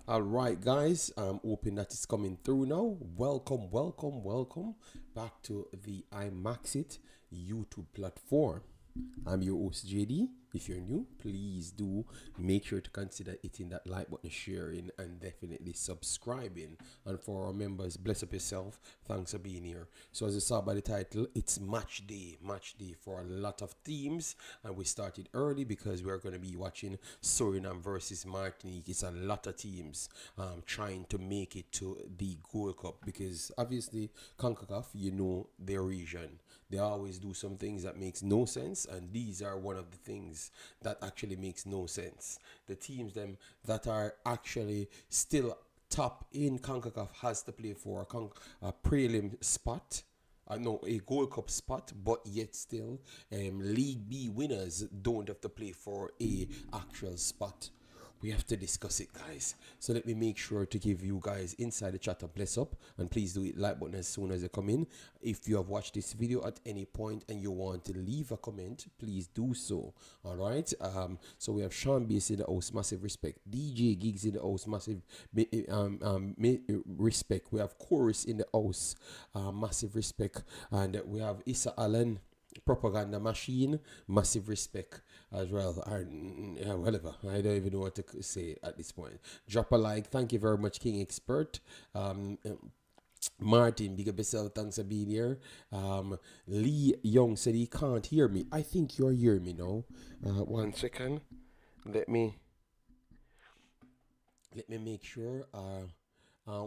All right, guys. I'm hoping that is coming through now. Welcome, welcome, welcome back to the Imaxit YouTube platform. I'm your host JD. If you're new, please do make sure to consider hitting that like button, sharing, and definitely subscribing. And for our members, bless up yourself. Thanks for being here. So as you saw by the title, it's match day for a lot of teams, and we started early because we're going to be watching Suriname versus Martinique. It's a lot of teams trying to make it to the Gold Cup because obviously Concacaf, you know their region. They always do some things that makes no sense, and these are one of the things that actually makes no sense. The teams them that are actually still top in CONCACAF has to play for a prelim spot. No, a Gold Cup spot, but yet still, League B winners don't have to play for a actual spot. We have to discuss it, guys. So let me make sure to give you guys inside the chat a bless up, and please do it like button as soon as you come in. If you have watched this video at any point and you want to leave a comment, please do so. All right. So we have Sean Bass in the house, massive respect. DJ Gigs in the house, massive respect. We have Chorus in the house, massive respect, and we have Issa Allen, propaganda machine, massive respect as well. Yeah, whatever, I don't even know what to say at this point. Drop a like. Thank you very much, King Expert. Martin, big up yourself. Thanks for being here. Lee Young said he can't hear me. I think you're hearing me now. 1 second. Let me make sure.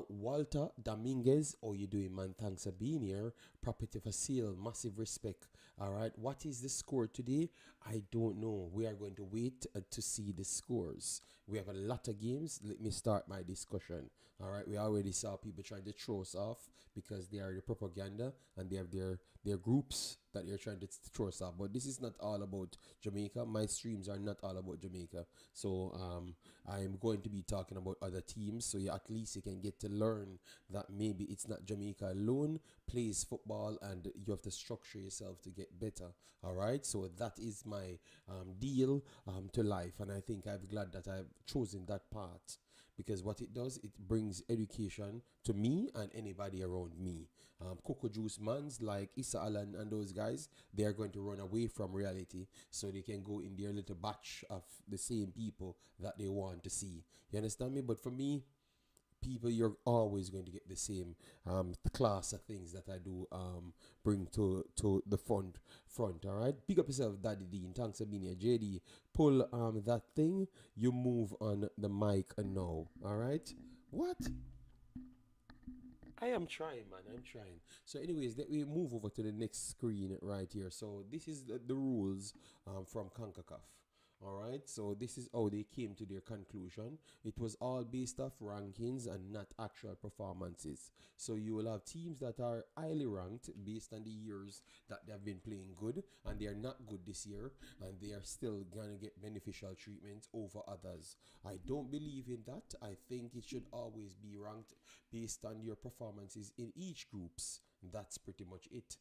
Walter Dominguez, how you doing, man? Thanks for being here. Property for sale, massive respect. All right, what is the score today? I don't know. We are going to wait to see the scores. We have a lot of games. Let me start my discussion. All right, we already saw people trying to throw us off because they are the propaganda and they have their groups that they're trying to throw us off. But this is not all about Jamaica. My streams are not all about Jamaica. So I'm going to be talking about other teams, so you, at least you can get to learn that maybe it's not Jamaica alone plays football, and you have to structure yourself to get better. All right, so that is my deal to life, and I think I'm glad that I've chosen that path because what it does, it brings education to me and anybody around me. Cocoa Juice Mans like Issa Allen and those guys, they are going to run away from reality so they can go in their little batch of the same people that they want to see. You understand me? But for me, people, you're always going to get the same class of things that I do bring to the front. All right, big up yourself, Daddy Dean. Thanks for being here. JD, pull that thing, you move on the mic now. All right, what? I am trying, man. I'm trying. So, anyways, let me move over to the next screen right here. So, this is the rules from CONCACAF. All right. So, this is how they came to their conclusion. It was all based off rankings and not actual performances. So, you will have teams that are highly ranked based on the years that they have been playing good, and they are not good this year, and they are still going to get beneficial treatment over others. I don't believe in that. I think it should always be ranked based on your performances in each groups. That's pretty much it.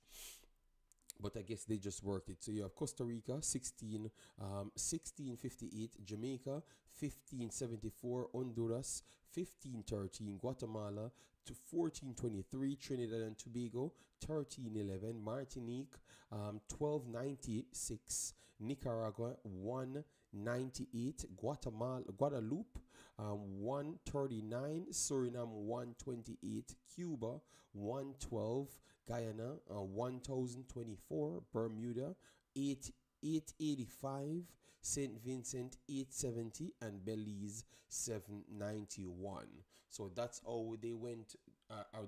But I guess they just worked it. So you have Costa Rica 1658, Jamaica 1574, Honduras 1513, Guatemala to 1423, Trinidad and Tobago 1311, Martinique 1296, Nicaragua 198, Guadeloupe 139, Suriname 128, Cuba 112, Guyana 1024, Bermuda 885, St. Vincent 870, and Belize 791. So that's how they went.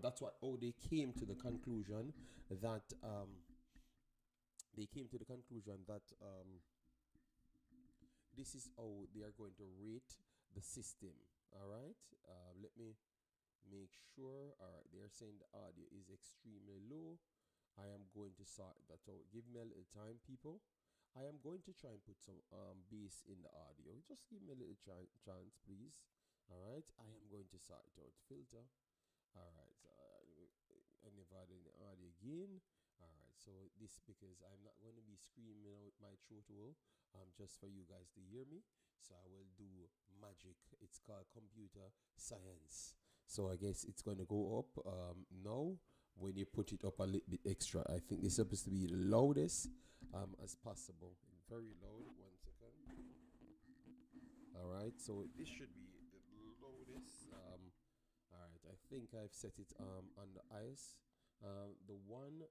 That's what how they came to the conclusion that this is how they are going to rate the system. All right. Let me make sure. All right, they're saying the audio is extremely low. I am going to sort that out. Give me a little time, people. I am going to try and put some bass in the audio. Just give me a little chance, please. All right, I am going to sort it out. Filter. All right, so I never had any audio again. All right, so this because I'm not going to be screaming out my throat hole just for you guys to hear me. So I will do magic. It's called computer science. So I guess it's gonna go up now when you put it up a little bit extra. I think it's supposed to be the loudest as possible. Very loud. 1 second. All right. So this should be the loudest. All right. I think I've set it on the ice. The one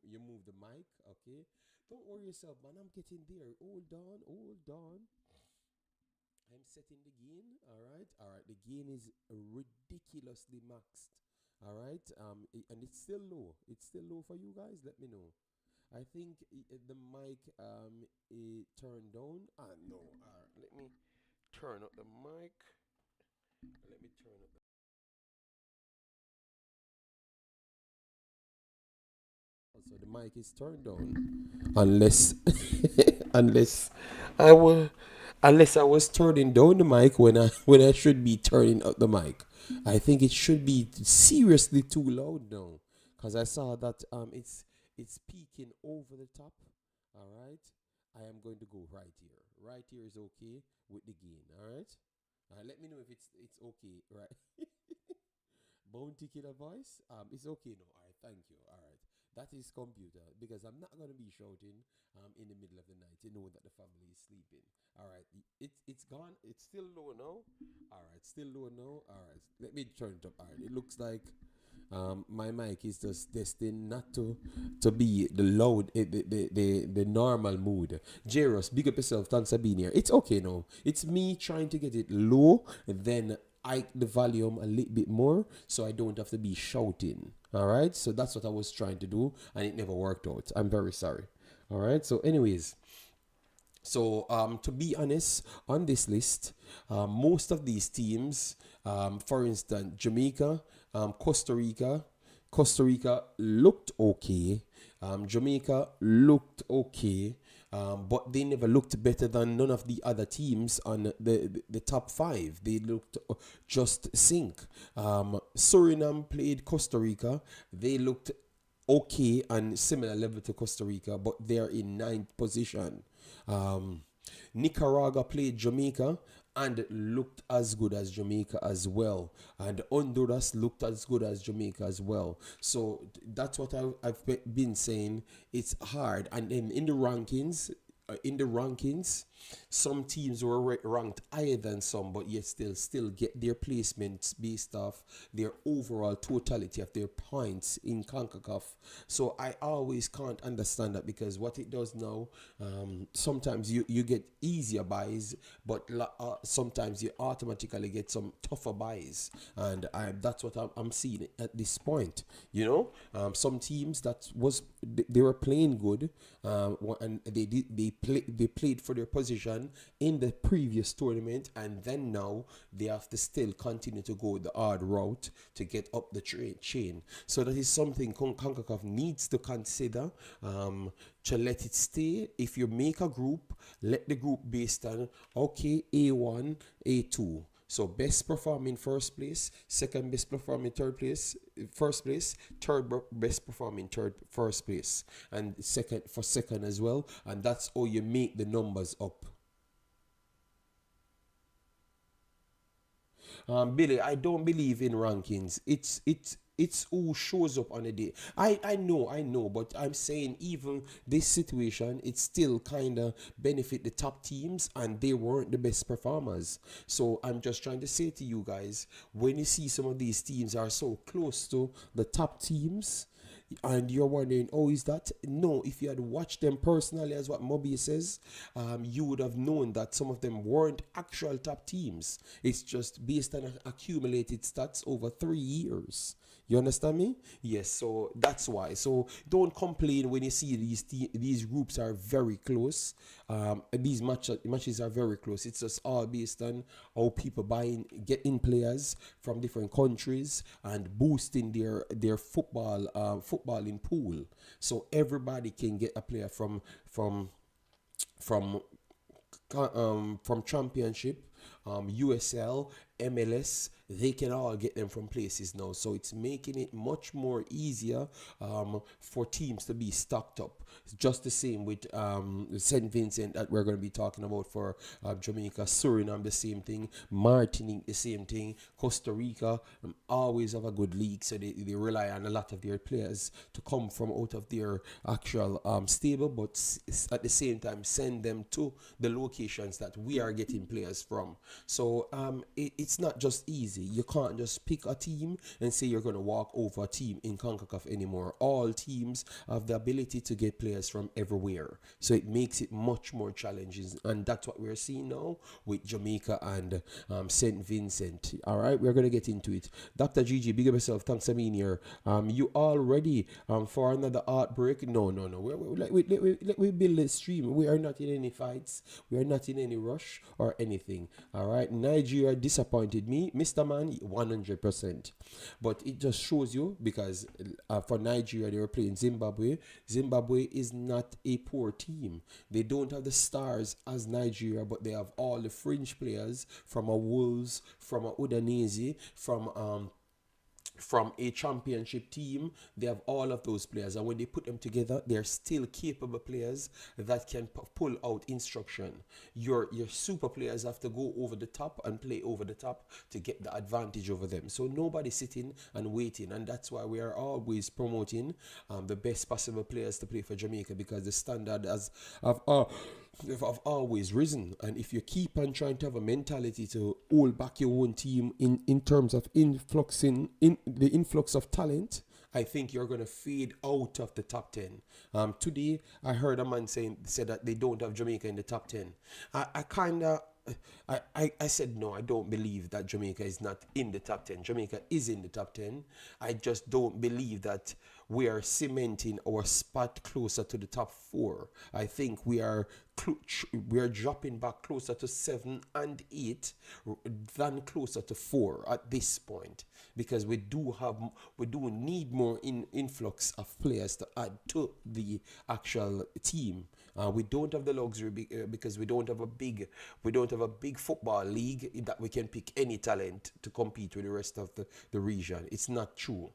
you move the mic. Okay. Don't worry yourself, man. I'm getting there. Hold on. Hold on. I'm setting the gain. All right. All right. The gain is ridiculously maxed. All right. And it's still low. It's still low for you guys. Let me know. I think the mic turned down. Ah no. All right. Let me turn up the mic. Let me turn up. So the mic is turned on, unless unless I was unless I was turning down the mic when I should be turning up the mic. I think it should be seriously too loud now, because I saw that it's peaking over the top. All right, I am going to go right here. Right here is okay with the gain. All right. Let me know if it's okay. Right. Bounty killer voice. It's okay now. All right, thank you. All right, that is computer, because I'm not gonna be shouting in the middle of the night. You know that the family is sleeping. All right, it's gone. It's still low now. All right, still low now. All right, let me turn it up. All right, it looks like my mic is just destined not to be the loud, the normal mood. Jairus, big up yourself. Thanks for being here. It's okay now. It's me trying to get it low, and then I the volume a little bit more, so I don't have to be shouting. All right. So that's what I was trying to do, and it never worked out. I'm very sorry. All right. So, anyways, so, to be honest, on this list, most of these teams, for instance, Jamaica, Costa Rica looked okay. Jamaica looked okay, but they never looked better than none of the other teams on the top five. They looked just sink. Suriname played Costa Rica. They looked okay and similar level to Costa Rica, but they're in ninth position. Um, Nicaragua played Jamaica and looked as good as Jamaica as well. And Honduras looked as good as Jamaica as well. So that's what I've been saying. It's hard. And then in the rankings, some teams were ranked higher than some, but yet still get their placements based off their overall totality of their points in Concacaf. So I always can't understand that, because what it does now, sometimes you get easier buys, but sometimes you automatically get some tougher buys, and that's what I'm seeing at this point. Some teams they were playing good, and they played for their position in the previous tournament, and then now they have to still continue to go the hard route to get up the chain. So that is something CONCACAF needs to consider, to let it stay. If you make a group, let the group based on, okay, A1, A2. So best performing first place, second best performing third place, first place, third best performing first place, and second for second as well. And that's how you make the numbers up. Billy, I don't believe in rankings. It's who shows up on a day. I know, but I'm saying even this situation, it still kind of benefit the top teams, and they weren't the best performers. So I'm just trying to say to you guys, when you see some of these teams are so close to the top teams, and you're wondering, oh, is that? No, if you had watched them personally, as what Moby says, you would have known that some of them weren't actual top teams. It's just based on accumulated stats over 3 years. You understand me? Yes, so that's why. So don't complain when you see these groups are very close. These matches are very close. It's just all based on how people getting players from different countries and boosting their footballing pool. So everybody can get a player from from championship, USL, MLS, they can all get them from places now. So it's making it much more easier for teams to be stocked up. It's just the same with St. Vincent that we're going to be talking about for Jamaica, Suriname, the same thing, Martinique, the same thing, Costa Rica, always have a good league. So they rely on a lot of their players to come from out of their actual stable, but at the same time send them to the locations that we are getting players from. So it's not just easy. You can't just pick a team and say you're going to walk over a team in CONCACAF anymore. All teams have the ability to get players from everywhere. So it makes it much more challenging. And that's what we're seeing now with Jamaica and St. Vincent. All right, we're going to get into it. Dr. Gigi, big up yourself. Thanks, Amin here. You all ready for another heartbreak? No. Let we build a stream. We are not in any fights. We are not in any rush or anything. All right, Nigeria disappointed me, Mr. Man, 100%. But it just shows you because for Nigeria they were playing Zimbabwe. Zimbabwe is not a poor team. They don't have the stars as Nigeria, but they have all the fringe players from a Wolves, from a Udinese, from a championship team. They have all of those players, and when they put them together, they're still capable players that can pull out instruction. Your super players have to go over the top and play over the top to get the advantage over them. So nobody's sitting and waiting, and that's why we are always promoting the best possible players to play for Jamaica, because the standard have always risen. And if you keep on trying to have a mentality to hold back your own team in terms of the influx of talent, I think you're going to fade out of the top 10. Today, I heard a man said that they don't have Jamaica in the top 10. I said, no, I don't believe that Jamaica is not in the top 10. Jamaica is in the top 10. I just don't believe that we are cementing our spot closer to the top 4. I think we are dropping back closer to 7 and 8 than closer to 4 at this point, because we do need more influx of players to add to the actual team. We don't have the luxury because we don't have a big football league that we can pick any talent to compete with the rest of the region. It's not true.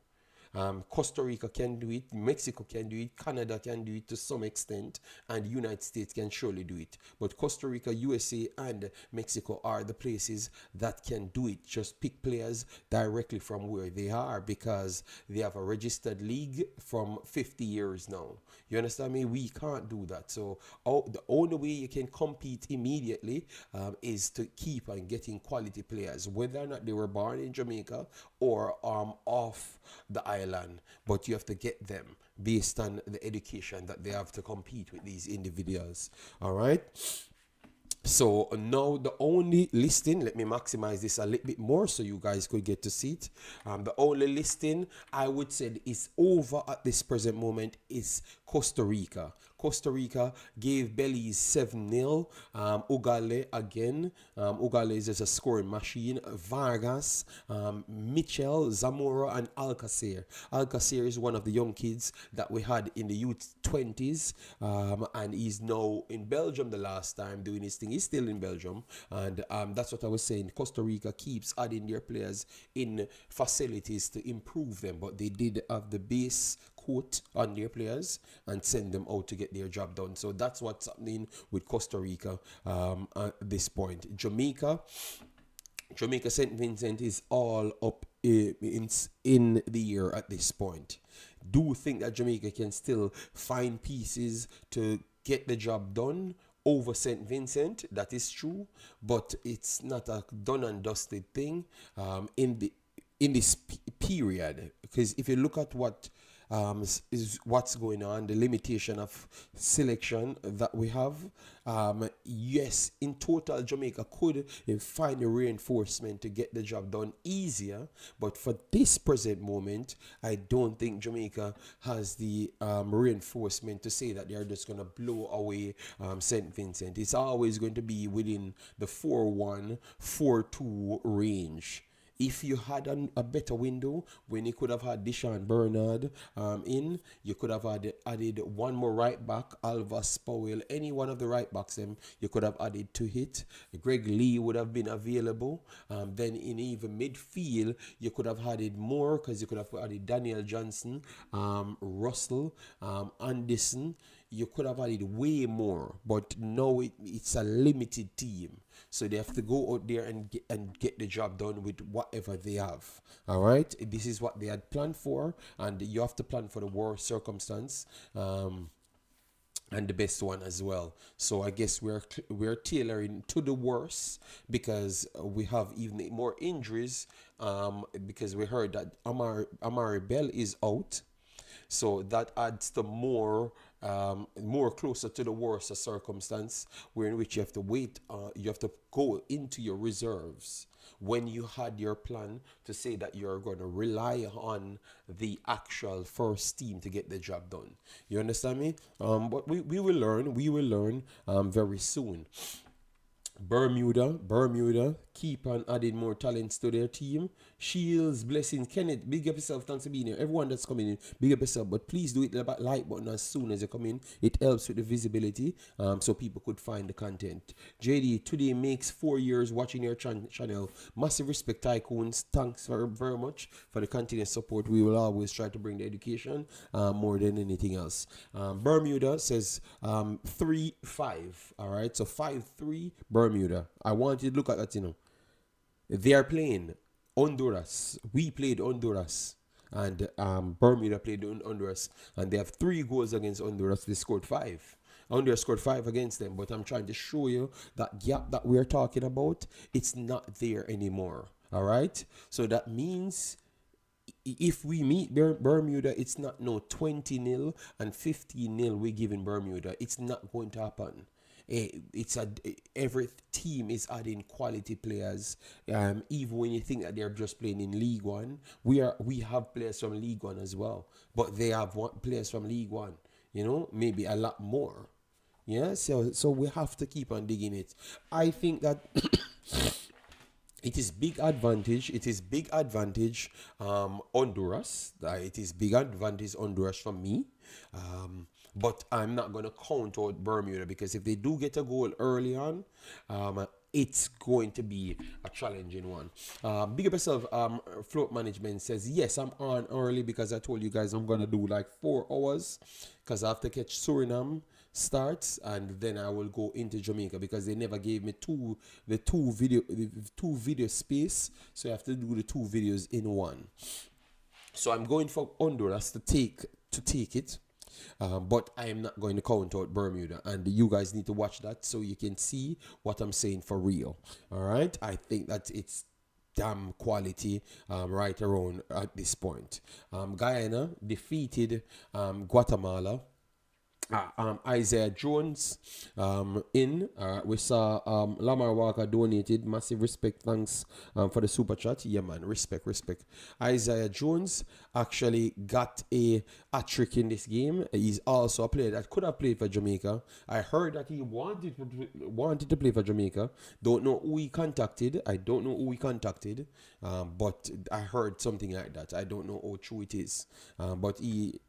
Costa Rica can do it, Mexico can do it, Canada can do it to some extent, and the United States can surely do it. But Costa Rica, USA, and Mexico are the places that can do it. Just pick players directly from where they are, because they have a registered league from 50 years now. You understand me? We can't do that. So the only way you can compete immediately is to keep on getting quality players, whether or not they were born in Jamaica or off the island. But you have to get them based on the education that they have to compete with these individuals. All right. So now the only listing, let me maximize this a little bit more so you guys could get to see it. The only listing I would say is over at this present moment is Costa Rica. Costa Rica gave Belize 7-0. Ugale again. Ugale is just a scoring machine. Vargas, Mitchell, Zamora, and Alcacer. Alcacer is one of the young kids that we had in the youth 20s, and he's now in Belgium the last time doing his thing. He's still in Belgium, and that's what I was saying. Costa Rica keeps adding their players in facilities to improve them, but they did have the base coat on their players and send them out to get their job done. So that's what's happening with Costa Rica at this point. Jamaica, St. Vincent is all up in the year at this point. Do think that Jamaica can still find pieces to get the job done over St. Vincent. That is true, but it's not a done and dusted thing in this period, because if you look at what is what's going on, the limitation of selection that we have. Yes, in total, Jamaica could find a reinforcement to get the job done easier, but for this present moment, I don't think Jamaica has the reinforcement to say that they're just going to blow away St. Vincent. It's always going to be within the 4-1, 4-2 range. If you had a better window when you could have had Deshaun Bernard in, you could have added one more right back, Alvas Powell, any one of the right backs, you could have added to it. Greg Lee would have been available. Then in even midfield, you could have added more because you could have added Daniel Johnson, Russell, Anderson. You could have added way more, but no, it's a limited team. So they have to go out there and get the job done with whatever they have. All right, this is what they had planned for, and you have to plan for the worst circumstance. And the best one as well. So I guess we're tailoring to the worst because we have even more injuries. Because we heard that Amari Bell is out, so that adds to more closer to the worst circumstance, where in which you have to wait. You have to go into your reserves when you had your plan to say that you're going to rely on the actual first team to get the job done. You understand me? But we will learn. We will learn very soon. Bermuda, keep on adding more talents to their team. Shields, blessings, Kenneth, big up yourself, thanks for being here. Everyone that's coming in, big up yourself, but please do it the like button as soon as you come in. It helps with the visibility, so people could find the content. JD, today makes 4 years watching your channel. Massive respect, Tycoons. Thanks very much for the continuous support. We will always try to bring the education more than anything else. Bermuda says 3-5. All right, so 5-3 Bermuda. I want you to look at that, They are playing Honduras. We played Honduras. And Bermuda played Honduras. And they have 3 goals against Honduras. They scored 5. Honduras scored 5 against them. But I'm trying to show you that gap that we're talking about, it's not there anymore. All right? So that means if we meet Bermuda, it's not no 20-0 and 15-0 we give in Bermuda. It's not going to happen. Every team is adding quality players. Even when you think that they're just playing in League One, we have players from League One as well. But they have players from League One. Maybe a lot more. Yeah. So we have to keep on digging it. I think that. It is big advantage. Honduras. It is big advantage Honduras for me. But I'm not going to count out Bermuda because if they do get a goal early on, it's going to be a challenging one. Big up yourself. Float Management says, yes, I'm on early because I told you guys I'm going to do like 4 hours because I have to catch Suriname starts and then I will go into Jamaica because they never gave me two video space, so I have to do the 2 videos in one. So I'm going for Honduras to take it, but I am not going to count out Bermuda, and you guys need to watch that so you can see what I'm saying for real. All right, I think that it's damn quality right around at this point. Guyana defeated Guatemala. Isaiah Jones we saw Lamar Walker donated. Massive respect, thanks for the super chat. Yeah man, respect. Isaiah Jones actually got a trick in this game. He's also a player that could have played for Jamaica. I heard that he wanted to play for Jamaica. Don't know who he contacted. But I heard something like that. I don't know how true it is, but he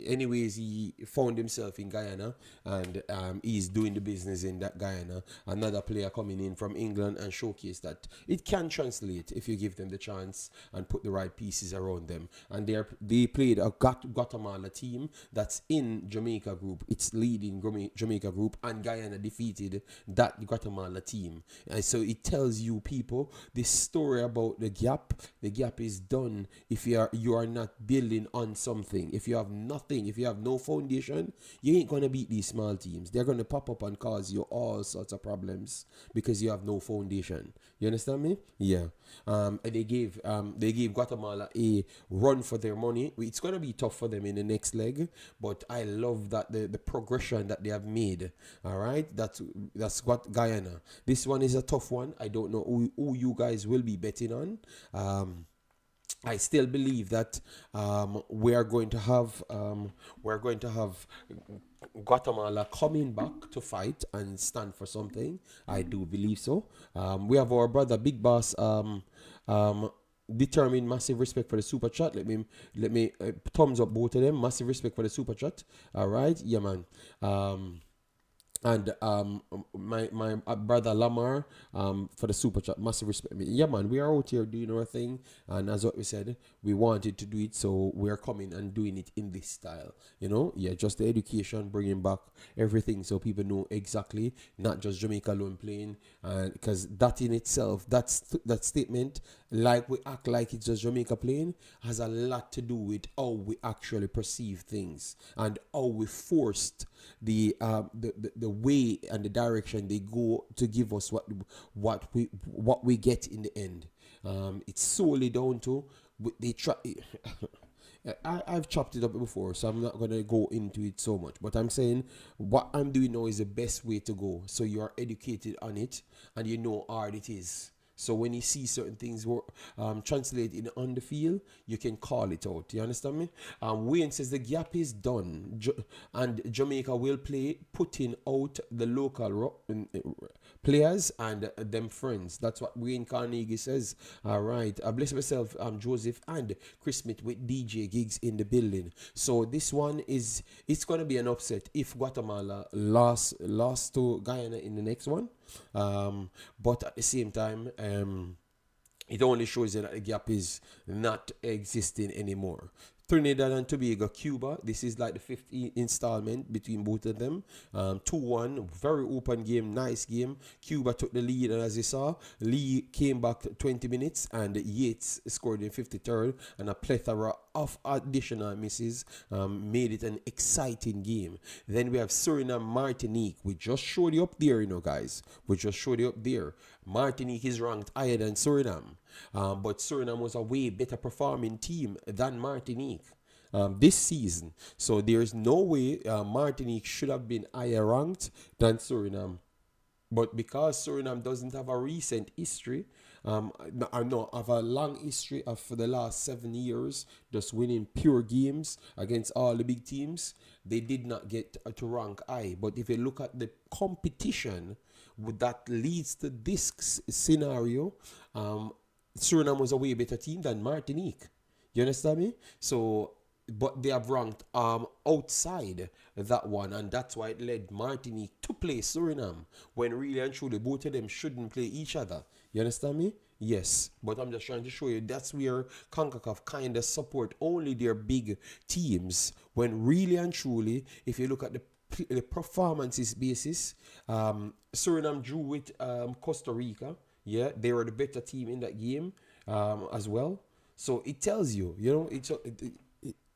found himself in Guyana, and he's doing the business in that Guyana. Another player coming in from England and showcase that it can translate if you give them the chance and put the right pieces around them. And they played a Guatemala team that's in Jamaica group. It's leading Jamaica group, and Guyana defeated that Guatemala team. And so it tells you people this story about the gap. The gap is done if you are not building on something. If you have nothing, if you have no foundation, you ain't gonna beat these small teams. They're gonna pop up and cause you all sorts of problems because you have no foundation. You understand me? Yeah. And they gave Guatemala a run for their money. It's gonna be tough for them in the next leg, but I love that the progression that they have made. All right, that's what Guyana. This one is a tough one. I don't know who you guys will be betting on. I still believe that we are going to have Guatemala coming back to fight and stand for something. I do believe so. We have our brother Big Boss determined. Massive respect for the super chat. Let me thumbs up both of them. Massive respect for the super chat. All right, yeah, man. And my brother Lamar for the super chat, massive respect. Yeah, man, we are out here doing our thing, and as what we said, we wanted to do it, so we are coming and doing it in this style. Yeah, just the education, bringing back everything, so people know exactly, not just Jamaica alone playing, and because that in itself, that statement, like we act like it's just Jamaica playing, has a lot to do with how we actually perceive things and how we forced the way and the direction they go to give us what we get in the end. It's solely down to they try. I've chopped it up before, so I'm not going to go into it so much. But I'm saying what I'm doing now is the best way to go. So you are educated on it and you know how hard it is. So when you see certain things translated on the field, you can call it out. You understand me? Wayne says the gap is done, and Jamaica will play, putting out the local players and them friends. That's what Wayne Carnegie says. All right. I bless myself, Joseph and Chris Smith with DJ gigs in the building. So this one it's going to be an upset if Guatemala lost to Guyana in the next one. But at the same time, it only shows that the gap is not existing anymore. Trinidad and Tobago, Cuba. This is like the fifth installment between both of them. 2-1, very open game, nice game. Cuba took the lead, and as you saw, Lee came back 20 minutes, and Yates scored in 53rd, and a plethora of additional misses made it an exciting game. Then we have Suriname, Martinique. We just showed you up there, guys. We just showed you up there. Martinique is ranked higher than Suriname. But Suriname was a way better performing team than Martinique this season. So there's no way Martinique should have been higher ranked than Suriname. But because Suriname doesn't have a recent history, have a long history of for the last 7 years, just winning pure games against all the big teams, they did not get to rank high. But if you look at the competition that leads to this scenario, Suriname was a way better team than Martinique. You understand me? So, but they have ranked outside that one, and that's why it led Martinique to play Suriname when really and truly both of them shouldn't play each other. You understand me? Yes, but I'm just trying to show you that's where Concacaf kind of support only their big teams when really and truly, if you look at the performances basis, Suriname drew with Costa Rica. Yeah, they were the better team in that game as well. So it tells you,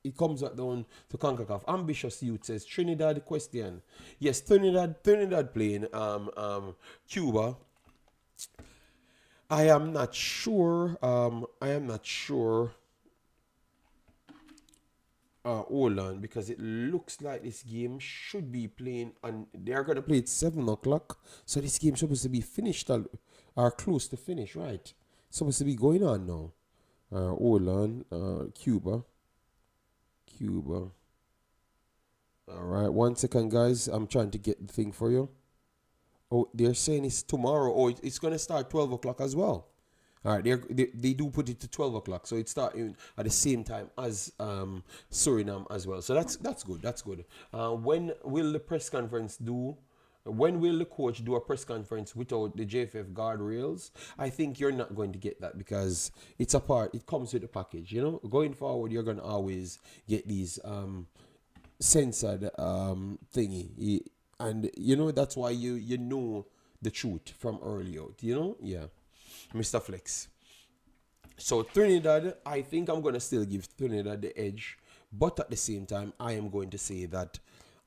it comes back down to CONCACAF. Ambitious Youth says Trinidad question. Yes, Trinidad playing Cuba. I am not sure. Hold on, because it looks like this game should be playing, and they are going to play at 7 o'clock. So this game is supposed to be finished or close to finish, right? It's supposed to be going on now. Hold on. Cuba. All right, 1 second, guys. I'm trying to get the thing for you. Oh, they're saying it's tomorrow. Oh, it's going to start 12 o'clock as well. All right, they do put it to 12 o'clock, so it's starting at the same time as Suriname as well. So that's good. That's good. When will the press conference do? When will the coach do a press conference without the JFF guardrails? I think you're not going to get that because it's a part. It comes with the package. Going forward, you're going to always get these censored thingy, and that's why you know the truth from early out. Yeah. Mr. Flex. So Trinidad, I think I'm going to still give Trinidad the edge. But at the same time, I am going to say that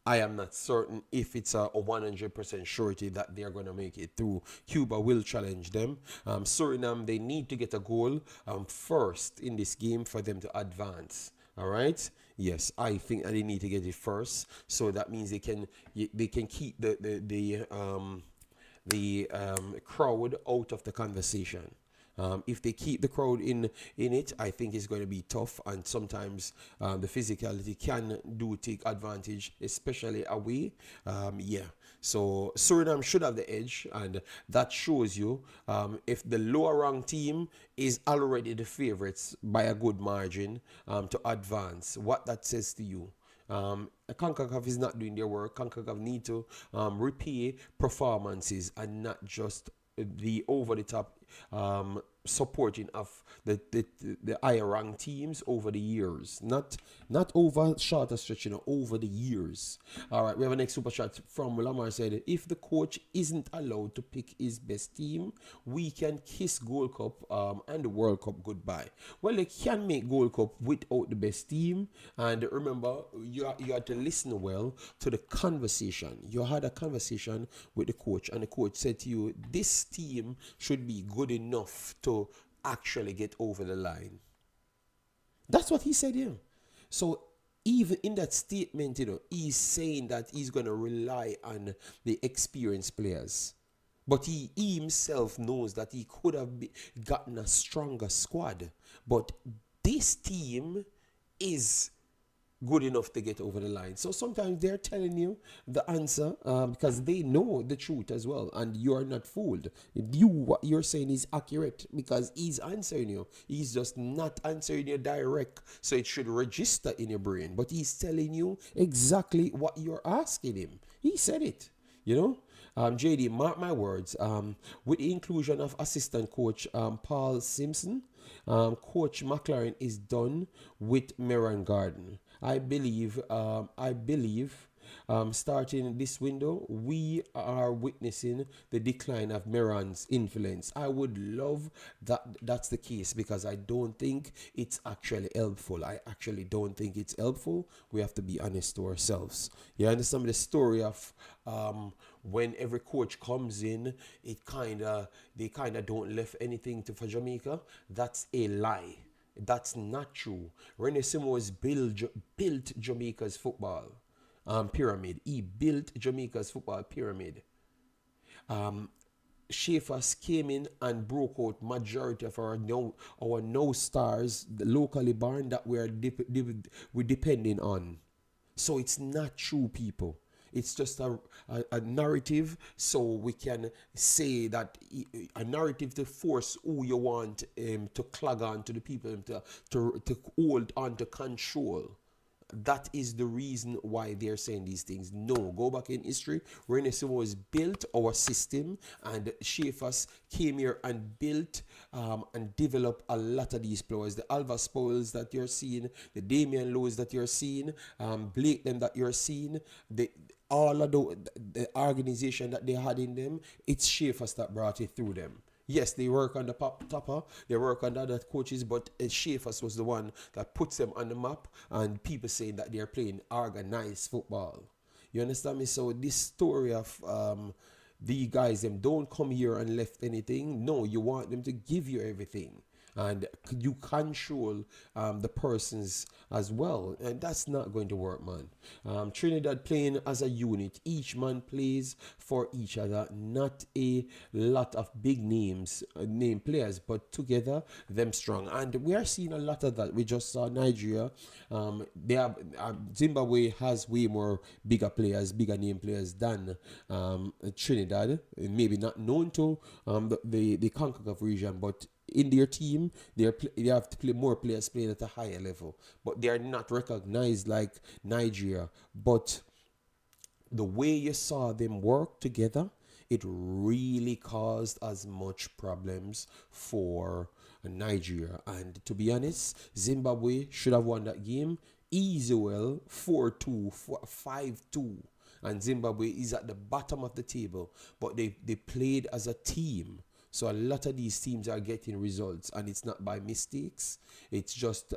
I am not certain if it's a 100% surety that they're going to make it through. Cuba will challenge them. Suriname, they need to get a goal first in this game for them to advance. All right? Yes, I think they need to get it first. So that means they can keep the crowd out of the conversation. If they keep the crowd in it, I think it's going to be tough, and sometimes the physicality can take advantage, especially away. Yeah. So Suriname should have the edge, and that shows you if the lower ranked team is already the favorites by a good margin to advance, what that says to you. Concacaf is not doing their work. Concacaf need to repay performances and not just the over the top supporting of the higher ranked teams over the years, not over shorter stretch, over the years. All right, we have a next super chat from Lamar said, if the coach isn't allowed to pick his best team, we can kiss Gold Cup and the World Cup goodbye. Well, they can make Gold Cup without the best team, and remember, you had to listen well to the conversation. You had a conversation with the coach, and the coach said to you, this team should be good enough to actually get over the line. That's what he said here. So even in that statement, he's saying that he's going to rely on the experienced players. But he himself knows that he could have gotten a stronger squad. But this team is good enough to get over the line. So sometimes they're telling you the answer because they know the truth as well, and you're not fooled. What you're saying is accurate because he's answering you. He's just not answering you direct, so it should register in your brain. But he's telling you exactly what you're asking him. He said it, JD, mark my words, with the inclusion of assistant coach Paul Simpson, Coach McLaren is done with Meron Garden. I believe, starting this window, we are witnessing the decline of Meron's influence. I would love that that's the case because I don't think it's actually helpful. I actually don't think it's helpful. We have to be honest to ourselves. You understand the story of when every coach comes in, they kind of don't left anything for Jamaica. That's a lie. That's not true. Rene Simons built Jamaica's football pyramid. He built Jamaica's football pyramid. Schaefers came in and broke out majority of our no stars, the locally born that we're depending on. So it's not true, people. It's just a narrative, so we can say that a narrative to force who you want to clog on to the people, to hold on to control. That is the reason why they're saying these things. No, go back in history. Renaissance built our system, and Schaefers came here and built and developed a lot of these players. The Alva Spoils that you're seeing, the Damion Lowe's that you're seeing, Blake them that you're seeing, all of the organization that they had in them, it's Schaefers that brought it through them. Yes, they work on the topper, they work on the other coaches, but Schaefers was the one that puts them on the map, and people saying that they're playing organized football. You understand me? So this story of the guys, them don't come here and left anything. No, you want them to give you everything. And you control the persons as well, and that's not going to work, man. Trinidad playing as a unit. Each man plays for each other, not a lot of big names, name players, but together them strong. And we are seeing a lot of that. We just saw Nigeria. They have Zimbabwe has way more bigger players, bigger name players than Trinidad. Maybe not known to the Concacaf region, but in their team, they have to play more players playing at a higher level, but they are not recognized like Nigeria. But the way you saw them work together, it really caused as much problems for Nigeria. And to be honest, Zimbabwe should have won that game easy, well, 4-2, 5-2. And Zimbabwe is at the bottom of the table, but they played as a team. So a lot of these teams are getting results, and it's not by mistakes. It's just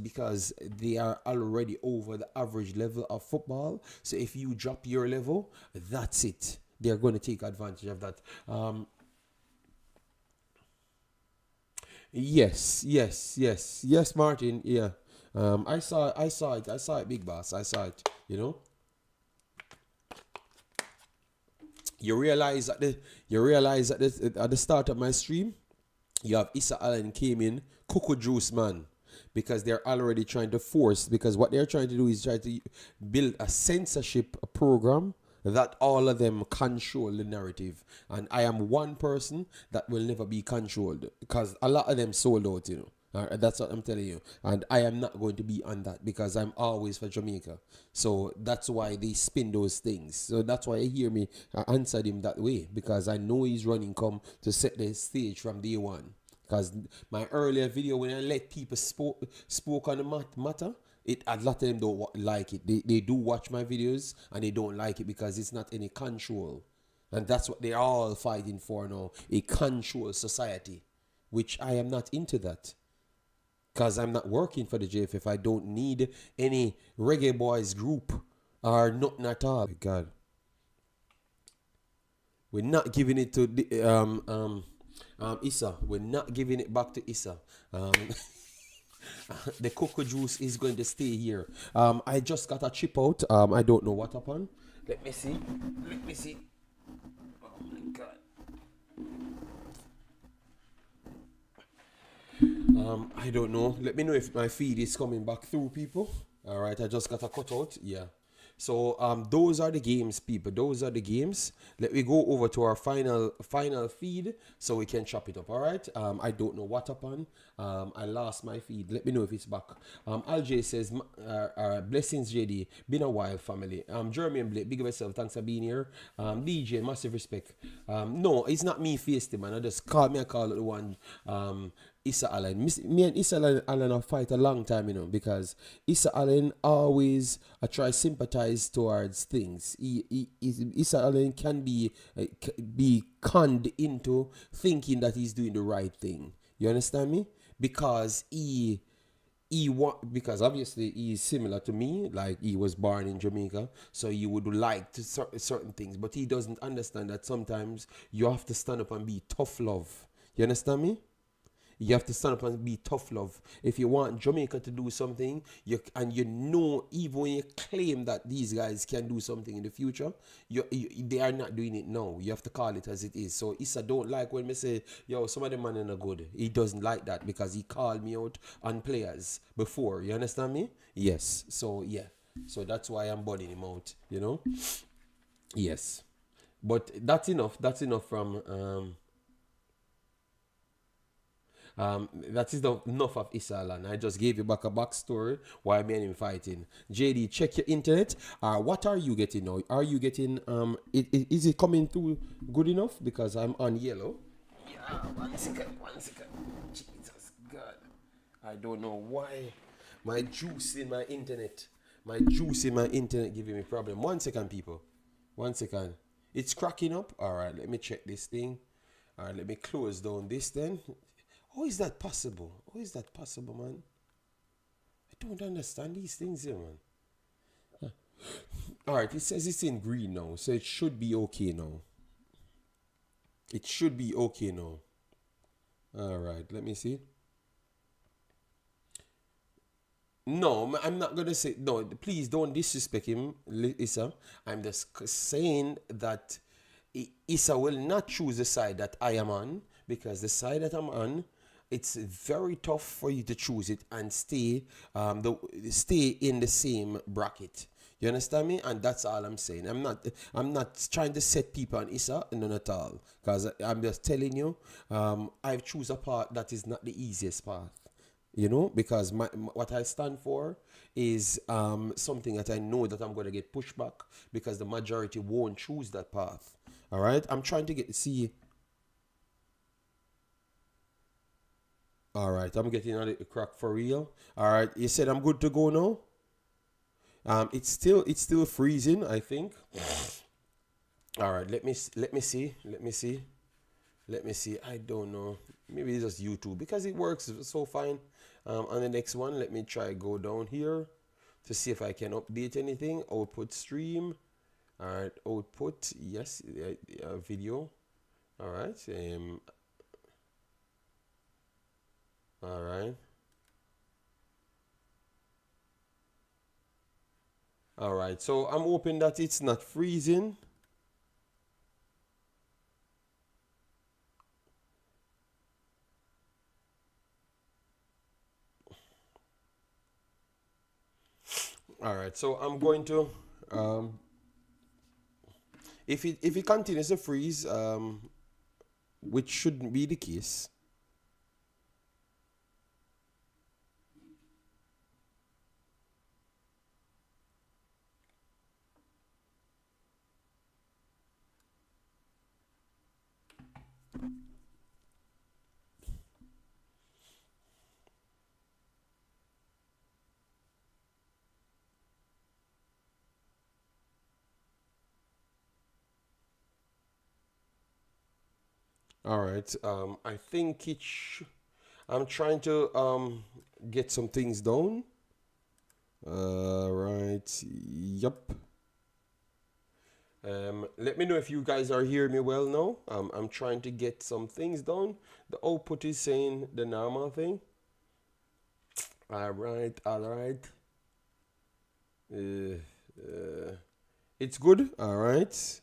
because they are already over the average level of football. So if you drop your level, that's it. They're going to take advantage of that. Yes, Martin. Yeah. I saw it, Big Boss. I saw it. You realize at the start of my stream, you have Issa Allen came in, Cuckoo Juice, man, because they're already trying to force, because what they're trying to do is try to build a censorship program that all of them control the narrative. And I am one person that will never be controlled because a lot of them sold out, you know. That's what I'm telling you. And I am not going to be on that because I'm always for Jamaica. So that's why they spin those things. So that's why you hear me answer him that way because I know he's running come to set the stage from day one. Because my earlier video when I let people spoke on the matter, it a lot of them don't like it. They do watch my videos and they don't like it because it's not any control. And that's what they're all fighting for now, a control society, which I am not into that. Because I'm not working for the JFF. I don't need any Reggae Boyz group or nothing at all. My God. We're not giving it to the, Issa. We're not giving it back to Issa. The cocoa juice is going to stay here. I just got a chip out. I don't know what happened. Let me see. Let me see. Oh my God. I don't know. Let me know if my feed is coming back through, people. All right, I just got a cutout. Yeah. So those are the games, people. Those are the games. Let me go over to our final feed so we can chop it up. All right. I don't know what happened. I lost my feed. Let me know if it's back. Alj says, blessings, JD. Been a while, family. Jeremy and Blake, big of yourself. Thanks for being here. DJ, massive respect. No, it's not me faced him, man. I just called the one. Issa Allen. Me and Issa Allen have fight a long time, you know, because Issa Allen always try sympathize towards things. Issa Allen can be conned into thinking that he's doing the right thing. You understand me? Because because obviously he is similar to me, like he was born in Jamaica, so he would like to certain things, but he doesn't understand that sometimes you have to stand up and be tough love. You understand me? You have to stand up and be tough love. If you want Jamaica to do something, even when you claim that these guys can do something in the future, they are not doing it now. You have to call it as it is. So Issa don't like when me say, yo, some of them men are not good. He doesn't like that because he called me out on players before. You understand me? Yes. So yeah. So that's why I'm burning him out, you know? Yes. But that's enough. That's enough from that is enough of Issa Allen. I just gave you back a backstory why me and him fighting. JD, check your internet. What are you getting now? Are you getting is it coming through good enough? Because I'm on yellow. Yeah, one second. Jesus God. I don't know why my juice in my internet. My juice in my internet giving me problem. 1 second, people. 1 second. It's cracking up. Alright, let me check this thing. Alright, let me close down this then. How is that possible? How is that possible, man? I don't understand these things here, man. Alright, it says it's in green now, so it should be okay now. It should be okay now. Alright, let me see. No, I'm not going to say, no, please don't disrespect him, Issa. I'm just saying that Issa will not choose the side that I am on, because the side that I'm on, it's very tough for you to choose it and stay in the same bracket. You understand me? And that's all I'm saying. I'm not trying to set people on Issa, none at all. Because I'm just telling you, I've choose a path that is not the easiest path. You know, because what I stand for is something that I know that I'm going to get pushback because the majority won't choose that path. All right? I'm trying to see. All right, I'm getting on the crack for real. All right, you said I'm good to go now. It's still freezing, I think. All right, let me see. I don't know. Maybe it's just YouTube because it works so fine. On the next one, let me try go down here to see if I can update anything. Output stream. All right, output. Yes, video. All right. All right. All right. So I'm hoping that it's not freezing. All right. So I'm going to If it continues to freeze, which shouldn't be the case. All right. I think I'm trying to get some things down. Right. Yup. Let me know if you guys are hearing me well now. I'm trying to get some things done. The output is saying the normal thing. All right. All right. Uh, it's good. All right.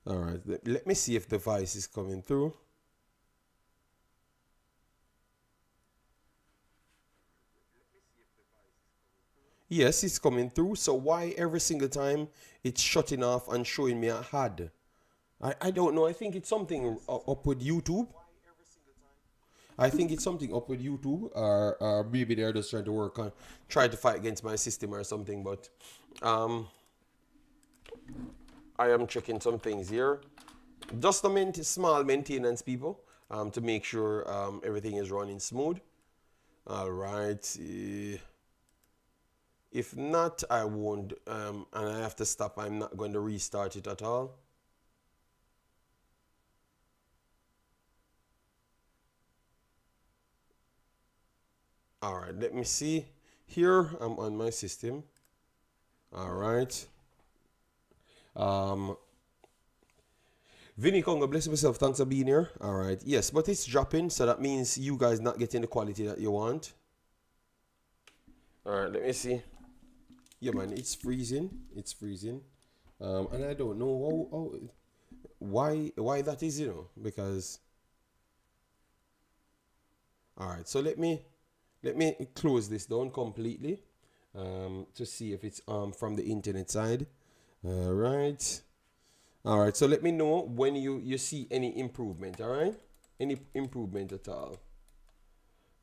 All right. Let me see if the voice is coming through. Yes, it's coming through. So why every single time it's shutting off and showing me a had? I don't know. I think it's something up with YouTube. I think it's something up with YouTube, or maybe they're just trying to work on, try to fight against my system or something. But um, I am checking some things here. Just a small maintenance, people, to make sure everything is running smooth. All right. If not, I won't, and I have to stop. I'm not going to restart it at all. All right, let me see. Here, I'm on my system. All right. Um, Vinny Congo, bless yourself. Thanks for being here. All right. Yes, but it's dropping, so that means you guys not getting the quality that you want. All right, let me see. Yeah, man, it's freezing. It's freezing. And I don't know why that is, because. All right, so let me close this down completely, to see if it's from the internet side. All right. All right, so let me know when you see any improvement. All right, any improvement at all.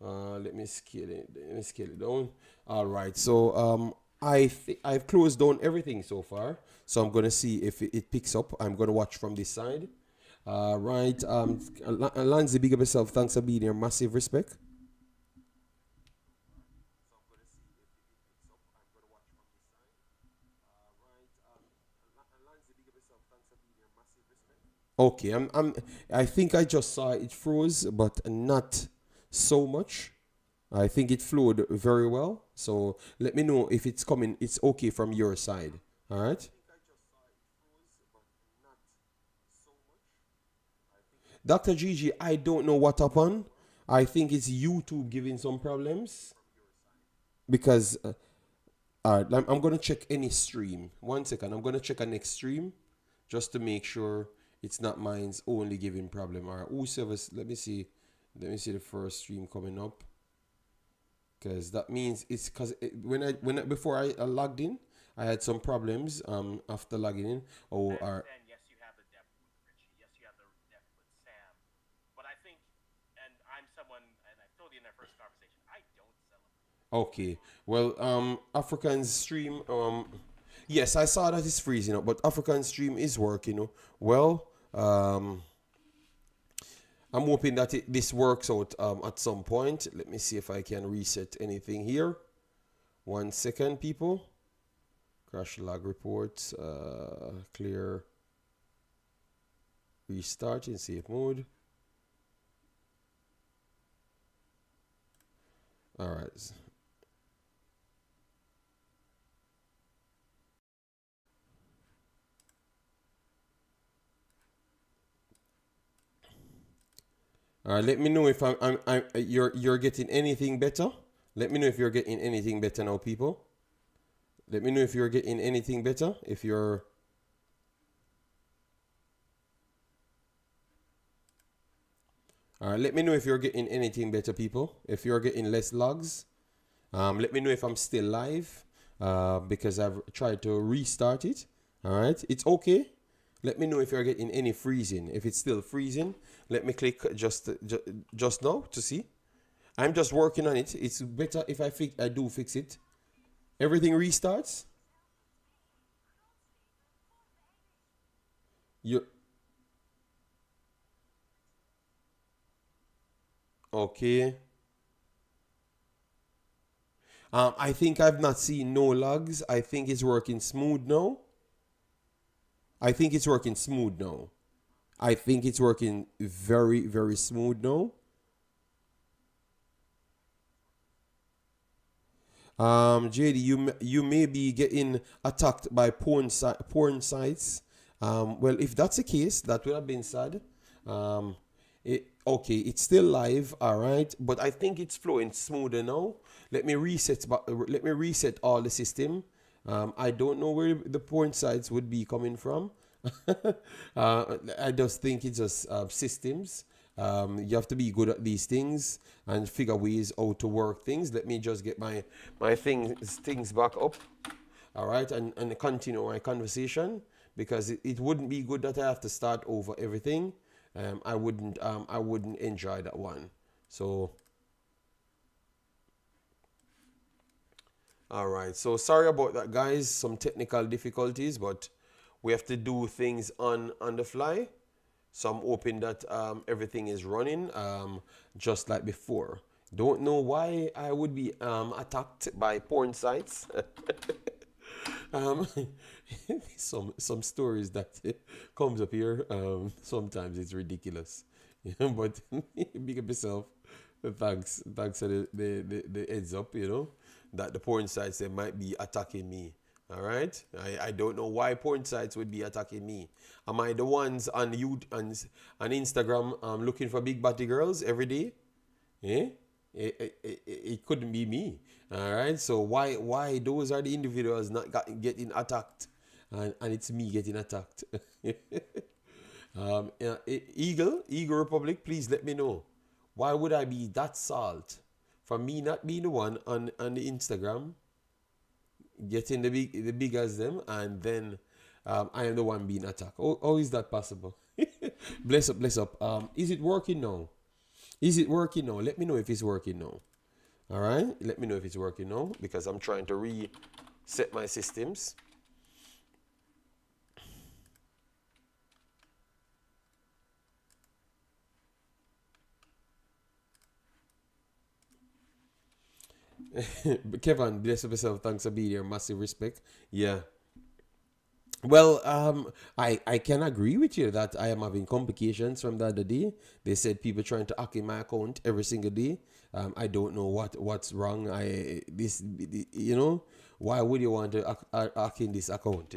Let me scale it. Let me scale it down. All right, so I've closed down everything so far. So I'm gonna see if it picks up. I'm gonna watch from this side. Right. Lanzi, big up yourself. Thanks for being here. Massive respect. Okay, I think I just saw it froze, but not so much. I think it flowed very well. So let me know if it's coming. It's okay from your side. All right. Dr. Gigi, I don't know what happened. I think it's YouTube giving some problems because all right, I'm gonna check any stream. One second, I'm gonna check a next stream just to make sure it's not mine's only giving problem. All right, whosoever's, let me see the first stream coming up, because that means it's because before I logged in, I had some problems after logging in. Oh, all right. Okay. Well, African stream. Yes, I saw that it's freezing up, but African stream is working. Well, I'm hoping that this works out at some point. Let me see if I can reset anything here. 1 second, people. Crash log reports. Clear. Restart in safe mode. All right. All right. Let me know if you're getting anything better. Let me know if you're getting anything better now, people. Let me know if you're getting anything better. If you're. All right, let me know if you're getting anything better, people. If you're getting less logs, let me know if I'm still live, because I've tried to restart it. All right, it's okay. Let me know if you're getting any freezing. If it's still freezing, let me click just now to see. I'm just working on it. It's better if I do fix it. Everything restarts. You okay? I think I've not seen no logs. I think it's working smooth now. I think it's working smooth now. I think it's working very, very smooth now. JD, you may be getting attacked by porn sites. Well, if that's the case, that would have been sad. Um, okay, it's still live, all right, but I think it's flowing smoother now. Let me reset all the system. I don't know where the porn sites would be coming from. I just think it's just systems. You have to be good at these things and figure ways how to work things. Let me just get my things back up, all right, and continue my conversation, because it wouldn't be good that I have to start over everything. I wouldn't enjoy that one. So, all right. So sorry about that, guys. Some technical difficulties, but we have to do things on the fly. So I'm hoping that everything is running just like before. Don't know why I would be attacked by porn sites. um, some stories that comes up here. Sometimes it's ridiculous, but big up yourself. Thanks for the heads up. That the porn sites, they might be attacking me. All right, I don't know why porn sites would be attacking me. Am I the ones on on Instagram looking for big body girls every day? Eh? It couldn't be me. All right. So why those are the individuals not getting attacked, and it's me getting attacked. Yeah, Eagle Republic, please let me know. Why would I be that salt for me not being the one on the Instagram getting the big as them, and then I am the one being attacked? How is that possible? Bless up, bless up. Is it working now? Is it working now? Let me know if it's working now. All right, let me know if it's working now, because I'm trying to reset my systems. Kevin, bless up yourself. Thanks for being here. Massive respect. Yeah. Well, I can agree with you that I am having complications from the other day. They said people trying to hack in my account every single day. I don't know what's wrong. Why would you want to hack in this account?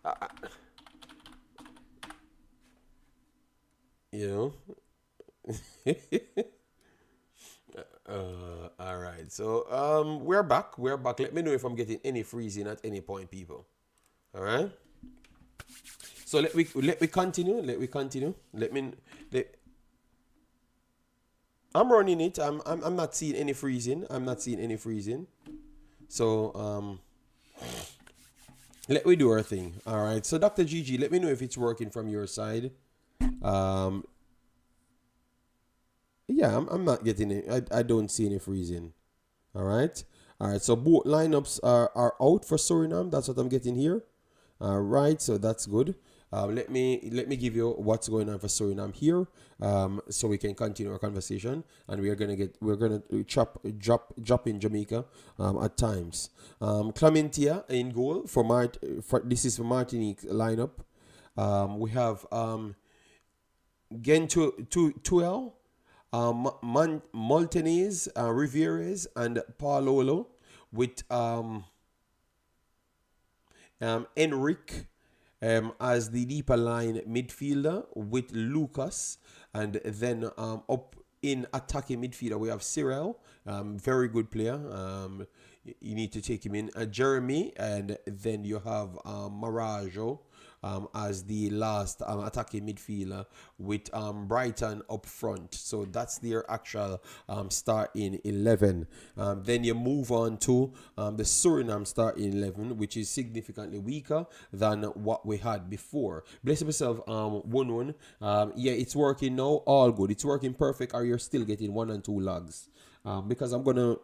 I, I- you know. All right. So we're back. We're back. Let me know if I'm getting any freezing at any point, people. All right. So let me continue. Let me continue. Let, I'm running it. I'm not seeing any freezing. I'm not seeing any freezing. So let me do our thing. All right. So Dr. Gigi, let me know if it's working from your side. Um yeah, I'm not getting it. I don't see any freezing. All right. All right. So both lineups are out for Suriname. That's what I'm getting here. All right. So that's good. Let me give you what's going on for Suriname here, so we can continue our conversation, and we're gonna drop in Jamaica at times. Clementia in goal for this is for Martinique lineup. We have Tuel, Montanez, Rivieres, and Paolo, with Enric as the deeper line midfielder, with Lucas, and then up in attacking midfielder we have Cyril, very good player. You need to take him in. Jeremy, and then you have Marajo as the last attacking midfielder with Brighton up front. So that's their actual starting 11. Then you move on to the Suriname starting 11, which is significantly weaker than what we had before. Bless yourself, 1-1. Yeah, it's working now. All good. It's working perfect, or you're still getting 1 and 2 logs. Because I'm gonna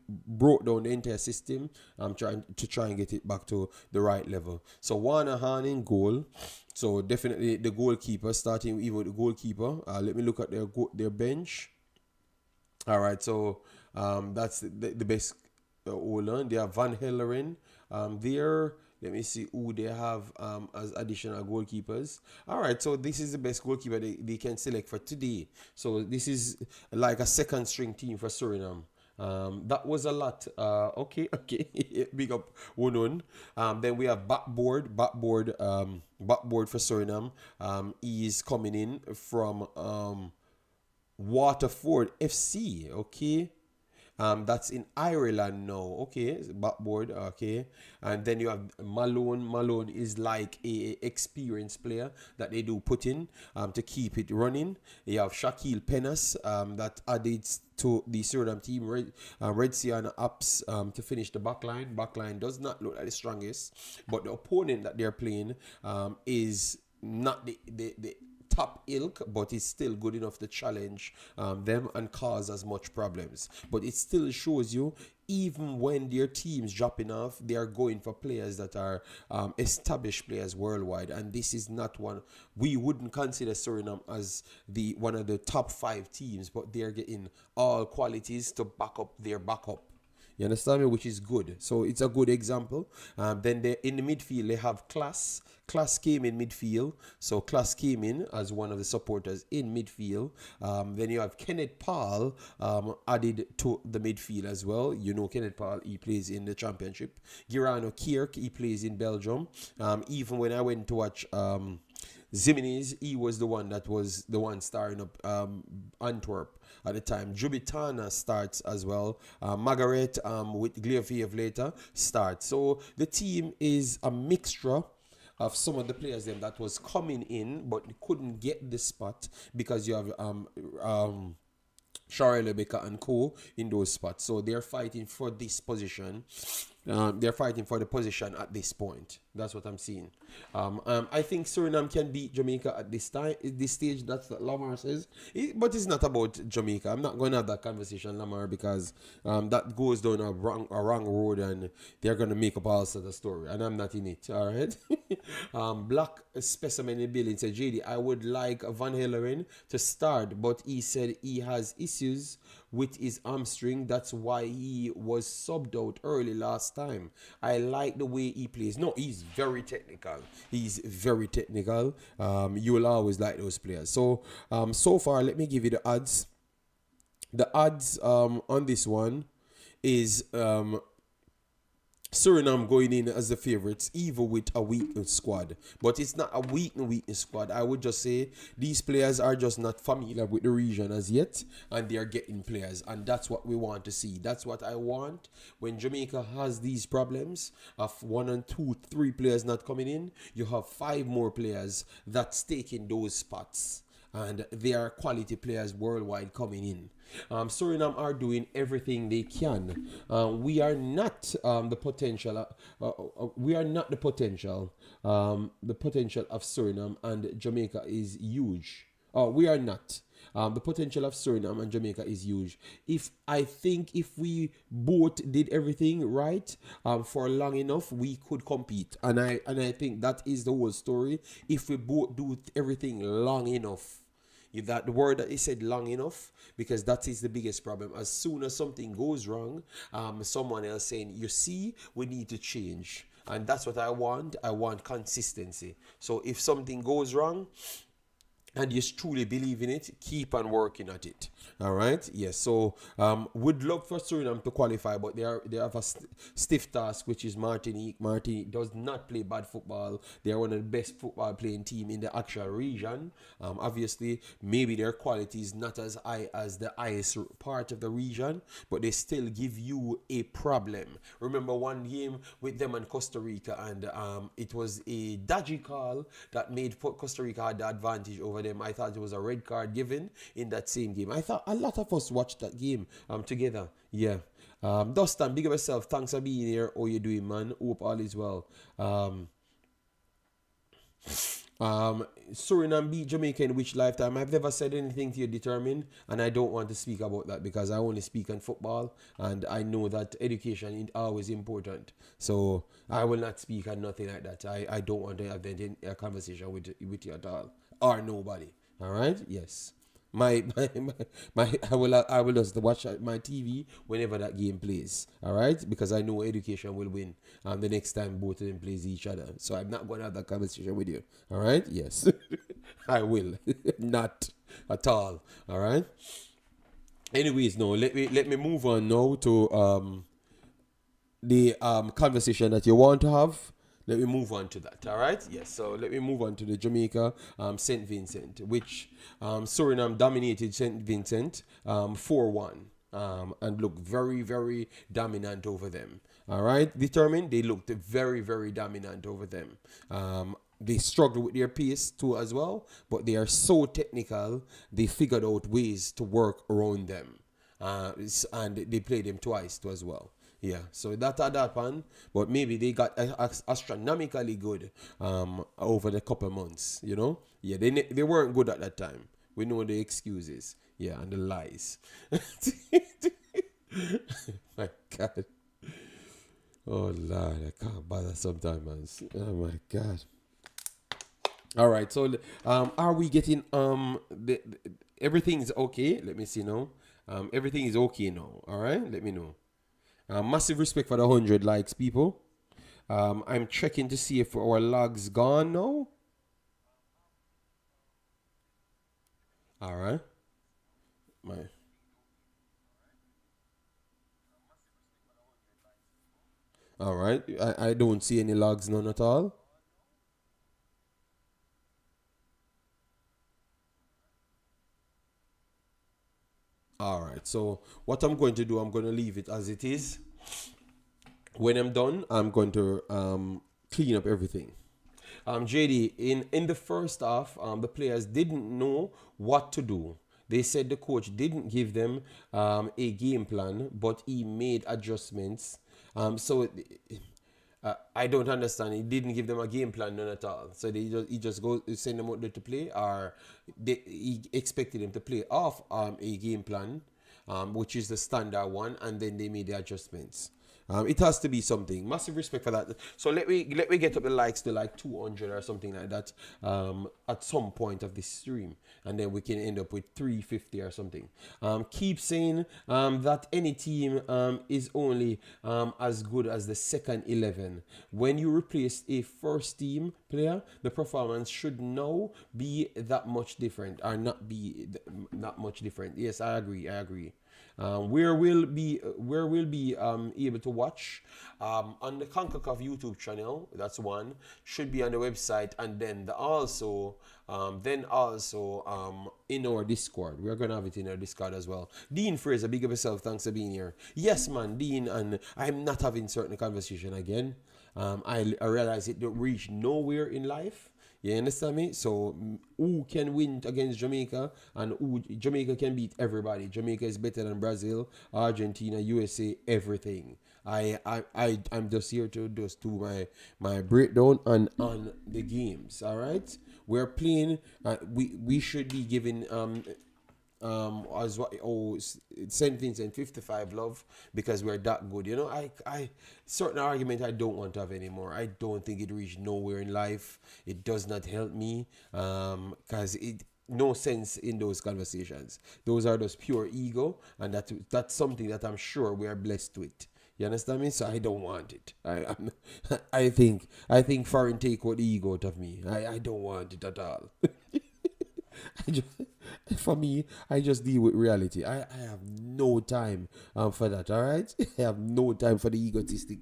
broke down the entire system. I'm trying and get it back to the right level. So Wanahan in goal. So definitely the goalkeeper, starting even with the goalkeeper. Let me look at their bench. All right, so that's the best Olan. They have Van Helleren there. Let me see who they have as additional goalkeepers. All right, so this is the best goalkeeper they can select for today. So this is like a second string team for Suriname. That was a lot. Okay. Big up Wonon. Then we have backboard for Suriname. He is coming in from Waterford FC. Okay. That's in Ireland now. Okay, backboard. Okay, and then you have Malone. Malone is like a experienced player that they do put in to keep it running. You have Shaquille Penas that added to the Suriname team. Red Sea and Ups to finish the backline. Backline does not look like the strongest, but the opponent that they're playing is not the top ilk, but it's still good enough to challenge them and cause as much problems. But it still shows you, even when their teams dropping off, they are going for players that are established players worldwide. And this is not one. We wouldn't consider Suriname as one of the top 5 teams, but they're getting all qualities to back up their backup. You understand me? Which is good. So it's a good example. Then in the midfield, they have Class. Class came in midfield. So Class came in as one of the supporters in midfield. Then you have Kenneth Paul added to the midfield as well. You know Kenneth Paul, he plays in the championship. Girano Kirk, he plays in Belgium. Even when I went to watch Giminez, he was the one starring up Antwerp at the time. Jubitana starts as well. Margaret with Gleofiev later starts. So the team is a mixture of some of the players them that was coming in but couldn't get the spot, because you have Charles Lebeka and co in those spots. So they're fighting for this position. They're fighting for the position at this point. That's what I'm seeing. I think Suriname can beat Jamaica at this stage. That's what Lamar says. But it's not about Jamaica. I'm not going to have that conversation, Lamar, because that goes down a wrong road and they're going to make up all sort of story. And I'm not in it. All right. Black Specimen in building said, JD, I would like Van Helleren to start, but he said he has issues with his hamstring. That's why he was subbed out early last time. I like the way he plays. No, he's very technical. He's very technical. You will always like those players. So, so far, let me give you the odds. The odds on this one is Suriname going in as the favorites, even with a weakened squad. But it's not a weakened squad. I would just say these players are just not familiar with the region as yet, and they are getting players. And that's what we want to see. That's what I want. When Jamaica has these problems of 1 and 2, 3 players not coming in, you have 5 more players that's taking those spots. And they are quality players worldwide coming in. Suriname are doing everything they can. We are not the potential. We are not the potential. The potential of Suriname and Jamaica is huge. We are not. The potential of Suriname and Jamaica is huge. I think if we both did everything right for long enough, we could compete. And I think that is the whole story. If we both do everything long enough. That the word that he said, long enough, because that is the biggest problem. As soon as something goes wrong, someone else saying, you see, we need to change. And that's what I want. I want consistency. So if something goes wrong, and you truly believe in it, keep on working at it. All right. Yes. So would love for Suriname to qualify, but they have a stiff task, which is Martinique. Martinique does not play bad football. They are one of the best football playing team in the actual region. Obviously, maybe their quality is not as high as the highest part of the region, but they still give you a problem. Remember one game with them and Costa Rica, and it was a dodgy call that made Costa Rica had the advantage over them. I thought it was a red card given in that same game. I thought a lot of us watched that game together. Yeah. Dustin, big up yourself. Thanks for being here. How you doing, man? Hope all is well. Suriname beat Jamaica in which lifetime? I've never said anything to you determined, and I don't want to speak about that because I only speak on football, and I know that education is always important. So I will not speak on nothing like that. I don't want to have a conversation with you at all or nobody. All right? Yes. I will just watch my TV whenever that game plays. All right, because I know education will win. The next time both of them plays each other, so I'm not gonna have that conversation with you. All right, yes, I will not at all. All right. Anyways, no, let me move on now to the conversation that you want to have. Let me move on to that. All right. Yes. So let me move on to the Jamaica St. Vincent, which Suriname dominated St. Vincent 4-1 and looked very, very dominant over them. All right. Determined. They looked very, very dominant over them. They struggled with their pace too as well, but they are so technical. They figured out ways to work around them, and they played them twice too as well. Yeah, so that had happened, but maybe they got astronomically good over the couple months, you know? Yeah, they weren't good at that time. We know the excuses, yeah, and the lies. My God. Oh, Lord, I can't bother sometimes, man. Oh, my God. All right, so are we getting everything is okay? Let me see now. Everything is okay now. All right, let me know. Massive respect for the 100 likes, people. I'm checking to see if our log's gone now. All right. My. All right. I don't see any logs, none at all. All right. So what I'm going to do, I'm going to leave it as it is. When I'm done, I'm going to clean up everything. JD, in the first half, the players didn't know what to do. They said the coach didn't give them a game plan, but he made adjustments. So I don't understand. He didn't give them a game plan, none at all. So he just goes send them out there to play, or he expected them to play off a game plan, which is the standard one, and then they made the adjustments. It has to be something. Massive respect for that. So let me get up the likes to like 200 or something like that at some point of this stream, and then we can end up with 350 or something. Keep saying that any team is only as good as the second 11. When you replace a first team player, the performance should now be that much different, or not be that much different. Yes, I agree. I agree. Where we'll be able to watch on the Concacaf YouTube channel. That's one. Should be on the website, and then also in our Discord. We're gonna have it in our Discord as well. Dean Fraser, big up yourself. Thanks for being here. Yes, man, Dean, and I'm not having certain conversation again. I realize it don't reach nowhere in life. You understand me? So who can win against Jamaica, and who Jamaica can beat everybody. Jamaica is better than Brazil, Argentina, USA, everything. I'm just here to just do my breakdown on the games. All right, we're playing. We should be giving as what St. Vincent 55 love, because we're that good. You know, I certain argument I don't want to have anymore. I don't think it reached nowhere in life. It does not help me because it no sense in those conversations. Those are just pure ego, and that's something that I'm sure we are blessed with. You understand me? So I don't want it. I think foreign take what the ego out of me. I don't want it at all. I just, for me, I just deal with reality. I have no time for that. All right, I have no time for the egotistic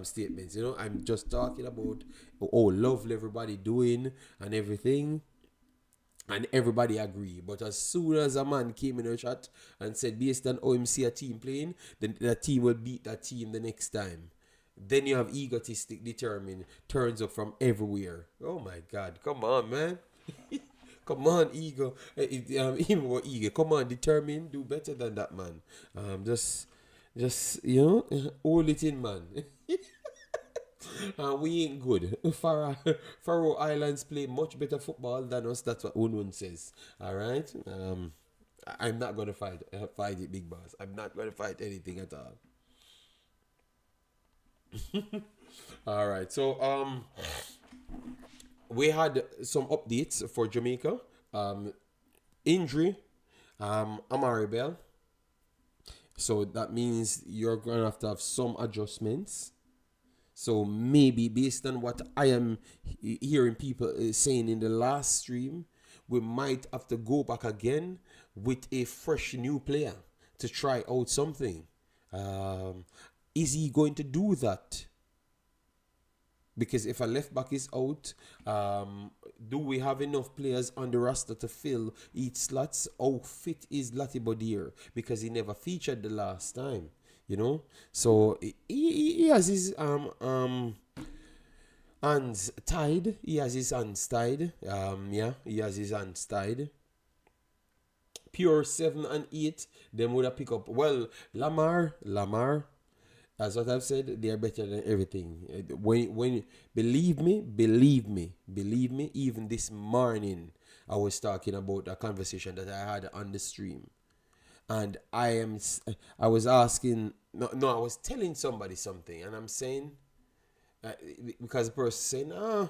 statements. You know, I'm just talking about lovely everybody doing and everything, and everybody agree. But as soon as a man came in a chat and said, based on OMC a team playing, then that team will beat that team the next time. Then you have egotistic determined turns up from everywhere. Oh my God, come on, man. Come on, ego. Even more ego. Come on, determine, do better than that, man. Just hold it in, man. We ain't good. Faroe Islands play much better football than us. That's what Unun says. All right. I'm not gonna fight it, big boss. I'm not gonna fight anything at all. All right. So we had some updates for Jamaica. Injury. Amari Bell. So that means you're gonna have some adjustments. So maybe based on what I am hearing people saying in the last stream, we might have to go back again with a fresh new player to try out something. Um, is he going to do that? Because if a left back is out, do we have enough players on the roster to fill each slots? How fit is Latibodir? Because he never featured the last time, you know. So he has his hands tied. He has his hands tied. Yeah, he has his hands tied. Pure 7 and 8. Them would have pick up. Well, Lamar. As what I've said, they are better than everything. When believe me. Even this morning, I was talking about a conversation that I had on the stream, and I was asking, I was telling somebody something, and I'm saying, because the person saying,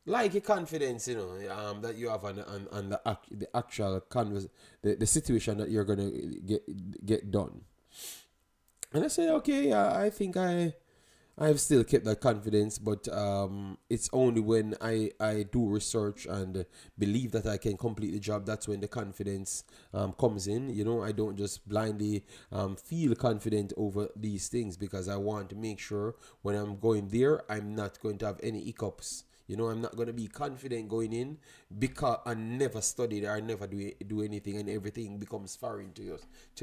like your confidence, that you have on the actual the situation that you're gonna get done. And I said, okay, I think I've still kept that confidence, but it's only when I do research and believe that I can complete the job, that's when the confidence comes in. I don't just blindly feel confident over these things, because I want to make sure when I'm going there, I'm not going to have any hiccups. I'm not going to be confident going in because I never studied or I never do anything, and everything becomes foreign to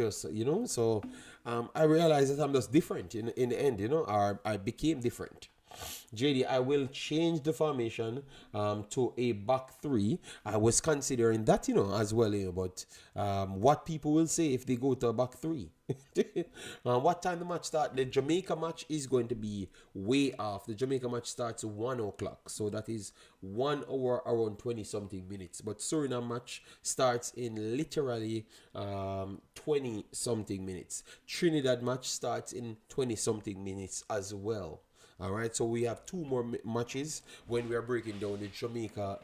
us. So I realized that I'm just different in the end, or I became different. JD, I will change the formation to a back three. I was considering that, as well, but what people will say if they go to a back three. What time the match start? The Jamaica match is going to be way off. The Jamaica match starts at 1 o'clock. So that is 1 hour around 20 something minutes. But Suriname match starts in literally 20 something minutes. Trinidad match starts in 20 something minutes as well. All right, so we have two more matches when we are breaking down the Jamaica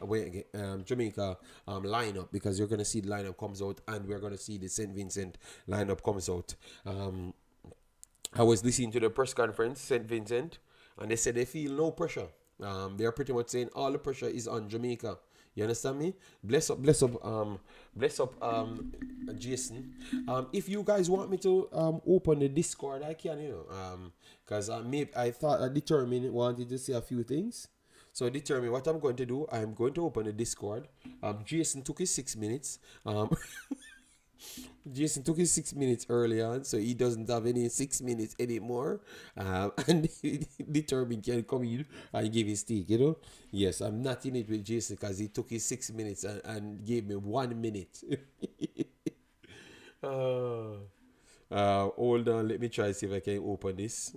lineup, because you're gonna see the lineup comes out, and we're gonna see the St. Vincent lineup comes out. I was listening to the press conference, St. Vincent, and they said they feel no pressure. They are pretty much saying all the pressure is on Jamaica. You understand me? Bless up, Jason. If you guys want me to open the Discord, I can, because I thought I wanted to say a few things. So determine what I'm going to do. I'm going to open the Discord. Jason took his 6 minutes. Jason took his 6 minutes early on, so he doesn't have any 6 minutes anymore. And determined can come in and give his take, Yes, I'm not in it with Jason because he took his 6 minutes and gave me 1 minute. Hold on, let me try to see if I can open this.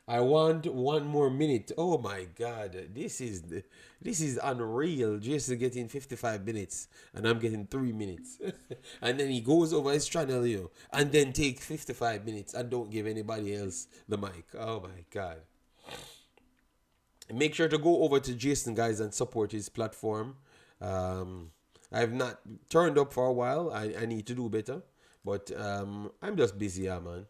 I want 1 more minute. Oh my God, this is unreal. Jason getting 55 minutes, and I'm getting 3 minutes, and then he goes over his channel, and then take 55 minutes and don't give anybody else the mic. Oh my God. Make sure to go over to Jason, guys, and support his platform. I've not turned up for a while. I need to do better, but I'm just busy, man.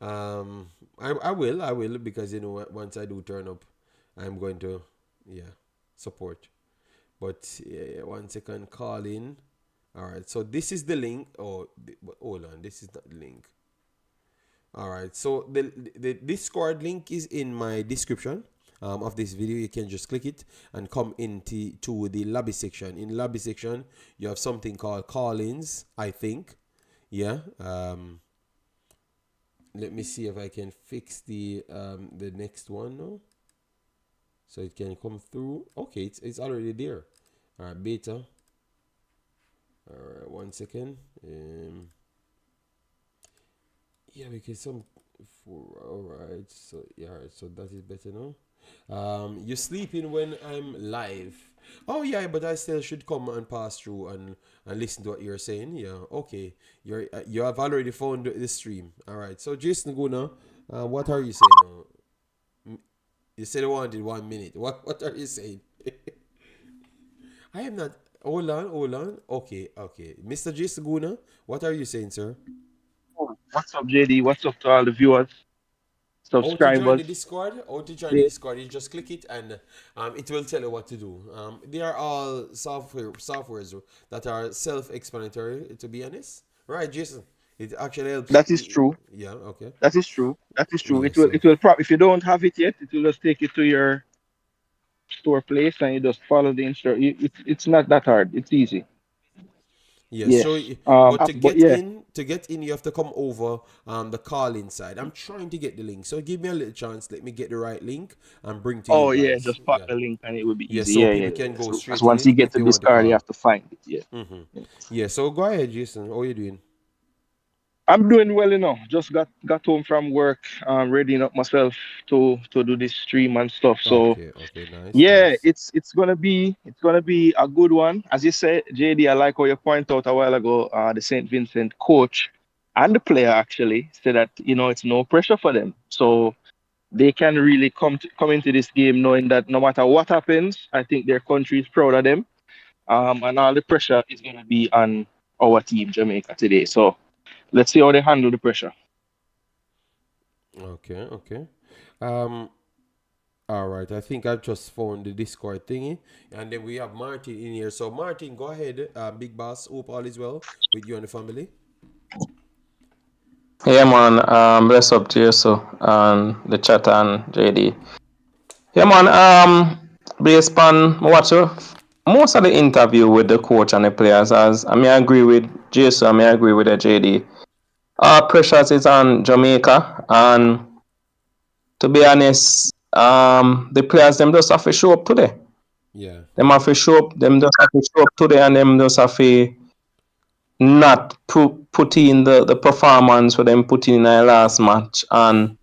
I will, because once I do turn up, I'm going to support. But 1 second, call in. All right, so this is the link. Oh, hold on, this is not the link. All right, so the Discord link is in my description of this video. You can just click it and come into the lobby section. In lobby section, you have something called call-ins, I think. Yeah. Let me see if I can fix the next one now, so it can come through. Okay, it's already there. All right, beta. All right, 1 second. Yeah, because some for all right. So yeah, all right, so that is better now. You're sleeping when I'm live. Oh yeah, but I still should come and pass through and listen to what you're saying. Yeah, okay. You have already found the stream. All right. So Jason Guna, what are you saying now? You said you wanted 1 minute. What are you saying? I am not. Hold on, hold on. Okay, okay. Mr. Jason Guna, what are you saying, sir? What's up, JD? What's up to all the viewers, How to join the subscribers? Discord? How to join the Yeah, Discord? You just click it and it will tell you what to do. They are all softwares that are self-explanatory. To be honest, right, Jason? It actually helps. that is true. Yeah. Okay. That is true. That is true. Yeah. It will So it will if you don't have it yet, it will just take you to your store place and you just follow the instruction. It's not that hard. It's easy. yeah. Yes. But But yeah. to get in, you have to come over the call inside. I'm trying to get the link, so give me a little chance. Let me get the right link and bring to you Oh yeah, guys. just pop Yeah. the link and it will be Yeah. easy. So Yeah, yeah, people yeah. can go As straight in once you it get if to they want to Discord, you call. have to find it. Yeah. Mm-hmm. Yeah. So go ahead, Jason. How are you doing? I'm doing well, Just got home from work, readying up myself to do this stream and stuff. So Okay, okay, nice, yeah, nice. it's gonna be a good one. As you said, JD, I like how you point out a while ago, the St. Vincent coach and the player actually said that it's no pressure for them, so they can really come into this game knowing that no matter what happens, I think their country is proud of them. And all the pressure is gonna be on our team, Jamaica, today. So let's see how they handle the pressure. Okay, okay. Um, all right. I think I've just found the Discord thingy, and then we have Martin in here. So Martin, go ahead. Big boss. Hope all is well with you and the family. Yeah, man. Bless up to you, so and the chat and JD. Yeah, man. Based on watch most of the interview with the coach and the players, as I mean, I agree with Jason. I mean, I agree with the JD. Pressures is on Jamaica, and to be honest, the players them just have to show up today. Yeah, Them yeah. have to show up. Them just have to show up today, and them just have to not put in the performance for them put in the last match and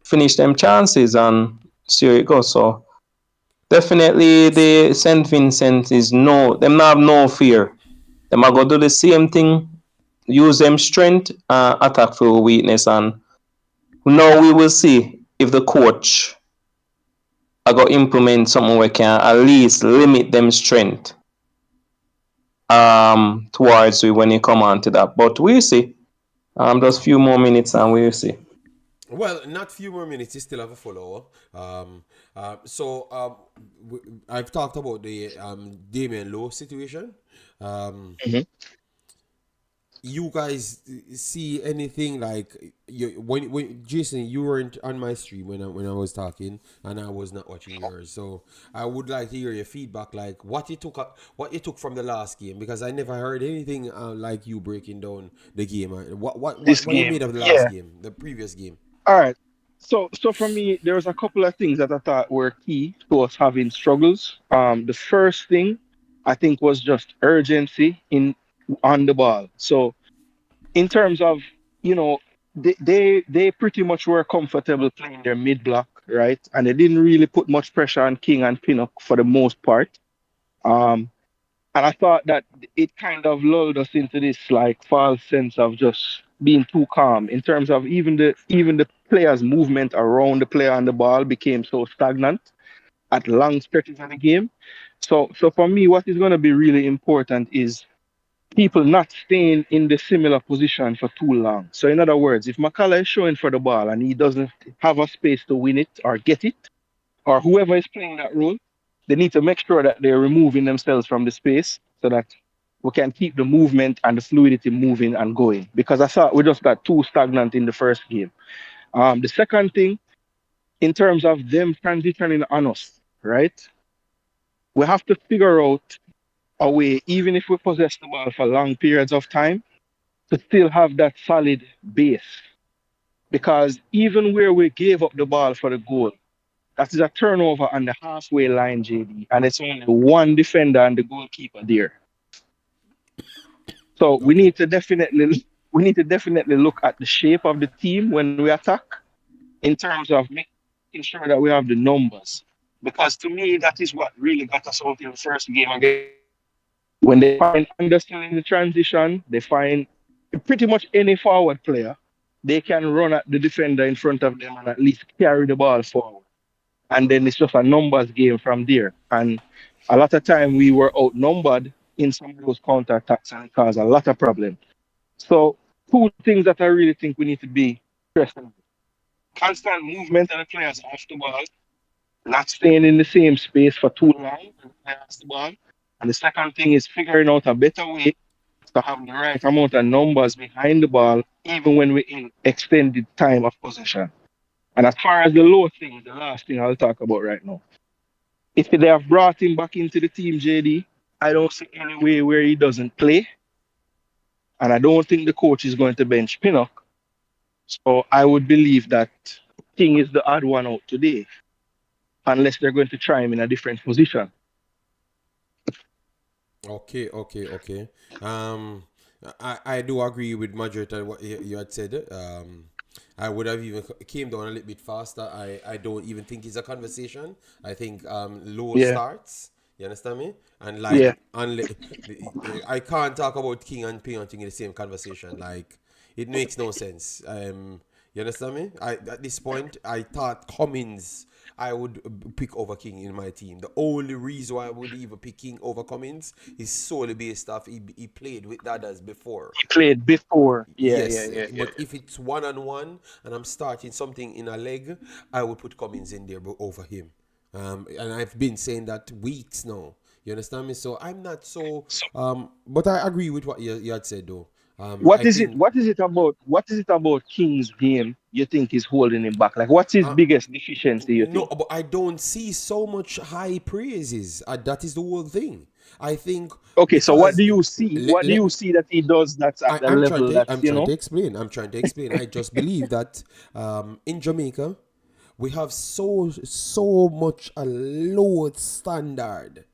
finish them chances and see how it goes. So definitely the St. Vincent is them not have no fear. Them are gonna do the same thing, use them strength, attack for weakness, and now we will see if the coach are gonna implement something we can at least limit them strength towards we when you come on to that. But we'll see. Just few more minutes and we'll see. Well, not few more minutes. You still have a follower. I've talked about the Damion Lowe situation. Um, Mhm. you guys see anything like when Jason, you weren't on my stream when I was talking, and I was not watching yours, so I would like to hear your feedback, like what you took from the last game, because I never heard anything like you breaking down the game. This What you game, made of the last yeah. game, the previous game. All right. So for me, there was a couple of things that I thought were key to us having struggles. The first thing I think was just urgency in on the ball. So in terms of you know they pretty much were comfortable playing their mid block, right, and they didn't really put much pressure on King and Pinnock for the most part. Um, and I thought that it kind of lulled us into this like false sense of just being too calm in terms of even the players' movement around the player and the ball became so stagnant at long stretches of the game. So for me, what is going to be really important is people not staying in the similar position for too long. So in other words, if Makala is showing for the ball and he doesn't have a space to win it or get it, or whoever is playing that role, they need to make sure that they're removing themselves from the space so that we can keep the movement and the fluidity moving and going. Because I thought we just got too stagnant in the first game. The second thing, in terms of them transitioning on us, right? We have to figure out a way, even if we possess the ball for long periods of time, to still have that solid base. Because even where we gave up the ball for the goal, that is a turnover on the halfway line, JD, and it's only one defender and the goalkeeper there. So Okay. we need to definitely look at the shape of the team when we attack in terms of making sure that we have the numbers. Because to me, that is what really got us out in the first game against Jamaica. When they find Anderson in the transition, they find pretty much any forward player, they can run at the defender in front of them and at least carry the ball forward. And then it's just a numbers game from there. And a lot of time we were outnumbered in some of those counter attacks and it caused a lot of problems. So two things that I really think we need to be stressing: constant movement of the players off the ball, not staying in the same space for too long when the player has the ball. And the second thing is figuring out a better way to have the right amount of numbers behind the ball, even when we're in extended time of possession. And as far as the low thing, the last thing I'll talk about right now. If they have brought him back into the team, JD, I don't see any way where he doesn't play. And I don't think the coach is going to bench Pinnock. So I would believe that King is the odd one out today, unless they're going to try him in a different position. Okay. I do agree with majority of what you had said. I would have even came down a little bit faster. I don't even think it's a conversation. I think low Yeah, starts. You understand me? And yeah. like, I can't talk about King and Pinnock in the same conversation. Like, it makes no sense. You understand me? At this point, I thought Cummins I would pick over King in my team. The only reason why I would even pick King over Cummins is solely based off he played with the others before. He played before. Yeah, yeah, Yes, yeah, yeah. but if it's one on one and I'm starting something in a leg, I would put Cummins in there over him. And I've been saying that weeks now. You understand me? So I'm not so. But I agree with what you had said though. What I is it? think What is it about King's game you think is holding him back? Like, what's his uh, biggest deficiency? You no, think? but I don't see so much high praises. That is the whole thing. I think Okay, so what because do you see? let, What do let you see that he does that's at the level I'm that's trying to explain. I'm trying to explain. I just believe that in Jamaica we have so much a low standard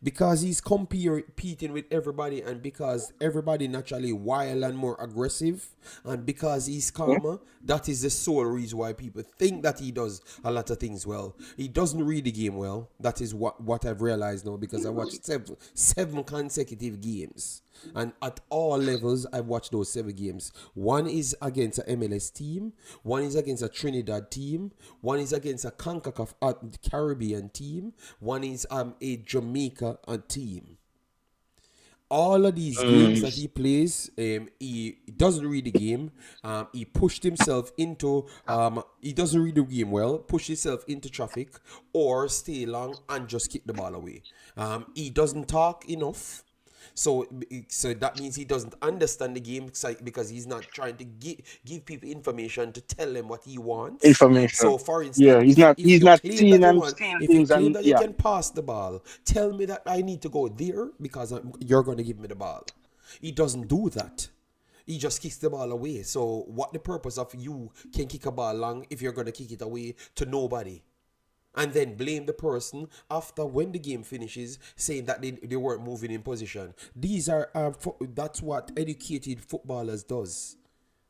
because he's competing with everybody and because everybody naturally wild and more aggressive and because he's calmer, that is the sole reason why people think that he does a lot of things well. He doesn't read the game well. That is what I've realized now because I watched seven consecutive games. And at all levels, I've watched those 7 games. One is against a MLS team. One is against a Trinidad team. One is against a Concacaf Caribbean team. One is a Jamaica team. All of these games that he plays, he doesn't read the game. He pushed himself into, he doesn't read the game well, push himself into traffic, or stay long and just kick the ball away. He doesn't talk enough. So that means he doesn't understand the game because he's not trying to give people information to tell them what he wants. information? So, for Yeah, instance, he's if not if he's you not claim seeing that you and want, seeing if you things claim and that you yeah, can pass the ball, tell me that I need to go there because you're going to give me the ball. He doesn't do that. He just kicks the ball away. So, what the purpose of you can kick a ball long if you're going to kick it away to nobody? And then blame the person after when the game finishes saying that they weren't moving in position. These are that's what educated footballers does.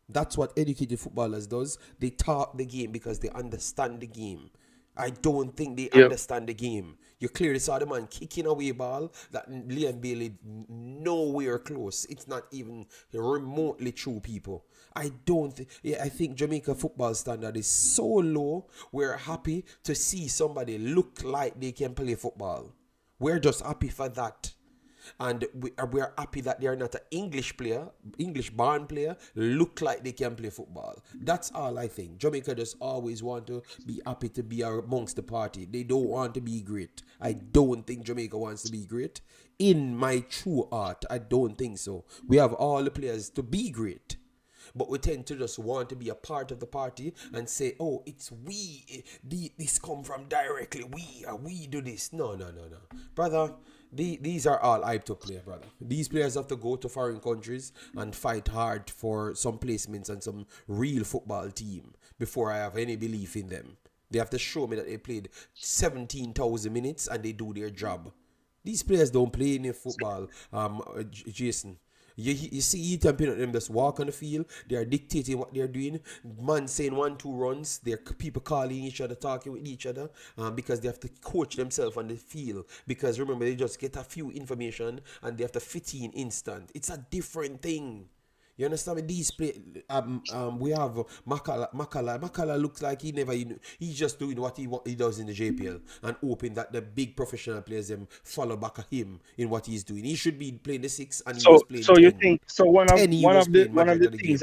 That's what educated footballers does. They talk the game because they understand the game. I don't think they yeah. understand the game. You clearly saw the man kicking away ball that Liam Bailey nowhere close. It's not even remotely true, people. I don't think. Yeah, I think Jamaica football standard is so low. We're happy to see somebody look like they can play football. We're just happy for that. And we are happy that they are not an English player, English born player, look like they can play football. That's all I think. Jamaica just always want to be happy to be amongst the party. They don't want to be great. I don't think Jamaica wants to be great. In my true heart, I don't think so. We have all the players to be great. But we tend to just want to be a part of the party and say, oh, it's we. This come from directly. We do this. No, no, no, no. Brother, these are all hype to play, brother. These players have to go to foreign countries and fight hard for some placements and some real football team before I have any belief in them. They have to show me that they played 17,000 minutes and they do their job. These players don't play any football, Jason. You see Ethan Pinnock them just walk on the field. They are dictating what they're doing. Man saying 1-2 runs. They're people calling each other, talking with each other, because they have to coach themselves on the field. Because remember, they just get a few information and they have to fit in instant. It's a different thing. You understand me? These play, we have Makala. Makala looks like he's just doing what he does in the JPL and hoping that the big professional players them follow back at him in what he's doing. He should be playing the 6 and he was playing So you 10. think so? One of 10 he one was of the playing one of majority the of the things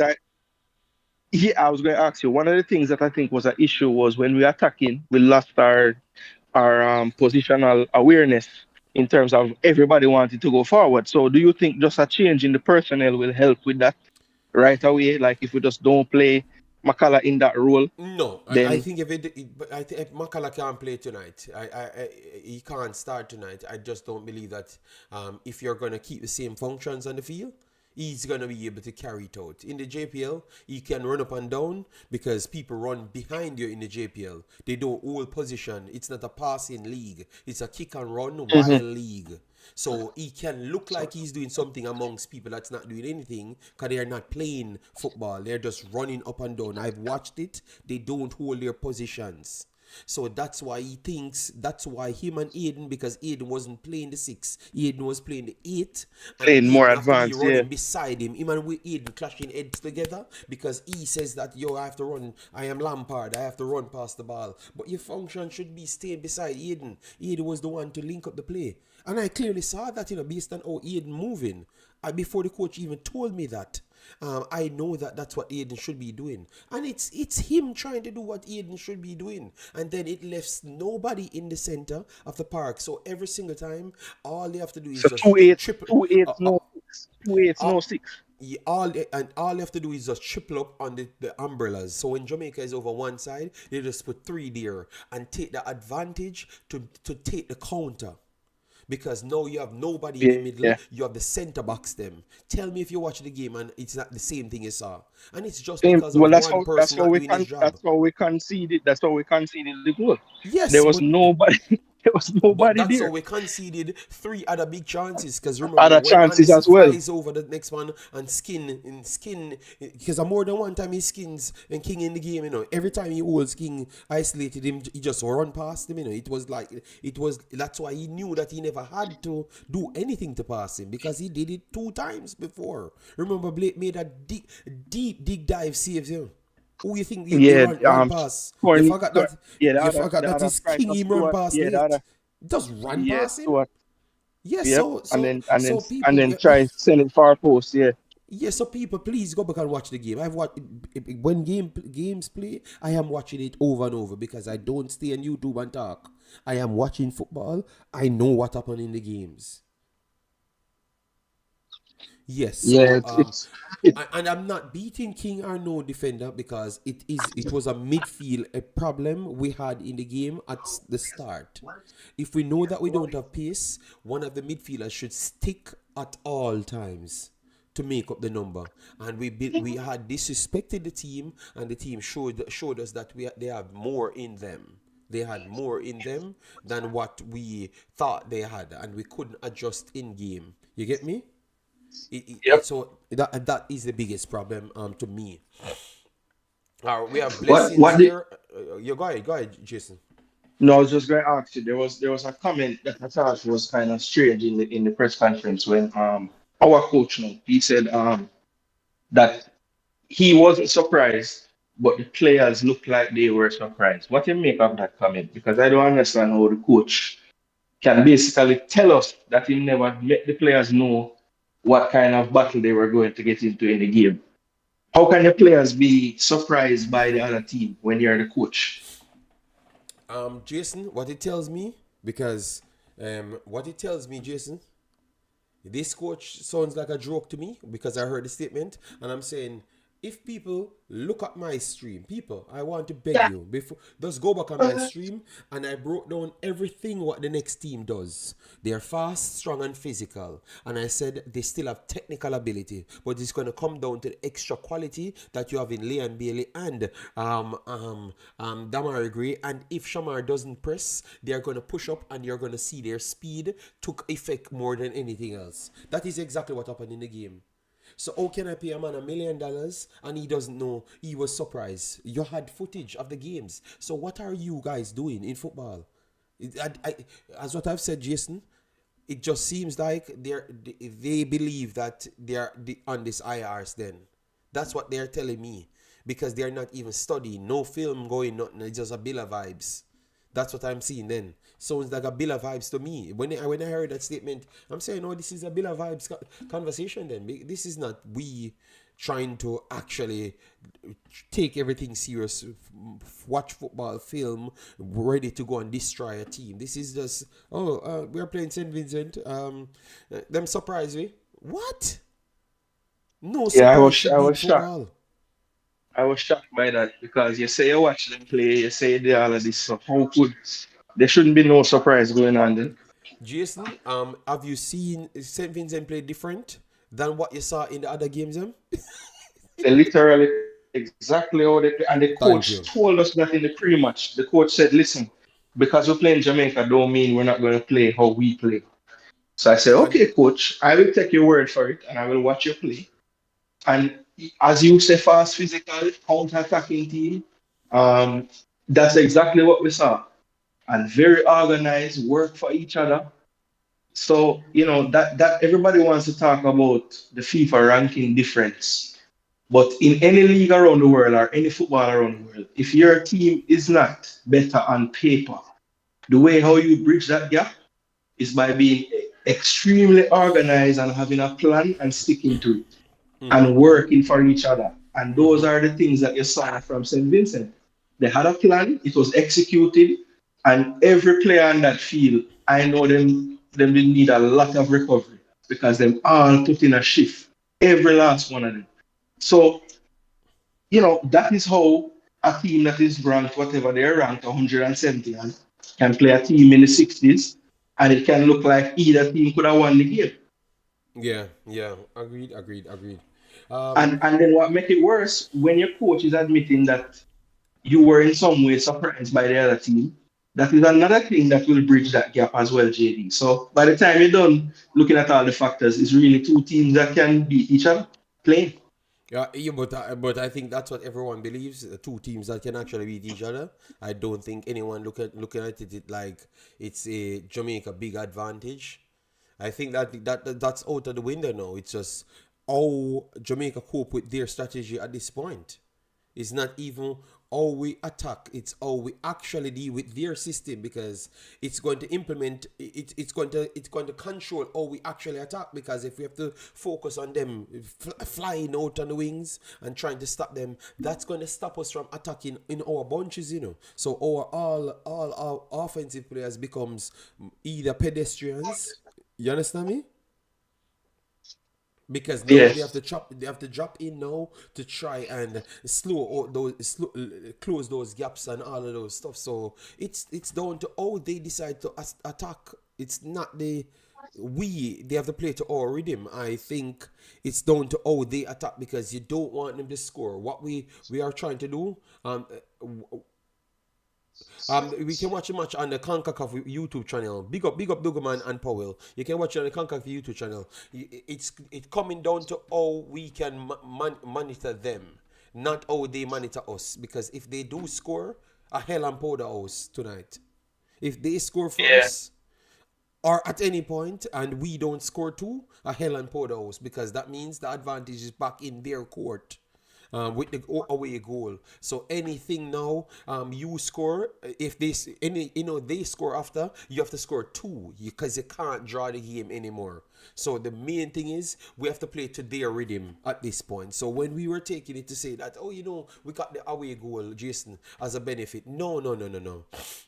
game. I was going to ask you. One of the things that I think was an issue was when we were attacking, we lost our positional awareness in terms of everybody wanted to go forward. So do you think just a change in the personnel will help with that right away? Like if we just don't play Makala in that role, No, I then think but I think if Makala can't play tonight, he can't start tonight. I just don't believe that. If you're gonna keep the same functions on the field, he's gonna be able to carry it out. In the JPL, he can run up and down because people run behind you in the JPL. They don't hold position. It's not a passing league. It's a kick and run Mhm. wild league. So he can look like he's doing something amongst people that's not doing anything because they are not playing football. They're just running up and down. I've watched it. They don't hold their positions. So that's why he thinks, that's why him and Aiden, because Aiden wasn't playing the 6, Aiden was playing the 8, and playing more Aiden have to be advanced, yeah. running beside him. Him and Aiden clashing heads together because he says that, yo, I have to run, I am Lampard, I have to run past the ball. But your function should be staying beside Aiden. Aiden was the one to link up the play. And I clearly saw that, based on how Aiden moving. Before the coach even told me that. I know that that's what Aiden should be doing, and it's him trying to do what Aiden should be doing, and then it left nobody in the center of the park. So every single time, all they have to do is So just two eight, triple. two eight, no 6, 2 8, Uh, no 6. all you have to do is just triple up on the umbrellas. So when Jamaica is over one side, they just put 3 there and take the advantage to take the counter. Because now you have nobody in the Yeah. middle, you have the centre backs them. Tell me if you watch the game and it's not the same thing you saw. And it's just because Well, of one person not doing his job. that's how we conceded. That's how we conceded the goal. There Yes, was nobody. There was but nobody that's how there. we conceded 3 other big chances. Because remember, Other when chances Anderson as well. flies over the next one and skin, because more than one time he skins and King in the game, Every time he holds King, isolated him, he just run past him, It was like, that's why he knew that he never had to do anything to pass him because he did it 2 times before. Remember, Blake made a deep dive saves him. Who you think he Yeah. run past? You Corny. forgot that. Yeah. You forgot The that other his King striker him run Stuart. past Yeah. The late. other. Just run Yeah. past him. Stuart. Yes, Yep. so And so then and then so and people, then try and send it far post. Yeah. yes, so people, please go back and watch the game. I've watched when games play. I am watching it over and over because I don't stay on YouTube and talk. I am watching football. I know what happened in the games. Yes, Yeah. so It's and I'm not beating King or no defender because it was a midfield a problem we had in the game at the start. If we know that we don't have pace, one of the midfielders should stick at all times to make up the number. And we had disrespected the team, and the team showed us that they have more in them. They had more in them than what we thought they had, and we couldn't adjust in game. You get me? Yep. So that is the biggest problem to me. We have What blessings did here. You go ahead, Jason. No, I was just going to ask you. There was a comment that I thought was kind of strange in the press conference when our coach now he said that he wasn't surprised, but the players looked like they were surprised. What do you make of that comment? Because I don't understand how the coach can basically tell us that he never let the players know what kind of battle they were going to get into in the game. How can your players be surprised by the other team when you're the coach? Jason, what it tells me, because what it tells me, Jason, this coach sounds like a joke to me because I heard the statement and I'm saying, if people look at my stream, people, I want to beg you, before just go back on my stream and I broke down everything what the next team does. They are fast, strong, and physical. And I said they still have technical ability, but it's going to come down to the extra quality that you have in Leon Bailey and Demarai Gray. And if Shamar doesn't press, they're going to push up and you're going to see their speed took effect more than anything else. That is exactly what happened in the game. So how can I pay a man $1 million and he doesn't know? He was surprised. You had footage of the games. So what are you guys doing in football? As what I've said, Jason, it just seems like they believe that they're on this IRs then. That's what they're telling me. Because they're not even studying. No film going, nothing. It's just a bill of vibes. That's what I'm seeing then. Sounds like a bill of vibes to me. When I heard that statement, I'm saying, oh, this is a bill of vibes conversation then. This is not we trying to actually take everything serious, watch football, film, ready to go and destroy a team. This is just, we're playing St. Vincent. Them surprise me. What? No Yeah, surprise should I be in was shocked. football. I was shocked by that because you say you watch them play, you say they all of this stuff. How could there shouldn't be no surprise going on then? Jason, have you seen St. Vincent play different than what you saw in the other games? They literally exactly how they play. And the coach Thank you. told us that in the pre-match. The coach said, listen, because we're playing Jamaica don't mean we're not going to play how we play. So I said, And okay, coach, I will take your word for it and I will watch you play. And as you say, fast, physical, counter-attacking team, um, that's exactly what we saw. And very organized, work for each other. So, that everybody wants to talk about the FIFA ranking difference. But in any league around the world or any football around the world, if your team is not better on paper, the way how you bridge that gap is by being extremely organized and having a plan and sticking to it and working for each other. And those are the things that you saw from St. Vincent. They had a plan, it was executed, and every player on that field, I know them will need a lot of recovery because them all put in a shift, every last one of them. So, that is how a team that is ranked, whatever they're ranked, 170, and can play a team in the 60s, and it can look like either team could have won the game. yeah, agreed. Um, And then what make it worse, when your coach is admitting that you were in some way surprised by the other team, that is another thing that will bridge that gap as well, JD. So by the time you're done looking at all the factors, it's really two teams that can beat each other playing. yeah, but I think that's what everyone believes. Two teams that can actually beat each other. I don't think anyone looking at it like it's a Jamaica big advantage. I think that's out of the window now. It's just how Jamaica cope with their strategy at this point. It's not even how we attack, it's how we actually deal with their system because it's going to implement it's going to control how we actually attack because if we have to focus on them flying out on the wings and trying to stop them, that's going to stop us from attacking in our bunches. So all our offensive players becomes either pedestrians. You understand me? Because now Yes. they have to drop in now to try and close those gaps and all of those stuff. So it's down to how they decide to attack. It's not they have to play to our rhythm. I think it's down to how they attack because you don't want them to score. What we are trying to do, we can watch a match on the Concacaf YouTube channel. Big up Dugaman and Powell. You can watch it on the Concacaf YouTube channel. It's coming down to how we can monitor them, not how they monitor us. Because if they do score, a hell and powder house tonight. If they score Yeah. first, or at any point, and we don't score two, a hell and powder house. Because that means the advantage is back in their court. with the away goal. So anything now, you score if they score after, you have to score two because you can't draw the game anymore. So the main thing is we have to play to their rhythm at this point. So when we were taking it to say that, oh, we got the away goal, Jason, as a benefit. No, no, no, no, no.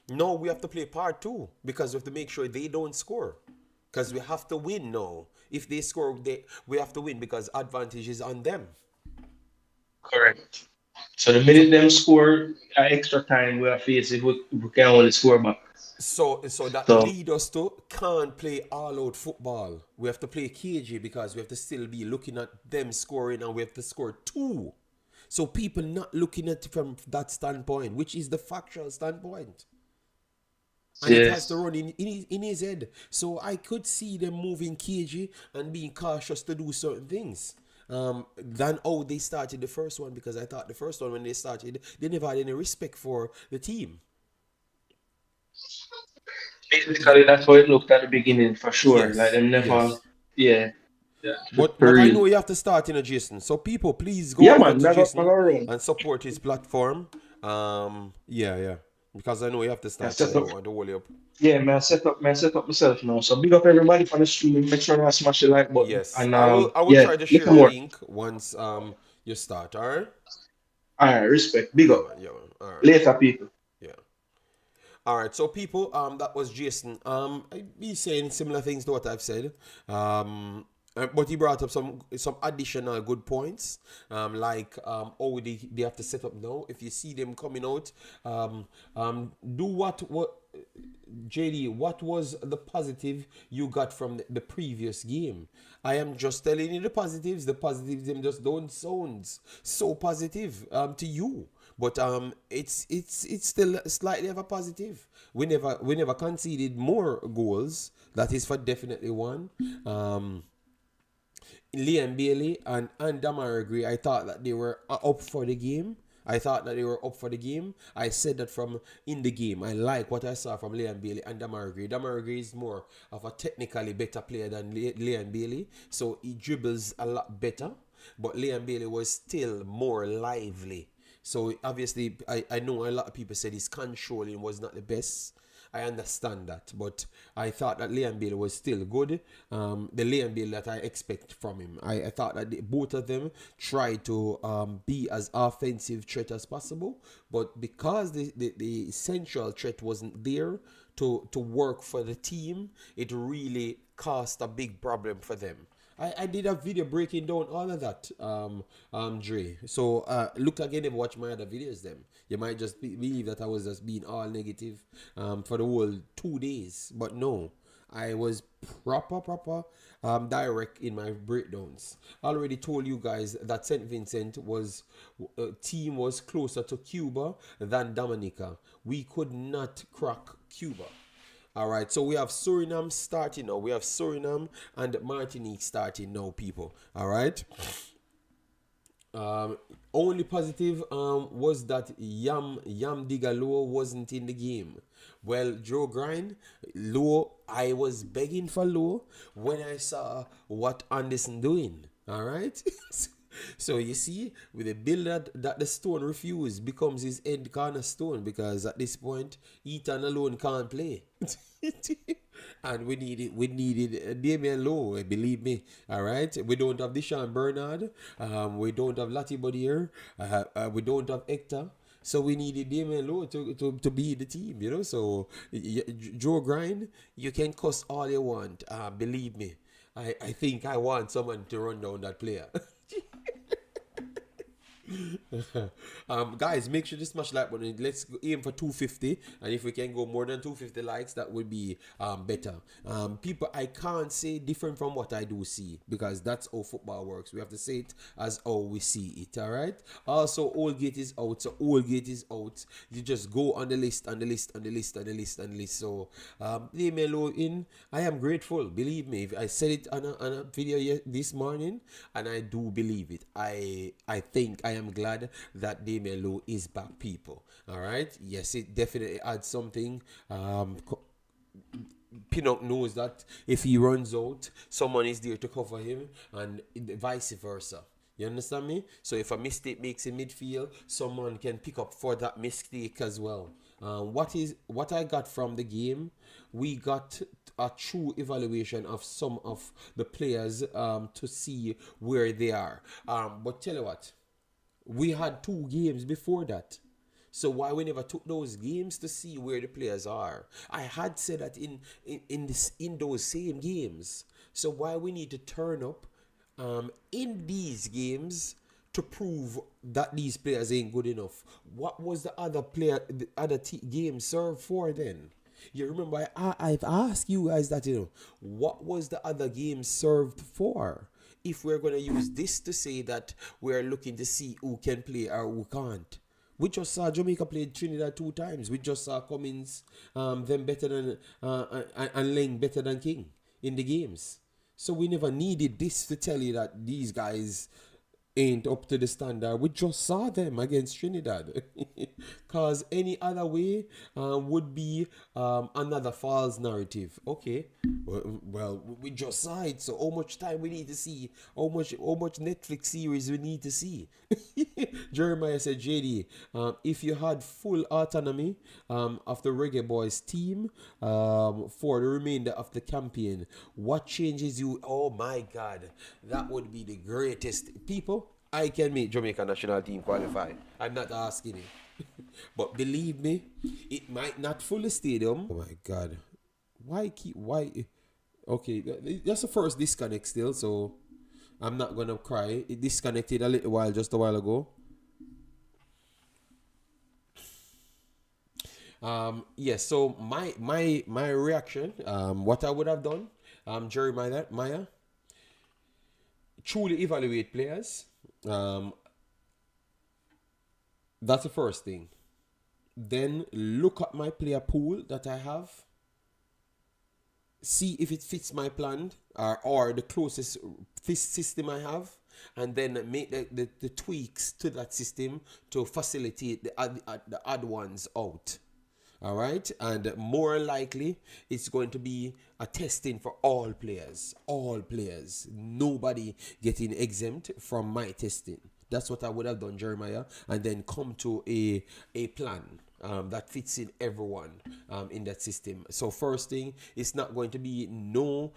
No, we have to play part two because we have to make sure they don't score. Because we have to win now. If they score, we have to win because advantage is on them. Correct. So the minute So them score extra time, we are facing we can only score back. so that So lead us to can't play all out football. We have to play KG because we have to still be looking at them scoring and we have to score two. So people not looking at it from that standpoint, which is the factual standpoint. And it has to yes. run in his head. So I could see them moving KG and being cautious to do certain things. Than they started the first one because I thought the first one when they started they never had any respect for the team. Yeah, Basically, that's how it looked at the beginning for sure. Like yes, them never, yes. yeah, yeah, for But I real. know you have to start in a Jason. So people, please go Yeah, over man, to never Jason wrong. and support his platform. Yeah, yeah. Because I know you have to I start, so set I up. don't want to hold you up. Yeah, man, I set up myself now. So big up everybody for the stream. Make sure you smash the like button. Yes, And I will yeah, try to share little the more. link once you start. All right. All right, respect. Big Yeah, up. man. Yeah, man. All right. Later, people. Yeah. All right, so people, that was Jason. I be saying similar things to what I've said. But he brought up some additional good points. Like oh they have to set up now. If you see them coming out, do what JD, what was the positive you got from the previous game? I am just telling you the positives. The positives them just don't sound so positive to you. But it's still slightly of a positive. We never conceded more goals. That is for definitely one. Um, Liam Bailey and Demarai Gray, I thought that they were up for the game. I thought that they were up for the game. I said that from in the game. I like what I saw from Liam Bailey and Demarai Gray. Demarai Gray is more of a technically better player than Liam Bailey, so he dribbles a lot better. But Liam Bailey was still more lively. So obviously, I know a lot of people said his controlling was not the best. I understand that, but I thought that Liam Bailey was still good. The Liam Bailey that I expect from him. I thought that both of them tried to be as offensive threat as possible, but because the central threat wasn't there to work for the team, it really caused a big problem for them. I did a video breaking down all of that, Dre. So look again and watch my other videos. Them you might just believe that I was just being all negative for the whole 2 days, but no, I was proper direct in my breakdowns. I already told you guys that Saint Vincent was team was closer to Cuba than Dominica. We could not crack Cuba. All right, so we have Suriname starting now. We have Suriname and Martinique starting now, people. All right. Only positive was that Yam Digga Lowe wasn't in the game. Well, Joe Grind, Lowe, I was begging for Lowe when I saw what Anderson doing. All right. So you see, with a builder that the stone refused becomes his end cornerstone because at this point, Ethan alone can't play. And we needed Damion Lowe, believe me. All right, we don't have Deshaun Bernard, we don't have Lati Bodier, we don't have Hector. So we needed Damion Lowe to be the team, you know. So Joe Grind, you can cuss all you want. Believe me, I think I want someone to run down that player. Guys, make sure to smash like button. Let's aim for 250, and if we can go more than 250 likes, that would be better. People, I can't say different from what I do see because that's how football works. We have to say it as how we see it. All right. Also, Oldgate is out. So Oldgate is out. You just go on the list, on the list, on the list, on the list, on the list. So leave me alone in. I am grateful. Believe me. If I said it on a video this morning, and I do believe it. I think I am glad that Damion Lowe is back, people. All right. Yes, it definitely adds something. Pinnock knows that if he runs out, someone is there to cover him, and vice versa. You understand me? So if a mistake makes in midfield, someone can pick up for that mistake as well. What I got from the game? We got a true evaluation of some of the players to see where they are. But tell you what, we had 2 games before that. So why we never took those games to see where the players are? I had said that in those same games. So why we need to turn up in these games to prove that these players ain't good enough? What was the other game served for then? You remember I've asked you guys that, what was the other game served for? If we're going to use this to say that we're looking to see who can play or who can't. We just saw Jamaica played Trinidad 2 times. We just saw Cummins them better than and Lang better than King in the games. So we never needed this to tell you that these guys ain't up to the standard. We just saw them against Trinidad. Because any other way would be another false narrative. Okay, well, we just saw it. So how much time we need to see? How much Netflix series we need to see? Jeremiah said, JD, if you had full autonomy of the Reggae Boyz team for the remainder of the campaign, what changes you? Oh my God, that would be the greatest. People, I can make Jamaica national team qualify. I'm not asking you. But believe me, it might not full the stadium. Oh my God. Why? Okay, that's the first disconnect still, so I'm not gonna cry. It disconnected just a while ago. Yes, so my reaction, what I would have done, Maya, truly evaluate players. That's the first thing. Then look at my player pool that I have. See if it fits my plan or the closest system I have, and then make the tweaks to that system to facilitate the odd ones out. All right, and more likely it's going to be a testing for all players. Nobody getting exempt from my testing. That's what I would have done, Jeremiah, and then come to a plan that fits in everyone in that system. So first thing, it's not going to be no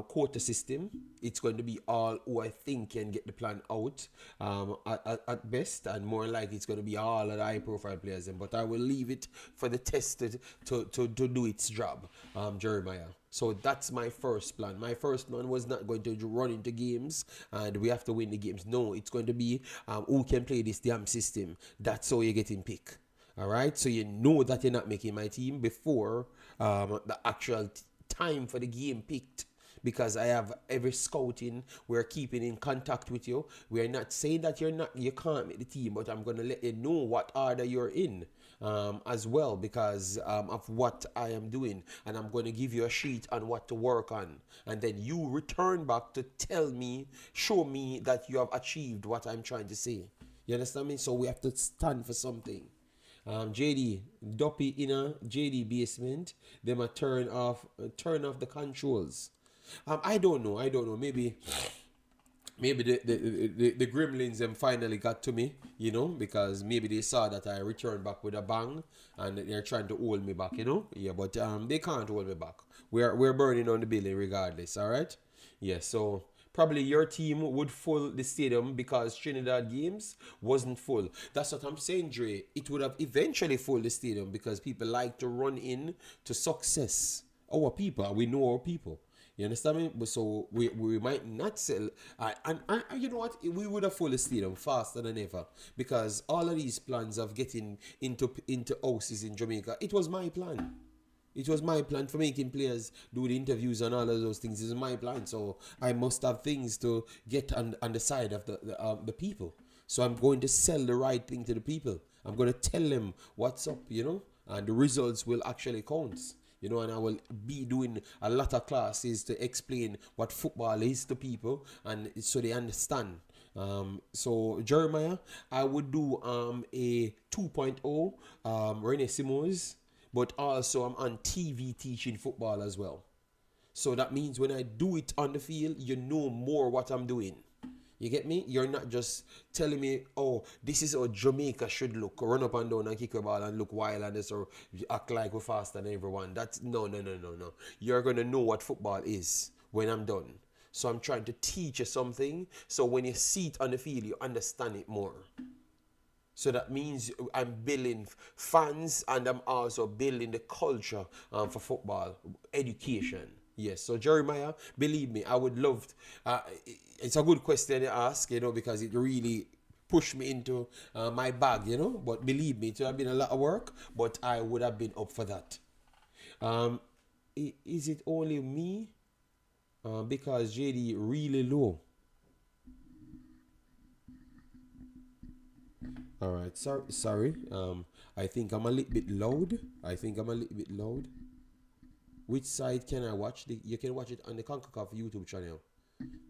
quota system. It's going to be all who I think can get the plan out at best, and more likely it's going to be all of the high profile players. But I will leave it for the test to do its job, Jeremiah. So that's my first plan. My first plan was not going to run into games and we have to win the games. No, it's going to be who can play this damn system. That's how you're getting picked. All right, so you know that you're not making my team before the actual time for the game picked, because I have every scouting. We're keeping in contact with you. We're not saying that you can't make the team, but I'm gonna let you know what order you're in as well, because of what I am doing, and I'm going to give you a sheet on what to work on, and then you return back to tell me, show me that you have achieved what I'm trying to say. You understand me? So we have to stand for something. JD, Duppy inner JD basement, them a turn off the controls. I don't know. Maybe the gremlins them finally got to me, because maybe they saw that I returned back with a bang and they're trying to hold me back, Yeah, but they can't hold me back. We're burning on the building regardless, all right? Yeah, so probably your team would fill the stadium because Trinidad games wasn't full. That's what I'm saying, Dre. It would have eventually filled the stadium because people like to run in to success. Our people, we know our people. You understand me? But so we might not sell. And you know what? We would have full the stadium faster than ever, because all of these plans of getting into houses in Jamaica, it was my plan. It was my plan for making players do the interviews and all of those things. It was my plan. So I must have things to get on the side of the people. So I'm going to sell the right thing to the people. I'm going to tell them what's up, and the results will actually count. And I will be doing a lot of classes to explain what football is to people, and so they understand. So Jeremiah, I would do a 2.0 Rene Simons, but also I'm on TV teaching football as well. So that means when I do it on the field, you know more what I'm doing. You get me? You're not just telling me, oh, this is how Jamaica should look. Run up and down and kick a ball and look wild and this or act like we're faster than everyone. That's no. You're gonna know what football is when I'm done. So I'm trying to teach you something. So when you see it on the field, you understand it more. So that means I'm building fans and I'm also building the culture for football, education. Yes, so Jeremiah, believe me, I would love. It's a good question you ask, because it really pushed me into my bag. But believe me, it would have been a lot of work, but I would have been up for that. Um, is it only me? Because JD really low. All right, sorry. I think I'm a little bit loud. Which side can I watch? You can watch it on the Concacaf YouTube channel.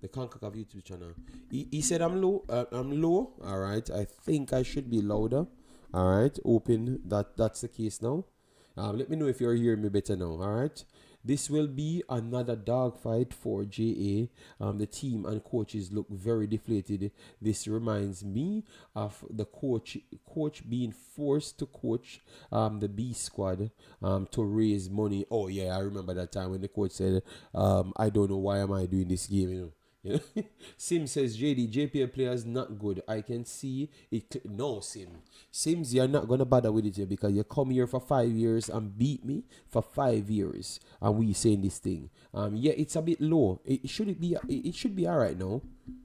The Concacaf YouTube channel. He said I'm low. I'm low. All right. I think I should be louder. All right. Open that's the case now. Let me know if you're hearing me better now. All right. This will be another dogfight for JA. The team and coaches look very deflated. This reminds me of the coach being forced to coach the B squad to raise money. Oh yeah, I remember that time when the coach said, "I don't know why am I doing this game." Sim says JPL players not good. I can see it. No, Sims, you're not gonna bother with it here because you come here for 5 years and beat me for 5 years, and we saying this thing. Yeah, it's a bit low. It should be. It should be all right now.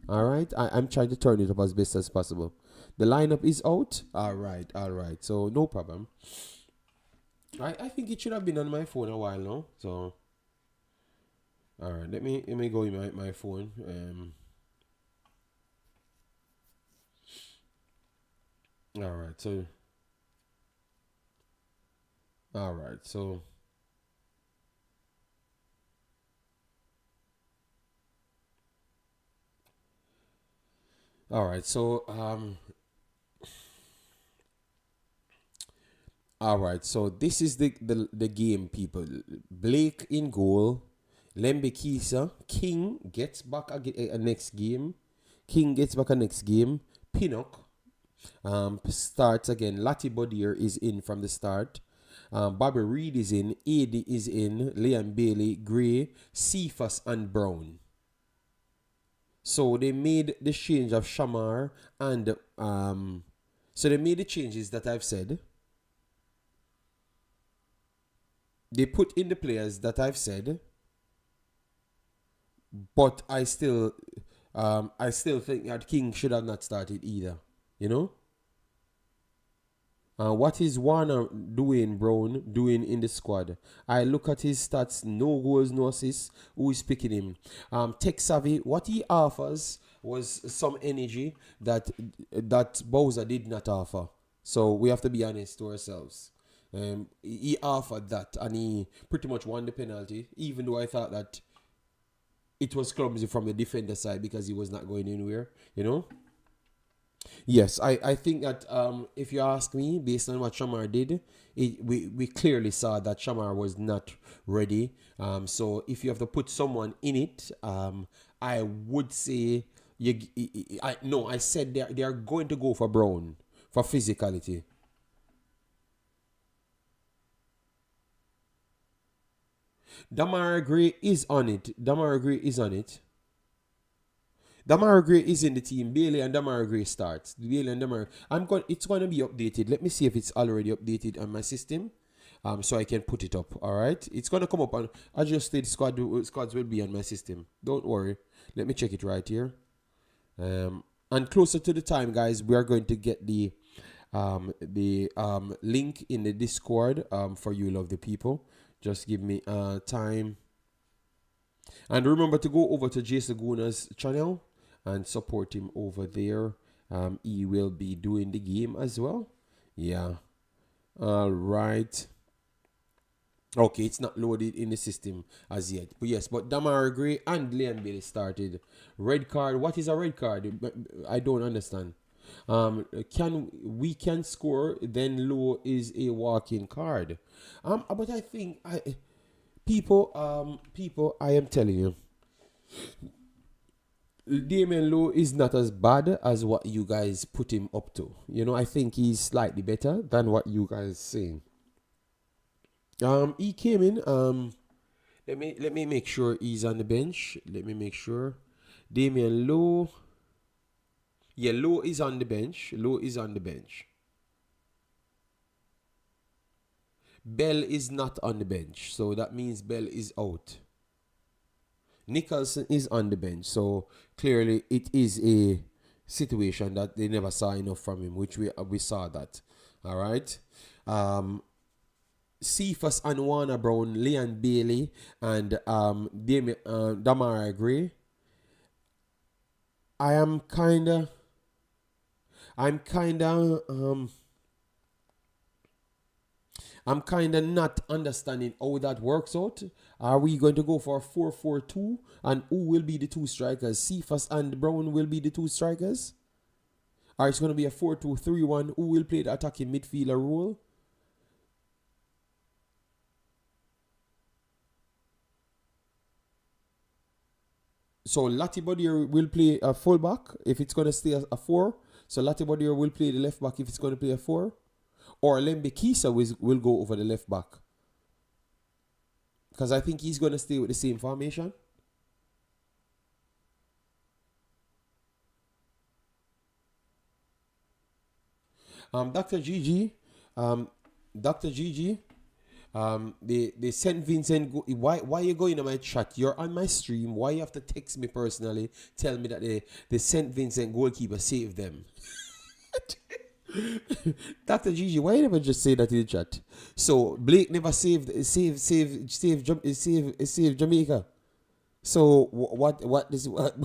All right, I'm trying to turn it up as best as possible. The lineup is out. All right. So no problem. I think it should have been on my phone a while now. So. All right, let me go in my phone. All right, so all right, so all right, so all right, so this is the game, people. Blake in goal. Lembe Kisa. King gets back a next game. Pinnock starts again. Lati Bodier is in from the start. Bobby Reed is in. AD is in. Liam Bailey, Gray, Cephas, and Brown. So they made the change of Shamar and so they made the changes that I've said. They put in the players that I've said. But I still think that King should have not started either. What is Warner doing, Brown, doing in the squad? I look at his stats, no goals, no assists. Who is picking him? Tech Savvy, what he offers was some energy that Bowser did not offer. So we have to be honest to ourselves. He offered that and he pretty much won the penalty, even though I thought that it was clumsy from the defender side because he was not going anywhere, Yes, I think that if you ask me, based on what Shamar did, we clearly saw that Shamar was not ready. So if you have to put someone in it, I would say I said they are going to go for Brown for physicality. Demarai Gray is on it. Demarai Gray is in the team. Bailey and Demarai Gray starts. Bailey and Demarai. It's going to be updated. Let me see if it's already updated on my system. So I can put it up. All right. It's going to come up on adjusted squads will be on my system. Don't worry. Let me check it right here. And closer to the time, guys, we are going to get the link in the Discord for you lovely people. Just give me time. And remember to go over to Jason Guna's channel and support him over there. He will be doing the game as well. Yeah. All right. Okay, it's not loaded in the system as yet. But yes, but Demarai Gray and Liam Bailey started. Red card. What is a red card? I don't understand. We can score, then Lowe is a walking card. But I think people, I am telling you, Damion Lowe is not as bad as what you guys put him up to. I think he's slightly better than what you guys saying. He came in. Let me make sure he's on the bench. Let me make sure. Damion Lowe. Yeah, Lowe is on the bench. Lowe is on the bench. Bell is not on the bench, so that means Bell is out. Nicholson is on the bench, so clearly it is a situation that they never saw enough from him, which we saw that. All right. Cephas and Warner Brown, Leon Bailey, and Demarai Gray. I'm kinda not understanding how that works out. Are we going to go for a 4-4-2? And who will be the two strikers? Cephas and Brown will be the two strikers? Or it's going to be a 4-2-3-1. Who will play the attacking midfielder role? So Latibodier will play a fullback if it's going to stay a 4. So Latibodier will play the left back if it's going to play a 4. Or Lembe Kisa will go over the left back. Because I think he's going to stay with the same formation. Dr. Gigi, they sent Vincent. Why you going to my chat? You're on my stream. Why you have to text me personally? Tell me that they sent Vincent goalkeeper save them. Dr. Gigi, why you never just say that in the chat? So Blake never saved Jamaica. So what is what?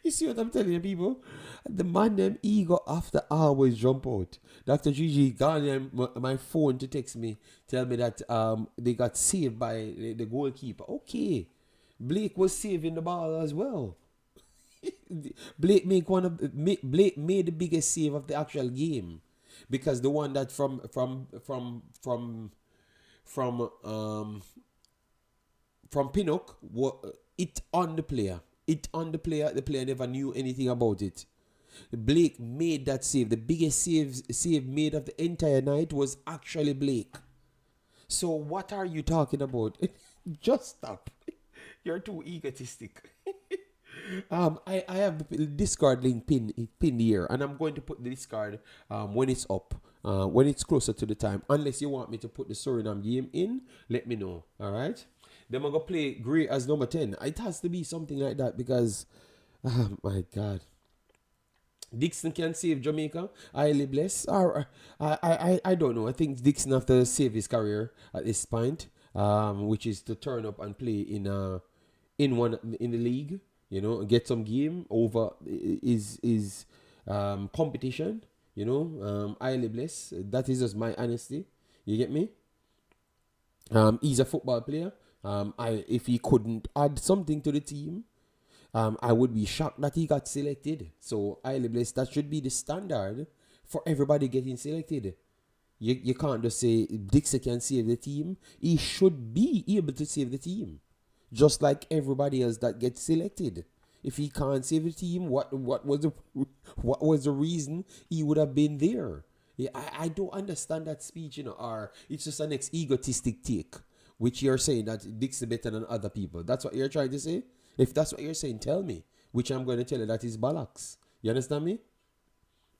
You see what I'm telling you, people? The man them ego after always jump out. Dr. Gigi got my phone to text me, tell me that they got saved by the goalkeeper. Okay, Blake was saving the ball as well. Blake Blake made the biggest save of the actual game, because the one that from Pinnock, it on the player. The player never knew anything about it. Blake made that save. The biggest save made of the entire night was actually Blake. So what are you talking about? Just stop. You're too egotistic. I have the Discord link pinned here, and I'm going to put the Discord when it's up, when it's closer to the time. Unless you want me to put the Suriname game in, let me know. All right. Then I'm gonna play Gray as number 10. It has to be something like that because, oh my God. Dixon can save Jamaica. Highly blessed. Or I don't know. I think Dixon have to save his career at this point, which is to turn up and play in the league. Get some game over is competition. Highly blessed. That is just my honesty. You get me? He's a football player. If he couldn't add something to the team, I would be shocked that he got selected. So highly blessed. That should be the standard for everybody getting selected. You can't just say Dixon can save the team. He should be able to save the team, just like everybody else that gets selected. If he can't save the team, what was the reason he would have been there? Yeah, I don't understand that speech, or it's just an egotistic take, which you're saying that Dixon better than other people. That's what you're trying to say? If that's what you're saying, tell me. Which I'm going to tell you that is Balax. You understand me?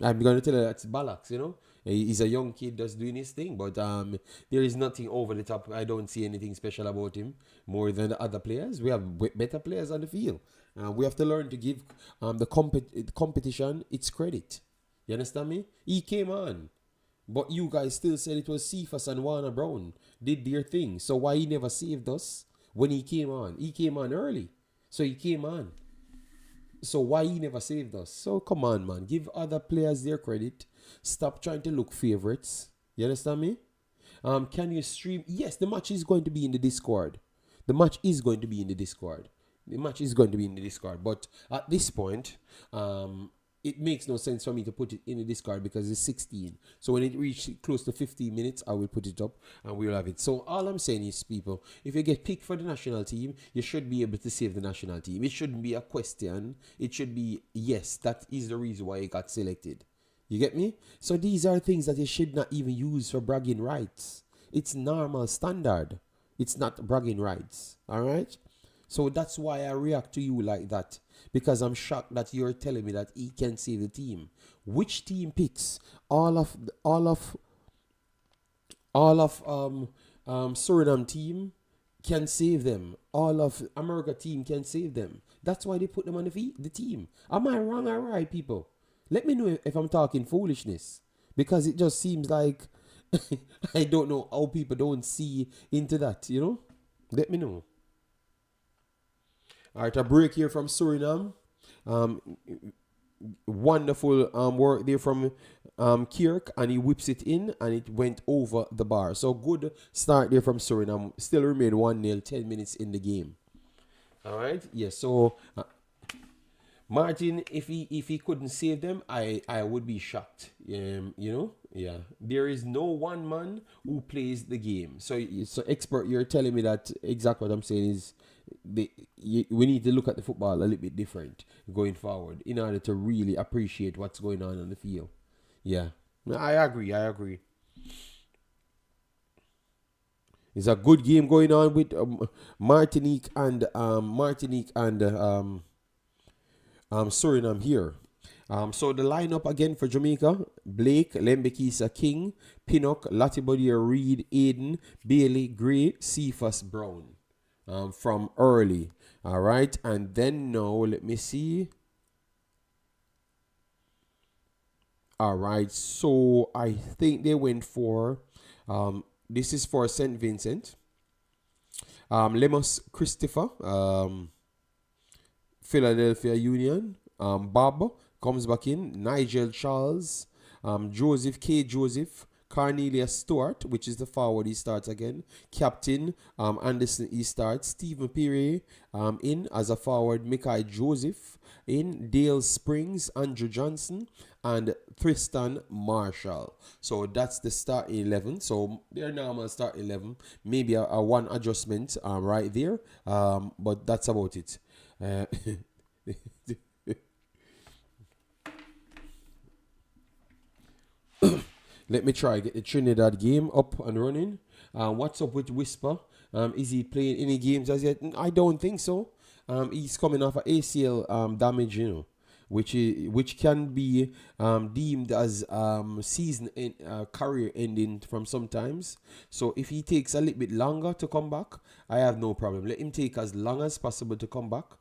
I'm going to tell you that's Balax, He's a young kid that's doing his thing. But there is nothing over the top. I don't see anything special about him more than the other players. We have better players on the field. We have to learn to give the competition its credit. You understand me? He came on. But you guys still said it was Cephas and Warner Brown did their thing. So why he never saved us when he came on? He came on early. So he came on. So why he never saved us? So come on, man. Give other players their credit. Stop trying to look favorites. You understand me? Can you stream? Yes, the match is going to be in the Discord. The match is going to be in the Discord. But at this point, it makes no sense for me to put it in the discard because it's 16. So when it reaches close to 15 minutes, I will put it up and we'll have it. So all I'm saying is, people, if you get picked for the national team, you should be able to save the national team. It shouldn't be a question. It should be, yes, that is the reason why you got selected. You get me? So these are things that you should not even use for bragging rights. It's normal standard. It's not bragging rights. All right? So that's why I react to you like that. Because I'm shocked that you're telling me that he can save the team. Which team picks? All of Suriname team can save them. All of America team can save them. That's why they put them on the team. Am I wrong or right, people? Let me know if I'm talking foolishness. Because it just seems like I don't know how people don't see into that, you know? Let me know. All right, a break here from Suriname. Wonderful work there from Kirk, and he whips it in, and it went over the bar. So good start there from Suriname. Still remain 1-0, 10 minutes in the game. All right, yes. So Martin, if he couldn't save them, I would be shocked. You know, yeah. There is no one man who plays the game. So expert, you're telling me that exactly what I'm saying is we need to look at the football a little bit different going forward in order to really appreciate what's going on the field. Yeah, I agree. It's a good game going on with Martinique and Suriname here. So the lineup again for Jamaica: Blake, Lembekisa, King, Pinnock, Latibodier, Reed, Aiden, Bailey, Gray, Cephas, Brown. From early. All right. And then now, let me see. All right. So I think they went for, this is for St. Vincent. Lemos Christopher, Philadelphia Union. Bob comes back in. Nigel Charles. Joseph K. Joseph. Cornelius Stewart, which is the forward, he starts again. Captain Anderson, he starts. Stephen Pire in as a forward. Mikai Joseph in. Dale Springs, Andrew Johnson, and Tristan Marshall. So that's the start 11. So their normal start 11. Maybe a one adjustment right there. But that's about it. Let me try get the Trinidad game up and running. What's up with Whisper? Is he playing any games as yet? I don't think so. He's coming off an ACL damage, you know, which can be deemed as season career ending from sometimes. So if he takes a little bit longer to come back, I have no problem. Let him take as long as possible to come back.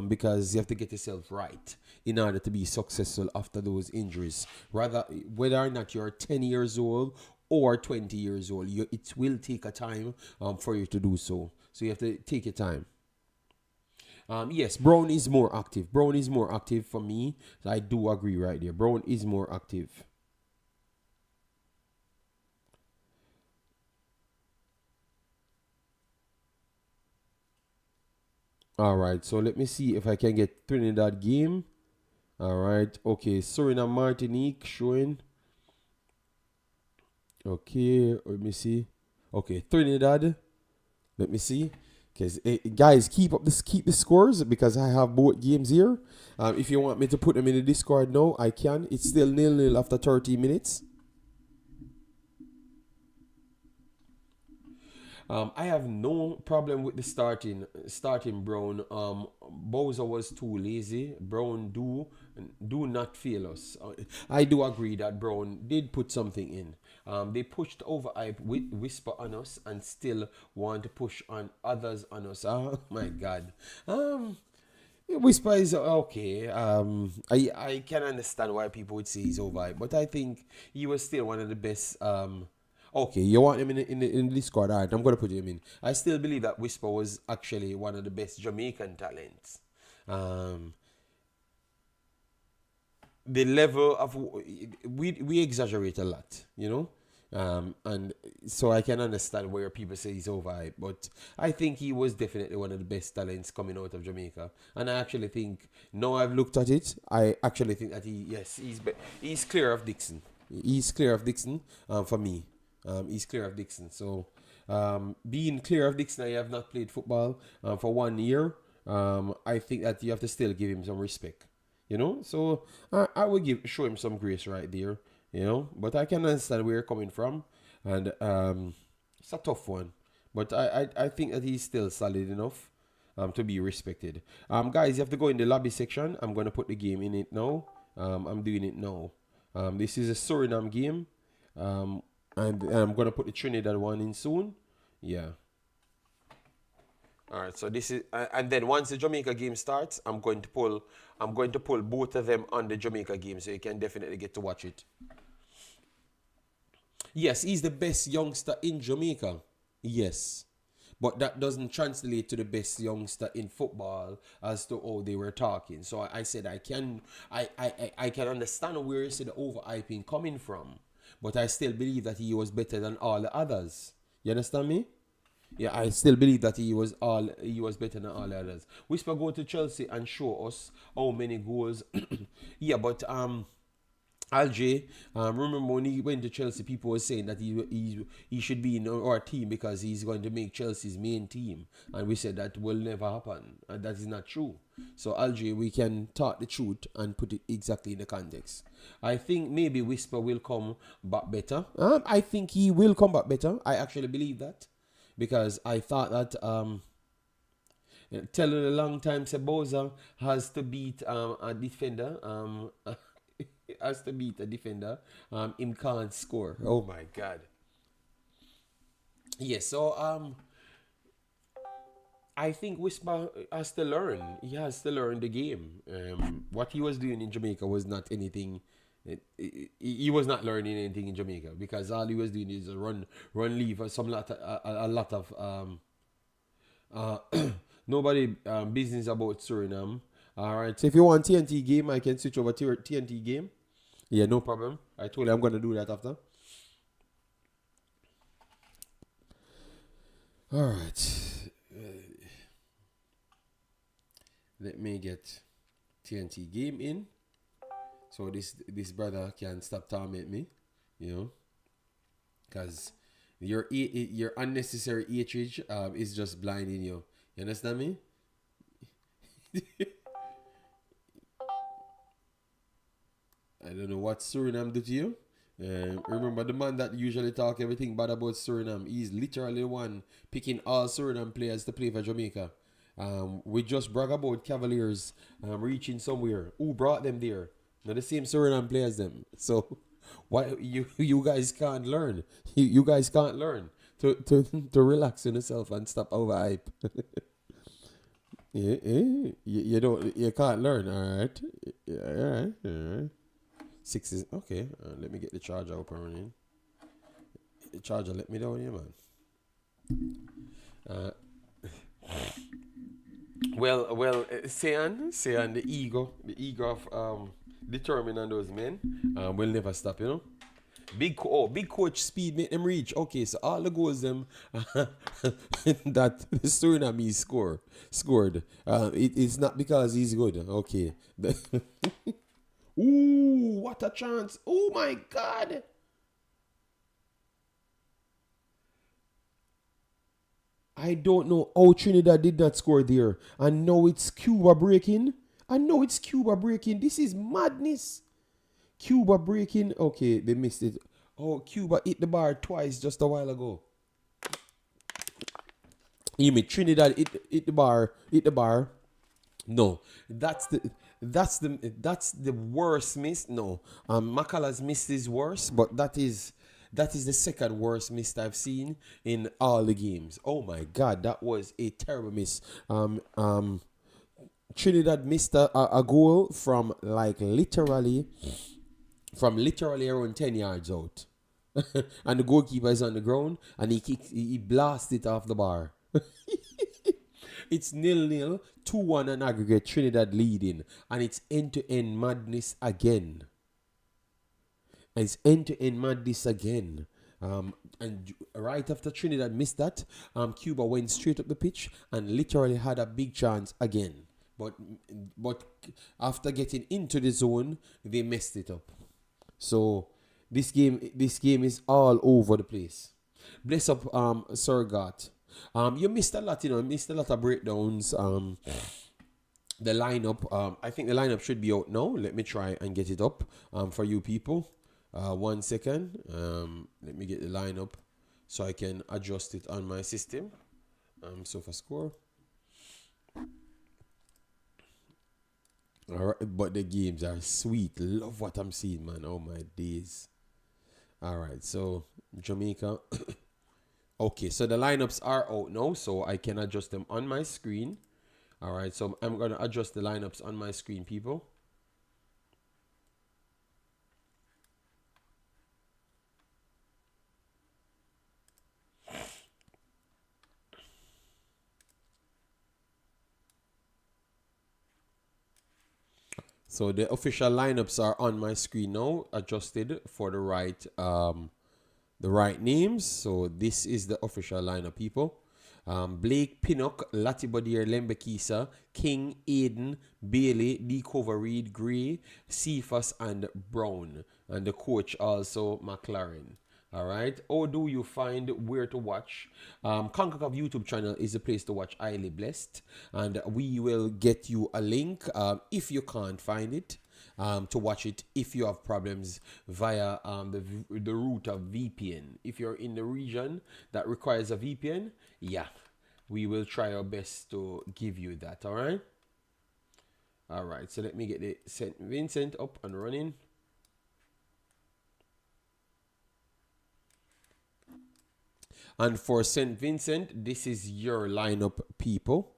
Because you have to get yourself right in order to be successful after those injuries. Rather, whether or not you're 10 years old or 20 years old, it will take a time for you to do so. So you have to take your time. Yes, Brown is more active. Brown is more active for me. I do agree right there. Brown is more active. All right, so let me see if I can get Trinidad game. All right, okay, Suriname Martinique showing. Okay, let me see. Okay, Trinidad. Let me see. Because guys, keep the scores because I have both games here. If you want me to put them in the Discord now, I can. It's still 0-0 after 30 minutes. I have no problem with the starting Brown. Bowser was too lazy. Brown do not fail us. I do agree that Brown did put something in. They pushed over hype with Whisper on us and still want to push on others on us. Oh my God. Whisper is okay. I can understand why people would say he's over, but I think he was still one of the best. Okay, you want him in the Discord? All right, I'm gonna put him in. I still believe that Whisper was actually one of the best Jamaican talents. The level of we exaggerate a lot, you know. And so I can understand where people say he's overhyped, but I think he was definitely one of the best talents coming out of Jamaica. And I actually think, now I've looked at it, I actually think that he's clear of Dixon. He's clear of Dixon for me. He's clear of Dixon. So being clear of Dixon, I have not played football for 1 year. I think that you have to still give him some respect. So I would show him some grace right there. But I can understand where you're coming from, and it's a tough one. But I think that he's still solid enough to be respected. Guys, you have to go in the lobby section. I'm gonna put the game in it now. I'm doing it now. This is a Suriname game. And I'm gonna put the Trinidad one in soon. Yeah. All right, so this is, and then once the Jamaica game starts, I'm going to pull both of them on the Jamaica game, so you can definitely get to watch it. Yes, he's the best youngster in Jamaica. Yes, but that doesn't translate to the best youngster in football as to how they were talking. So I said I can understand where you see the overhyping coming from, but I still believe that he was better than all the others. You understand me? Yeah, I still believe that he was better than all the others. Whisper go to Chelsea and show us how many goals. Yeah, but Alger, remember when he went to Chelsea, people were saying that he should be in our team because he's going to make Chelsea's main team, and we said that will never happen, and that is not true. So Alger, we can talk the truth and put it exactly in the context. I think maybe Whisper will come back better. I think he will come back better. I actually believe that. Because I thought that telling a long time Seboza has to beat a defender. Has to beat a defender. Him can't score. Oh my God. Yes. So I think Whisper has to learn. He has to learn the game. What he was doing in Jamaica was not anything. He was not learning anything in Jamaica because all he was doing is run, leave, a lot of nobody business about Suriname. All right. So if you want TNT game, I can switch over to TNT game. Yeah, no problem. I told you I'm gonna do that after. All right. Let me get TNT game in. So this brother can stop tormenting me, because your unnecessary hatred is just blinding you. You understand me? I don't know what Suriname do to you. Remember the man that usually talk everything bad about Suriname. He's literally one picking all Suriname players to play for Jamaica. We just brag about Cavaliers reaching somewhere. Who brought them there? Not the same Suriname players them. So why you guys can't learn? You guys can't learn to relax on yourself and stop overhype. You can't learn. All right. All right. 6 is okay. Let me get the charger up and running. The charger let me down here, man. Well, Sean, the ego of determining those men will never stop, Big coach speed make them reach. Okay, so all the goals them that the Suriname scored. It's not because he's good. Okay. Ooh, what a chance! Oh my God! I don't know how Trinidad did not score there. I know it's Cuba breaking. This is madness. Cuba breaking. Okay, they missed it. Oh, Cuba hit the bar twice just a while ago. You mean Trinidad hit the bar. No, that's the worst miss. No, Makala's miss is worse, but that is the second worst miss I've seen in all the games. Oh my God, that was a terrible miss. Trinidad missed a goal from literally around 10 yards out. And the goalkeeper is on the ground and he blasted it off the bar. It's 0-0, 2-1 on aggregate, Trinidad leading, and it's end-to-end madness again. And right after Trinidad missed that, Cuba went straight up the pitch and literally had a big chance again. But after getting into the zone, they messed it up. So this game is all over the place. Bless up, Sir Gat. You missed a lot, missed a lot of breakdowns. The lineup, I think the lineup should be out now. Let me try and get it up for you people. 1 second. Let me get the lineup so I can adjust it on my system. So for score. All right, but the games are sweet. Love what I'm seeing, man. Oh my days. All right, so Jamaica. Okay, so the lineups are out now, so I can adjust them on my screen. All right, so I'm going to adjust the lineups on my screen, people. So the official lineups are on my screen now, adjusted for the right names. So this is the official lineup, people. Blake, Pinnock, Latibodir, Lembekisa, King, Aiden, Bailey, D. Reed, Gray, Cephas, and Brown. And the coach also McLaren. All right. Or do you find where to watch? Concacaf YouTube channel is the place to watch Highly Blessed. And we will get you a link if you can't find it. To watch it if you have problems via the route of VPN. If you're in the region that requires a VPN, yeah, we will try our best to give you that. All right. All right. So let me get the St. Vincent up and running. And for St. Vincent, this is your lineup, people.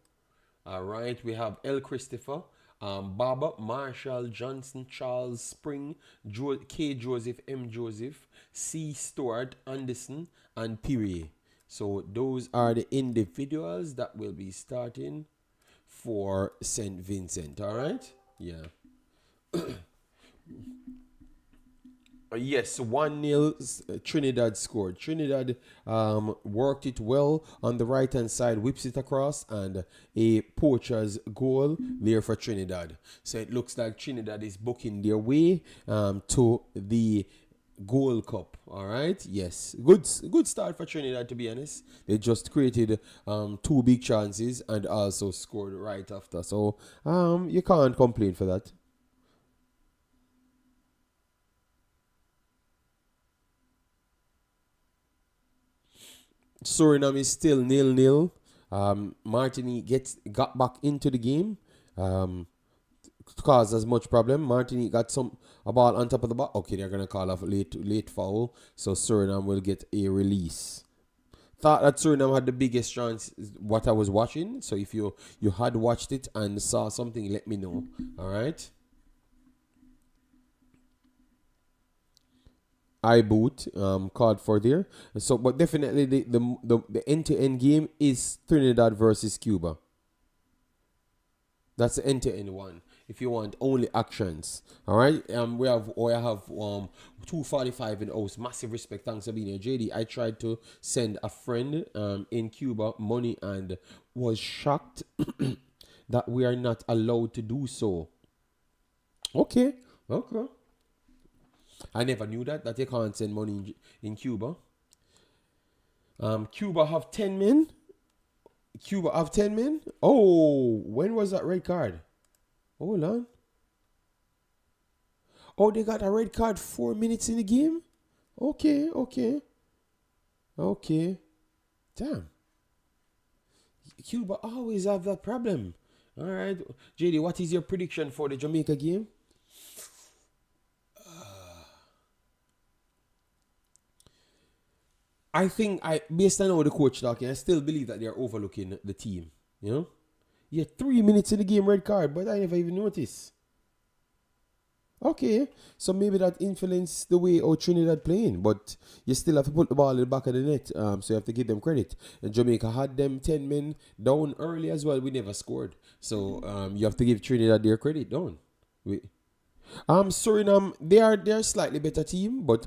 All right. We have L. Christopher, Baba, Marshall, Johnson, Charles, Spring, K. Joseph, M. Joseph, C. Stewart, Anderson, and Piri. So those are the individuals that will be starting for St. Vincent. All right. Yeah. Yes, 1-0 Trinidad scored. Trinidad worked it well on the right hand side, whips it across, and a poacher's goal there for Trinidad. So it looks like Trinidad is booking their way to the Gold Cup. All right. Yes, good start for Trinidad, to be honest. They just created 2 big chances and also scored right after. So you can't complain for that. Suriname is still 0-0. Martinique got back into the game. Caused as much problem. Martinique got a ball on top of the box. Okay, they're gonna call off late foul, so Suriname will get a release. Thought that Suriname had the biggest chance. What I was watching. So if you had watched it and saw something, let me know. All right. I boot called for there. So, but definitely the end-to-end game is Trinidad versus Cuba. That's the end-to-end one. If you want only actions, all right. I have 245 in house. Massive respect. Thanks for being here, JD. I tried to send a friend in Cuba money and was shocked that we are not allowed to do so. Okay. I never knew that you can't send money in Cuba. Cuba have 10 men. Oh, when was that red card? Hold on. Oh, they got a red card 4 minutes in the game? Okay. Damn. Cuba always have that problem. All right. JD, what is your prediction for the Jamaica game? I think based on how the coach talking, I still believe that they're overlooking the team. You know? Yeah, 3 minutes in the game, red card, but I never even noticed. Okay, so maybe that influenced the way how Trinidad playing, but you still have to put the ball in the back of the net, so you have to give them credit. And Jamaica had them 10 men down early as well. We never scored, so you have to give Trinidad their credit down. Suriname, they're slightly better team, but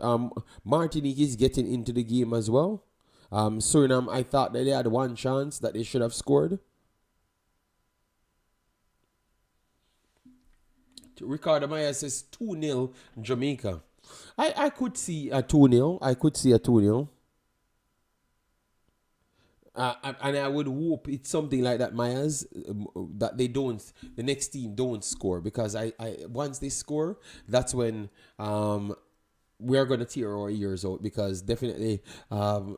Martinique is getting into the game as well. Suriname, I thought that they had one chance that they should have scored. Ricardo Maya says 2-0 Jamaica. I could see a 2-0. I could see a 2-0. And I would hope it's something like that, Myers, that they don't, the next team don't score, because I once they score, that's when we are gonna tear our ears out, because definitely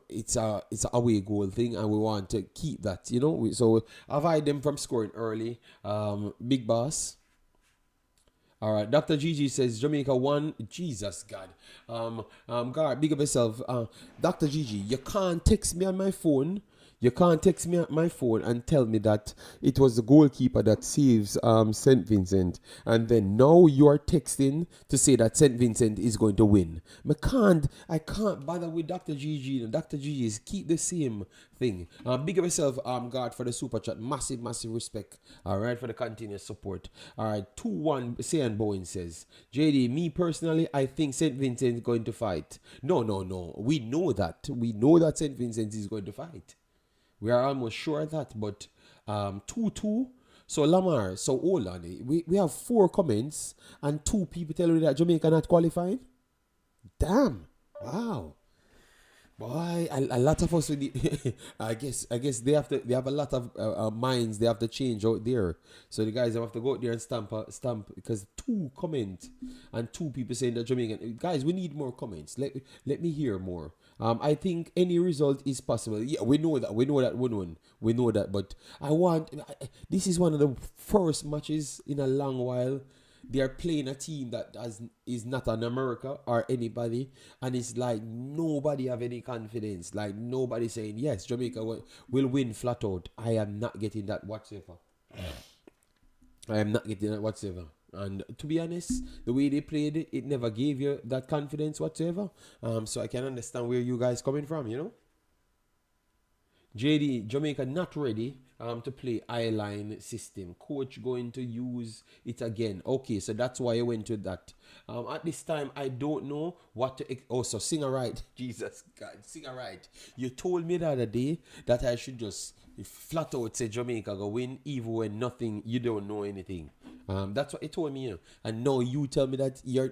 it's a away goal thing, and we want to keep that, so avoid them from scoring early. Big Boss. All right, Dr. Gigi says Jamaica won. Jesus God, God, big up yourself. Dr. Gigi, you can't text me on my phone. You can't text me on my phone and tell me that it was the goalkeeper that saves St. Vincent, and then now you are texting to say that St. Vincent is going to win. I can't bother with Dr. Gigi. Dr. Gigi is keep the same thing. Big up yourself, God, for the super chat. Massive, massive respect. All right, for the continuous support. All right, 2-1. Sayan Bowen says, JD, me personally, I think St. Vincent is going to fight. No. We know that. We know that St. Vincent is going to fight. We are almost sure of that, but 2-2. So Lamar, so hold on. We have 4 comments and 2 people telling me that Jamaica not qualifying. Damn. Wow. Boy, a lot of us I guess they have a lot of minds they have to change out there. So the guys have to go out there and stamp, because 2 comments and 2 people saying that Jamaican guys, we need more comments. Let me hear more. I think any result is possible. Yeah, we know that. We know that. But this is one of the first matches in a long while. They are playing a team that is not an America or anybody, and it's like nobody have any confidence. Like nobody saying yes, Jamaica will win flat out. I am not getting that whatsoever. And to be honest, the way they played it never gave you that confidence whatsoever. So I can understand where you guys coming from, JD, Jamaica not ready to play I-line system. Coach going to use it again. Okay, so that's why I went to that. At this time, I don't know what to... so singer right. Jesus God, singer right. You told me the other day that I should just flat out say Jamaica go win, even when nothing, you don't know anything. That's what he told me. And now you tell me that you're...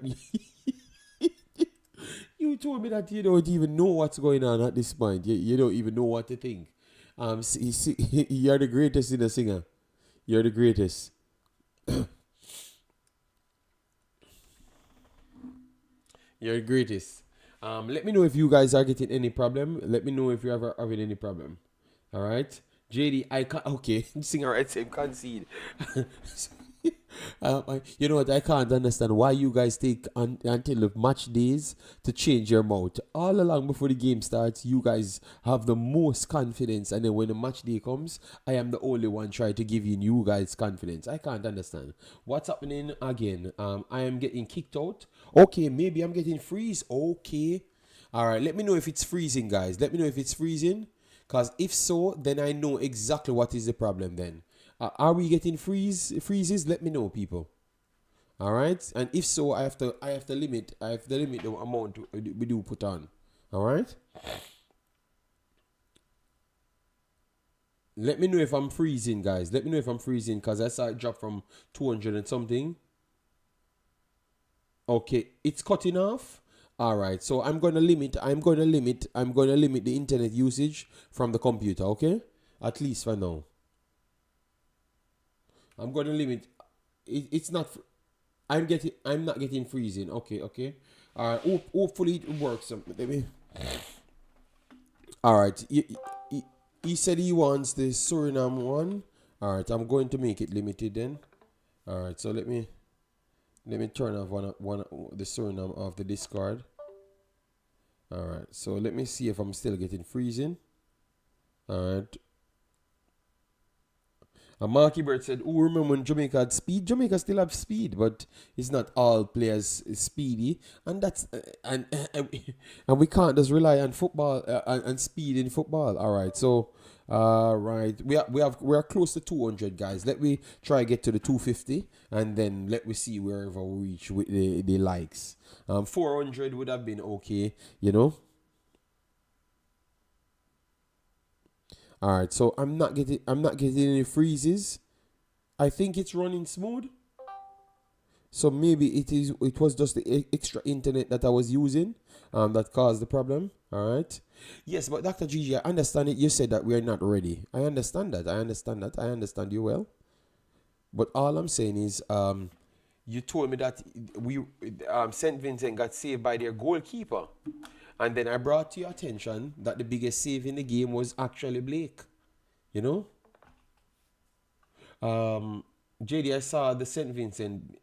You told me that you don't even know what's going on at this point. You don't even know what to think. You're the greatest in the singer. You're the greatest. You're the greatest. Let me know if you guys are getting any problem. Let me know if you're ever having any problem. All right, JD, I can't. Okay, singer right same concede. You know what? I can't understand why you guys take until the match days to change your mouth. All along before the game starts, you guys have the most confidence, and then when the match day comes, I am the only one trying to give you guys confidence. I can't understand what's happening again. I am getting kicked out. Okay, maybe I'm getting freeze. Okay, all right. Let me know if it's freezing, guys. Let me know if it's freezing, because if so, then I know exactly what is the problem. Then. Are we getting freezes? Let me know, people. All right, and if so, I have to limit the amount we do put on. All right. Let me know if I'm freezing, guys. Let me know if I'm freezing, because I saw it drop from 200 and something. Okay, it's cutting off. All right, so I'm gonna limit the internet usage from the computer. Okay, at least for now. I'm going to limit. It's not. I'm not getting freezing. Okay. All right. Hopefully it works. Let me. All right. He said he wants the Suriname one. All right. I'm going to make it limited then. All right. So let me turn off one the Suriname off the Discord. All right. So let me see if I'm still getting freezing. All right. And Marky Bird said, "Oh, remember when Jamaica had speed? Jamaica still have speed, but it's not all players speedy, and that's and we can't just rely on football and speed in football. All right, so right, we are close to 200 guys. Let me try get to the 250, and then let me see wherever we reach with the likes. 400 would have been okay, you know." All right, so I'm not getting any freezes. I think it's running smooth. So maybe it was just the extra internet that I was using that caused the problem. All right. Yes, but Dr. Gigi, I understand it. You said that we are not ready. I understand that. I understand that. I understand you well. But all I'm saying is you told me that we St. Vincent got saved by their goalkeeper. And then I brought to your attention that the biggest save in the game was actually Blake. You know? JD, I saw the St. Vincent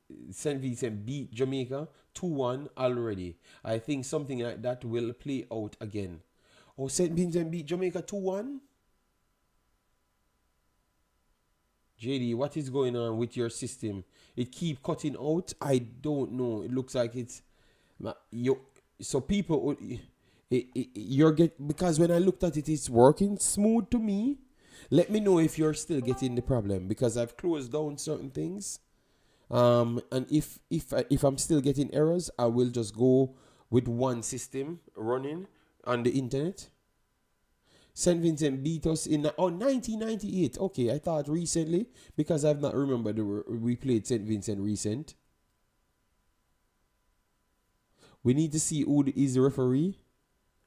beat Jamaica 2-1 already. I think something like that will play out again. Oh, St. Vincent beat Jamaica 2-1? JD, what is going on with your system? It keep cutting out. I don't know. It looks like it's you. So people, you're get because when I looked at it, it's working smooth to me. Let me know if you're still getting the problem because I've closed down certain things. And if I'm still getting errors, I will just go with one system running on the internet. St. Vincent beat us in 1998. Okay, I thought recently because I've not remembered we played St. Vincent recent. We need to see who is the referee.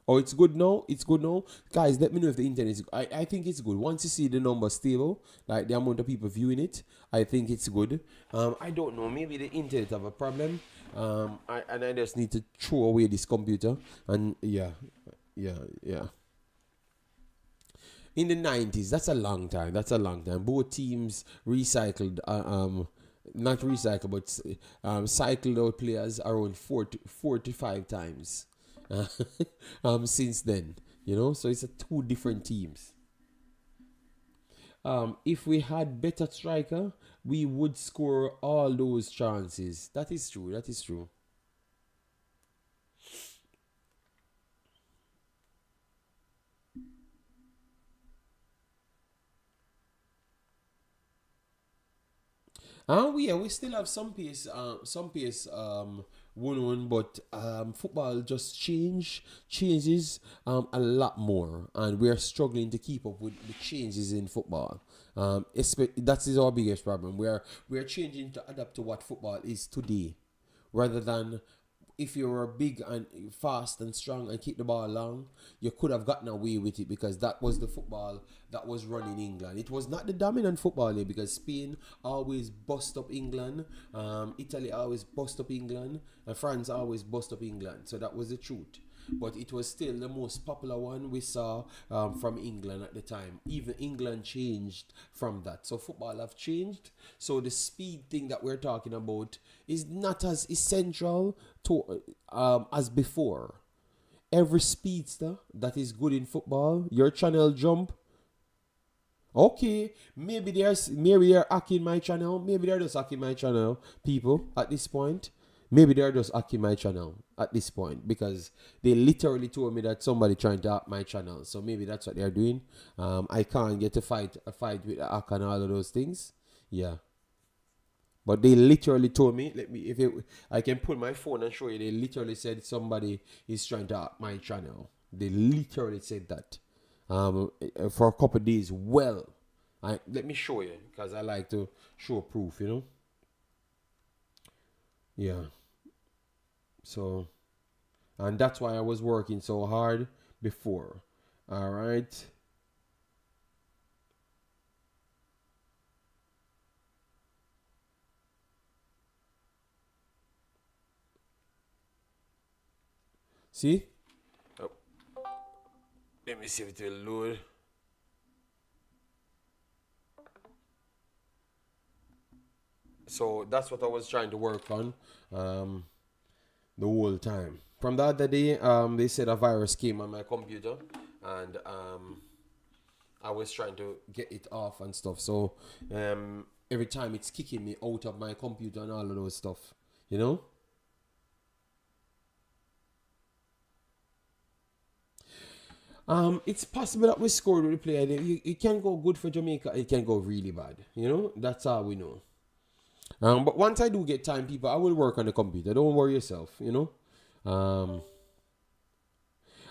Oh, it's good now. It's good now, guys. Let me know if the internet is. I think it's good. Once you see the number stable, like the amount of people viewing it, I think it's good. I don't know. Maybe the internet have a problem. I just need to throw away this computer. And yeah. In the 90s, that's a long time. That's a long time. Both teams recycled. Not recycled, but cycled out players around 4 to 5 times. Since then, so it's two different teams. If we had better striker, we would score all those chances. That is true. That is true. We still have some pace, one, but football just changes a lot more, and we are struggling to keep up with the changes in football. That is our biggest problem. We are changing to adapt to what football is today, rather than if you were big and fast and strong and kick the ball long, you could have gotten away with it because that was the football that was run in England. It was not the dominant football there because Spain always bust up England, Italy always bust up England, and France always bust up England. So that was the truth. But it was still the most popular one we saw from England at the time. Even England changed from that. So football have changed. So the speed thing that we're talking about is not as essential to as before. Every speedster that is good in football, your channel jump. Okay, maybe they're hacking my channel. Maybe they're just hacking my channel, people, at this point. Maybe they're just hacking my channel at this point because they literally told me that somebody trying to hack my channel. So maybe that's what they're doing. I can't get a fight with a hack and all of those things. Yeah. But they literally told me, I can pull my phone and show you. They literally said somebody is trying to hack my channel. They literally said that for a couple of days. Well, let me show you because I like to show proof, Yeah. So, and that's why I was working so hard before. All right. See? Oh. Let me see if it will load. So that's what I was trying to work on the whole time. From the other day, they said a virus came on my computer, and I was trying to get it off and stuff. So every time it's kicking me out of my computer and all of those stuff, you know. It's possible that we scored with the player. It can go good for Jamaica. It can go really bad. You know, that's all we know. But once I do get time, people, I will work on the computer. Don't worry yourself. You know.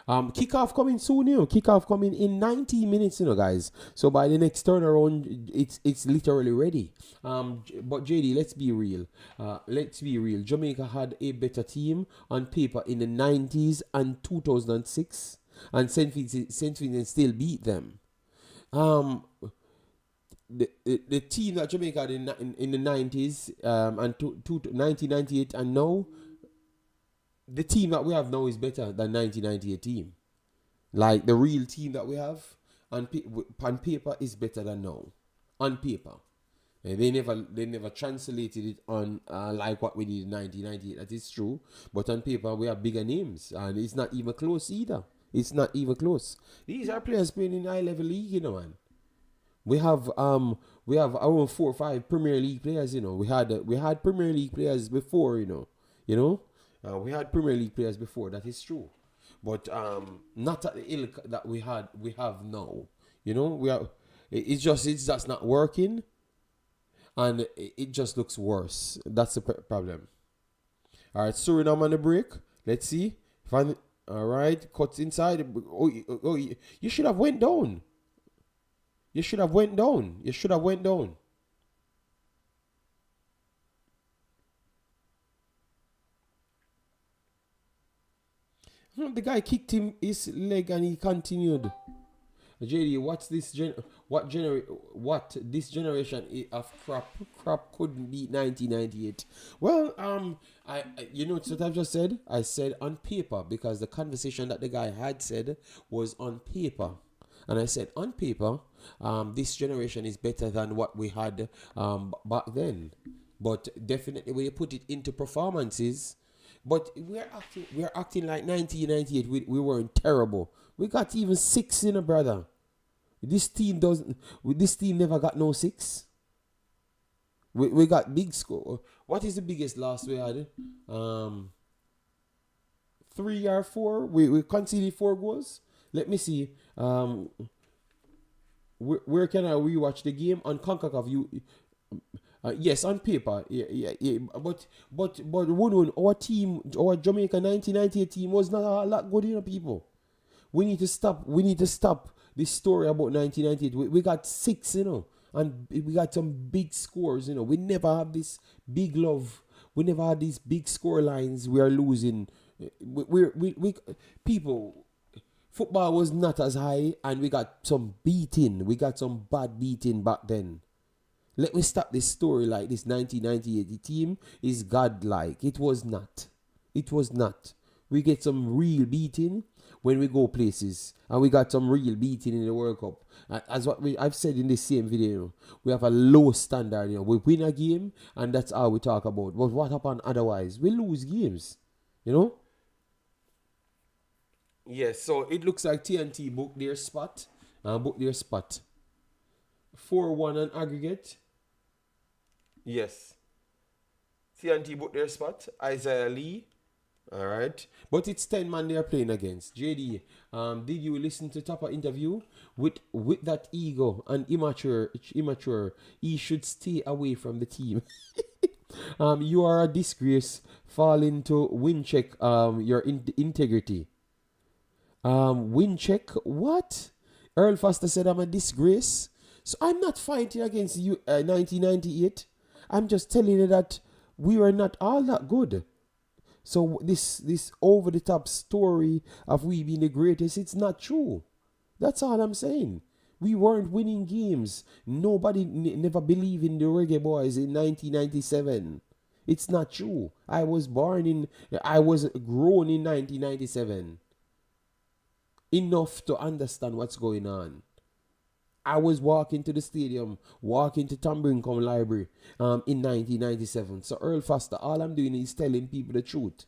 Kickoff coming soon, you know. Kickoff coming in 90 minutes, you know, guys. So by the next turnaround, it's literally ready. But JD, let's be real. Let's be real. Jamaica had a better team on paper in the 90s and 2006, and Saint Vincent still beat them. The team that Jamaica had in the 90s and 1998 and now, the team that we have now is better than 1998 team. Like the real team that we have on paper is better than now. On paper. And they never translated it on like what we did in 1998. That is true. But on paper we have bigger names. And it's not even close either. It's not even close. These are players playing in high level league, you know, man. We have around 4 or 5 Premier League players, you know. We had Premier League players before, you know. We had Premier League players before, that is true. But not at the ilk that we have now. You know, it's just not working. And it just looks worse. That's the problem. All right, Suriname on the break. Let's see. All right, cuts inside. Oh, you should have went down. You should have went down. The guy kicked him his leg and he continued. JD, what this generation of crap couldn't beat 1998. Well, you know what I've just said? I said on paper, because the conversation that the guy had said was on paper. And I said on paper, this generation is better than what we had back then. But definitely when you put it into performances, but we're acting like 1998. We weren't terrible. We got even 6 in a brother. This team never got no 6. We got big score. What is the biggest loss we had? 3 or 4. We conceded 4 goals. Let me see. Where can I rewatch the game? On Concacaf, yes, on paper, yeah. But our team, our Jamaica 1998 team was not a lot good, you know, people. We need to stop this story about 1998. We got 6, you know, and we got some big scores, you know. We never have this big love. We never had these big score lines. We are losing. We people. Football was not as high, and we got some beating. We got some bad beating back then. Let me stop this story like this 1998 team is godlike. It was not. We get some real beating when we go places. And we got some real beating in the World Cup. As what I've said in the same video, we have a low standard. You know, we win a game, and that's all we talk about. But what happened otherwise? We lose games. You know? Yes, so it looks like TNT booked their spot. 4-1 on aggregate. Yes. TNT booked their spot. Isaiah Lee. All right. But it's 10 man they are playing against. JD, did you listen to Tapa interview? With that ego and immature, he should stay away from the team. You are a disgrace. Fall into win check your integrity. Win check? What? Earl Foster said I'm a disgrace. So I'm not fighting against you 1998. I'm just telling you that we were not all that good. So this over the top story of we being the greatest, it's not true. That's all I'm saying. We weren't winning games. Nobody never believed in the Reggae Boyz in 1997. It's not true. I was grown in 1997. Enough to understand what's going on. I was walking to the stadium, walking to Tambrincom Library in 1997. So Earl Foster, all I'm doing is telling people the truth.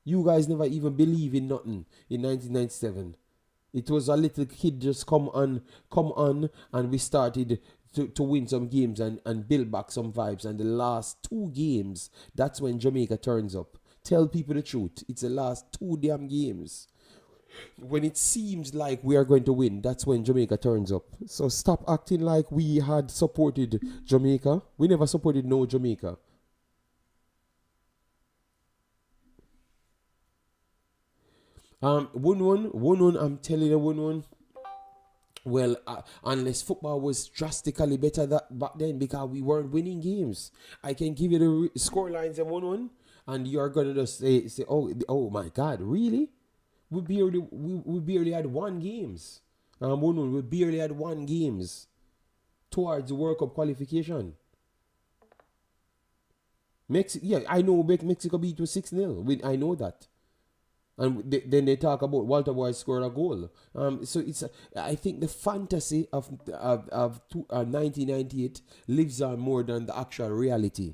You guys never even believe in nothing in 1997. It was a little kid just come on, and we started to win some games and build back some vibes. And the last 2 games, that's when Jamaica turns up. Tell people the truth. It's the last 2 damn games. When it seems like we are going to win, that's when Jamaica turns up. So stop acting like we had supported Jamaica. We never supported no Jamaica. One, I'm telling you, one. Well, unless football was drastically better that back then because we weren't winning games. I can give you the score lines and 1-1, and you're gonna just say, oh my God, really? We barely had 1 games. 1-1, we barely had 1 games towards the World Cup qualification. I know Mexico beat us 6-0. I know that. And then they talk about Walter Boy scored a goal. So I think the fantasy of 1998 lives on more than the actual reality.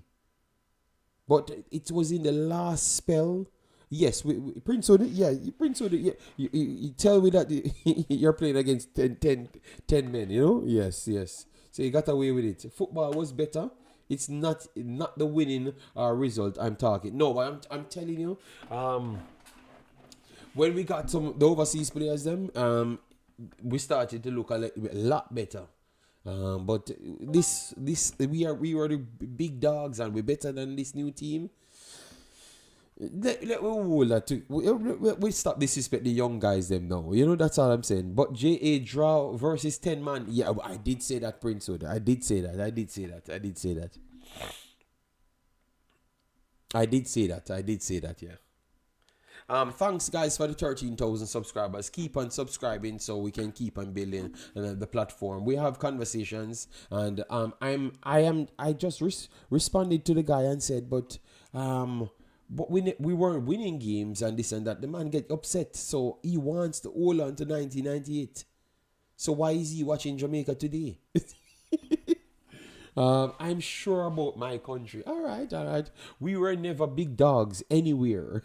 But it was in the last spell. Yes, Prince Hood, Prince Hood, you tell me that you're playing against 10 men, you know? Yes. So you got away with it. Football was better. It's not the winning result I'm talking. No, but I'm telling you, when we got the overseas players, we started to look a lot better. But we were the big dogs, and we're better than this new team. We stop disrespect the young guys them now. You know, that's all I'm saying. But J.A. Draw versus 10 man. Yeah, I did say that, Prince Hood. I did say that. I did say that, yeah. Thanks guys for the 13,000 subscribers. Keep on subscribing so we can keep on building the platform. We have conversations, and I just responded to the guy and said, but we weren't winning games and this and that. The man get upset, so he wants to hold on to 1998. So why is he watching Jamaica today? I'm sure about my country. All right. We were never big dogs anywhere,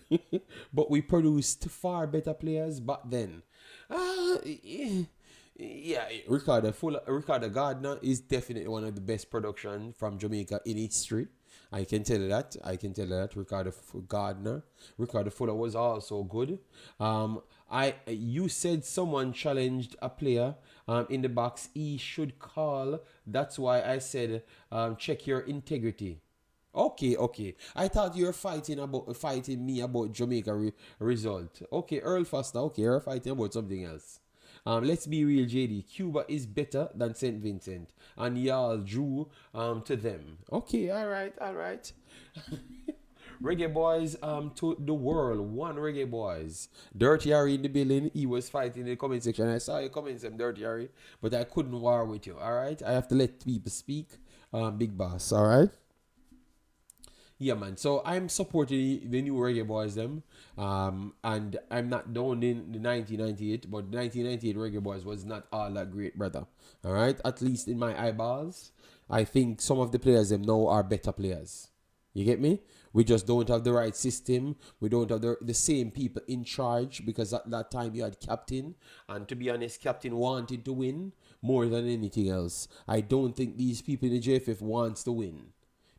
but we produced far better players back then. Yeah, Ricardo Gardner is definitely one of the best production from Jamaica in history. I can tell you that. Ricardo Gardner. Ricardo Fuller was also good. You said someone challenged a player in the box. He should call. That's why I said check your integrity. Okay. I thought you were fighting me about Jamaica result. Okay, Earl Foster. Okay, you're fighting about something else. Let's be real, JD. Cuba is better than St. Vincent, and y'all drew to them. Okay, all right. Reggae Boys to the world. One Reggae Boys. Dirty Harry in the building. He was fighting in the comment section. I saw your comments, Dirty Harry, but I couldn't war with you. All right, I have to let people speak. Big boss. All right. Yeah, man. So I'm supporting the new Reggae Boys, them. And I'm not down in the 1998, but the 1998 Reggae Boys was not all that great, brother. All right. At least in my eyeballs, I think some of the players them now are better players. You get me? We just don't have the right system. We don't have the same people in charge, because at that time you had captain. And to be honest, captain wanted to win more than anything else. I don't think these people in the JFF wants to win.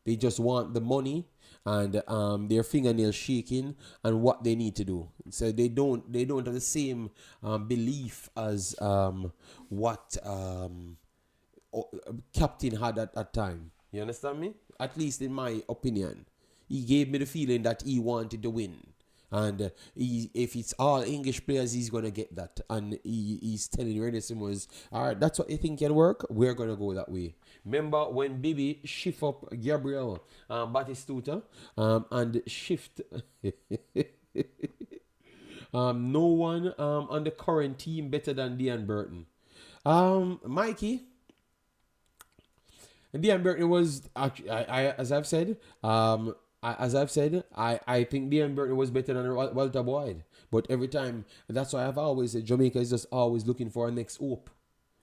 They just want the money and their fingernails shaking and what they need to do. So they don't have the same belief as what captain had at that time. You understand me? At least in my opinion. He gave me the feeling that he wanted to win. And if it's all English players, he's going to get that. And he's telling Rennie Simmons, all right, that's what you think can work? We're going to go that way. Remember when Bibi shift up Gabriel Batistuta and shift... no one on the current team better than Dion Burton. Mikey... Dion Burton was, as I've said, I think Dion Burton was better than Walter Boyd. But every time, that's why I've always said Jamaica is just always looking for a next hope.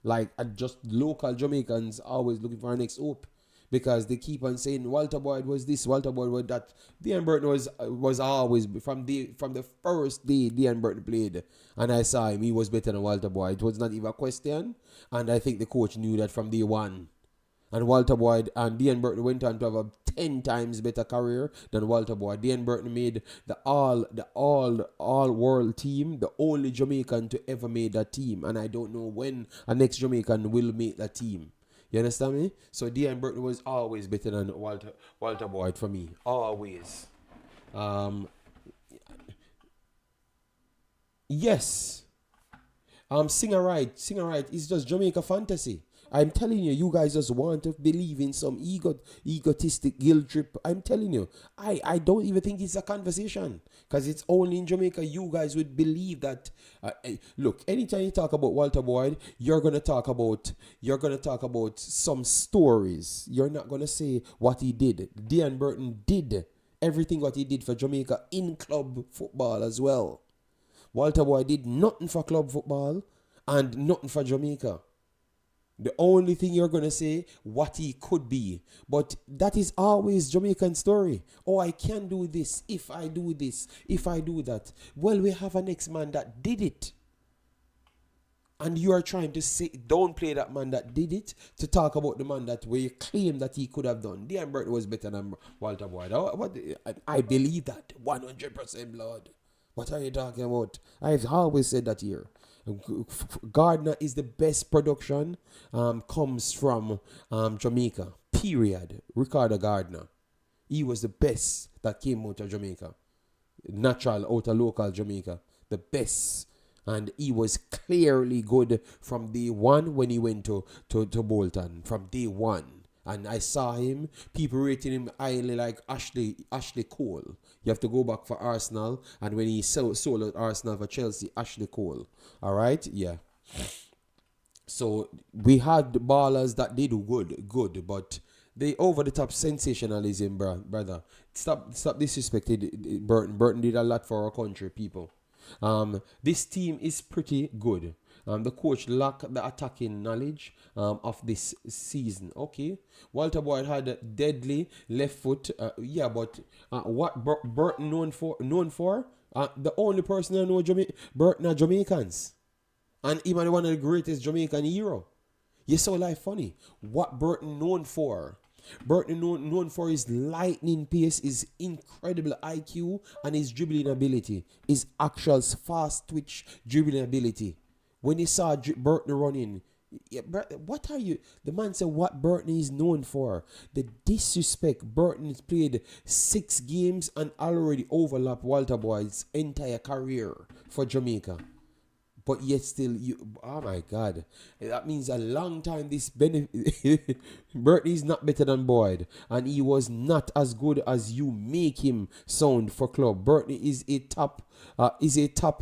Like, just local Jamaicans always looking for a next hope. because they keep on saying Walter Boyd was this, Walter Boyd was that. Dion Burton was always from the first day Dion Burton played, and I saw him. He was better than Walter Boyd. It was not even a question, and I think the coach knew that from day one. And Walter Boyd and Dion Burton went on to have a 10 times better career than Walter Boyd. Dion Burton made the all world team, the only Jamaican to ever make that team. And I don't know when a next Jamaican will make that team. You understand me? So Dion Burton was always better than Walter Boyd for me. Always. Yes. Sing a right. It's just Jamaica fantasy. I'm telling you, you guys just want to believe in some egotistic guilt trip. I'm telling you, I don't even think it's a conversation, because it's only in Jamaica you guys would believe that. Look, anytime you talk about Walter Boyd, you're gonna talk about some stories. You're not gonna say what he did. Dion Burton did everything what he did for Jamaica in club football as well. Walter Boyd did nothing for club football and nothing for Jamaica. The only thing you're going to say, what he could be. But that is always Jamaican story. Oh, I can do this, if I do this, if I do that. Well, we have a next man that did it. And you are trying to say, don't play that man that did it, to talk about the man that where you claim that he could have done. Dion Burton was better than Walter Boyd. I believe that 100%, blood. What are you talking about? I've always said that here. Gardner is the best production comes from Jamaica, period. Ricardo Gardner, he was the best that came out of Jamaica, natural out of local Jamaica, the best. And he was clearly good from day one when he went to Bolton, from day one. And I saw him, people rating him highly, like Ashley Cole. You have to go back for Arsenal, and when he sold out Arsenal for Chelsea, Ashley Cole. All right, yeah. So we had ballers that did good, but they over the top sensationalism, brother. Stop disrespecting Burton. Burton did a lot for our country, people. This team is pretty good. The coach lacked the attacking knowledge of this season. Okay, Walter Boyd had a deadly left foot. But what Burton known for? The only person I know Burton are Jamaicans, and even one of the greatest Jamaican hero. You saw life funny. What Burton known for? Burton known for his lightning pace, his incredible IQ, and his dribbling ability. His actual fast twitch dribbling ability. When he saw Burton running, what are you? The man said what Burton is known for. The disrespect. Burton has played 6 games and already overlapped Walter Boyd's entire career for Jamaica. But yet still, oh my God. That means a long time this Burton is not better than Boyd. And he was not as good as you make him sound for club. Burton is a top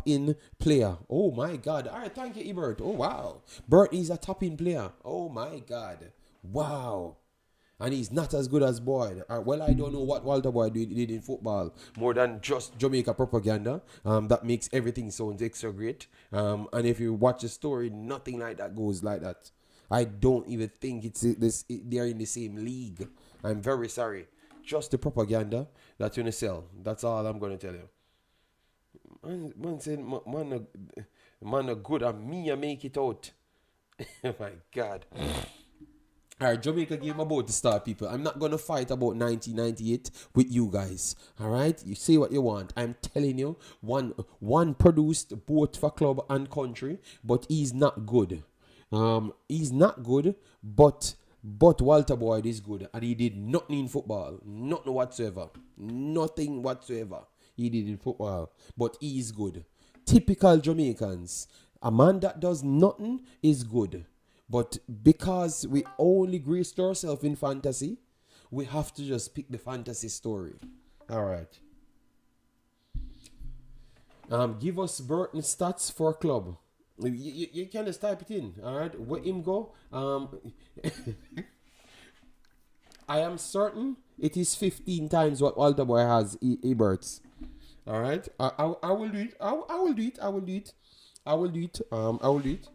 in player. Oh my God. All right, thank you, Ebert. Oh wow. Burton is a top in player. Oh my God. Wow. And he's not as good as Boyd. Well, I don't know what Walter Boyd did in football more than just Jamaica propaganda. That makes everything sound extra great. And if you watch the story, nothing like that goes like that. I don't even think they are in the same league. I'm very sorry. Just the propaganda that's going to sell. That's all I'm going to tell you. Man said, man are good and me I make it out. Oh my God. Alright, Jamaica game about to start, people. I'm not gonna fight about 1998 with you guys. Alright, you say what you want. I'm telling you, one produced both for club and country, but he's not good. He's not good, but Walter Boyd is good, and he did nothing in football, nothing whatsoever, he did in football, but he's good. Typical Jamaicans, a man that does nothing is good. But because we only graced ourselves in fantasy, we have to just pick the fantasy story. All right. Give us Burton stats for club. You can just type it in. All right. Where him go? I am certain it is 15 times what Walter Boy has, Eberts. All right. I will do it. I will do it.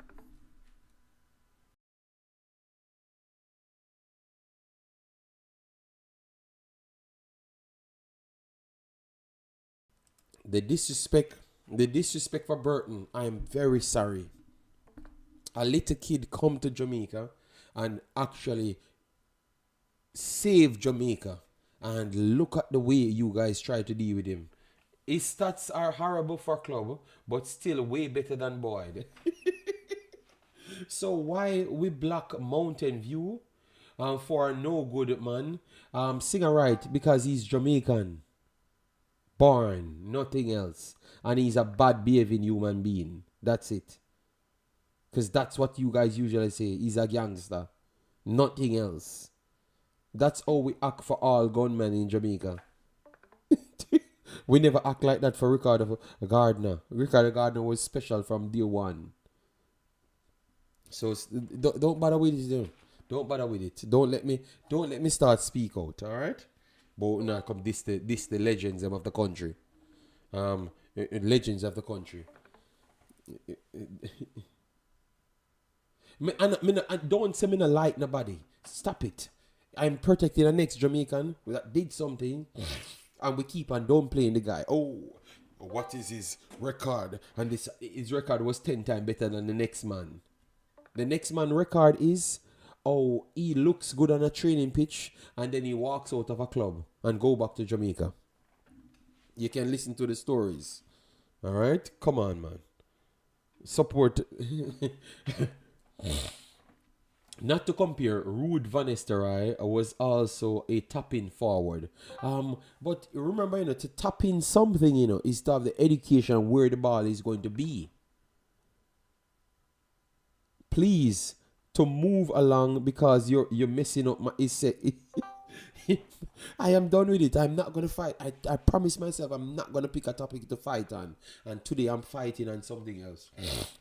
The disrespect for Burton, I am very sorry. A little kid come to Jamaica and actually save Jamaica, and look at the way you guys try to deal with him. His stats are horrible for club, but still way better than Boyd. So why we block Mountain View for a no good man? Singer right because he's Jamaican. Born, nothing else. And he's a bad behaving human being. That's it. Because that's what you guys usually say. He's a gangster. Nothing else. That's how we act for all gunmen in Jamaica. We never act like that for Ricardo Gardner. Ricardo Gardner was special from day one. So don't bother with it. Don't bother with it. Don't let me start speak out. All right. But now come the legends of the country. Legends of the country. Don't say me no like nobody. Stop it. I'm protecting the next Jamaican that did something, and we keep on downplaying the guy. Oh, what is his record? And his record was 10 times better than the next man. The next man record is, oh, he looks good on a training pitch, and then he walks out of a club and go back to Jamaica. You can listen to the stories. All right? Come on, man. Support. Not to compare, Ruud van Nistelrooy was also a tapping forward. But remember, to tap in something, is to have the education where the ball is going to be. Please, to move along because you're messing up my. I am done with it. I'm not gonna fight. I promise myself I'm not gonna pick a topic to fight on. And today I'm fighting on something else.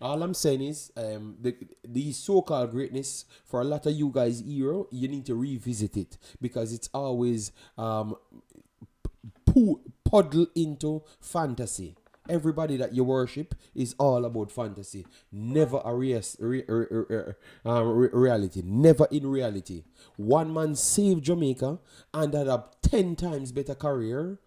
All I'm saying is, the so-called greatness for a lot of you guys here, you need to revisit it because it's always puddle into fantasy. Everybody that you worship is all about fantasy. Never a reality. Never in reality. One man saved Jamaica and had a 10 times better career,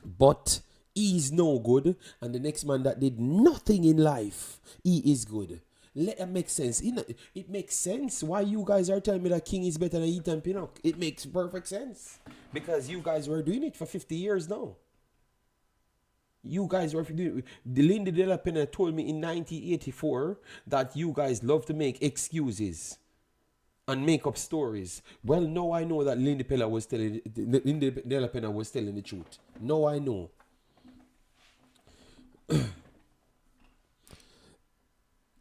but he's no good. And the next man that did nothing in life, he is good. Let that make sense. It makes sense why you guys are telling me that King is better than Ethan Pinnock. It makes perfect sense because you guys were doing it for 50 years now. You guys were doing it. Lindy De La Pena told me in 1984 that you guys love to make excuses and make up stories. Well, now I know that Lindy De La Pena was telling the truth. Now I know.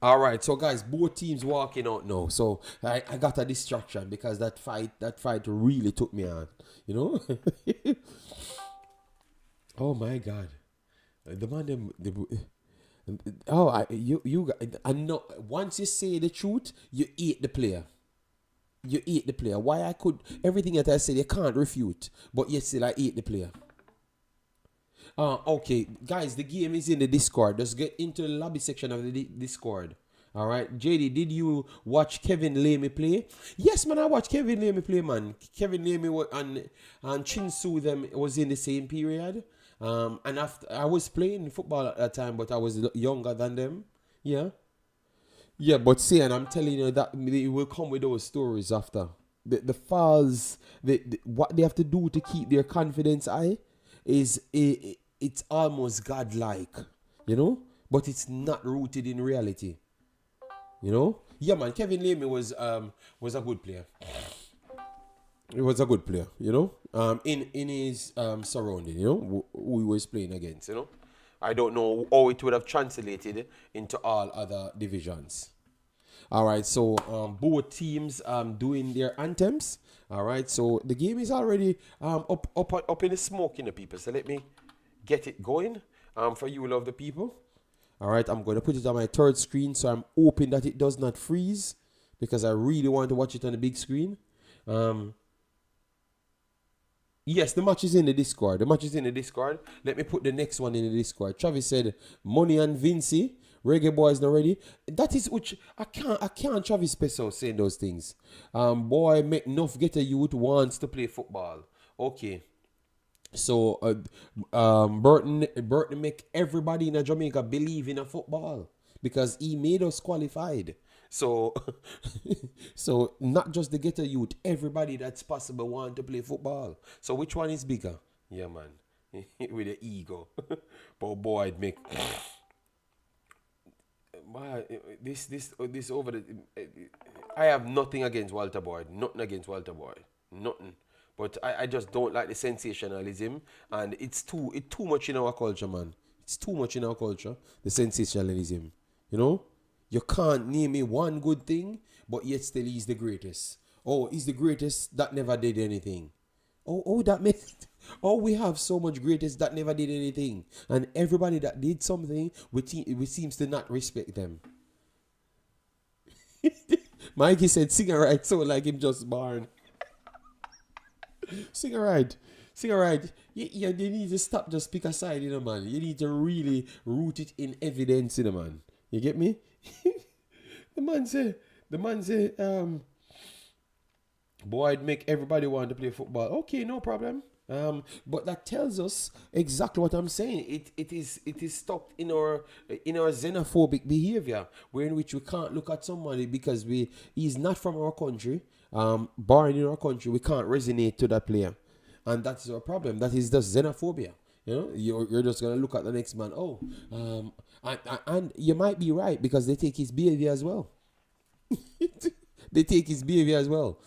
All right, so guys, both teams walking out now. So I got a distraction because that fight really took me on. Oh my God. The man, I know. Once you say the truth, you eat the player. You eat the player. Why I could everything that I said you can't refute, but yet still I eat the player. Okay, guys, the game is in the Discord. Just get into the lobby section of the Discord. All right, JD, did you watch Kevin Lamy play? Yes, man, I watched Kevin Lamy play, man. Kevin Lamy and Chinsu them was in the same period. And after I was playing football at that time, but I was younger than them. Yeah, but see, and I'm telling you that it will come with those stories after the falls. What they have to do to keep their confidence high is it's almost godlike, but it's not rooted in reality. Yeah, man. Kevin Lamy was a good player. He was a good player, in his surrounding, who he was playing against, I don't know how it would have translated into all other divisions. All right, so both teams doing their anthems. All right, so the game is already up in the smoke, people. So let me get it going for you, love the people. All right, I'm going to put it on my third screen, so I'm hoping that it does not freeze because I really want to watch it on the big screen. Yes, the match is in the Discord. Let me put the next one in the Discord. Travis said, Money and Vincent, Reggae Boyz not ready. That is which I can't Travis Peso saying those things. Boy, make enough get a youth wants to play football. Okay. So Burton make everybody in Jamaica believe in a football because he made us qualified. So so not just the ghetto youth, everybody that's possible want to play football. So which one is bigger? Yeah, man. With the ego. But boy, it make why this over the. I have nothing against Walter Boyd. Nothing against Walter Boyd. Nothing. But I just don't like the sensationalism, and it's too much in our culture, man. It's too much in our culture. The sensationalism, you know. You can't name me one good thing, but yet still he's the greatest. Oh, he's the greatest that never did anything. That makes. Oh, we have so much greatest that never did anything, and everybody that did something, we seems to not respect them. Mikey said, "Sing a right so like him just born. Sing a right, sing a right. You need to stop just pick a side, man. You need to really root it in evidence, man. You get me? the man say, the man say, boy, I'd make everybody want to play football. Okay, no problem. But that tells us exactly what I'm saying. It is stuck in our xenophobic behavior, where in which we can't look at somebody because he's not from our country, born in our country. We can't resonate to that player, and that's our problem. That is just xenophobia. You're just gonna look at the next man. And you might be right because they take his behavior as well. They take his behavior as well.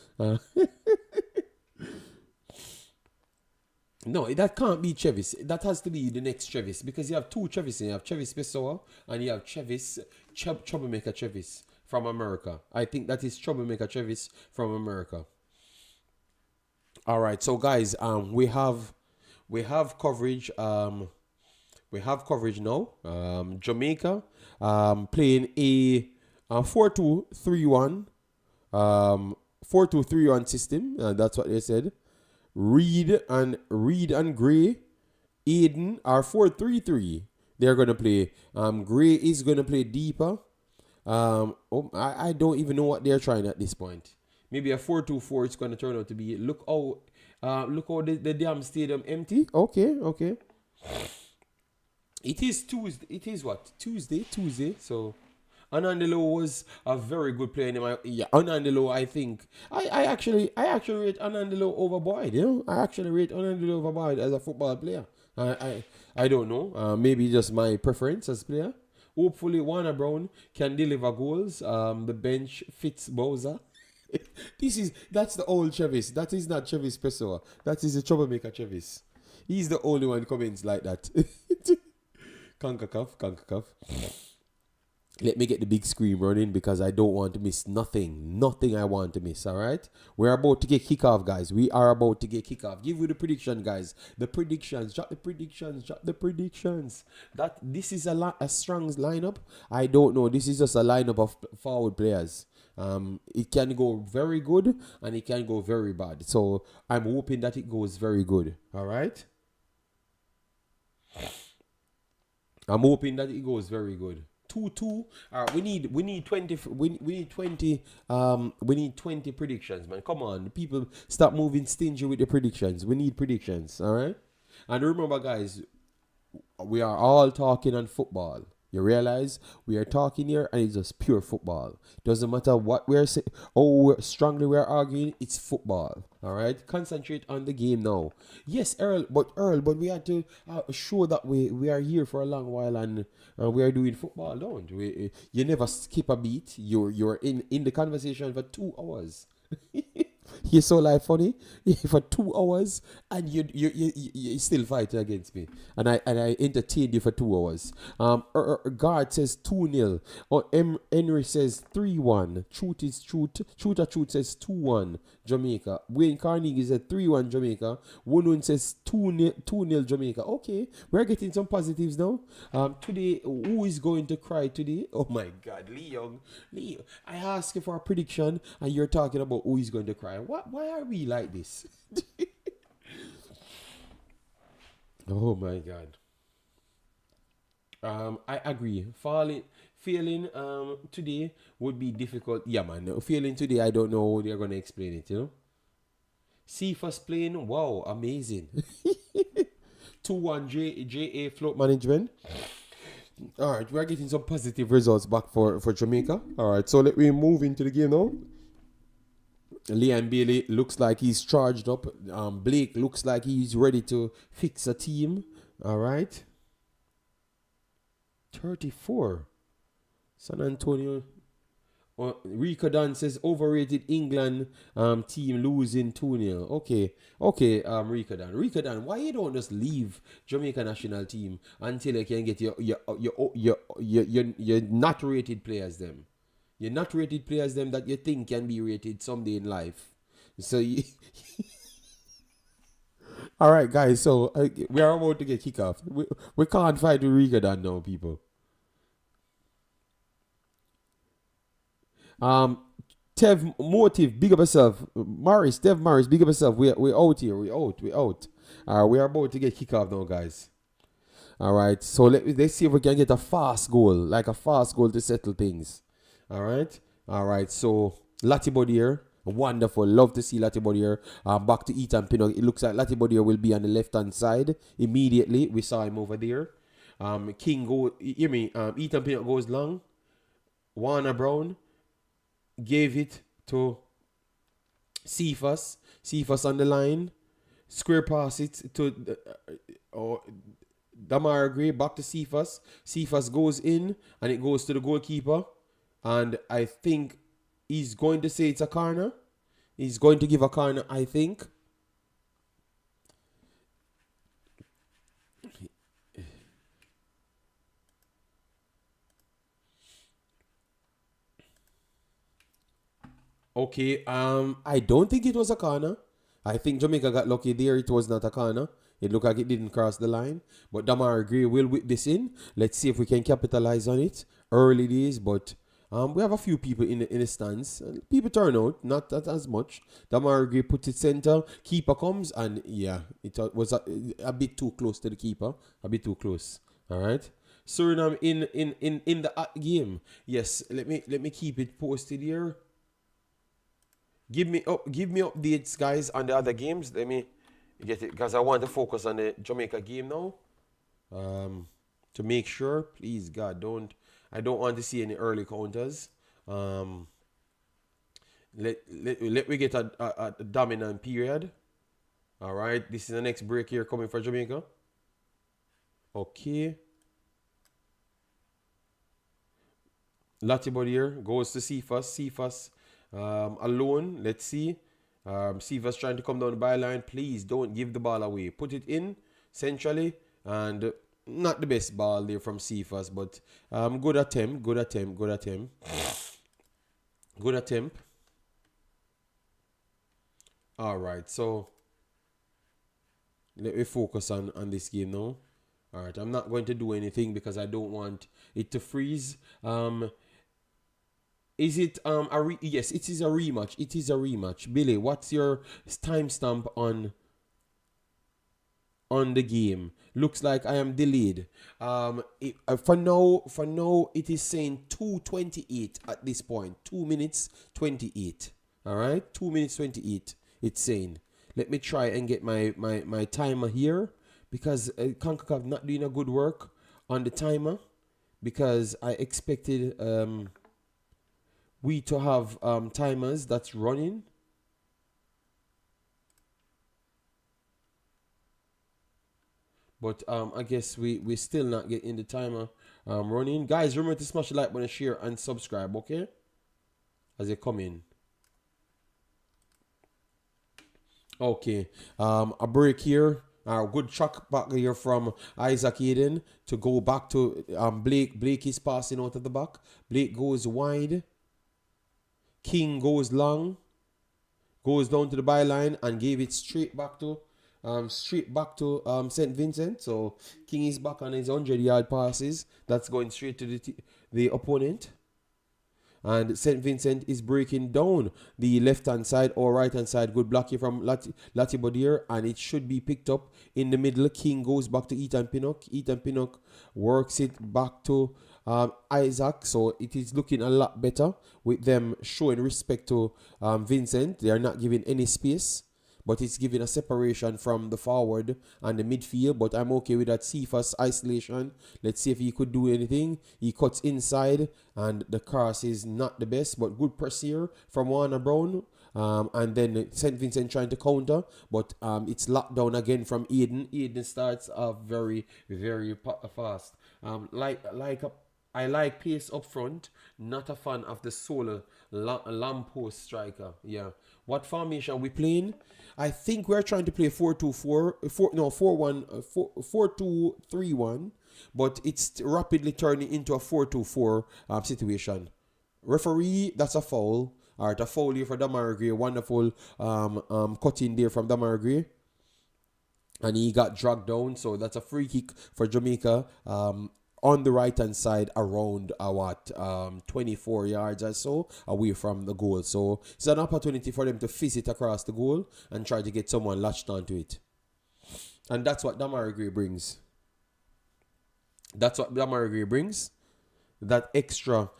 No, that can't be Chevis. That has to be the next Chevis because you have two Chevis. You have Chevis Pessoa and you have Chevis Troublemaker Chevis from America. I think that is Troublemaker Chevis from America. All right, so guys, we have coverage. We have coverage now. Jamaica playing a 4-2-3-1 um 4-2-3-1 system. That's what they said. Reed and Gray, Aiden are 4-3-3. They're gonna play. Gray is gonna play deeper. I don't even know what they're trying at this point. Maybe a 4-2-4 is gonna turn out to be. Look how the damn stadium empty. Okay. It is Tuesday. It is what? Tuesday. So Anandelo was a very good player. Anandelo, I think. I actually rate Anandelo over Boyd. I actually rate Anandelo over Boyd as a football player. I don't know. Maybe just my preference as player. Hopefully, Warner Brown can deliver goals. The bench fits Bowser. That's the old Chevis. That is not Chevis Pessoa. That is the troublemaker Chevis. He's the only one comments like that. Concacaf. Let me get the big screen running because I don't want to miss nothing. Nothing I want to miss, all right? We're about to get kickoff, guys. We are about to get kickoff. Give you the prediction, guys. The predictions. Drop the predictions. This is a strong lineup. I don't know. This is just a lineup of forward players. It can go very good and it can go very bad. So I'm hoping that it goes very good, all right? I'm hoping that it goes very good. 2-2. We need 20. We need 20. We need 20 predictions, man. Come on, people, stop moving stingy with the predictions. We need predictions, all right? And remember, guys, we are all talking on football. You realize we are talking here and it's just pure football. Doesn't matter what we're saying, strongly we're arguing, it's football. All right, concentrate on the game now. Yes, Earl, but we had to show that we are here for a long while and we are doing football, don't we? You never skip a beat. You're in the conversation for 2 hours. You're so like funny for 2 hours, and you still fighting against me, and I entertained you for 2 hours. Guard says 2-0. Henry says 3-1. Truth is truth. Truth says 2-1 Jamaica. Wayne Carnegie said 3-1 Jamaica. Wunun says 2-0 Jamaica. Okay, we're getting some positives now. Today, who is going to cry today? Oh my God, Leo, I asked you for a prediction, and you're talking about who is going to cry. Why are we like this? Oh my God. I agree. Failing today would be difficult. Yeah, man. Failing today, I don't know how they're gonna explain it. See first playing. Wow, amazing. 2-1 JA Float Management. All right, we are getting some positive results back for Jamaica. All right, so let me move into the game now. Liam Bailey looks like he's charged up. Blake looks like he's ready to fix a team. All right. 34. San Antonio. Rico Dan says overrated England team losing 2-0. Okay, Rico Dan, why you don't just leave Jamaica national team until you can get your not rated players them? Your not rated players them that you think can be rated someday in life. So all right, guys. So we are about to get kickoff. We can't fight with Rico Dan now, people. Tev Motive, big up yourself. Tev Morris, big up yourself. We're out here. We're out. We are about to get kickoff now, guys. All right. So let's see if we can get a fast goal, like a fast goal to settle things. All right. So Latibody here. Wonderful. Love to see Latibody here. Back to Ethan Pinnock. It looks like Latibody here will be on the left-hand side immediately. We saw him over there. Ethan Pinnock goes long. Warner Brown gave it to Cephas. Cephas on the line. Square pass it to Demarai Gray. Back to Cephas. Cephas goes in and it goes to the goalkeeper. And I think he's going to say it's a corner. He's going to give a corner, I think. Okay, I don't think it was a corner. I think Jamaica got lucky there. It was not a corner. It looked like it didn't cross the line. But Demarai Gray will whip this in. Let's see if we can capitalize on it. Early days, but we have a few people in the stands. People turn out, not as much. Demarai Gray puts it center. Keeper comes, and yeah, it was a bit too close to the keeper. A bit too close. All right. Suriname in the game. Yes, let me keep it posted here. Give me updates, guys, on the other games. Let me get it because I want to focus on the Jamaica game now. To make sure, please, God, I don't want to see any early counters. Let we get a dominant period. All right, this is the next break here coming for Jamaica. Okay. Latibody here goes to Cephas. Alone, let's see. Cephas trying to come down the byline. Please don't give the ball away. Put it in centrally, and not the best ball there from Cephas, but good attempt. All right, so let me focus on this game now. All right, I'm not going to do anything because I don't want it to freeze. Is it yes, it is a rematch. It is a rematch. Billy, what's your timestamp on the game? Looks like I am delayed. For now, it is saying 2:28 at this point. 2 minutes 28. All right, 2 minutes 28. It's saying. Let me try and get my timer here because Concacaf not doing a good work on the timer because I expected we to have timers that's running. But I guess we still not getting the timer running. Guys, remember to smash the like button, share, and subscribe, okay? As you come in. Okay. A break here. Good chuck back here from Isaac Eden to go back to Blake. Blake is passing out of the back. Blake goes wide. King goes long, goes down to the byline and gave it straight back to St. Vincent. So King is back on his 100-yard passes. That's going straight to the opponent. And St. Vincent is breaking down the left-hand side or right-hand side. Good block here from Latibody, and it should be picked up in the middle. King goes back to Ethan Pinnock. Ethan Pinnock works it back to Isaac. So it is looking a lot better with them showing respect to Vincent. They are not giving any space. but it's giving a separation from the forward and the midfield. But I'm okay with that Cephas isolation. Let's see if he could do anything. He cuts inside, and the cross is not the best, but good press here from Warner Brown. And then St. Vincent trying to counter, but it's locked down again from Eden. Eden starts off very, very fast. I like pace up front. Not a fan of the solo lamppost striker. Yeah. What formation we playing? I think we're trying to play 4-2-4, 4-1, 4-2-3-1, but it's rapidly turning into a 4-2-4 situation. Referee, that's a foul. All right, a foul here for Demarai Gray. Wonderful cutting there from Demarai Gray. And he got dragged down. So that's a free kick for Jamaica on the right-hand side around 24 yards or so away from the goal. So it's an opportunity for them to fizz it across the goal and try to get someone latched onto it. And that's what Demarai Gray brings. That extra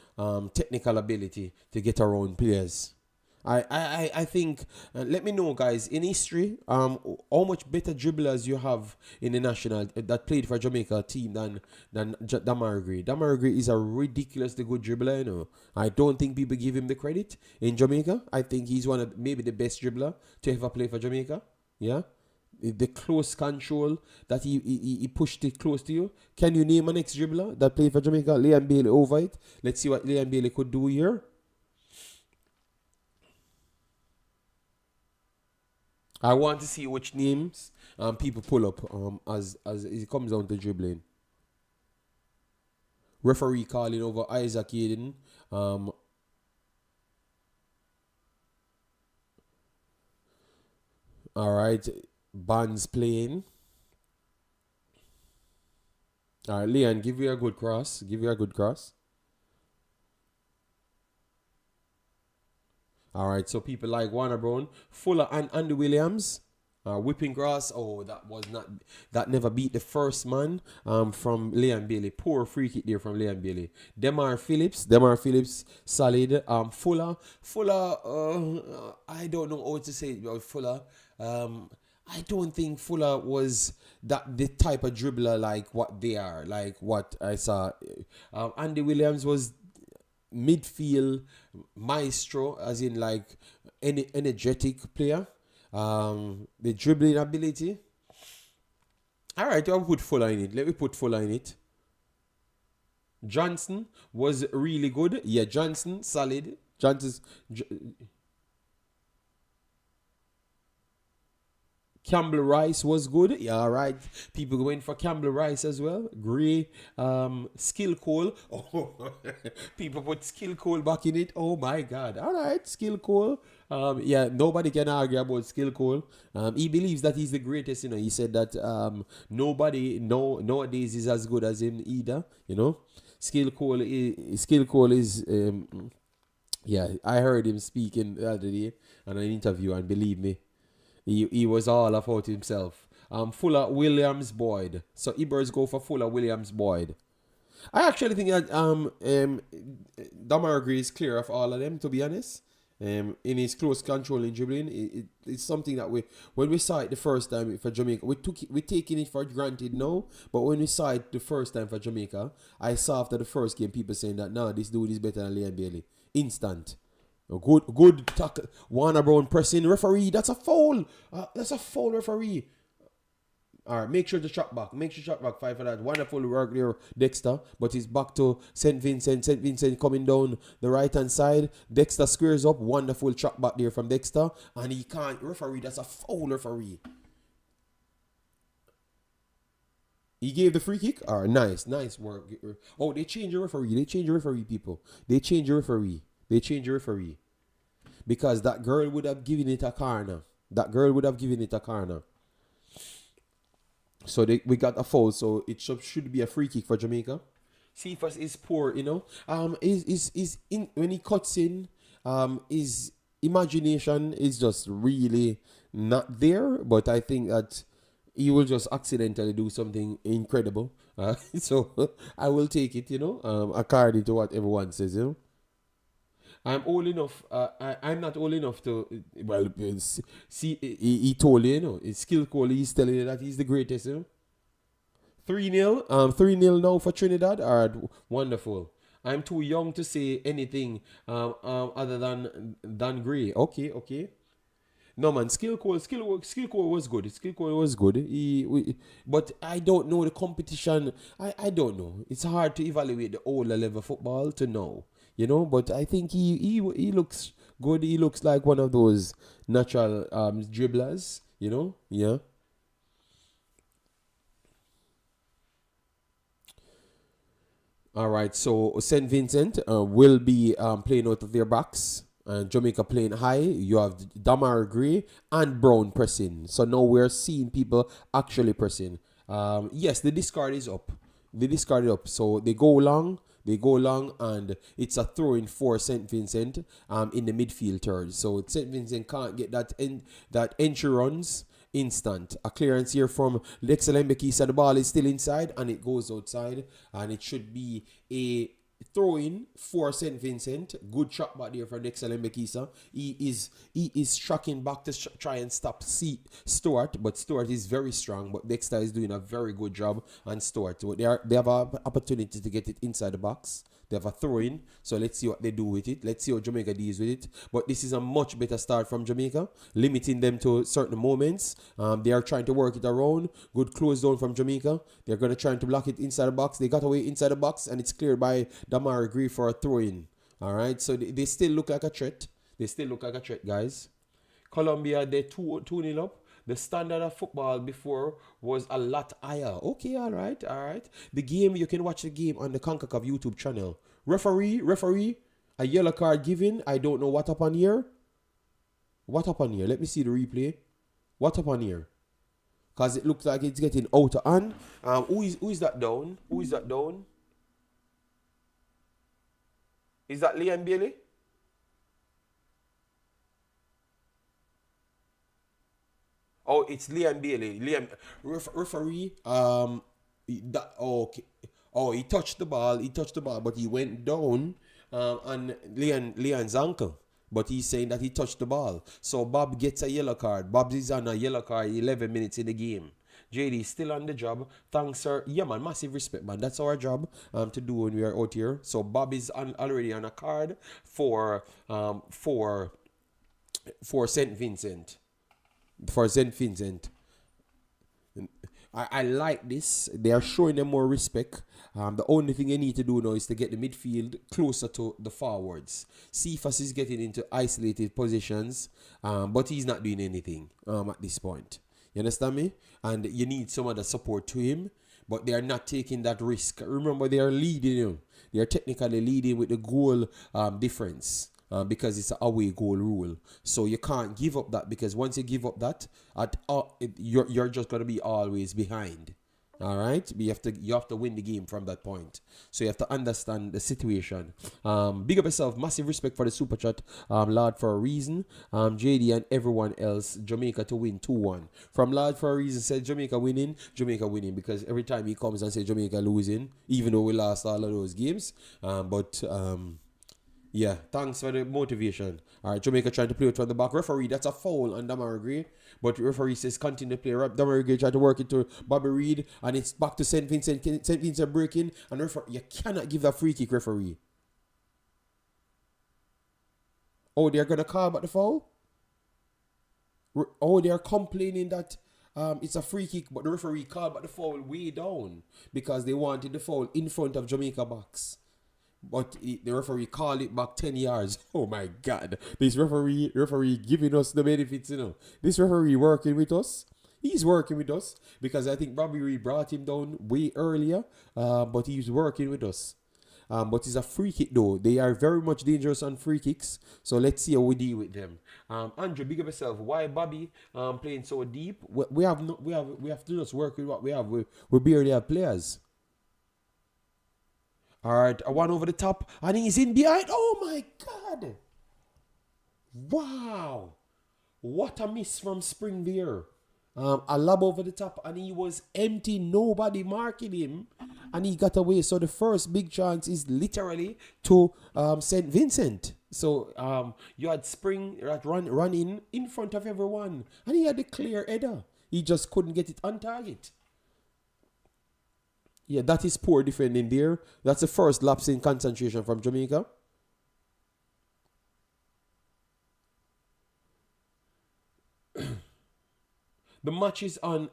technical ability to get around players. I think, let me know, guys, in history, how much better dribblers you have in the national that played for Jamaica team than Demarai Gray. Demarai Gray is a ridiculously good dribbler, you know. I don't think people give him the credit in Jamaica. I think he's one of maybe the best dribbler to ever play for Jamaica. Yeah. The close control that he pushed it close to you. Can you name an ex-dribbler that played for Jamaica? Leon Bailey over it. Let's see what Leon Bailey could do here. I want to see which names people pull up as it comes down to dribbling. Referee calling over Isaac Eden. All right. Bands playing. All right, Leon, give you a good cross. All right, so people like Warner Brown, Fuller, and Andy Williams. Whipping cross. Oh, that never beat the first man from Leon Bailey. Poor free kick there from Leon Bailey. Demar Phillips, solid. Fuller, I don't know what to say about Fuller. I don't think Fuller was the type of dribbler like what they are, like what I saw. Andy Williams was midfield maestro, as in like any energetic player. The dribbling ability. All right, I'll put Fuller in it. Let me put Fuller in it. Johnson was really good. Yeah, Johnson, solid. Campbell Rice was good. Yeah, all right. People going for Campbell Rice as well. Gray, Skill Cole. Oh, people put Skill Cole back in it. Oh my God. All right, Skill Cole. Yeah, nobody can argue about Skill Cole. He believes that he's the greatest. You know, he said that nobody nowadays is as good as him either. You know, Skill Cole is. Yeah, I heard him speaking the other day in an interview, and believe me, he was all about himself. Fuller, Williams, Boyd. So Ibers go for Fuller, Williams, Boyd. I actually think that Demarai Gray is clear of all of them, to be honest. In his close control in dribbling, it's something that when we saw it the first time for Jamaica, we're taking it for granted now. But when we saw it the first time for Jamaica, I saw after the first game people saying that this dude is better than Leon Bailey. Instant. A good tackle. Warner Brown pressing. Referee, that's a foul. Referee. All right, make sure to shot back. 5 for that. Wonderful work there, Dexter. But he's back to St. Vincent. St. Vincent coming down the right-hand side. Dexter squares up. Wonderful shot back there from Dexter. And he can't. Referee, that's a foul, referee. He gave the free kick. All right, nice work. Oh, they changed the referee. People. They changed the referee. Because that girl would have given it a corner. So we got a foul. So it should be a free kick for Jamaica. Cephas is poor, you know. When he cuts in, his imagination is just really not there. But I think that he will just accidentally do something incredible. So I will take it, you know, according to what everyone says, you know. I'm old enough. I'm not old enough to. Well, see, he told you, It's skill call. He's telling you that he's the greatest, 3-0. 3-0 now for Trinidad. All right, wonderful. I'm too young to say anything other than Gray. Okay. No man, skill call was good. Skill call was good. But I don't know the competition. I don't know. It's hard to evaluate the older level football to know, But I think he looks good. He looks like one of those natural dribblers, Yeah. All right, so St. Vincent will be playing out of their backs. Jamaica playing high. You have Demarai Gray and Brown pressing. So now we're seeing people actually pressing. Yes, the discard is up. They discarded up. So they go long. And it's a throw in for St. Vincent in the midfield third. So St. Vincent can't get that entry runs instant. A clearance here from Lexel Mbekisa. The ball is still inside and it goes outside. And it should be a throw in for St. Vincent. Good shot back there from Lexel Mbekisa. He is tracking back to try and stop Stewart. But Stewart is very strong. But Dexter is doing a very good job on Stewart. So they have an opportunity to get it inside the box. They have a throw-in, so let's see what they do with it. Let's see how Jamaica deals with it. But this is a much better start from Jamaica, limiting them to certain moments. They are trying to work it around. Good close down from Jamaica. They're going to try to block it inside the box. They got away inside the box, and it's cleared by Demarai Gray for a throw-in. All right, so they still look like a threat. Guys. Colombia, they're 2-0 up. The standard of football before was a lot higher. Okay, all right. The game, you can watch the game on the Concacaf YouTube channel. Referee, a yellow card given. I don't know what up on here. Let me see the replay. What up on here? Because it looks like it's getting out of hand. Who is that down? Is that Liam Bailey? Oh, it's Liam Bailey. Referee. Okay. Oh, he touched the ball, but he went down on Leon's ankle. But he's saying that he touched the ball. So Bob gets a yellow card. Bob is on a yellow card 11 minutes in the game. JD still on the job. Thanks, sir. Yeah, man, massive respect, man. That's our job to do when we are out here. So Bob is already on a card for St. Vincent. I like this. They are showing them more respect. The only thing they need to do now is to get the midfield closer to the forwards. Cephas is getting into isolated positions, but he's not doing anything at this point. You understand me? And you need some other support to him, but they are not taking that risk. Remember, they are leading you. They are technically leading with the goal difference. Because it's an away goal rule. So you can't give up that, because once you give up that, you're just going to be always behind. All right? You have to win the game from that point. So you have to understand the situation. Big up yourself. Massive respect for the super chat, Lord for a reason. JD and everyone else. Jamaica to win 2-1. From Lord for a reason said Jamaica winning, because every time he comes and says Jamaica losing, even though we lost all of those games. Yeah, thanks for the motivation. All right, Jamaica trying to play it from the back. Referee, that's a foul on Demarai Gray. But referee says continue to play. Demarai Gray trying to work it to Bobby Reed. And it's back to St. Vincent. St. Vincent breaking. And referee, you cannot give that free kick, referee. Oh, they're going to call back the foul? Oh, they're complaining that it's a free kick. But the referee called back the foul way down. Because they wanted the foul in front of Jamaica box. But the referee called it back 10 yards. Oh my God. This referee giving us the benefits, This referee working with us. He's working with us. Because I think Bobby Reed brought him down way earlier. But he's working with us. But it's a free kick though. They are very much dangerous on free kicks. So let's see how we deal with them. Andrew, big up yourself. Why Bobby playing so deep? We have to just work with what we have. We barely have players. All right, a one over the top, and he's in behind. Oh my God! Wow, what a miss from Spring there. A lob over the top, and he was empty. Nobody marking him, and he got away. So the first big chance is literally to St. Vincent. So you had Spring that running in front of everyone, and he had a clear header. He just couldn't get it on target. Yeah, that is poor defending there. That's the first lapse in concentration from Jamaica. The match is on.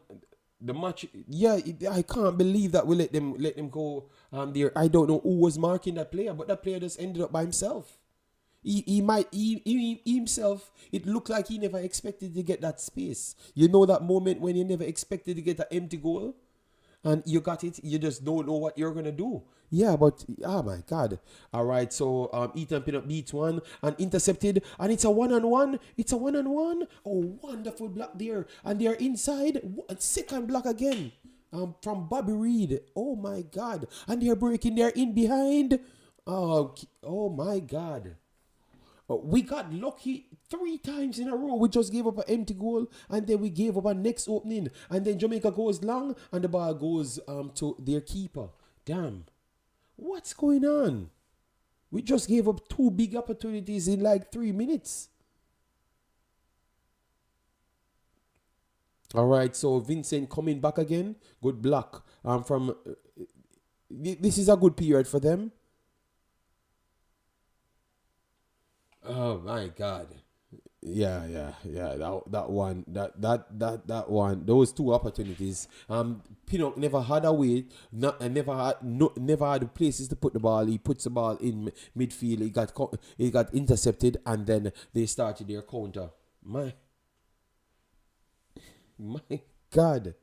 The match, yeah, I can't believe that we let them go there. I don't know who was marking that player, but that player just ended up by himself. He himself, it looked like he never expected to get that space. You know that moment when you never expected to get an empty goal? And you got it, you just don't know what you're gonna do. Yeah, but oh my god. All right, so Ethan Pinnock beats one and intercepted, and it's a one-on-one. It's a one-on-one. Oh, wonderful block there, and they're inside. Second block again, from Bobby Reed. Oh my god, and they're breaking. They're in behind. Oh my god. We got lucky 3 times in a row. We just gave up an empty goal, and then we gave up a next opening, and then Jamaica goes long, and the ball goes to their keeper. Damn, what's going on? We just gave up 2 big opportunities in like 3 minutes. All right, so Vincent coming back again. Good block. This is a good period for them. Oh my God. Yeah. That one. Those 2 opportunities. Pinnock never had a way. Never had places to put the ball. He puts the ball in midfield. He got intercepted, and then they started their counter. My God.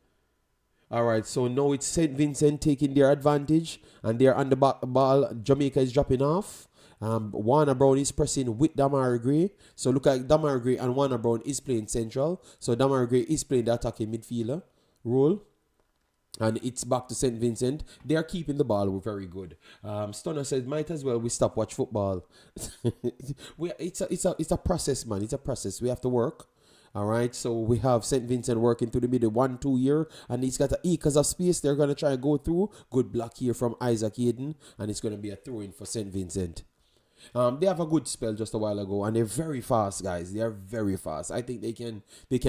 All right, so now it's St. Vincent taking their advantage, and they're on the ball. Jamaica is dropping off. Warner Brown is pressing with Demarai Gray. So look at Demarai Gray, and Warner Brown is playing central. So Demarai Gray is playing the attacking midfielder role. And it's back to St. Vincent. They are keeping the ball. We're very good. Stunner said, might as well we stop watch football. It's a process, man. It's a process. We have to work. All right, so we have St. Vincent working through the middle, 1-2 here, and he's got an acres of space. They're going to try and go through. Good block here from Isaac Hayden, and it's going to be a throw-in for St. Vincent. They have a good spell just a while ago, and they're very fast, guys. They are very fast. I think they can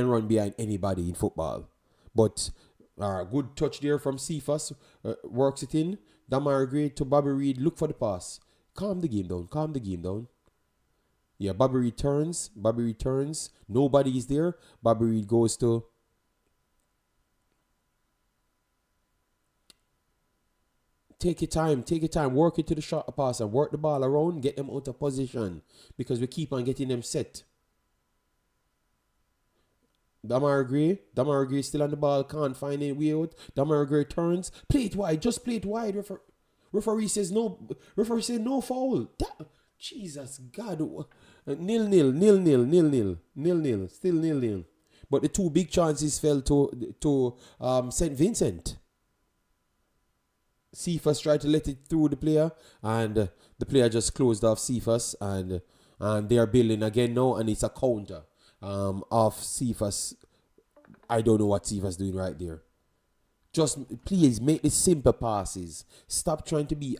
run behind anybody in football. But good touch there from Cephas. Works it in. Demarai Gray to Bobby Reed. Look for the pass. Calm the game down. Yeah, Bobby returns. Nobody is there. Bobby Reed goes to... Take your time. Work it to the short pass and work the ball around. Get them out of position, because we keep on getting them set. Demarai Gray still on the ball. Can't find any way out. Demarai Gray turns. Play it wide. Just play it wide. Referee says no. Referee says no foul. Jesus God. 0-0. Still 0-0. But the 2 big chances fell to St. Vincent. Cephas tried to let it through the player, and the player just closed off Cephas, and they are building again now, and it's a counter of Cephas. I don't know what Cephas doing right there. Just please make the simple passes. Stop trying to be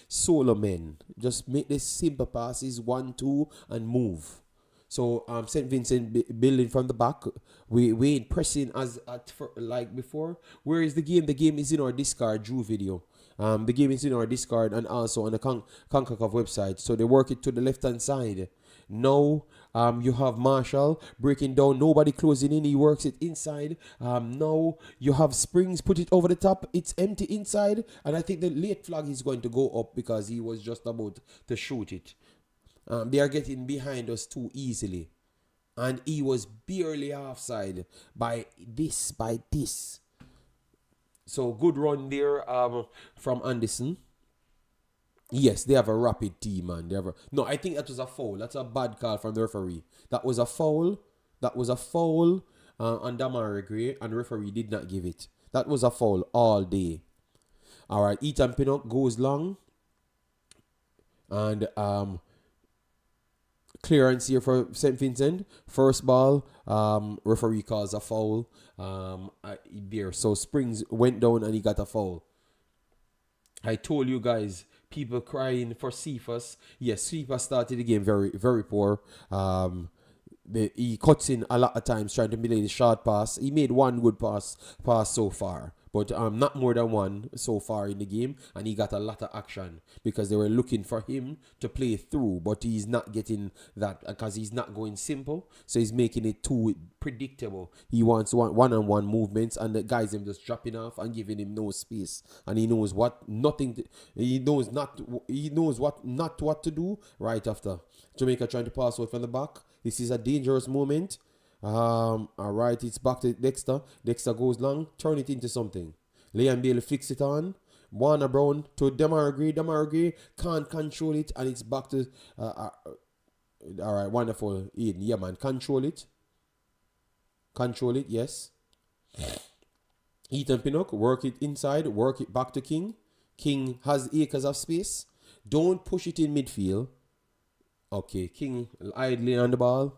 solo men. Just make the simple passes, 1-2, and move. So St. Vincent building from the back. We ain't pressing like before. Where is the game? The game is in our Discard Drew video. The game is in our Discard and also on the Concacaf website. So they work it to the left hand side. Now you have Marshall breaking down. Nobody closing in. He works it inside. Now you have Springs put it over the top. It's empty inside, and I think the late flag is going to go up because he was just about to shoot it. They are getting behind us too easily. And he was barely offside by this. So good run there from Anderson. Yes, they have a rapid team, man. No, I think that was a foul. That's a bad call from the referee. That was a foul on Demarai Gray, and the referee did not give it. That was a foul all day. All right, Ethan Pinnock goes long. And clearance here for St. Vincent. First ball, referee calls a foul there. So Springs went down and he got a foul. I told you guys, people crying for Cephas. Yes, Cephas started the game very, very poor. He cuts in a lot of times trying to delay the short pass. He made one good pass so far, but not more than one so far in the game, and he got a lot of action because they were looking for him to play through, but he's not getting that because he's not going simple, so he's making it too predictable. He wants one-on-one movements, and the guys him just dropping off and giving him no space, and he knows what what to do right after. Jamaica trying to pass out from the back. This is a dangerous moment. All right, it's back to Dexter. Dexter goes long, turn it into something. Liam Bailey flicks it on. Warner Brown to Demarai Gray. Demarai Gray can't control it, and it's back to. All right, wonderful, Eden. Yeah, man, control it. Control it, yes. Ethan Pinnock, work it inside, work it back to King. King has acres of space. Don't push it in midfield. Okay, King idly on the ball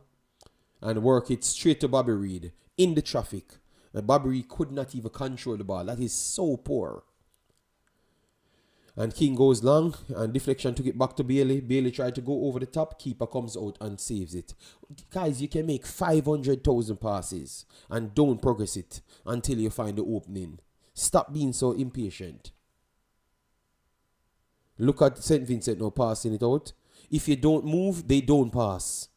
and work it straight to Bobby Reed in the traffic. And Bobby Reed could not even control the ball. That is so poor. And King goes long and deflection took it back to Bailey. Bailey tried to go over the top. Keeper comes out and saves it. Guys, you can make 500,000 passes and don't progress it until you find the opening. Stop being so impatient. Look at St. Vincent now passing it out. If you don't move, they don't pass.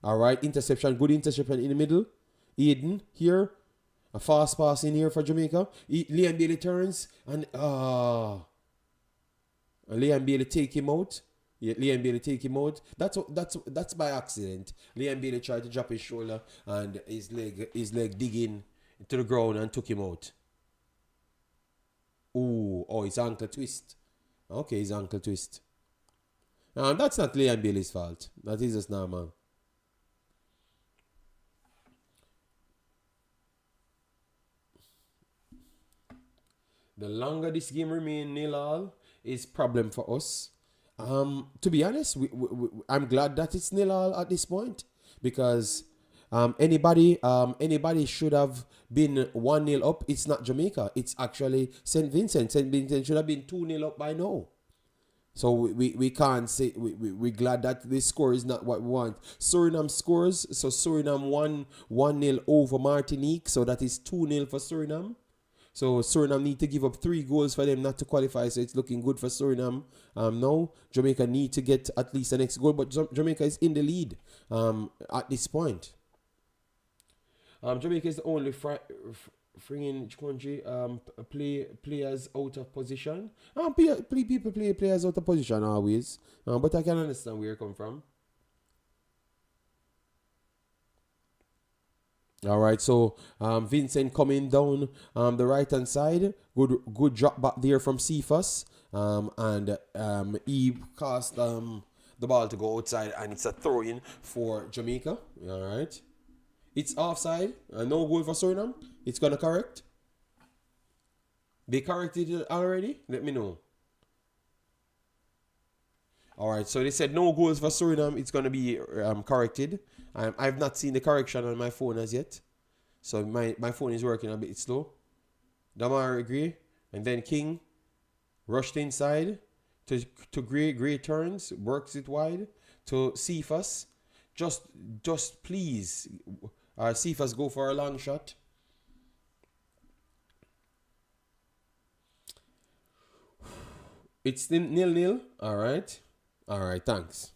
All right, interception, good interception in the middle. Eden here, a fast pass in here for Jamaica. Liam Bailey turns and Liam Bailey take him out. Yeah, Liam Bailey take him out. That's by accident. Liam Bailey tried to drop his shoulder and his leg digging into the ground and took him out. His ankle twist. Okay, his ankle twist. That's not Liam Bailey's fault. That is just normal. The longer this game remains 0-0 is problem for us. To be honest, I'm glad that it's 0-0 at this point because anybody should have been 1-0 up. It's not Jamaica. It's actually St. Vincent. St. Vincent should have been 2-0 up by now. So we can't say we're glad that this score is not what we want. Suriname scores. So Suriname won 1-0 over Martinique. So that is 2-0 for Suriname. So Suriname need to give up 3 goals for them not to qualify. So it's looking good for Suriname. Now Jamaica need to get at least the next goal. But Jamaica is in the lead at this point. Jamaica is the only friggin' country players out of position. People play players out of position always. But I can understand where you come from. All right, so Vincent coming down the right hand side. Good drop back there from Cephas. And he cast the ball to go outside, and it's a throw in for Jamaica. All right. It's offside. No goal for Suriname. It's going to correct. They corrected it already? Let me know. All right. So they said no goals for Suriname. It's going to be corrected. I've not seen the correction on my phone as yet. So my phone is working a bit slow. Demarai Gray. And then King rushed inside to Gray. Gray turns. Works it wide to Cephas. Just please. Cephas go for a long shot. It's 0-0. All right, thanks.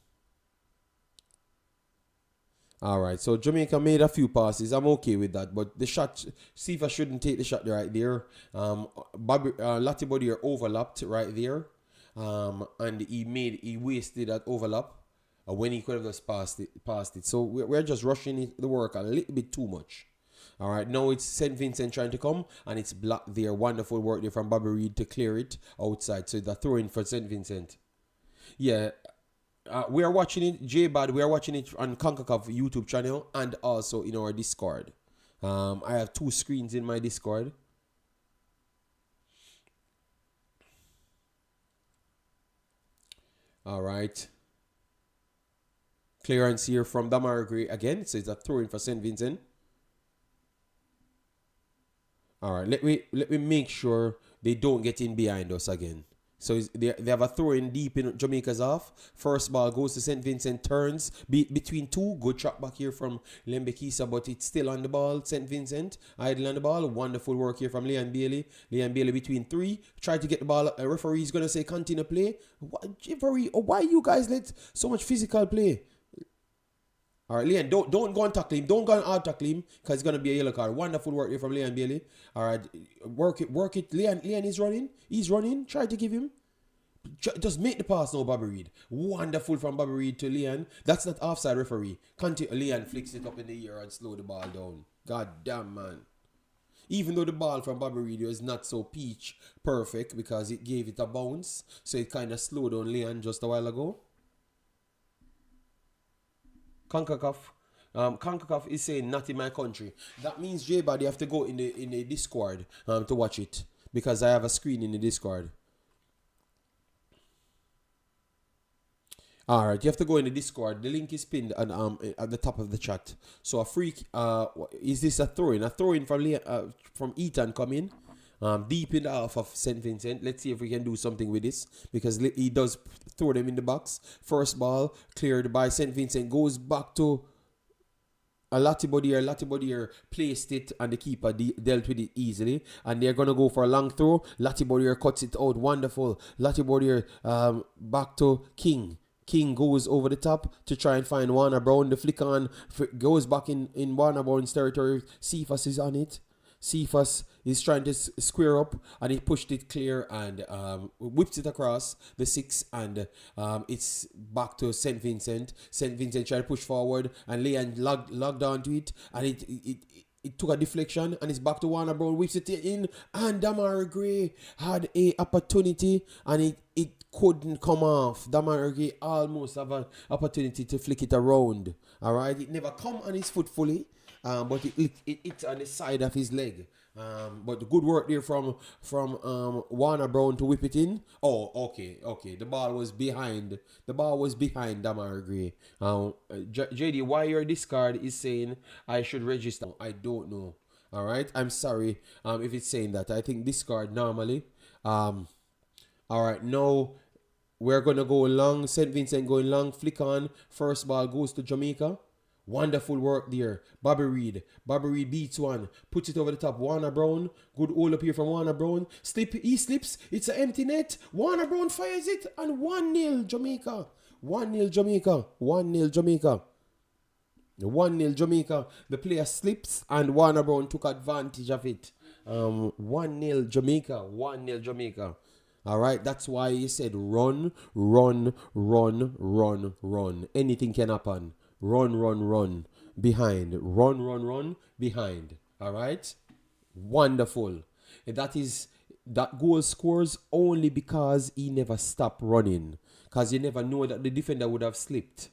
All right, so Jamaica made a few passes. I'm okay with that, but the shot, Cephas shouldn't take the shot right there. Lottie Body overlapped right there, and he wasted that overlap. When he could have just passed it. So we're just rushing the work a little bit too much. All right, now it's St. Vincent trying to come, and it's blocked there. Wonderful work there from Bobby Reed to clear it outside. So the throw in for St. Vincent. Yeah, we are watching it, J-Bad. We are watching it on Concacaf YouTube channel and also in our Discord. I have 2 screens in my Discord. All right. Clearance here from Demarai Gray again. So it's a throw in for St. Vincent. All right, let me make sure they don't get in behind us again. So they have a throw in deep in Jamaica's off. First ball goes to St. Vincent, turns between two. Good track back here from Lembekisa, but it's still on the ball. St. Vincent, idle on the ball. Wonderful work here from Leon Bailey. Leon Bailey between three. Try to get the ball. A referee is going to say continue play. Referee, why you guys let so much physical play? All right, Leon, don't go and tackle him. Don't go and out tackle him because it's going to be a yellow card. Wonderful work here from Leon Bailey. All right, work it. Leon is running. He's running. Try to give him. Just make the pass now, Bobby Reed. Wonderful from Bobby Reed to Leon. That's not offside, referee. Leon flicks it up in the air and slow the ball down. God damn, man. Even though the ball from Bobby Reed was not so peach perfect because it gave it a bounce, so it kind of slowed down Leon just a while ago. Concacaf is saying not in my country. That means J-Bad, you have to go in the Discord to watch it because I have a screen in the Discord. All right, you have to go in the Discord. The link is pinned at the top of the chat. So a freak, is this a throw-in? A throw-in from Ethan coming deep in the half of St. Vincent. Let's see if we can do something with this because he does throw them in the box. First ball cleared by St. Vincent, goes back to Latibodier placed it and the keeper dealt with it easily. And they're going to go for a long throw. Latibodier cuts it out. Wonderful. Latibodier back to King. King goes over the top to try and find Warner Brown. The flick on goes back in Warner Brown's territory. Cephas is on it. Cephas is trying to square up and he pushed it clear and whips it across the 6 and it's back to St. Vincent. St. Vincent tried to push forward and Leon logged onto it and it took a deflection and it's back to Warner Brown, whips it in and Demarai Gray had a opportunity and it couldn't come off. Demarai Gray almost have an opportunity to flick it around. Alright, it never come on his foot fully. But it's on the side of his leg. But the good work there from Warner Brown to whip it in. Oh, okay. The ball was behind Demarai Gray. JD, why your discard is saying I should register? I don't know. All right, I'm sorry. If it's saying that, I think discard normally. All right, now we're gonna go long. St. Vincent going long. Flick on. First ball goes to Jamaica. Wonderful work there. Bobby Reed beats one. Puts it over the top. Warner Brown. Good hold up here from Warner Brown. He slips. It's an empty net. Warner Brown fires it. And 1-0 Jamaica. 1-0 Jamaica. 1-0 Jamaica. 1-0 Jamaica. The player slips and Warner Brown took advantage of it. 1-0 Jamaica. 1-0 Jamaica. All right. That's why he said run. Anything can happen. Run, behind. Run, behind. All right? Wonderful. That goal scores only because he never stopped running. Because you never know that the defender would have slipped.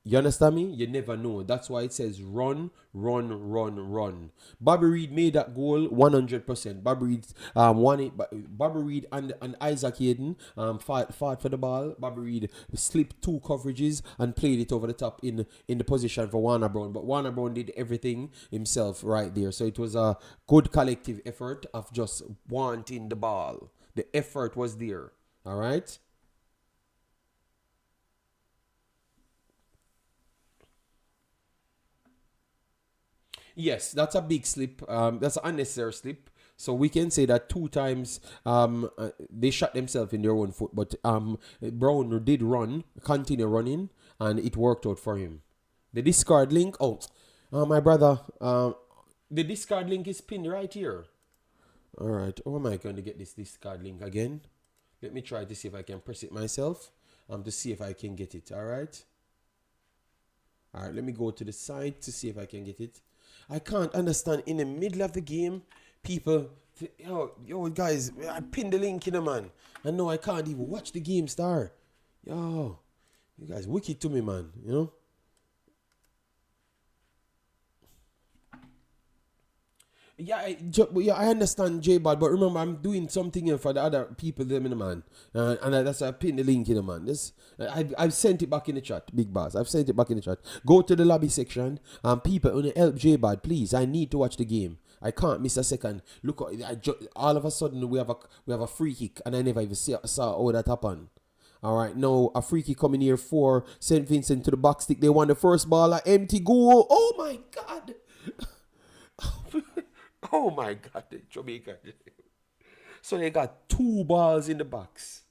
You understand me? You never know. That's why it says run. Bobby Reed made that goal 100%. Bobby Reed won it. Bobby Reed and Isaac Hayden fought for the ball. Bobby Reed slipped 2 coverages and played it over the top in the position for Warner Brown. But Warner Brown did everything himself right there. So it was a good collective effort of just wanting the ball. The effort was there. All right? Yes, that's a big slip. That's an unnecessary slip. So we can say that 2 times they shot themselves in their own foot. But Brown did continue running, and it worked out for him. The discard link. My brother. The discard link is pinned right here. All right. How am I going to get this discard link again? Let me try to see if I can press it myself. To see if I can get it. All right. All right. Let me go to the site to see if I can get it. I can't understand in the middle of the game, people, yo guys, I pinned the link in, man. And no, I can't even watch the game start. Yo, you guys wicked to me, man, you know? Yeah, I understand J-Bad, but remember, I'm doing something here for the other people, them, man. And that's why I pinned the link in, man. I've sent it back in the chat, Big Boss. I've sent it back in the chat. Go to the lobby section. People, help J-Bad, please. I need to watch the game. I can't miss a second. Look, all of a sudden we have a free kick, and I never even saw how that happened. All right, now a free kick coming here for St. Vincent to the back stick. They won the first ball, an empty goal. Oh my God! Oh my God, Jamaica. So they got 2 balls in the box.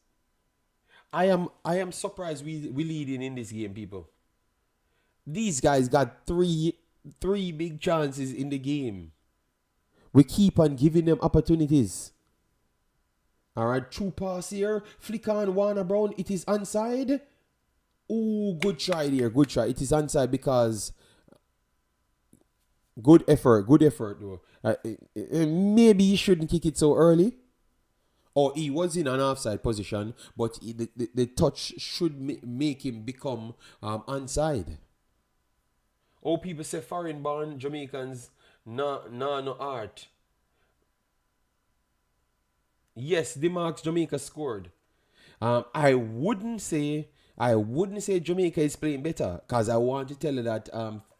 I am surprised we leading in this game, people. These guys got three big chances in the game. We keep on giving them opportunities. All right, true pass here. Flick on Warner Brown. It is onside. Oh, good try there. Good try. It is onside because good effort. Good effort, though. Maybe he shouldn't kick it so early. Or he was in an offside position, but the touch should make him become onside. Oh, people say foreign-born Jamaicans, no art. Yes, the marks Jamaica scored. I wouldn't say Jamaica is playing better, because I want to tell you that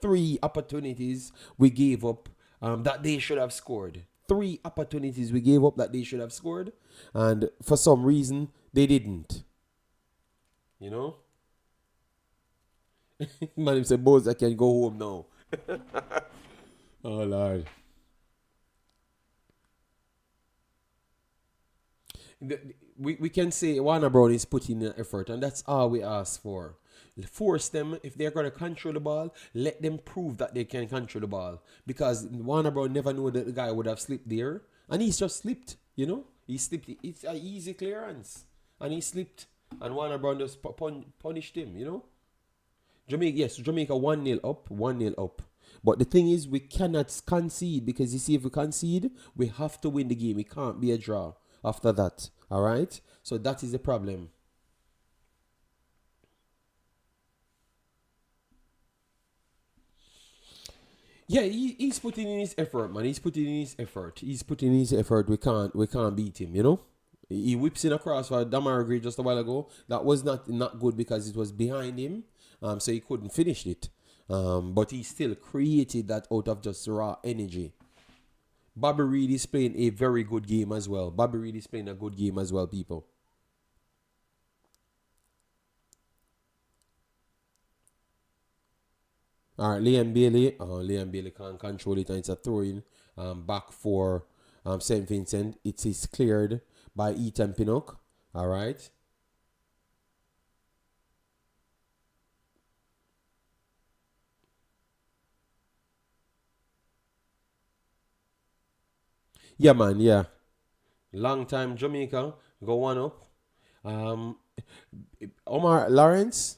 3 opportunities we gave up that they should have scored. 3 opportunities we gave up that they should have scored, and for some reason they didn't. You know? Man said, "Boys, I can go home now." Oh Lord. We can say Warner Brown is putting in effort, and that's all we ask for. Force them, if they're going to control the ball, let them prove that they can control the ball. Because Warner Brown never knew that the guy would have slipped there, and he's just slipped, you know? He slipped. It's an easy clearance, and he slipped, and Warner Brown just punished him, you know? Jamaica 1-0 up, 1-0 up. But the thing is, we cannot concede, because you see, if we concede, we have to win the game. It can't be a draw after that. All right? So that is the problem. Yeah, he's putting in his effort, man. He's putting in his effort. We can't beat him, you know? He whips in across for Demarai Gray just a while ago. That was not good because it was behind him. So he couldn't finish it. But he still created that out of just raw energy. Bobby Reid is playing a very good game as well. People. All right, Liam Bailey can't control it, and it's a throw-in back for St. Vincent. It is cleared by Ethan Pinnock. All right. Yeah, man, yeah. Long time Jamaica. Go one up. Omar Lawrence.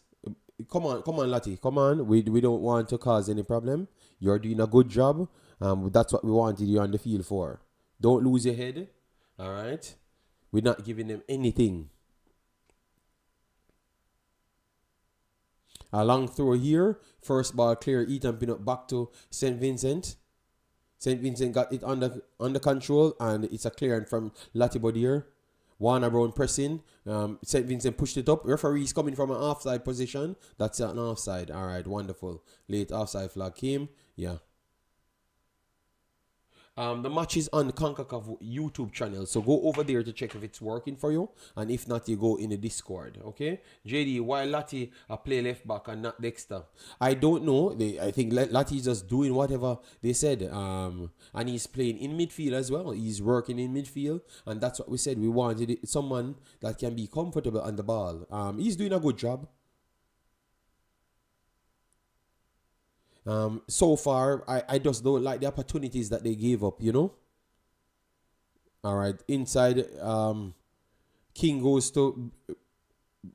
Come on, Lati. Come on. We don't want to cause any problem. You're doing a good job. That's what we wanted you on the field for. Don't lose your head. All right. We're not giving them anything. A long throw here. First ball clear. Ethan Pinnock back to St. Vincent. St. Vincent got it under control, and it's a clearance from Latibodier. Warner Brown pressing. St. Vincent pushed it up. Referee's coming from an offside position. That's an offside. All right, wonderful. Late offside flag came. Yeah. The match is on the Concacaf YouTube channel, so go over there to check if it's working for you, and if not, you go in the Discord. Okay, JD, why Lati play left back and not Dexter? I don't know. I think Lati is just doing whatever they said, and he's playing in midfield as well. He's working in midfield, and that's what we said. We wanted someone that can be comfortable on the ball. He's doing a good job. So far, I just don't like the opportunities that they gave up, you know? All right, inside, King goes to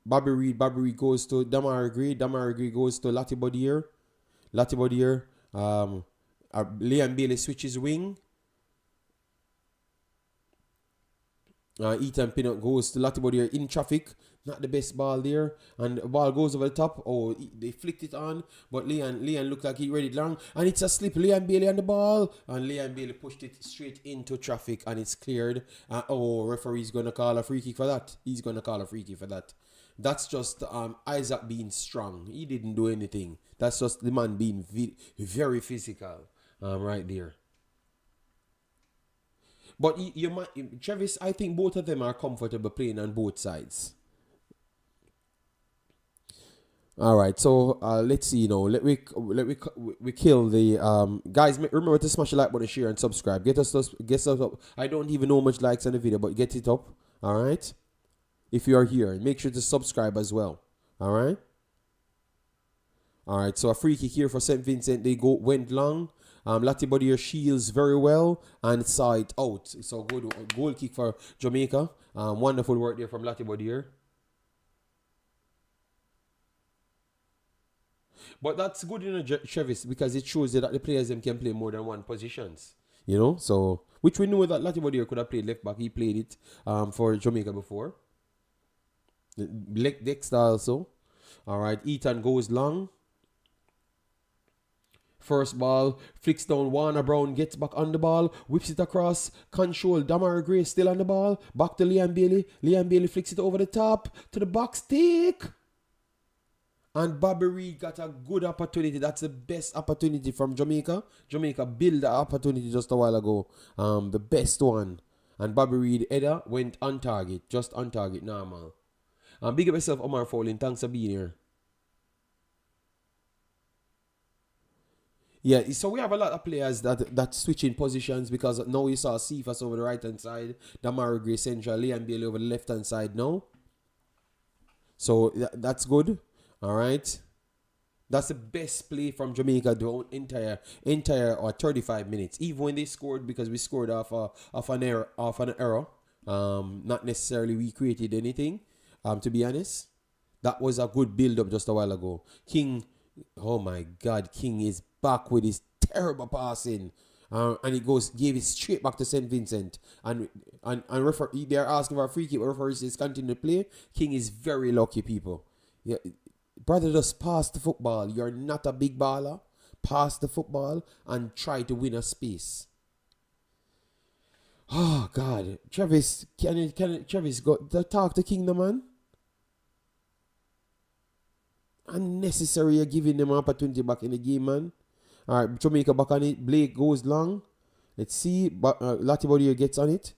Bobby Reid goes to Demarai Gray goes to Latibodier. Liam Bailey switches wing. Ethan Pinnock goes to Latibodier in traffic. Not the best ball there. And the ball goes over the top. Oh, they flicked it on. But Leon looked like he read it long. And it's a slip. Liam Bailey on the ball. And Liam Bailey pushed it straight into traffic. And it's cleared. Referee's going to call a free kick for that. He's going to call a free kick for that. That's just Isaac being strong. He didn't do anything. That's just the man being very physical right there. But you might, Travis, I think both of them are comfortable playing on both sides. All right, so let's see. We kill the guys. Remember to smash the like button, share, and subscribe. Get us up. I don't even know much likes on the video, but get it up. All right. If you are here, make sure to subscribe as well. All right. All right. So a free kick here for St. Vincent. Went long. Latibodier shields very well and saw it out. So good goal kick for Jamaica. Wonderful work there from Latibodier. But that's good, Travis, because it shows you that the players them can play more than one positions. So which we know that Latibodier could have played left back. He played it for Jamaica before. Dexter also. All right, Ethan goes long. First ball, flicks down. Warner Brown gets back on the ball, whips it across, control. Demarai Gray still on the ball. Back to Liam Bailey. Liam Bailey flicks it over the top to the box stick. And Bobby Reed got a good opportunity. That's the best opportunity from Jamaica. Jamaica built that opportunity just a while ago. The best one. And Bobby Reed header went on target. Just on target, normal. Big up yourself, Omar Fowling. Thanks for being here. Yeah, so we have a lot of players that switch in positions because now you saw Cephas over the right hand side, Demarai Gray central, Liam Bailey over the left hand side now. So that's good. All right. That's the best play from Jamaica the entire or 35 minutes. Even when they scored, because we scored off an error. Not necessarily we created anything. To be honest, that was a good build up just a while ago. King, oh my God, King is back with his terrible passing. And he gave it straight back to St. Vincent. And they're asking for a free kick. Referee says continue to play. King is very lucky, people. Yeah, brother, just pass the football. You're not a big baller. Pass the football and try to win a space. Oh God, Travis, can Travis go to talk to King, the man? Unnecessary, you're giving them an opportunity back in the game, man. All right, Jamaica back on it. Blake goes long. Let's see. Latibodier gets on it.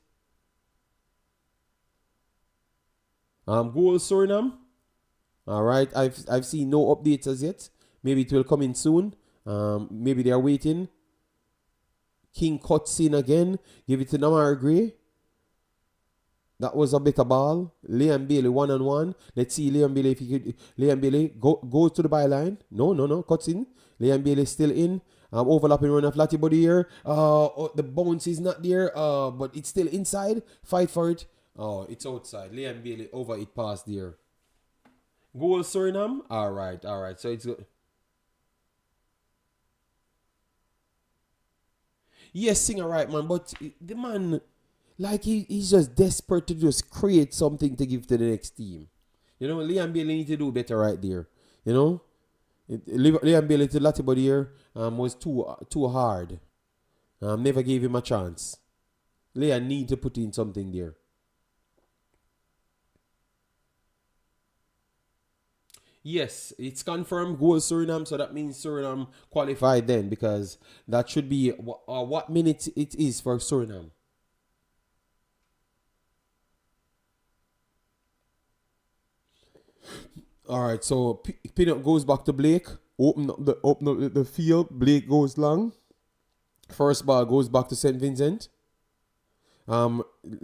Goal Suriname. All right, I've seen no updates as yet. Maybe it will come in soon. Maybe they are waiting. King cuts in again. Give it to Demarai Gray. That was a better ball. Liam Bailey 1-on-1. Let's see Liam Bailey if he could. Liam Bailey goes to the byline. No. Cuts in. Liam Bailey still in. Overlapping run of Latibodier. The bounce is not there. But it's still inside. Fight for it. Oh, it's outside. Liam Bailey over it past there. Goal Suriname. All right. So it's good. Yes, singer right, man. But the man, like he's just desperate to just create something to give to the next team. Liam Bailey need to do better right there. Liam Bailey to Latibodier was too hard. Never gave him a chance. Liam need to put in something there. Yes, it's confirmed goal Suriname, so that means Suriname qualified then, because that should be what minute it is for Suriname. All right, so Pinnock goes back to Blake. Open up the field. Blake goes long. First ball goes back to St. Vincent.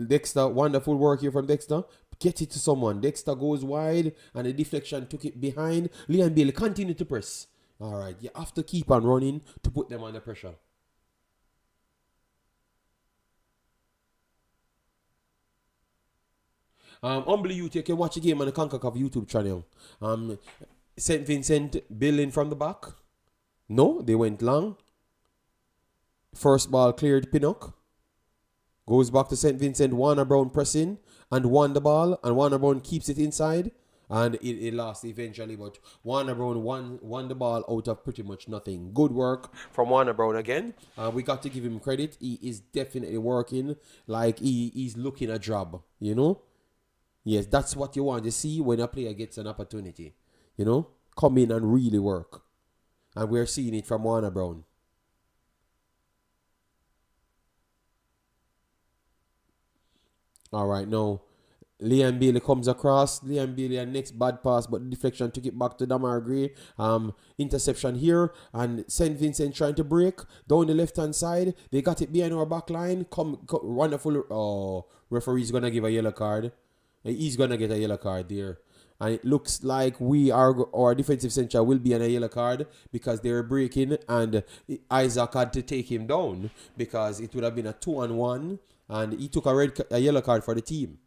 Dexter, wonderful work here from Dexter. Get it to someone. Dexter goes wide, and the deflection took it behind. Liam Bailey continue to press. All right, you have to keep on running to put them under pressure. Humbly Youth, you can watch the game on the Concacaf YouTube channel. St. Vincent building from the back. No, they went long. First ball cleared Pinnock. Goes back to St. Vincent. Warner Brown pressing and won the ball. And Warner Brown keeps it inside. And it lost eventually. But Warner Brown won the ball out of pretty much nothing. Good work from Warner Brown again. We got to give him credit. He is definitely working like he's looking a job. Yes, that's what you want to see when a player gets an opportunity. Come in and really work. And we're seeing it from Warner Brown. All right, now Liam Bailey comes across. Liam Bailey, a next bad pass, but the deflection took it back to Demarai Gray. Interception here, and St. Vincent trying to break down the left hand side. They got it behind our back line. Wonderful. Oh, referee's gonna give a yellow card. He's gonna get a yellow card there. And it looks like our defensive centre will be on a yellow card because they were breaking, and Isaac had to take him down because it would have been a 2-on-1, and he took a yellow card for the team.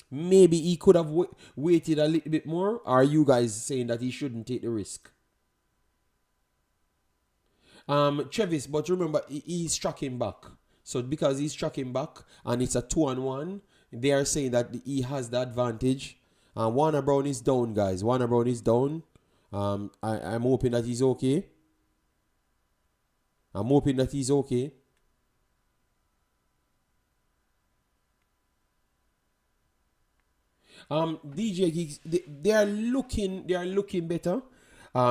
Maybe he could have waited a little bit more. Or are you guys saying that he shouldn't take the risk? Travis, but remember, he struck him back. So because he struck him back and it's a 2-on-1, they are saying that he has the advantage. Warner Brown is down, guys. Warner Brown is down. I'm hoping that he's okay. I'm hoping that he's okay. DJ Geeks, they are looking better.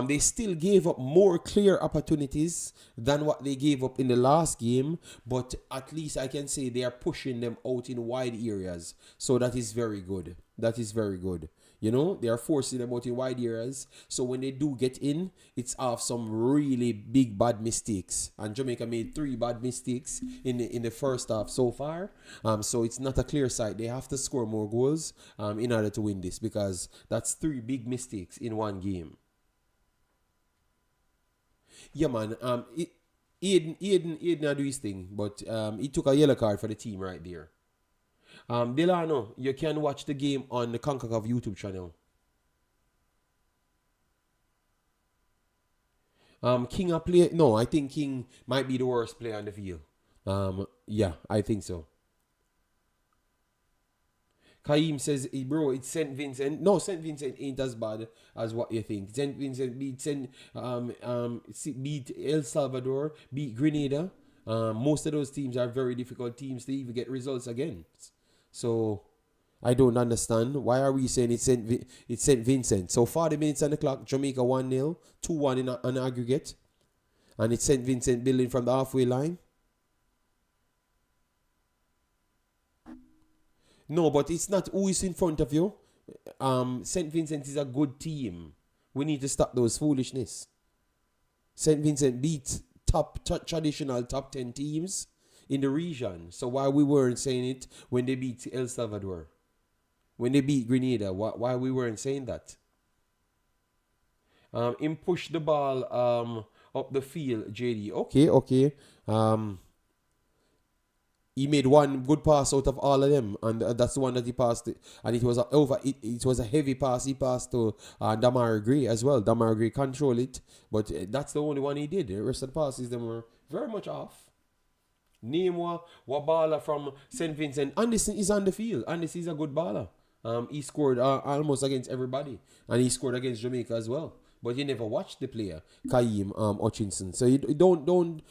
They still gave up more clear opportunities than what they gave up in the last game, but at least I can say they are pushing them out in wide areas. So that is very good. That is very good. You know, they are forcing them out in wide areas. So when they do get in, it's off some really big bad mistakes. And Jamaica made 3 bad mistakes in the first half so far. So it's not a clear sight. They have to score more goals in order to win this, because that's 3 big mistakes in one game. Yeah, man. Aiden do his thing, but he took a yellow card for the team right there. Delano, you can watch the game on the Concacaf YouTube channel. King a play? No, I think King might be the worst player on the field. Yeah, I think so. Kaim says, bro, it's St. Vincent. No, St. Vincent ain't as bad as what you think. St. Vincent beat El Salvador, beat Grenada. Most of those teams are very difficult teams to even get results against. So I don't understand. Why are we saying it's St. Vincent? So 40 minutes on the clock, Jamaica 1-0, 2-1 in an aggregate. And it's St. Vincent building from the halfway line. No, but it's not who is in front of you. St. Vincent is a good team. We need to stop those foolishness. St. Vincent beat traditional top 10 teams in the region. So why we weren't saying it when they beat El Salvador? When they beat Grenada, why we weren't saying that? Him push the ball up the field, JD. Okay. He made one good pass out of all of them, and that's the one that he passed. And it was it was a heavy pass. He passed to Demarai Gray as well. Demarai Gray controlled it, but that's the only one he did. The rest of the passes them were very much off. Name what baller from St. Vincent. Anderson is on the field. Anderson is a good baller. He scored almost against everybody, and he scored against Jamaica as well. But you never watched the player, Kaim Hutchinson. So you don't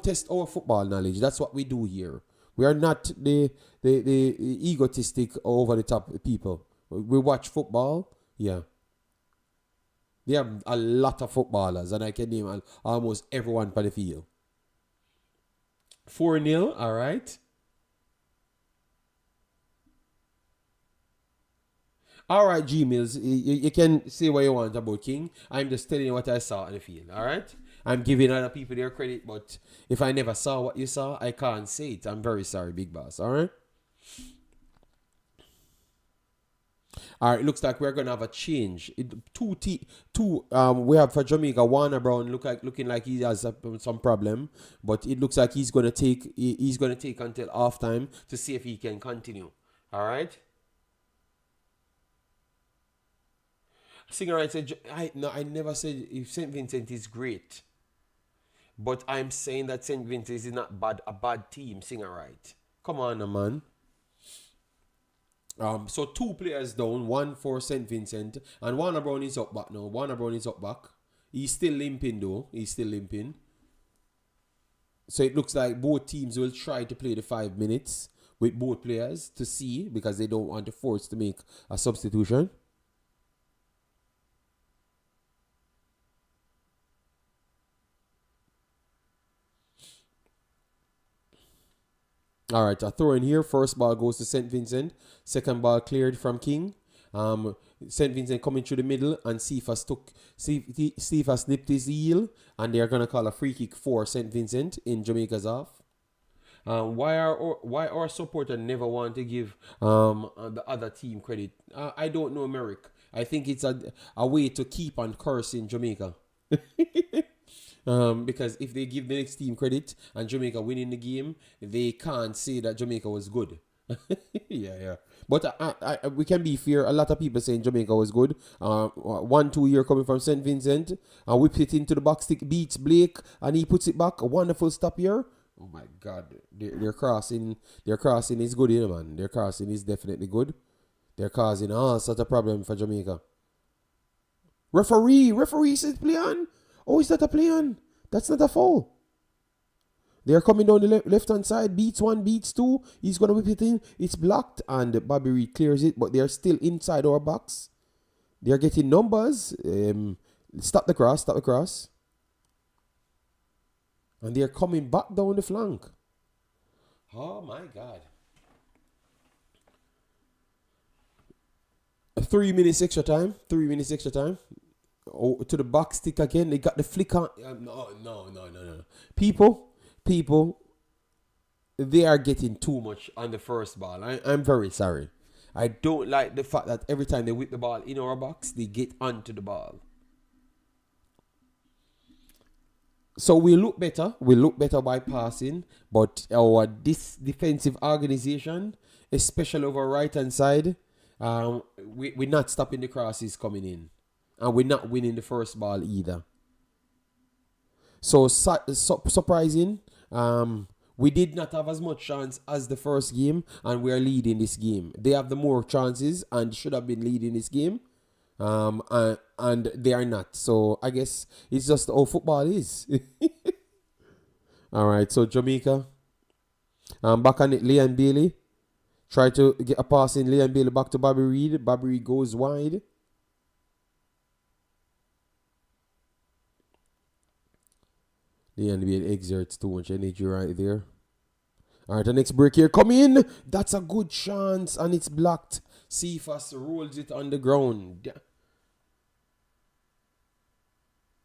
test our football knowledge. That's what we do here. We are not the egotistic over the top people. We watch football. Yeah. There are a lot of footballers, and I can name almost everyone on the field. 4-0, all right. All right, G Mills, you can say what you want about King. I'm just telling you what I saw on the field, all right? I'm giving other people their credit, but if I never saw what you saw, I can't say it. I'm very sorry, Big Boss, all right? All right, looks like we're gonna have a change. We have for Jamaica, Warner Brown looking like he has some problem, but it looks like he's gonna take until halftime to see if he can continue. All right. Singer right said, I never said if St. Vincent is great, but I'm saying that St. Vincent is not a bad team. Singer right. Come on, man. So 2 players down, 1 for St. Vincent, and Warner Brown is up back now. Warner Brown is up back. He's still limping though. So it looks like both teams will try to play the 5 minutes with both players to see, because they don't want to force to make a substitution. All right, a throw in here. First ball goes to St. Vincent. Second ball cleared from King. St. Vincent coming through the middle, and Cephas nipped his heel, and they're gonna call a free kick for St. Vincent in Jamaica's half. Why our supporter never want to give the other team credit? I don't know, Merrick. I think it's a way to keep on cursing Jamaica. Because if they give the next team credit and Jamaica winning the game, they can't say that Jamaica was good. yeah. But we can be fair. A lot of people saying Jamaica was good. 1-2 year coming from St. Vincent. Whips it into the box stick, beats Blake, and he puts it back. A wonderful stop here. Oh my God, their crossing is good, man. Their crossing is definitely good. They're causing all sorts of problem for Jamaica. Referee says play on. Oh, is that a play on? That's not a foul. They're coming down the left hand side. Beats one, beats two. He's gonna whip it in. It's blocked, and Bobby Reed clears it, but they're still inside our box. They're getting numbers. Stop the cross. And they're coming back down the flank. Oh my God. 3 minutes extra time. Oh, to the box stick again. They got the flick on. No. People, they are getting too much on the first ball. I'm very sorry. I don't like the fact that every time they whip the ball in our box, they get onto the ball. So we look better. We look better by passing, but our defensive organization, especially over right hand side, we're not stopping the crosses coming in, and we're not winning the first ball either. So surprising. We did not have as much chance as the first game, and we are leading this game. They have the more chances and should have been leading this game. And they are not. So I guess it's just how football is. All right, so Jamaica. Back on it, Leon Bailey. Try to get a pass in. Leon Bailey back to Bobby Reed. Bobby Reed goes wide. Leon Bailey exerts too much energy right there. All right, the next break here. Come in. That's a good chance, and it's blocked. Cephas rolls it on the ground.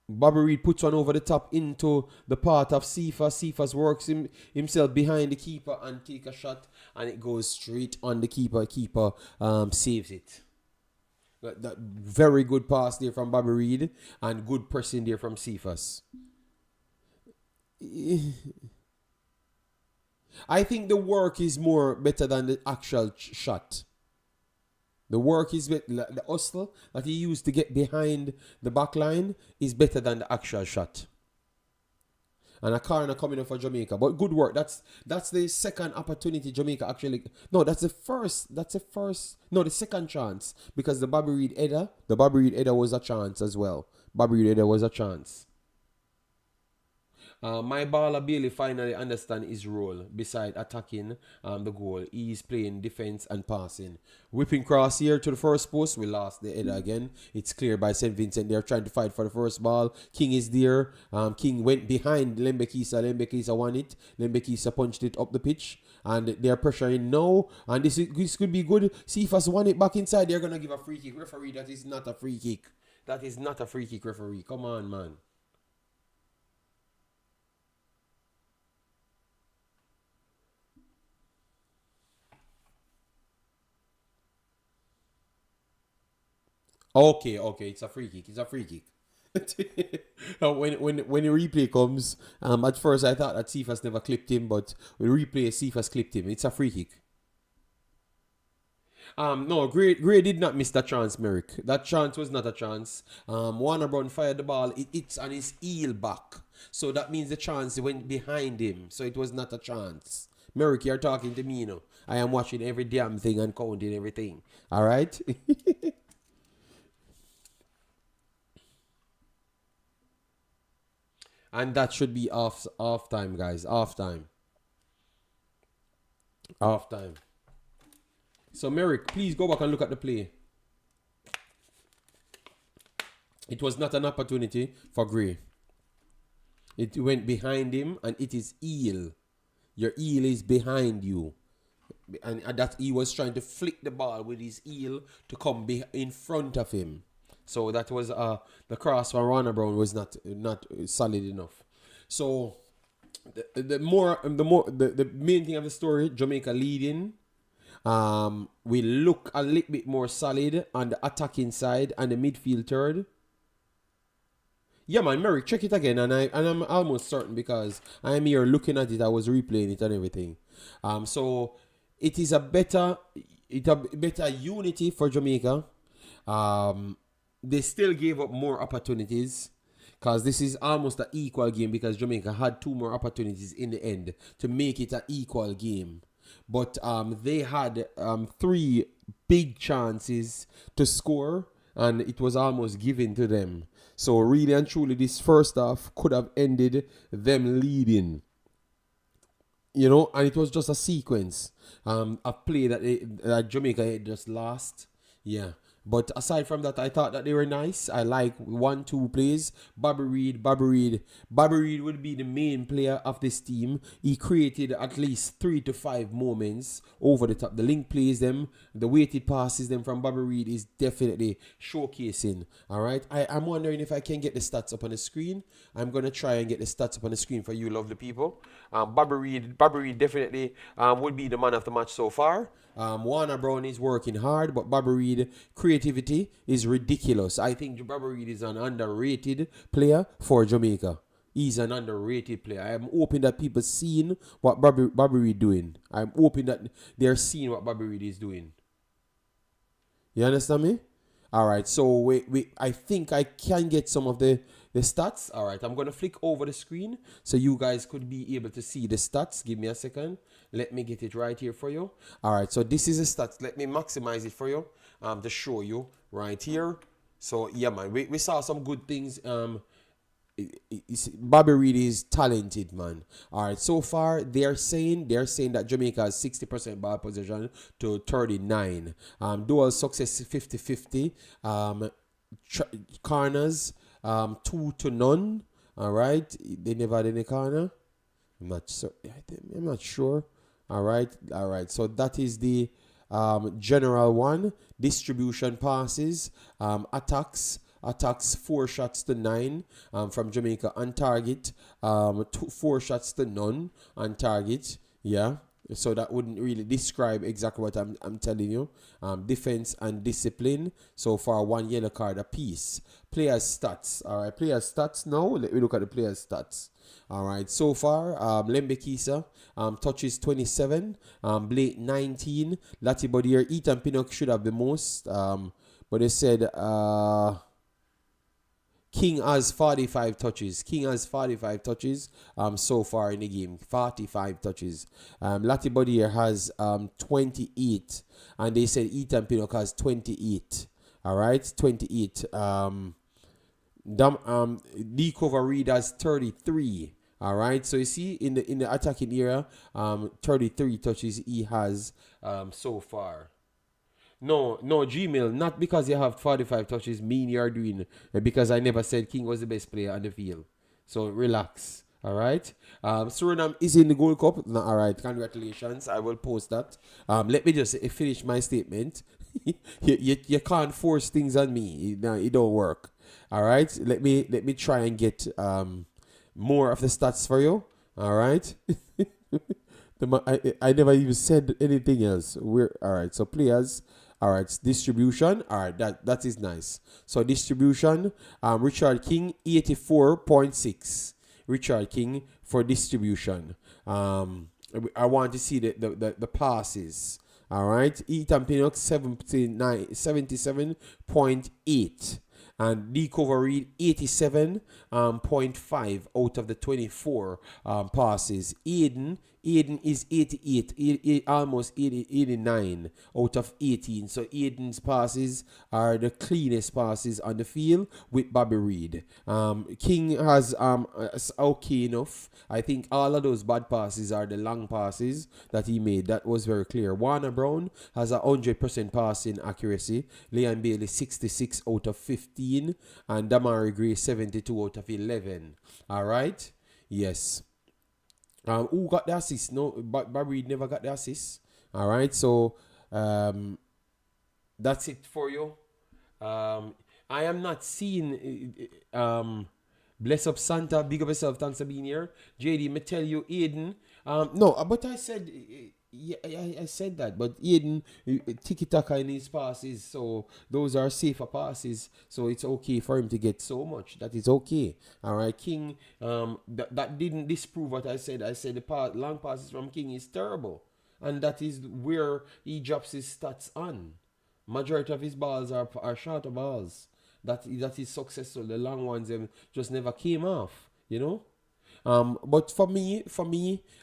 Bobby Reed puts one over the top into the part of Cephas. Cephas works himself behind the keeper and take a shot, and it goes straight on the keeper. Keeper saves it. That very good pass there from Bobby Reed, and good pressing there from Cephas. I think the work is more better than the actual shot. The work is better. The hustle that he used to get behind the back line is better than the actual shot. And a corner coming up for Jamaica. But good work. That's the second opportunity Jamaica actually. No, that's the first. No, the second chance. Because the Bobby Reed header was a chance as well. Bobby Reed header was a chance. My baller Bailey finally understand his role beside attacking the goal. He's playing defense and passing. Whipping cross here to the first post. We lost the header again. It's clear by St. Vincent. They're trying to fight for the first ball. King is there. King went behind Lembekisa. Lembekisa won it. Lembekisa punched it up the pitch. And they're pressuring now. And this could be good. Cephas won it back inside. They're going to give a free kick. Referee, that is not a free kick. That is not a free kick, referee. Come on, man. Okay, it's a free kick. When the replay comes, at first I thought that Cephas never clipped him, but when replay Cephas clipped him. It's a free kick. No, Gray did not miss that chance, Merrick. That chance was not a chance. Warner Brown fired the ball. It's on his heel back, so that means the chance went behind him. So it was not a chance. Merrick, you're talking to me, you know. I am watching every damn thing and counting everything. All right. And that should be off time, guys. Off time. So, Merrick, please go back and look at the play. It was not an opportunity for Gray. It went behind him, and it is heel. Your heel is behind you. And that he was trying to flick the ball with his heel to come in front of him. So that was the cross from Warner Brown was not solid enough. So the main thing of the story, Jamaica leading. We look a little bit more solid on the attacking side and the midfield third. Yeah, man, Merrick, check it again, and I'm almost certain because I'm here looking at it. I was replaying it and everything. So it is a better unity for Jamaica. They still gave up more opportunities because this is almost an equal game because Jamaica had 2 more opportunities in the end to make it an equal game. But they had 3 big chances to score, and it was almost given to them. So really and truly, this first half could have ended them leading. You know, and it was just a sequence, a play that Jamaica had just lost. Yeah. But aside from that, I thought that they were nice. I like 1-2 plays. Bobby Reid would be the main player of this team. He created at least 3 to 5 moments over the top. The link plays them, the weighted passes them from Bobby Reid is definitely showcasing. All right. I'm wondering if I can get the stats up on the screen. I'm gonna try and get the stats up on the screen for you, lovely people. Bobby Reid definitely would be the man of the match so far. Warner Brown is working hard, but Bobby Reid creativity is ridiculous. I think Bobby Reid is an underrated player for Jamaica. He's an underrated player. I'm hoping that people seeing what Bobby Reid doing. I'm hoping that they're seeing what Bobby Reid is doing. You understand me? All right. So I think I can get some of the stats. All right. I'm going to flick over the screen so you guys could be able to see the stats. Give me a second. Let me get it right here for you. All right. So this is the stats. Let me maximize it for you to show you right here. So, yeah, man. We saw some good things. Bobby Reid is talented, man. All right, so far they're saying that Jamaica has 60% ball possession to 39. Dual success 50-50. Corners 2 to none. All right, they never had any corner. I'm not sure. All right. So that is the general one. Distribution passes, attacks 4 shots to 9 from Jamaica on target, 4 shots to none on target. Yeah, so that wouldn't really describe exactly what I'm telling you. Defense and discipline. So far, 1 yellow card apiece. Players stats. All right, players stats now. Let me look at the players stats. All right, so far, Lembe Kisa touches 27, Blake 19, Lati Bodier, Ethan Pinnock should have the most, but they said King has 45 touches. So far in the game. 45 touches. Lati Bodier has 28. And they said Ethan Pinnock has 28. Alright, 28. Cover Reid has 33. Alright, so you see in the attacking area, 33 touches he has so far. No, Gmail, not because you have 45 touches mean you're doing, because I never said King was the best player on the field. So relax. All right. Surinam is in the Gold Cup. No, all right. Congratulations. I will post that. Let me just finish my statement. you can't force things on me. It don't work. All right. Let me try and get more of the stats for you. All right. I never even said anything else. All right. So players. All right, distribution. All right, that is nice. So distribution, Richard King 84.6. Richard King for distribution. I want to see the passes. All right, Ethan Pinnock 77.8. And D Cover Reid 87.5 out of the 24 passes. Aiden is 88, almost 89 out of 18. So Aiden's passes are the cleanest passes on the field with Bobby Reid. King has okay enough. I think all of those bad passes are the long passes that he made. That was very clear. Warner Brown has 100% passing accuracy. Leon Bailey 66 out of 15. And Demarai Gray 72 out of 11. All right? Yes. Who got the assist? No, Bobby never got the assist. All right, so that's it for you. I am not seeing bless up Santa, big up yourself, thanks for being here. JD, me tell you, Aiden. No, but I said, yeah, I said that, but Aiden, tiki taka in his passes, so those are safer passes, so it's okay for him to get so much. That is okay. All right, King. That didn't disprove what I said. I said the long passes from King is terrible, and that is where he drops his stats on. Majority of his balls are shorter balls. That is successful. The long ones just never came off, you know. But for me,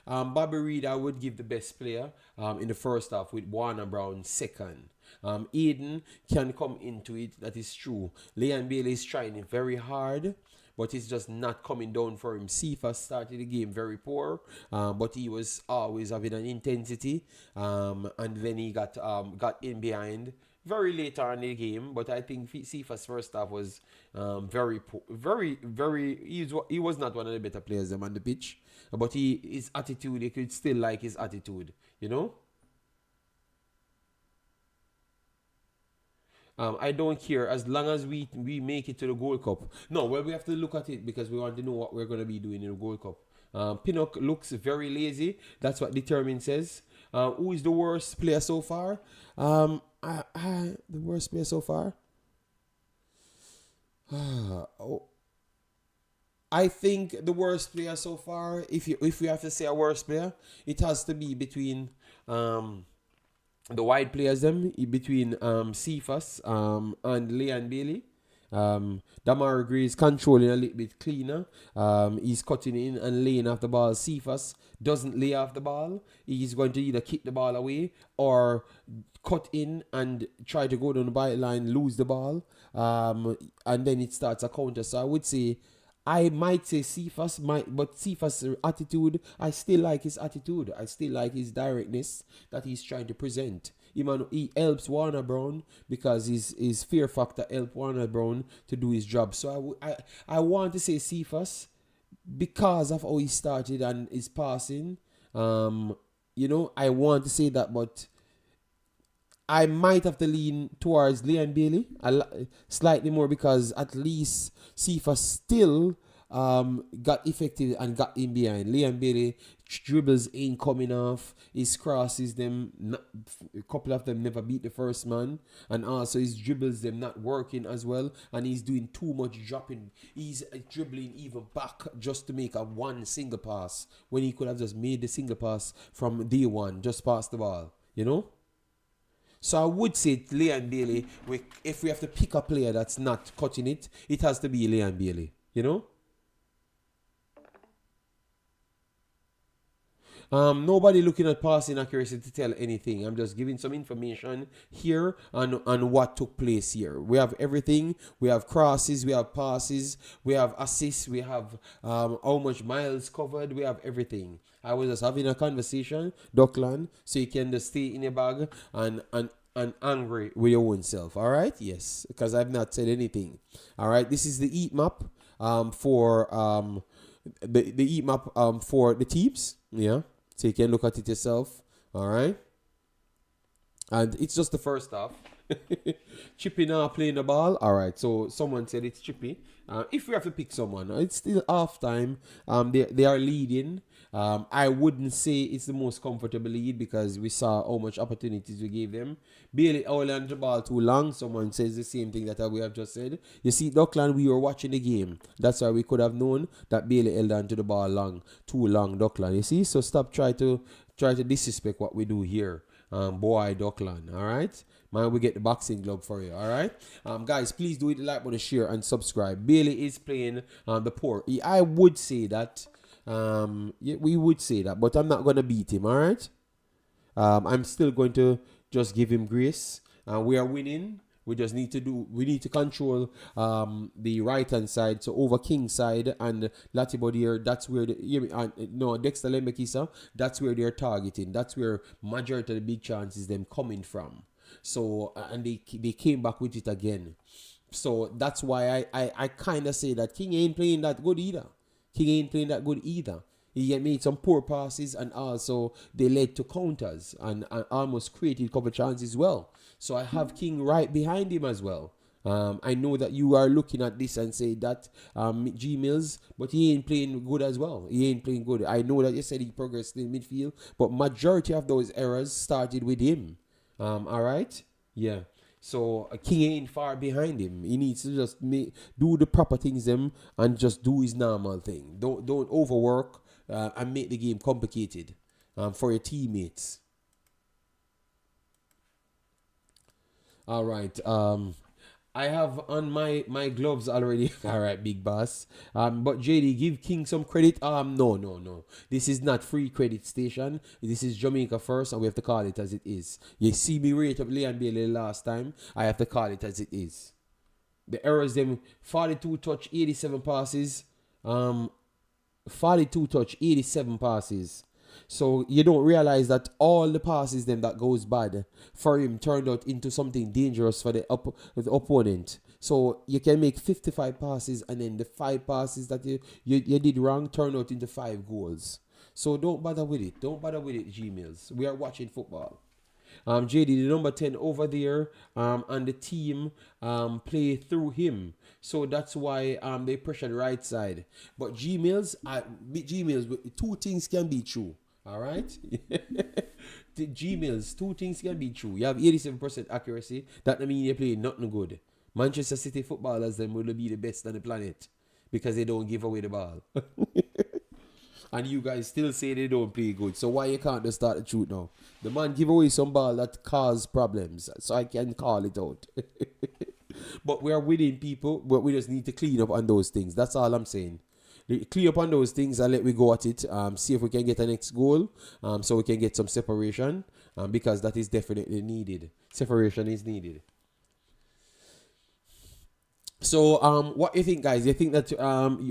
Bobby Reid, I would give the best player in the first half with Warner Brown second. Aiden can come into it. That is true. Leon Bailey is trying very hard, but it's just not coming down for him. Sifa started the game very poor, but he was always having an intensity, and then he got in behind very late on in the game. But I think Sifa's first half was very poor, very. He was not one of the better players on the pitch, but his attitude, you could still like his attitude, you know. I don't care as long as we make it to the Gold Cup. No, well, we have to look at it because we want to know what we're going to be doing in the Gold Cup. Pinnock looks very lazy. That's what Determine says. Who is the worst player so far? The worst player so far? I think the worst player so far, if we have to say a worst player, it has to be between the wide players between Cephas and Leon Bailey. Demarai Gray is controlling a little bit cleaner. He's cutting in and laying off the ball. Cephas doesn't lay off the ball. He's going to either kick the ball away or cut in and try to go down the byline, lose the ball, and then it starts a counter. So I would say, I might say Cephas, but Cephas' attitude, I still like his attitude. I still like his directness that he's trying to present. He helps Warner Brown because his fear factor helps Warner Brown to do his job. So I want to say Cephas because of how he started and his passing. I want to say that, but I might have to lean towards Leon Bailey slightly more because at least Cephas still got effective and got in behind. Leon Bailey dribbles ain't coming off. His crosses a couple of them never beat the first man, and also his dribbles them not working as well, and he's doing too much dropping. He's dribbling even back just to make a one single pass when he could have just made the single pass from day one, just pass the ball, you know. So I would say Leon Bailey, if we have to pick a player that's not cutting it, it has to be Leon Bailey, you know? Nobody looking at passing accuracy to tell anything. I'm just giving some information here on what took place here. We have everything. We have crosses, we have passes, we have assists, we have how much miles covered, we have everything. I was just having a conversation, Duckland, so you can just stay in your bag and angry with your own self. All right? Yes, because I've not said anything. All right? This is the heat map for the heat map for the teams. Yeah. So you can look at it yourself. All right? And it's just the first half. Chippy now playing the ball. All right. So someone said it's Chippy. If we have to pick someone, it's still half time. They are leading. I wouldn't say it's the most comfortable lead because we saw how much opportunities we gave them. Bailey held on the ball too long. Someone says the same thing that we have just said. You see, Duckland, we were watching the game. That's why we could have known that Bailey held on to the ball too long, Duckland. You see, so stop try to disrespect what we do here. Boy, Duckland, all right? Man, we get the boxing glove for you, all right? Guys, please do it, like button, share, and subscribe. Bailey is playing the poor. I would say that. Yeah, we would say that, but I'm not going to beat him, all right? I'm still going to just give him grace. We are winning. We need to control the right hand side. So over King side and Latibodier, that's where Dexter Lembekisa, that's where they're targeting. That's where majority of the big chances them coming from. So and they came back with it again. So that's why I kind of say that King ain't playing that good either. He made some poor passes, and also they led to counters and almost created a couple chances as well. So I have King right behind him as well. I know that you are looking at this and say that G Mills, but he ain't playing good as well. He ain't playing good. I know that you said he progressed in midfield, but majority of those errors started with him. All right, yeah. So King ain't far behind him. He needs to just do the proper things them and just do his normal thing. Don't overwork and make the game complicated for your teammates. All right. I have on my gloves already. All right, big boss. But JD, give King some credit. No. This is not free credit station. This is Jamaica first, and we have to call it as it is. You see me rate up Leon Bailey last time. I have to call it as it is. The errors them 42 touch, 87 passes. 42 touch, 87 passes. So you don't realize that all the passes them that goes bad for him turned out into something dangerous for the opponent. So you can make 55 passes and then the 5 passes that you did wrong turn out into 5 goals. So don't bother with it. Don't bother with it, G-Mills. We are watching football. JD, the number 10 over there, and the team play through him. So that's why they pressure the right side. But G-Mills, two things can be true. All right? The G-Mills, 2 things can be true. You have 87% accuracy. That doesn't mean you play nothing good. Manchester City footballers then will be the best on the planet because they don't give away the ball. And you guys still say they don't play good. So why you can't just start the truth now? The man give away some ball that cause problems. So I can call it out. But we are winning, people. But we just need to clean up on those things. That's all I'm saying. Clean up on those things and let me go at it. See if we can get a next goal. So we can get some separation. Because that is definitely needed. Separation is needed. So, what you think, guys? You think that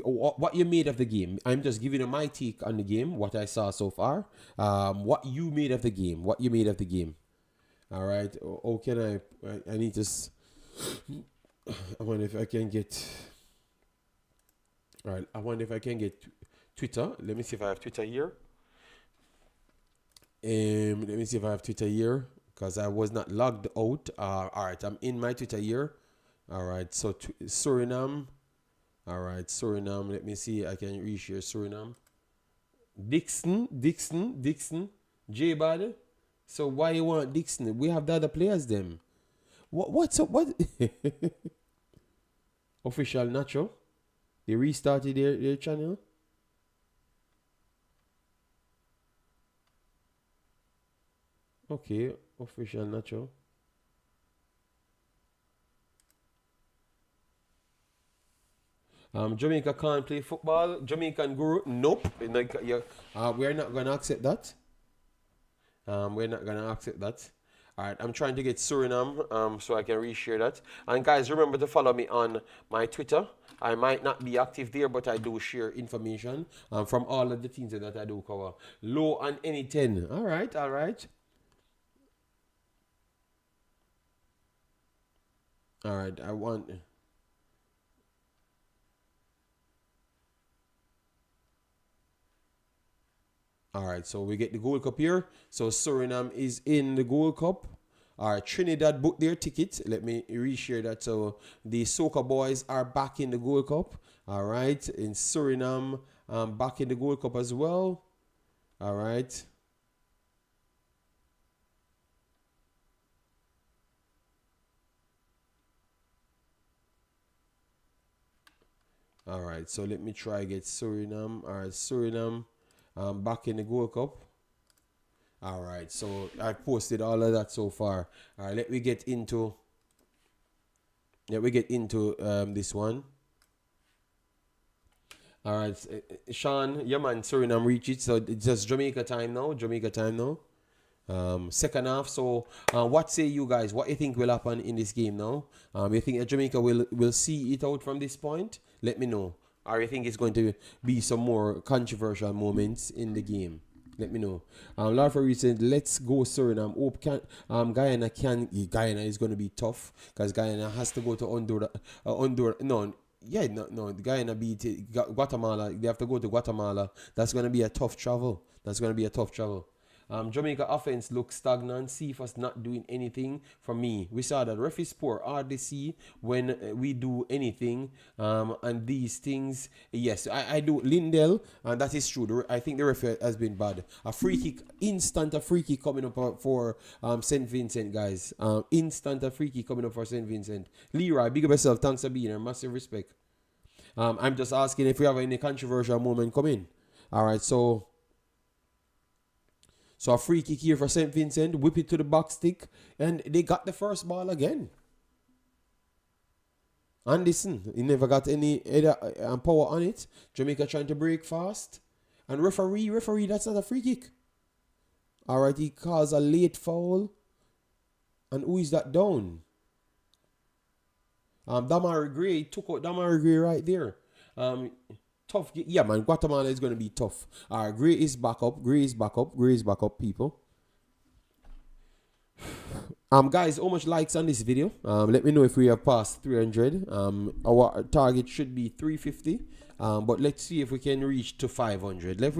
what you made of the game? I'm just giving you my take on the game, what I saw so far. What you made of the game? What you made of the game? All right. Oh, can I need to. I wonder if I can get. All right. I wonder if I can get Twitter. Let me see if I have Twitter here. Let me see if I have Twitter here because I was not logged out. All right. I'm in my Twitter here. All right, so Surinam. All right, Surinam. Let me see. I can reshare Surinam. Dixon. J-Bad. So why you want Dixon? We have the other players them. What's up? What? Official Nacho. They restarted their channel. Okay, official Nacho. Jamaica can't play football. Jamaican guru, nope. We're not gonna accept that. We're not gonna accept that. All right, I'm trying to get Suriname so I can reshare that. And guys, remember to follow me on my Twitter. I might not be active there, but I do share information from all of the teams that I do cover. Low on any 10. All right. All right. I want. All right, so we get the Gold Cup here. So Suriname is in the Gold Cup. All right, Trinidad booked their ticket. Let me reshare that. So the Soca Boys are back in the Gold Cup. All right, in Suriname, back in the Gold Cup as well. All right. All right, so let me try get Suriname. All right, Suriname. Back in the Gold Cup. All right, so I posted all of that so far. All right, let me get into this one. All right, Sean, your man Suriname reach it. So it's just Jamaica time now. Second half. So what say you guys? What you think will happen in this game now? You think that Jamaica will see it out from this point? Let me know. Or you think it's going to be some more controversial moments in the game? Let me know. Lord for recent, let's go Suriname. Hope Guyana is going to be tough because Guyana has to go to Honduras. No, Yeah, no, the guy in a beat Guatemala. They have to go to Guatemala. That's gonna be a tough travel. Jamaica offense looks stagnant. CFA's not doing anything for me. We saw that ref is poor. RDC when we do anything. And these things, yes, I do. Lindell, and that is true. I think the ref has been bad. A free kick, instant a free kick coming up for St. Vincent, guys. Instant a free kick coming up for St. Vincent. Leroy, big up yourself. Thanks for being here. Massive respect. I'm just asking if we have any controversial moment coming. All right, so a free kick here for St. Vincent, whip it to the box stick, and they got the first ball again. Anderson, he never got any power on it. Jamaica trying to break fast. And referee, that's not a free kick. All right, he calls a late foul. And who is that down? Demarai Gray took out Demarai Gray right there. Tough. Yeah, man. Guatemala is going to be tough. All right, Gray is back up, people. Guys, how much likes on this video? Let me know if we have passed 300. Our target should be 350. But let's see if we can reach to 500. Let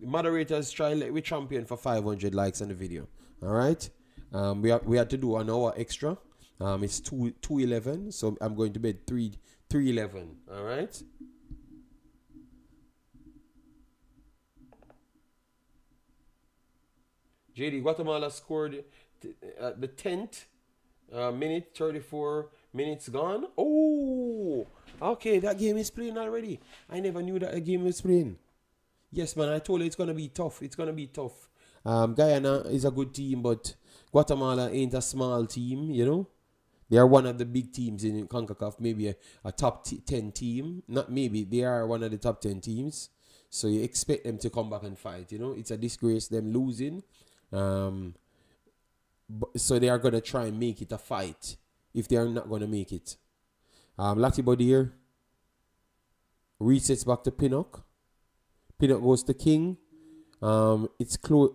moderators try. Let we champion for 500 likes on the video. All right. We had to do an hour extra. It's 2:11, so I'm going to bed 3:11. All right. JD, Guatemala scored at the 10th minute, 34 minutes gone. Oh, okay, that game is playing already. I never knew that a game was playing. Yes, man, I told you it's going to be tough. Guyana is a good team, but Guatemala ain't a small team, you know. They are one of the big teams in Concacaf, maybe a top 10 team. Not maybe, they are one of the top 10 teams. So you expect them to come back and fight, you know. It's a disgrace them losing. So they are going to try and make it a fight if they are not going to make it. Latibody here resets back to Pinnock. Pinnock goes to King. It's close.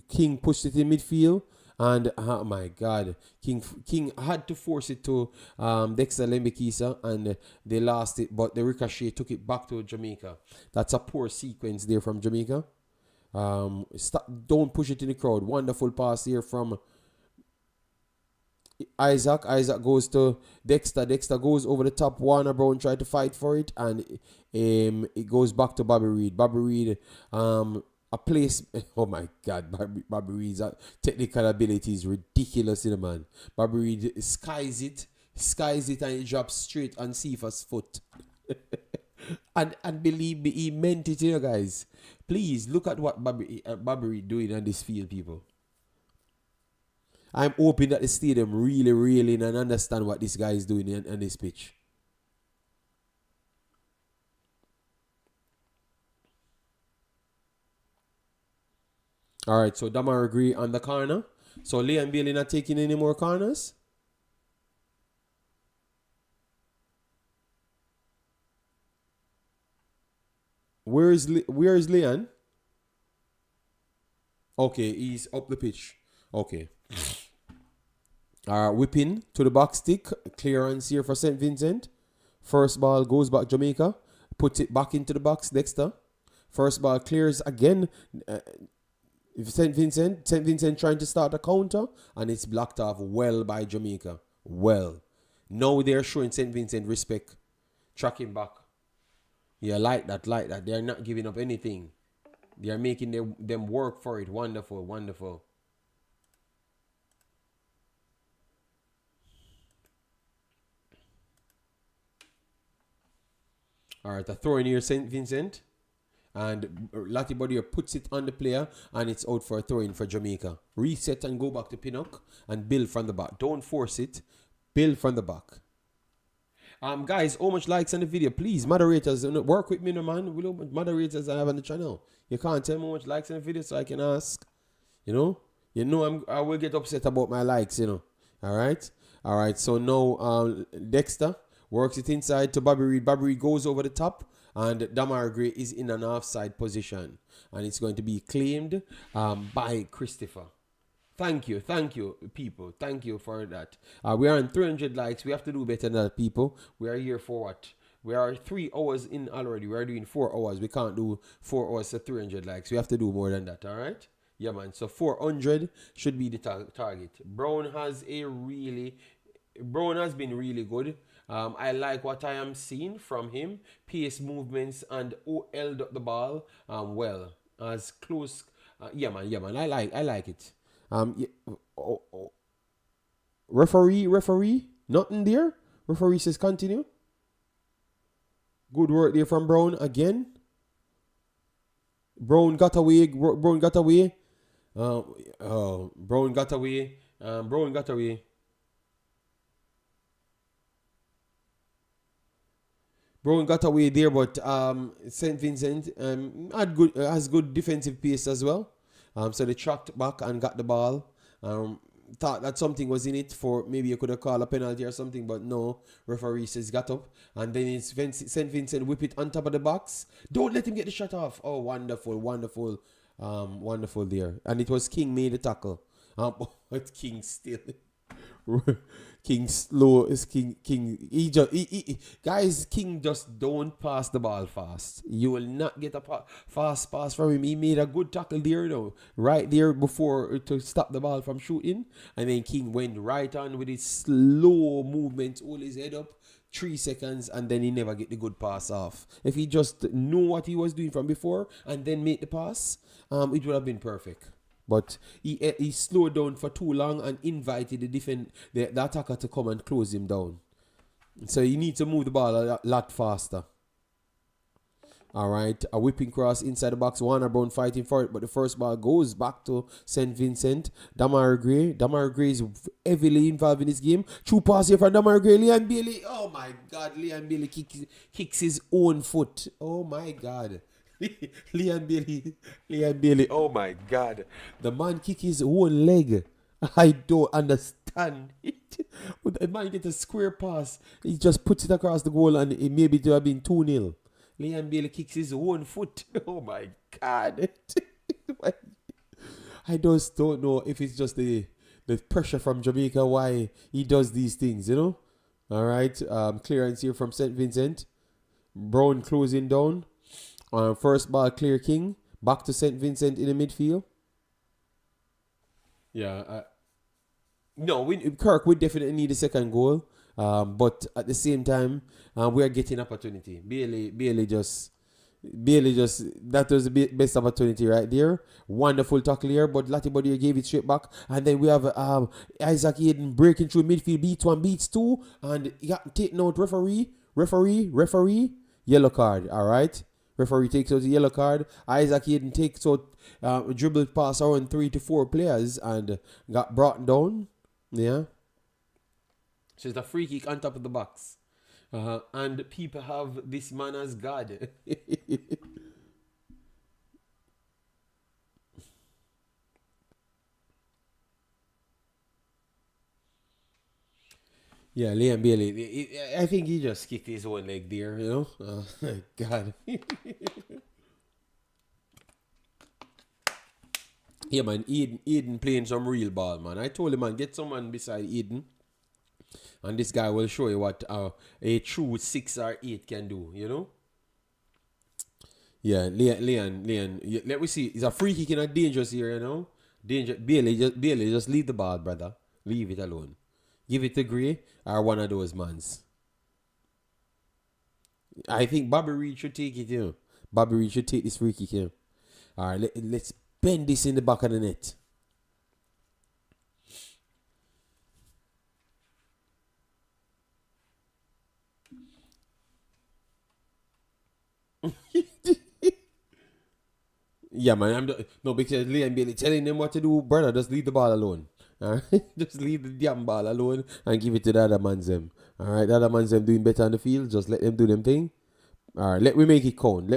King pushed it in midfield. And oh my God, King had to force it to Dexter Lembekisa, and they lost it. But the ricochet took it back to Jamaica. That's a poor sequence there from Jamaica. Don't push it in the crowd. Wonderful pass here from Isaac. Isaac goes to Dexter. Dexter goes over the top. Warner Brown tried to fight for it, and it goes back to Bobby Reed. Bobby Reed, a place. Oh my God, Bobby Reed's technical ability is ridiculous, in the man. Bobby Reed skies it, and it drops straight on Sifa's foot. and believe me, he meant it, you know, guys. Please look at what Bobby Reed doing on this field, people. I'm hoping that the stadium really and understand what this guy is doing on this pitch. All right, so Demarai Gray on the corner. So Liam Bailey not taking any more corners. Where is Leon? Okay, he's up the pitch. Okay. Whipping to the box stick. Clearance here for St. Vincent. First ball goes back Jamaica. Put it back into the box, Dexter. First ball clears again. St. Vincent trying to start a counter, and it's blocked off well by Jamaica. Well. Now they're showing St. Vincent respect. Tracking back. Yeah, like that. They're not giving up anything. They are making them work for it. Wonderful. All right, a throw in here, St. Vincent. And Latibody puts it on the player, and it's out for a throw in for Jamaica. Reset and go back to Pinnock and build from the back. Don't force it. Build from the back. Guys, how much likes on the video? Please, moderators, work with me, no man. We don't moderators I have on the channel. You can't tell me how much likes on the video, so I can ask. I will get upset about my likes, you know. All right. So now Dexter works it inside to Bobby Reed. Bobby Reed goes over the top, and Demarai Gray is in an offside position, and it's going to be claimed by Christopher. Thank you, people. Thank you for that. We are on 300 likes. We have to do better than that, people. We are here for what? We are 3 hours in already. We are doing 4 hours. We can't do 4 hours to 300 likes. We have to do more than that, all right? Yeah, man. So 400 should be the target. Brown has been really good. I like what I am seeing from him. Pace movements and held up the ball well. As close. Yeah, man. I like it. Yeah, referee. Nothing there. Referee says continue. Good work there from Brown again. Brown got away. Brown got away. Brown got away. Brown got away. Brown got away there, but St. Vincent has good defensive pace as well. So they tracked back and got the ball. Thought that something was in it for maybe you could have called a penalty or something, but no. Referee says got up, and then it's St. Vincent whip it on top of the box. Don't let him get the shot off. Oh, wonderful there. And it was King made the tackle. But King still. King slow is King. Guys, King just don't pass the ball fast. You will not get a fast pass from him. He made a good tackle there, though, right there before to stop the ball from shooting, and then King went right on with his slow movement, hold his head up 3 seconds, and then he never get the good pass off. If he just knew what he was doing from before and then made the pass, it would have been perfect. But he slowed down for too long and invited the attacker to come and close him down. So you need to move the ball a lot faster. All right, a whipping cross inside the box. Warner Brown fighting for it, but the first ball goes back to St. Vincent. Demarai Gray. Demarai Gray is heavily involved in this game. True pass here from Demarai Gray. Leon Bailey. Oh my God, Leon Bailey kicks his own foot. Oh my God. Leon Bailey, oh my God. The man kick his own leg. I don't understand it. The man get a square pass. He just puts it across the goal and it maybe to have been 2-0. Leon Bailey kicks his own foot. Oh my God. I just don't know if it's just the pressure from Jamaica why he does these things, you know? All right. Clearance here from St. Vincent. Brown closing down. First ball clear King. Back to St. Vincent in the midfield. Yeah. Kirk, we definitely need a second goal. But at the same time, we are getting opportunity. Bailey just that was the best opportunity right there. Wonderful tackle here, but Latibody gave it straight back. And then we have Isaac Hayden breaking through midfield, beats 1, beats 2, and he got taken out. Referee, yellow card. All right. Referee takes out the yellow card. Isaac Hayden takes out dribbled pass around 3 to 4 players and got brought down. Yeah. So it's a free kick on top of the box. And people have this man as God. Yeah, Liam Bailey. I think he just kicked his own leg there, you know? Oh, my God. Yeah, man, Eden playing some real ball, man. I told him, man, get someone beside Eden. And this guy will show you what a true 6 or 8 can do, you know? Yeah, Leon. Let me see. It's a free kick in a dangerous here, you know? Bailey, just leave the ball, brother. Leave it alone. Give it to Gray or one of those mans. I think Bobby Reed should take it, you know. Bobby Reed should take this free kick, you know. All right, let's bend this in the back of the net. Yeah, man. No, because Liam Bailey telling them what to do, brother. Just leave the ball alone. All right, just leave the damn ball alone and give it to the other man's them. All right, the other man's them doing better on the field. Just let them do them thing. All right, let me make it count.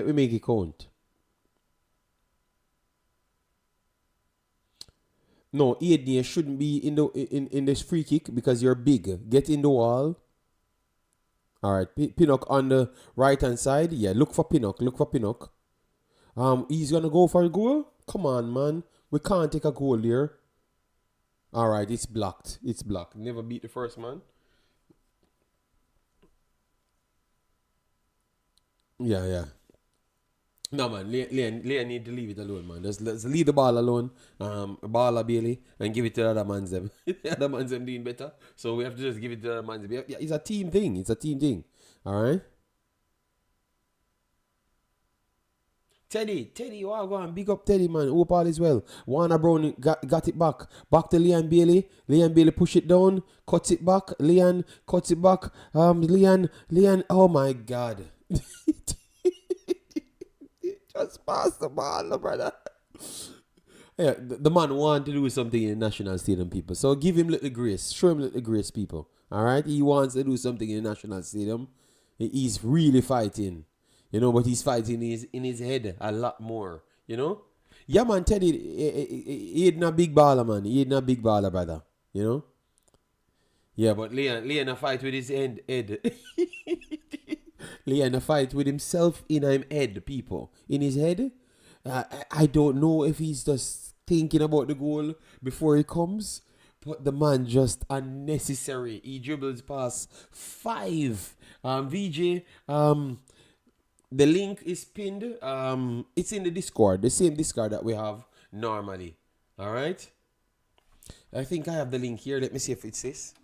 No, Aiden shouldn't be in this free kick because you're big. Get in the wall. All right, Pinnock on the right hand side. Yeah, look for Pinnock. He's gonna go for a goal. Come on, man. We can't take a goal here. All right, it's blocked. It's blocked. Never beat the first man. Yeah, yeah. No man, Leon need to leave it alone, man. Just let's leave the ball alone. Ball a Bailey and give it to the other man's them. The other man's them doing better, so we have to just give it to the other man's. Yeah, it's a team thing. It's a team thing. All right. Teddy, you are going big up Teddy, man. Hope all is well. Warner Brown got it back. Back to Leon Bailey. Leon Bailey push it down, cuts it back. Leon cuts it back. Leon. Oh my God. Just pass the ball, brother. Yeah, the man want to do something in the national stadium, people. So give him little grace. Show him little grace, people. All right? He wants to do something in the national stadium. He's really fighting. But he's fighting in his head a lot more. Yeah, man, Teddy, he ain't a big baller, man. He ain't a big baller, brother. Yeah, but Leon a fight with his head. Leon a fight with himself in his head, people. In his head. I don't know if he's just thinking about the goal before he comes, but the man just unnecessary. He dribbles past 5. VJ, the link is pinned. It's in the Discord, the same Discord that we have normally. All right. I think I have the link here. Let me see if it's this.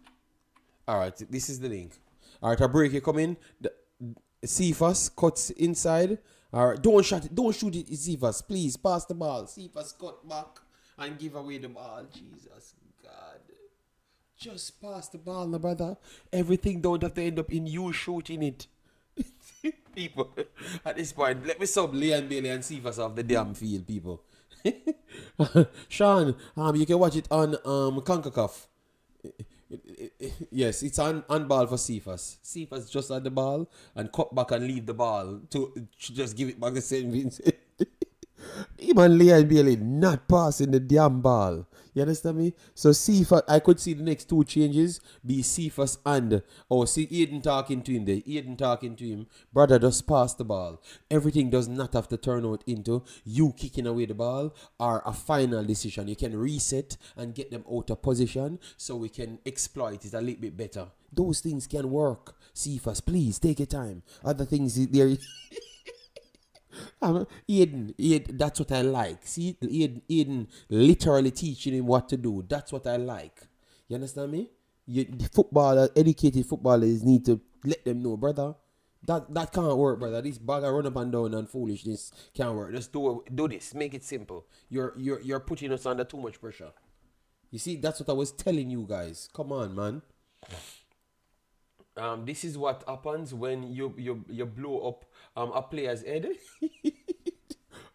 All right, this is the link. All right, a break you come in. Cephas cuts inside. All right, don't shoot it, Cephas. Please pass the ball. Cephas cut back and give away the ball. Jesus God. Just pass the ball, my brother. Everything don't have to end up in you shooting it. People, at this point, let me sub Leon Bailey and Cephas off the damn field, people. Sean, you can watch it on Concacaf. Yes, it's on ball for Cephas. Cephas just had the ball and cut back and leave the ball to just give it back to St. Vincent. Even Leon Bailey not passing the damn ball. You understand me? So Cephas, I could see the next 2 changes be Cephas and see Aiden talking to him there. Aiden talking to him. Brother, just pass the ball. Everything does not have to turn out into you kicking away the ball or a final decision. You can reset and get them out of position so we can exploit it a little bit better. Those things can work. Cephas, please take your time. Other things there. Aiden, that's what I like. See, Aiden literally teaching him what to do. That's what I like. You understand me? The educated footballers need to let them know, brother. That can't work, brother. This bag of run up and down and foolishness can't work. Just do this. Make it simple. You're putting us under too much pressure. You see, that's what I was telling you guys. Come on, man. This is what happens when you blow up a player's head.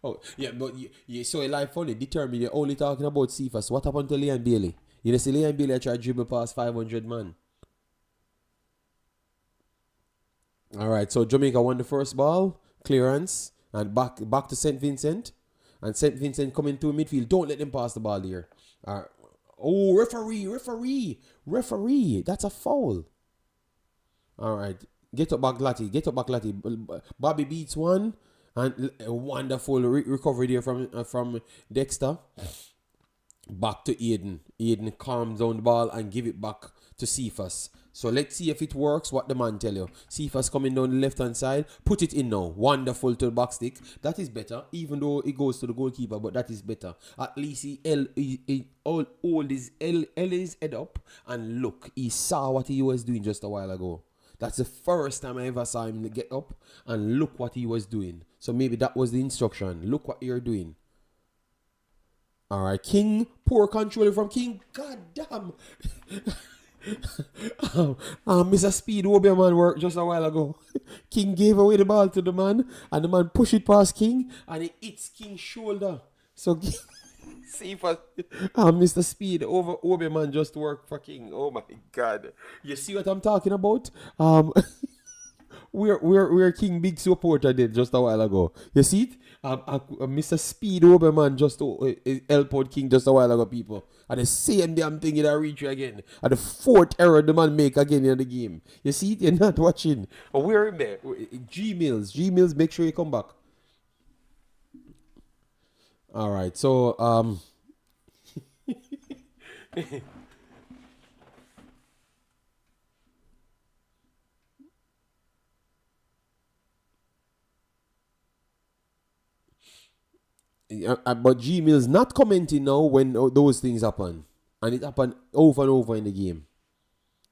Oh, yeah, but you saw a live funny. Determined you're only talking about Cephas. What happened to Leon Bailey? You know, see Leon Bailey tried to dribble past 500 man. All right, so Jamaica won the first ball, clearance, and back to St. Vincent. And St. Vincent coming to midfield. Don't let them pass the ball here. Oh, referee. That's a foul. All right. Get up back, Latty. Bobby beats one. And a wonderful recovery there from Dexter. Back to Aiden. Aiden calms down the ball and give it back to Cephas. So let's see if it works, what the man tell you. Cephas coming down the left-hand side. Put it in now. Wonderful to the back stick. That is better, even though it goes to the goalkeeper, but that is better. At least he hold his head up and look. He saw what he was doing just a while ago. That's the first time I ever saw him get up and look what he was doing. So maybe that was the instruction. Look what you're doing. All right, King. Poor control from King. God damn. Mr. Speed Obeah worked just a while ago. King gave away the ball to the man, and the man pushed it past King, and it hits King's shoulder. So see if Mr. Speed Obeah just worked for King. Oh my God! You see what I'm talking about? We're King Big supporter did just a while ago. You see it? Mr. Speed Obeah just helped out King just a while ago, people. And the same damn thing in a reach again. And the 4th error the man make again in the game. You see it? You're not watching. Oh, we're in there. G-Mills, make sure you come back. All right, so But G Mills not commenting now when those things happen, and it happened over and over in the game.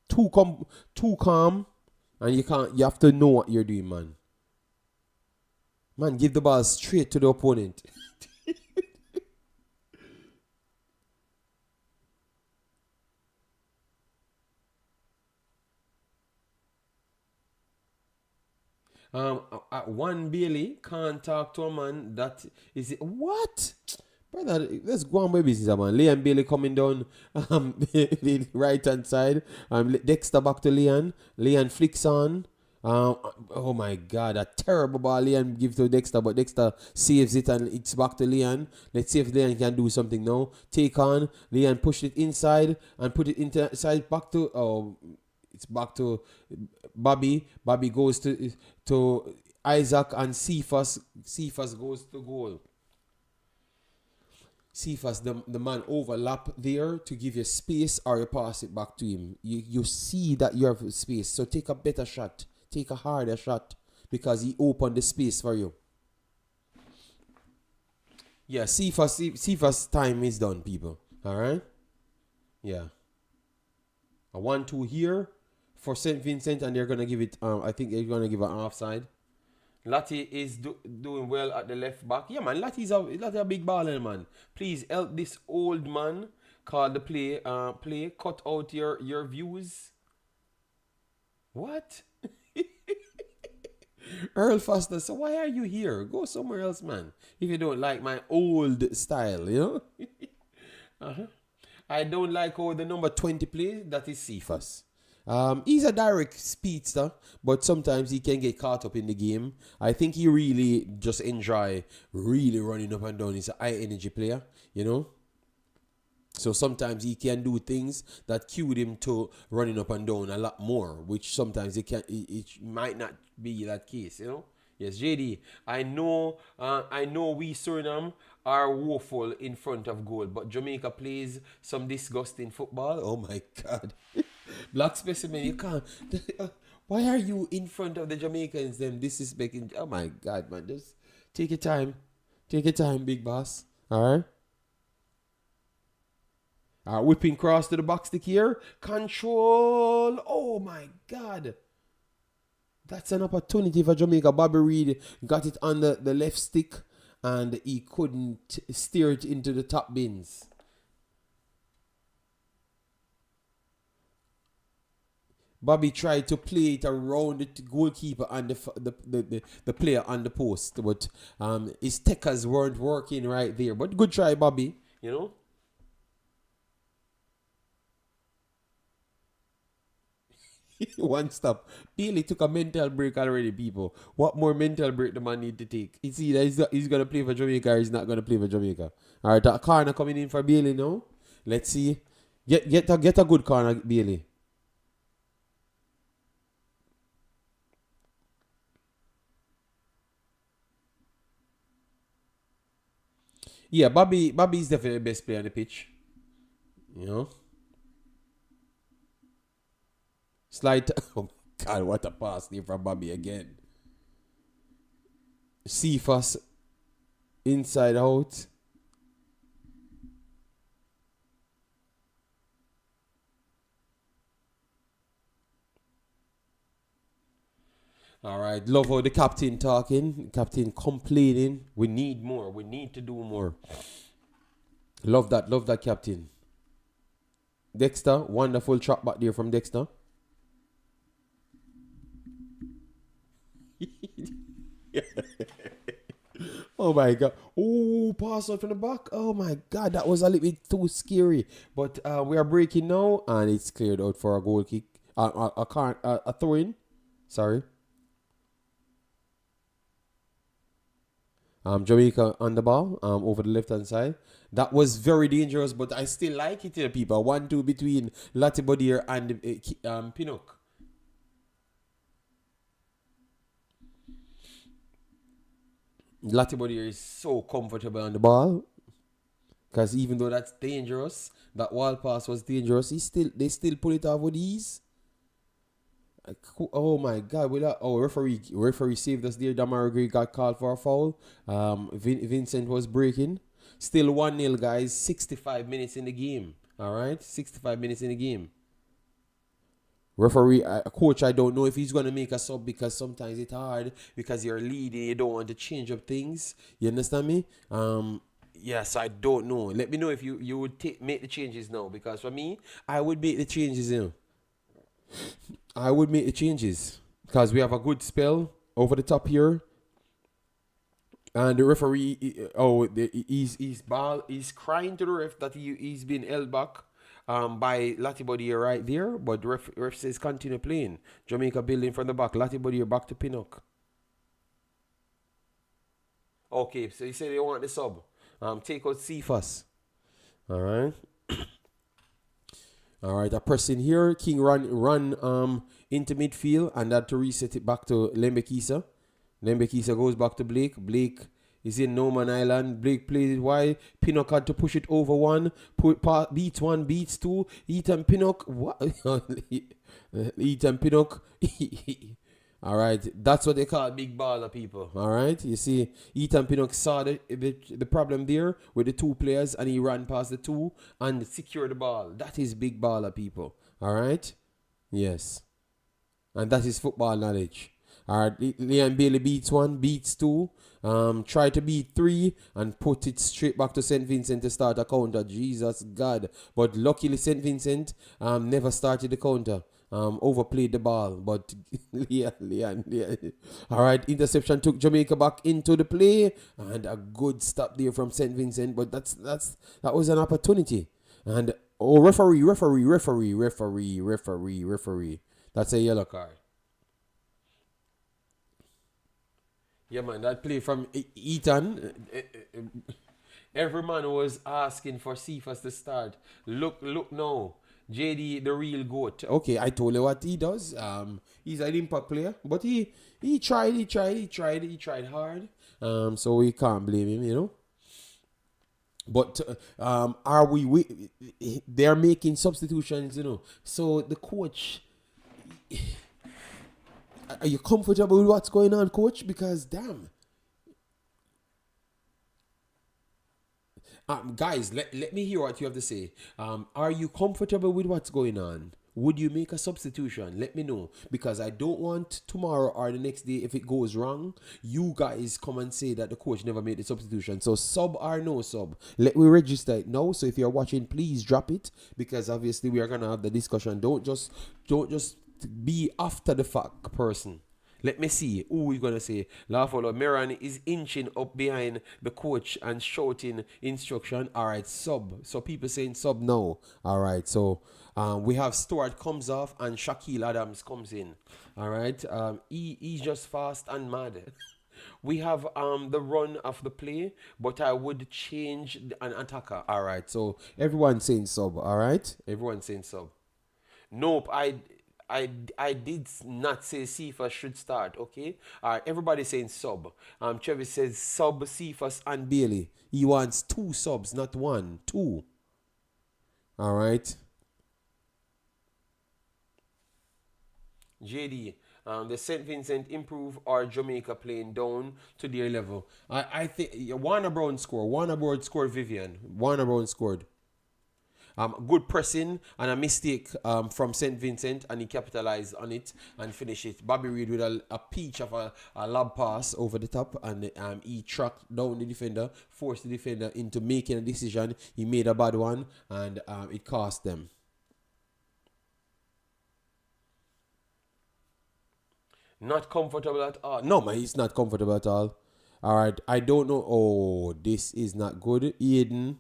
Too calm, and you can't. You have to know what you're doing, man. Man, give the ball straight to the opponent. One Bailey can't talk to a man that is it. What? Brother, let's go on with business, man. Leon Bailey coming down the right hand side. Dexter back to Leon. Leon flicks on. Oh my God, a terrible ball Leon gives to Dexter, but Dexter saves it and it's back to Leon. Let's see if Leon can do something now. Take on. Leon pushed it inside and put it inside back to it's back to Bobby. Bobby goes to Isaac and Cephas. Cephas goes to goal. Cephas, the man overlap there to give you space or you pass it back to him. You see that you have space. So take a better shot. Take a harder shot because he opened the space for you. Yeah, Cephas time is done, people. Alright? Yeah. A 1-2 here for St. Vincent, and they're gonna give it. I think they're gonna give an offside. Lati is doing well at the left back. Yeah, man. Lati's a big baller, man. Please help this old man. Call the play. Cut out your views. What? Earl Foster. So why are you here? Go somewhere else, man. If you don't like my old style, you know. I don't like how the number 20 plays. That is Cephas. He's a direct speedster, but sometimes he can get caught up in the game. I think he really just enjoy really running up and down. He's a high energy player, you know. So sometimes he can do things that cued him to running up and down a lot more, which sometimes it might not be that case, you know. Yes, JD. I know we Suriname are woeful in front of goal, but Jamaica plays some disgusting football. Oh my God. Black specimen, you can't. Why are you in front of the Jamaicans? Them disrespecting. Oh my God, man! Just take your time, big boss. All right. Whipping cross to the box stick here. Control. Oh my God. That's an opportunity for Jamaica. Bobby Reed got it on the left stick and he couldn't steer it into the top bins. Bobby tried to play it around the goalkeeper and the player on the post, but his techers weren't working right there. But good try, Bobby. You know. One stop. Bailey took a mental break already, people. What more mental break the man need to take? It's either he's going to play for Jamaica or he's not going to play for Jamaica. All right, that corner coming in for Bailey now. Let's see. Get a good corner, Bailey. Yeah, Bobby is definitely the best player on the pitch. You know? Slide. Oh, God, what a pass there from Bobby again. Cephas inside out. All right, love how the captain talking, captain complaining. We need more. We need to do more. Love that captain. Dexter, wonderful trap back there from Dexter. Oh my God. Oh, pass out from the back. Oh my God, that was a little bit too scary. But we are breaking now and it's cleared out for a goal kick. A throw-in. Sorry. Jamaica on the ball, over the left-hand side. That was very dangerous, but I still like it here, people. 1-2 between Latibodier and Pinnock. Latibodier is so comfortable on the ball. Because even though that's dangerous, that wall pass was dangerous, they still pull it off with ease. Oh my God! Referee saved us there. Demarai Gray got called for a foul. Vincent was breaking. Still 1-0, guys. 65 minutes in the game. All right, 65 minutes in the game. Referee, coach, I don't know if he's gonna make a sub because sometimes it's hard because you're leading. You don't want to change up things. You understand me? Yes, I don't know. Let me know if you would make the changes now, because for me, I would make the changes. I would make the changes because we have a good spell over the top here, and the referee, he's crying to the ref that he's been held back by Latibody right there, but the ref says continue playing. Jamaica building from the back. Latibody back to Pinnock. Okay, so he said they want the sub. Take out Cephas. All right. All right, a person here. King run into midfield, and that to reset it back to Lembekisa. Lembekisa goes back to Blake. Blake is in No Man Island. Blake plays it wide. Pinnock had to push it over one. Beats one, beats two. Ethan Pinnock. What? Ethan Pinnock. All right, that's what they call big baller, people. All right, you see, Ethan Pinnock saw the problem there with the two players, and he ran past the two and secured the ball. That is big baller, people. All right, yes, and that is football knowledge. All right, Leon Bailey beats one, beats two, try to beat three, and put it straight back to St. Vincent to start a counter. Jesus God, but luckily St. Vincent never started the counter. Overplayed the ball, but Leon. All right, interception took Jamaica back into the play, and a good stop there from St. Vincent. But that was an opportunity. And referee. That's a yellow card. Yeah, man, that play from Ethan. Every man was asking for Cephas to start. Look now. JD, the real goat. Okay, I told you what he does. He's an impact player, but he tried hard. So we can't blame him, But they're making substitutions, So the coach, are you comfortable with what's going on, coach? Because damn. Guys, let me hear what you have to say. Are you comfortable with what's going on? Would you make a substitution? Let me know, because I don't want tomorrow or the next day, if it goes wrong, you guys come and say that the coach never made the substitution. So sub or no sub, let me register it now. So if you're watching, please drop it, because obviously we are gonna have the discussion. Don't just be after the fact person. Let me see who we're going to say. Lafolo Meran is inching up behind the coach and shouting instruction. All right, sub. So people saying sub now. All right, so we have Stuart comes off and Shaquille Adams comes in. All right, he's just fast and mad. We have the run of the play, but I would change an attacker. All right, so everyone's saying sub. All right, everyone's saying sub. Nope, I did not say Cephas should start, okay? All right, everybody saying sub. Travis says sub Cephas and Bailey. He wants 2 subs, not 1, 2. All right. JD, the St. Vincent improve or Jamaica playing down to their level? I think Warner Brown scored Vivian. Warner Brown scored. Good pressing and a mistake from St. Vincent, and he capitalized on it and finished it. Bobby Reid with a peach of a lob pass over the top, and he tracked down the defender, forced the defender into making a decision. He made a bad one, and it cost them. Not comfortable at all. No, man, he's not comfortable at all. All right, I don't know. Oh, this is not good. Aiden.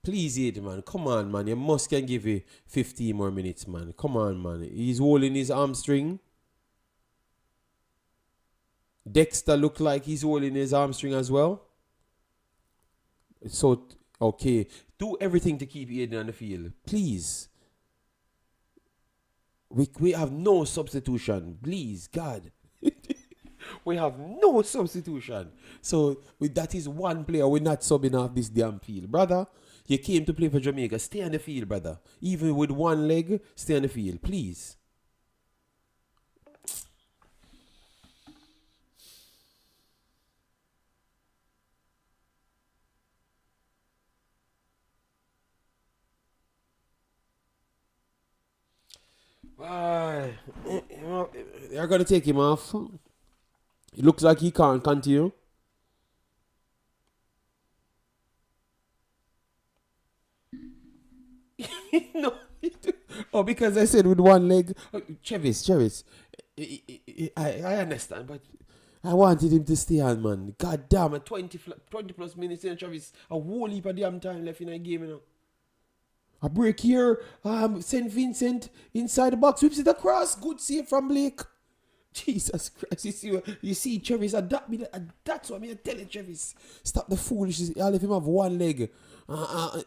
Please, Aiden, man. Come on, man. You must can give you 15 more minutes, man. Come on, man. He's holding his hamstring. Dexter look like he's holding his hamstring as well. So, okay. Do everything to keep Aiden on the field. Please. We have no substitution. Please, God. We have no substitution. So that is one player we're not subbing off this damn field. Brother, you came to play for Jamaica. Stay on the field, brother. Even with one leg, stay on the field, please. They're going to take him off. It looks like he can't continue. No. Oh, because I said with one leg. Chevis. I understand, but I wanted him to stay on, man. God damn it. 20 plus minutes in Travis. A whole heap of damn time left in the game, you know. A break here. St. Vincent inside the box. Whips it across. Good save from Blake. Jesus Christ. You see Travis. That's what I'm telling Travis. Stop the foolishness. I'll let him have one leg. God.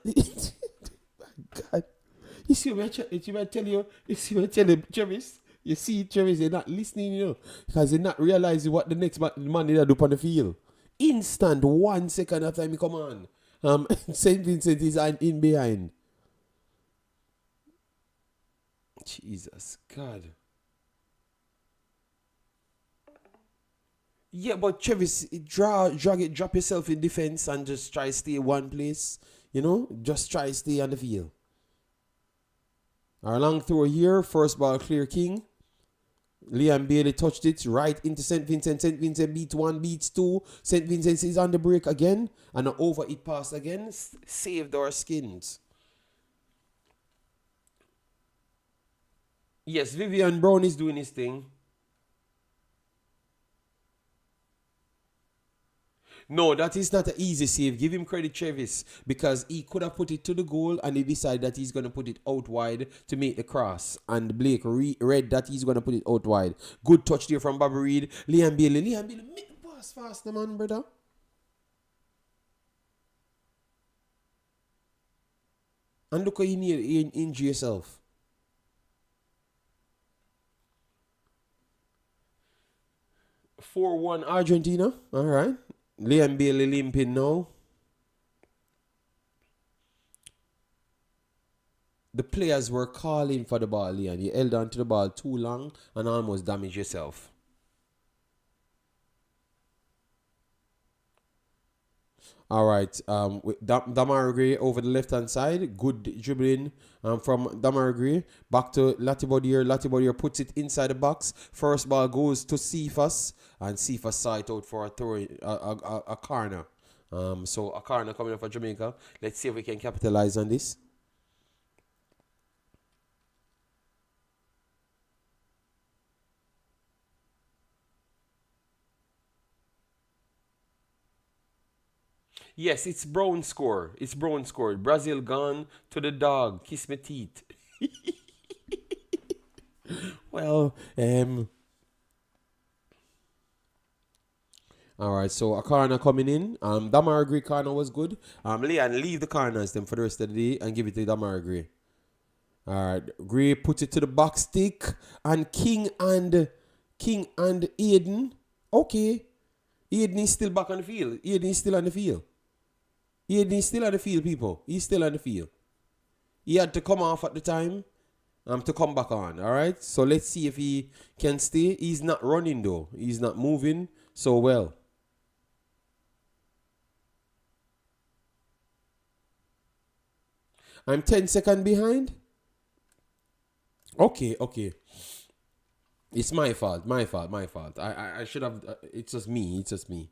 You see what I tell you? You see what I tell him, Travis? You see, Travis, they're not listening, you know, because they're not realizing what the next man did do on the field. Instant, 1 second after he come on. St. Vincent is in behind. Jesus, God. Yeah, but Travis, drop yourself in defense and just try to stay one place. You know, just try to stay on the field. Our long throw here, first ball clear King. Liam Bailey touched it right into St. Vincent. St. Vincent beats one, beats two. St. Vincent is on the break again. And an over it pass again. Saved our skins. Yes, Vivian Brown is doing his thing. No, that is not an easy save. Give him credit, Travis, because he could have put it to the goal and he decided that he's going to put it out wide to make the cross. And Blake read that he's going to put it out wide. Good touch there from Bobby Reed. Liam Bailey, make the pass faster, man, brother. And look how you injure yourself. – 4-1 Argentina. All right. Liam Bailey limping now. The players were calling for the ball, Liam. You held on to the ball too long and almost damaged yourself. All right. Demarai Gray over the left-hand side. Good dribbling from Demarai Gray. Back to Latibodier. Latibodier puts it inside the box. First ball goes to Cephas. And Cephas saw it out for a throw, a corner. So a corner coming up for Jamaica. Let's see if we can capitalize on this. Yes, it's Brown score. It's Brown score. Brazil gone to the dog. Kiss my teeth. Well, all right, so a corner coming in. Demarai Gray corner was good. Leon, leave the corners then for the rest of the day and give it to Demarai Gray. All right, Gray puts it to the box stick and King and Aiden. Okay, Aiden is still back on the field. Aiden is still on the field. Aiden is still on the field, people. He's still on the field. He had to come off at the time to come back on. All right, so let's see if he can stay. He's not running though. He's not moving so well. I'm 10 seconds behind. Okay. It's my fault. I should have. It's just me.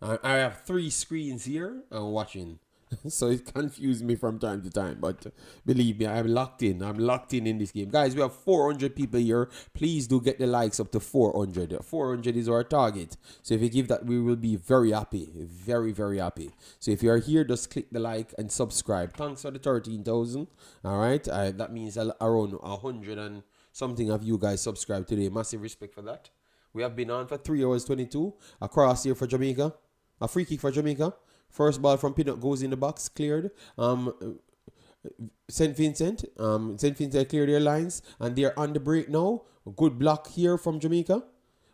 I have 3 screens here. I'm watching, so it confused me from time to time. But believe me, I'm locked in. I'm locked in this game, guys. We have 400 people here. Please do get the likes up to 400. 400 is our target. So if you give that, we will be very happy, very very happy. So if you are here, just click the like and subscribe. Thanks for the 13,000. All right, that means around 100 and something of you guys subscribe today. Massive respect for that. We have been on for 3 hours 22. A cross here for Jamaica. A free kick for Jamaica. First ball from Pinnock goes in the box, cleared. St. Vincent cleared their lines and they're on the break now. A good block here from Jamaica.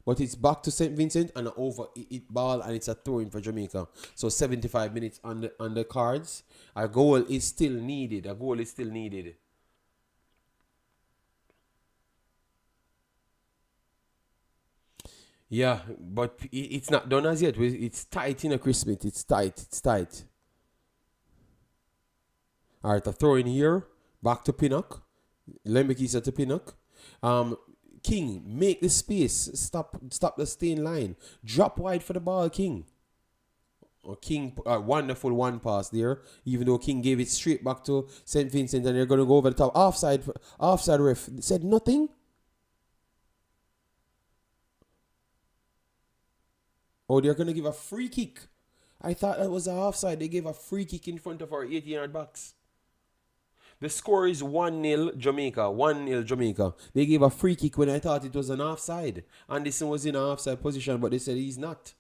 But it's back to St. Vincent and over it ball, and it's a throw in for Jamaica. So 75 minutes on the cards. A goal is still needed. Yeah, but it's not done as yet. It's tight in a Christmas. It's tight. All right, a throw in here. Back to Pinnock. Lembekisa to Pinnock. King, make the space. Stop the stay in line. Drop wide for the ball, King. King, wonderful one pass there. Even though King gave it straight back to St. Vincent, and they're going to go over the top. Offside ref said nothing. Oh, they're going to give a free kick. I thought that was a offside. They gave a free kick in front of our 18-yard box. The score is 1-0 Jamaica. 1-0 Jamaica. They gave a free kick when I thought it was an offside. Anderson was in an offside position, but they said he's not.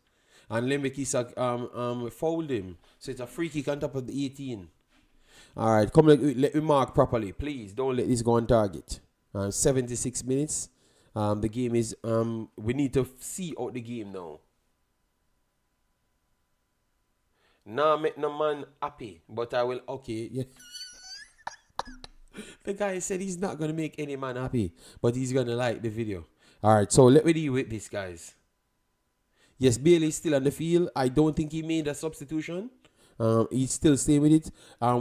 And Lembekisa fouled him. So it's a free kick on top of the 18. All right, come let me mark properly. Please, don't let this go on target. 76 minutes. The game is... we need to see out the game now. Nah, make no man happy, but I will... Okay, yeah. The guy said he's not going to make any man happy, but he's going to like the video. All right, so let me deal with this, guys. Yes, Bailey's still on the field. I don't think he made a substitution. He's still staying with it.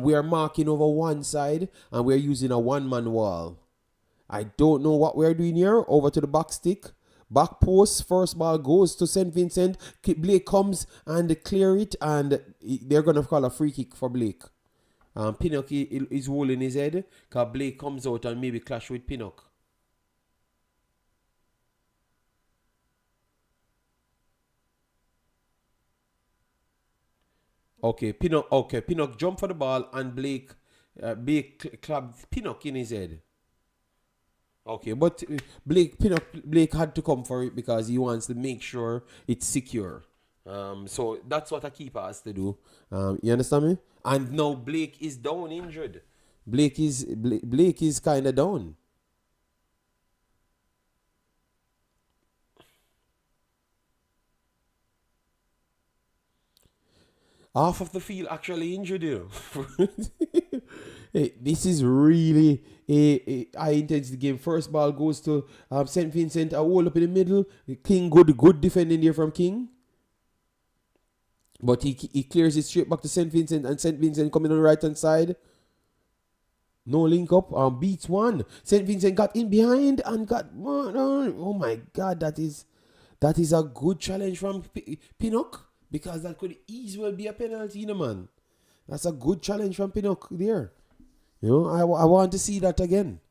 We are marking over one side, and we're using a one-man wall. I don't know what we're doing here. Over to the back stick. Back post. First ball goes to St. Vincent. Blake comes and clear it, and they're going to call a free kick for Blake. Pinnock is holding his head because Blake comes out and maybe clash with Pinnock. Okay, Pinnock jumped for the ball and Blake clapped Pinnock in his head. Okay, but Blake had to come for it because he wants to make sure it's secure. So that's what a keeper has to do. You understand me? And now Blake is down injured. Blake is kind of down. Half of the field actually injured you. Hey, this is really a high intensity game. First ball goes to St. Vincent. A hole up in the middle. King, good defending there from King. But he clears it straight back to St. Vincent, and St. Vincent coming on the right hand side. No link up. Beats one. St. Vincent got in behind and got... Oh my God, that is a good challenge from Pinnock, because that could easily be a penalty, you know, man. That's a good challenge from Pinnock there. You know, I want to see that again.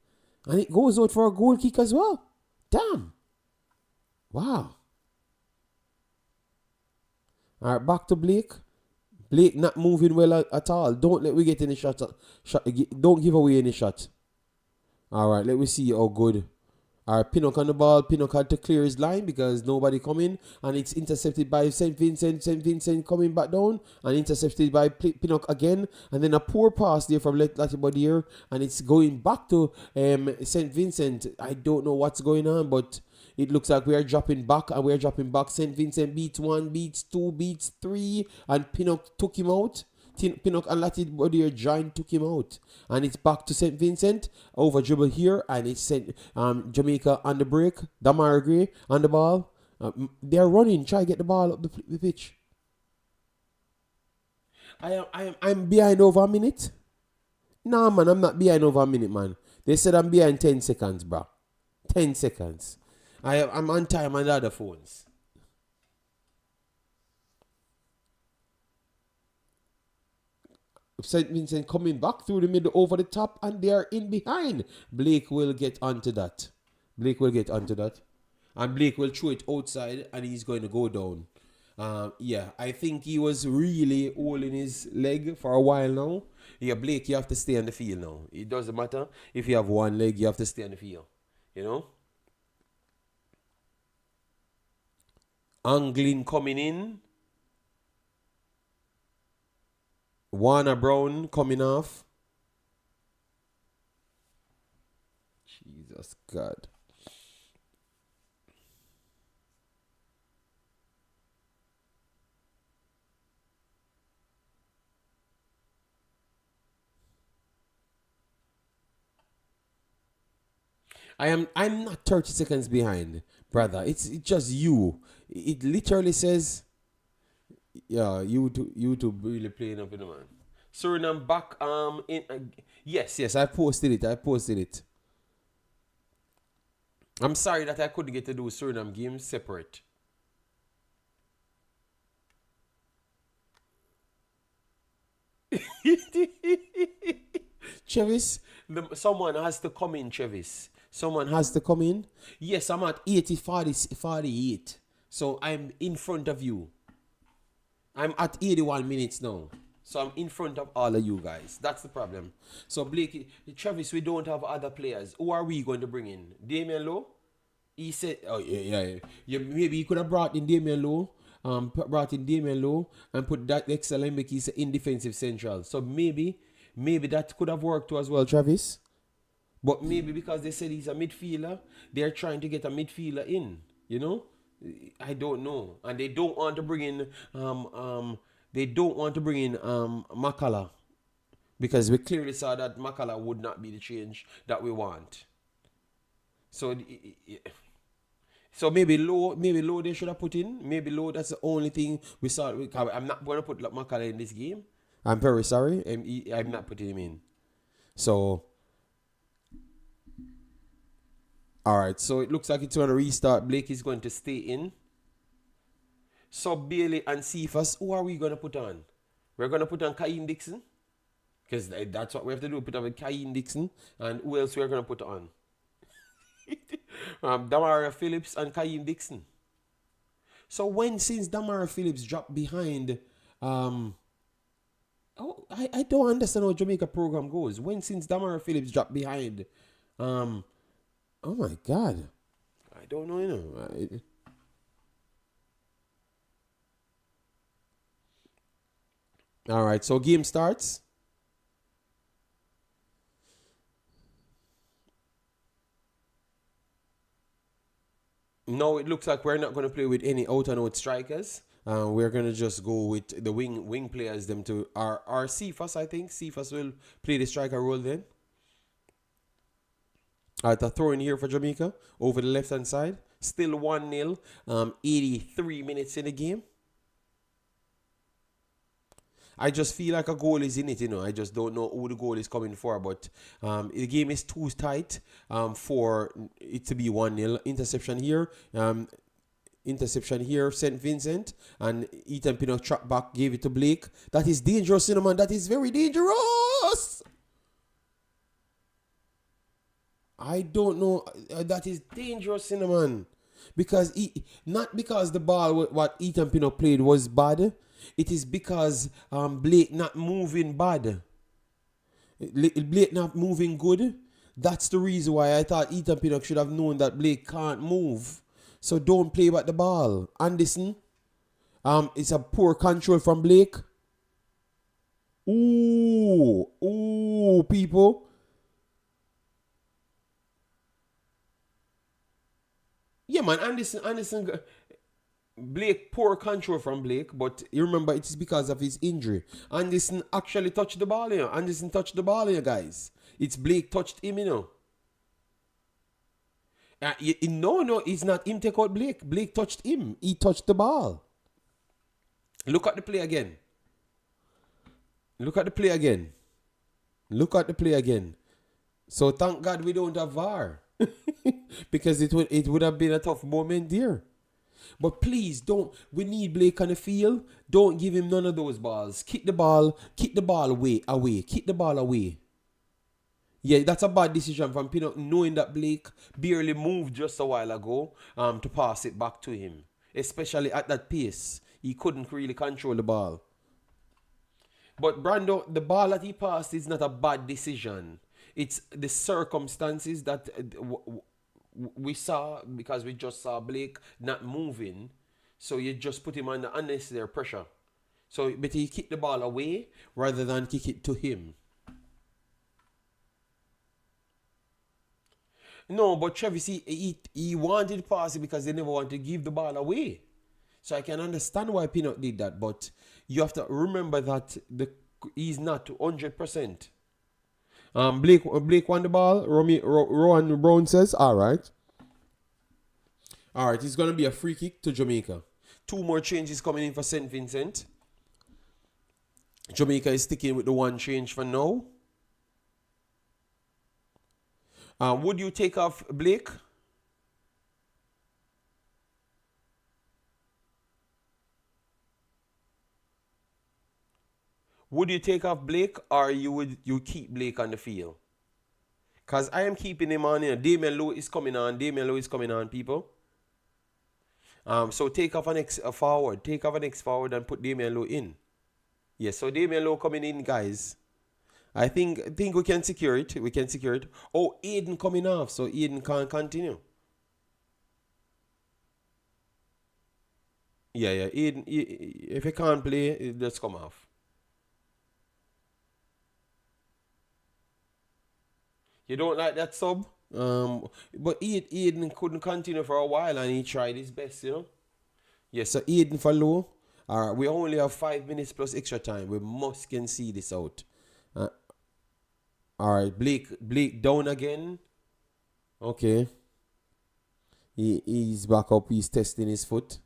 And it goes out for a goal kick as well. Damn. Wow. All right, back to Blake. Blake not moving well at all. Don't let we get any shot. Don't give away any shot. All right, let me see how good. All right, Pinnock on the ball. Pinnock had to clear his line because nobody coming, and it's intercepted by St. Vincent. St. Vincent coming back down and intercepted by Pinnock again, and then a poor pass there from Latibodier, and it's going back to St. Vincent. I don't know what's going on, but it looks like we are dropping back, and we're dropping back. St. Vincent beats one, beats two, beats three, and Pinnock took him out. Pinnock and Latibodier giant took him out, and it's back to St. Vincent. Over dribble here, and it's Jamaica on the break. Demarai Gray on the ball. They're running. Try to get the ball up the pitch. I'm behind over a minute. Nah, man, I'm not behind over a minute, man. They said I'm behind 10 seconds, bro. 10 seconds. I'm on time on the other phones. St. Vincent coming back through the middle over the top, and they are in behind. Blake will get onto that. And Blake will throw it outside, and he's going to go down. Yeah, I think he was really holding his leg for a while now. Yeah, Blake, you have to stay on the field now. It doesn't matter if you have one leg, you have to stay on the field. You know? Anglin coming in. Warner Brown coming off. Jesus God. I'm not 30 seconds behind, brother. It's just you. It literally says, yeah, you two really playing up in the man. Suriname back in yes, I posted it. I'm sorry that I couldn't get to do Suriname games separate. Chevis, someone has to come in, Chevis. Someone has to come in. Yes, I'm at 80, 40, 48. So I'm in front of you. I'm at 81 minutes now. So I'm in front of all of you guys. That's the problem. So Blake, Travis, we don't have other players. Who are we going to bring in? Damion Lowe? He said, oh yeah. Maybe he could have brought in Damion Lowe. And put that next to him, he's in defensive central. So maybe that could have worked too as well, Travis. But maybe because they said he's a midfielder, they're trying to get a midfielder in. You know, I don't know, and they don't want to bring in Makala, because we clearly saw that Makala would not be the change that we want. So maybe Low they should have put in. Maybe Low, that's the only thing we saw. I'm not going to put Makala in this game. I'm very sorry. I'm not putting him in. So, all right. So it looks like it's going to restart. Blake is going to stay in. So Bailey and Cephas, who are we going to put on? We're going to put on Kaim Dixon. Because that's what we have to do. Put on Kaim Dixon. And who else we're going to put on? Demarai Phillips and Kaim Dixon. So since Demarai Phillips dropped behind, I don't understand how Jamaica program goes. Since Demarai Phillips dropped behind, oh my God, I don't know, All right, so game starts. No, it looks like we're not going to play with any out-and-out strikers. We're going to just go with the wing players. Them to our Cephas, I think. Cephas will play the striker role then. Alright, a throw in here for Jamaica over the left-hand side. Still 1-0. 83 minutes in the game. I just feel like a goal is in it, I just don't know who the goal is coming for. But the game is too tight for it to be 1-0. Interception here, St. Vincent. And Ethan Pinnock track back, gave it to Blake. That is dangerous, man. That is very dangerous. I don't know. That is dangerous, man. Because not because the ball, what Ethan Pinnock played was bad. It is because Blake not moving bad. Blake not moving good. That's the reason why I thought Ethan Pinnock should have known that Blake can't move. So don't play back the ball. Anderson. It's a poor control from Blake. Ooh, people. Yeah, man, Anderson. Blake, poor control from Blake, but you remember it is because of his injury. Anderson actually touched the ball here. Anderson touched the ball here, guys. It's Blake touched him, No, it's not him take out Blake. Blake touched him. He touched the ball. Look at the play again. So thank God we don't have VAR. Because it would have been a tough moment there. But please we need Blake on the field. Don't give him none of those balls. Kick the ball away. Kick the ball away. Yeah, that's a bad decision from Pinnock, knowing that Blake barely moved just a while ago to pass it back to him. Especially at that pace. He couldn't really control the ball. But Brando, the ball that he passed is not a bad decision. It's the circumstances that we saw, because we just saw Blake not moving. So you just put him under unnecessary pressure. So better you kick the ball away rather than kick it to him. No, but Travis, he wanted to pass it because they never wanted to give the ball away. So I can understand why Pinnock did that. But you have to remember that he's not 100%. Blake won the ball. Rowan Brown says, all right. All right, it's going to be a free kick to Jamaica. 2 more changes coming in for St. Vincent. Jamaica is sticking with the 1 change for now. Would you take off Blake? Would you take off Blake, or you keep Blake on the field? Because I am keeping him on here. Damion Lowe is coming on. Damion Lowe is coming on, people. So take off an X forward. Take off an X forward and put Damion Lowe in. Yes, so Damion Lowe coming in, guys. I think we can secure it. We can secure it. Oh, Aiden coming off, so Aiden can't continue. Yeah. Aiden, if he can't play, it just come off. You don't like that sub? But Aiden couldn't continue for a while and he tried his best, you know? Yes, so Aiden for Low. All right, we only have 5 minutes plus extra time. We must can see this out. All right, Blake down again. Okay. He's back up. He's testing his foot.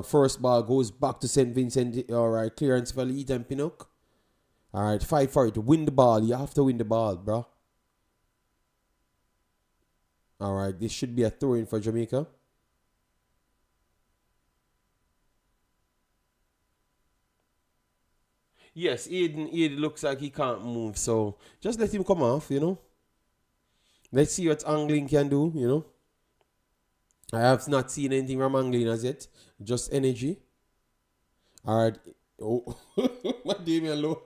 First ball goes back to St. Vincent. All right, clearance for Leet and Pinnock. All right, fight for it. Win the ball. You have to win the ball, bro. All right, this should be a throw-in for Jamaica. Yes, Aiden looks like he can't move, so just let him come off, you know. Let's see what angling can do, you know. I have not seen anything from angling as yet. Just energy. All right. Oh, Damion Lowe.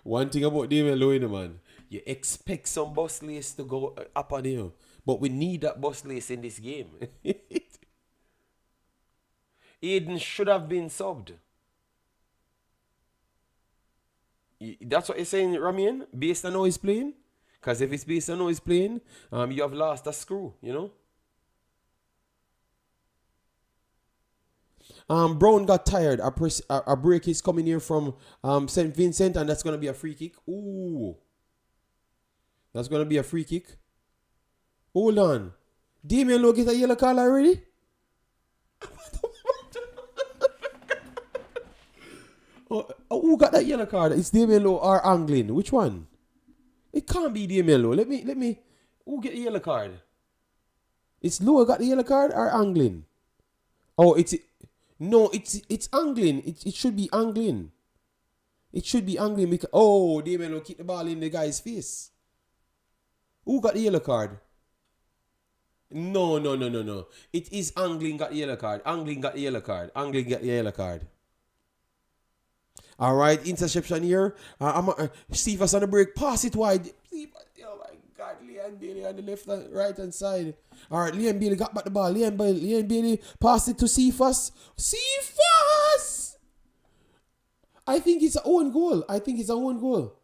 One thing about Damion Lowe, man, you expect some bus lace to go up on him, but we need that bus lace in this game. Aiden should have been subbed. That's what you're saying, Ramian, based on how he's playing? Because if it's based on how he's playing, you have lost a screw, you know? Brown got tired. A break is coming here from St. Vincent, and that's going to be a free kick. Ooh. That's going to be a free kick. Hold on. Damion Lowe get a yellow card already? Who got that yellow card? It's Damion Lowe or Anglin? Which one? It can't be Damion Lowe. Let me. Who get the yellow card? It's Lowe got the yellow card or Anglin? Oh, it's Anglin. It should be Anglin. It should be Anglin because Damion Lowe kicked the ball in the guy's face. Who got the yellow card? No. It is Anglin got the yellow card. Anglin got the yellow card. All right, interception here. Cephas on the break. Pass it wide. Oh my God, Liam Bailey on the left and right hand side. All right, Liam Bailey got back the ball. Liam Bailey passed it to Cephas. Cephas! I think it's an own goal. I think it's an own goal.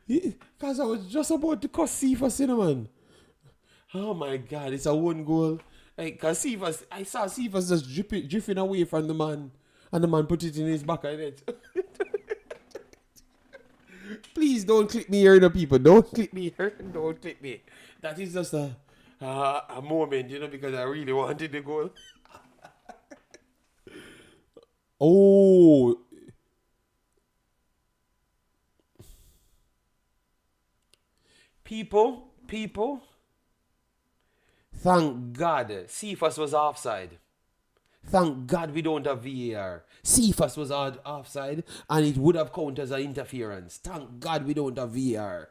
Because I was just about to cuss Cephas in, man. Oh my God, it's a one goal. Because I saw Cephas just drifting away from the man. And the man put it in his back of it. Please don't click me here, people. Don't click me here. Don't click me. That is just a moment, you know, because I really wanted the goal. Oh. People. Thank God Cephas was offside. Thank God we don't have VAR. Cephas was offside and it would have counted as an interference. Thank God we don't have VAR.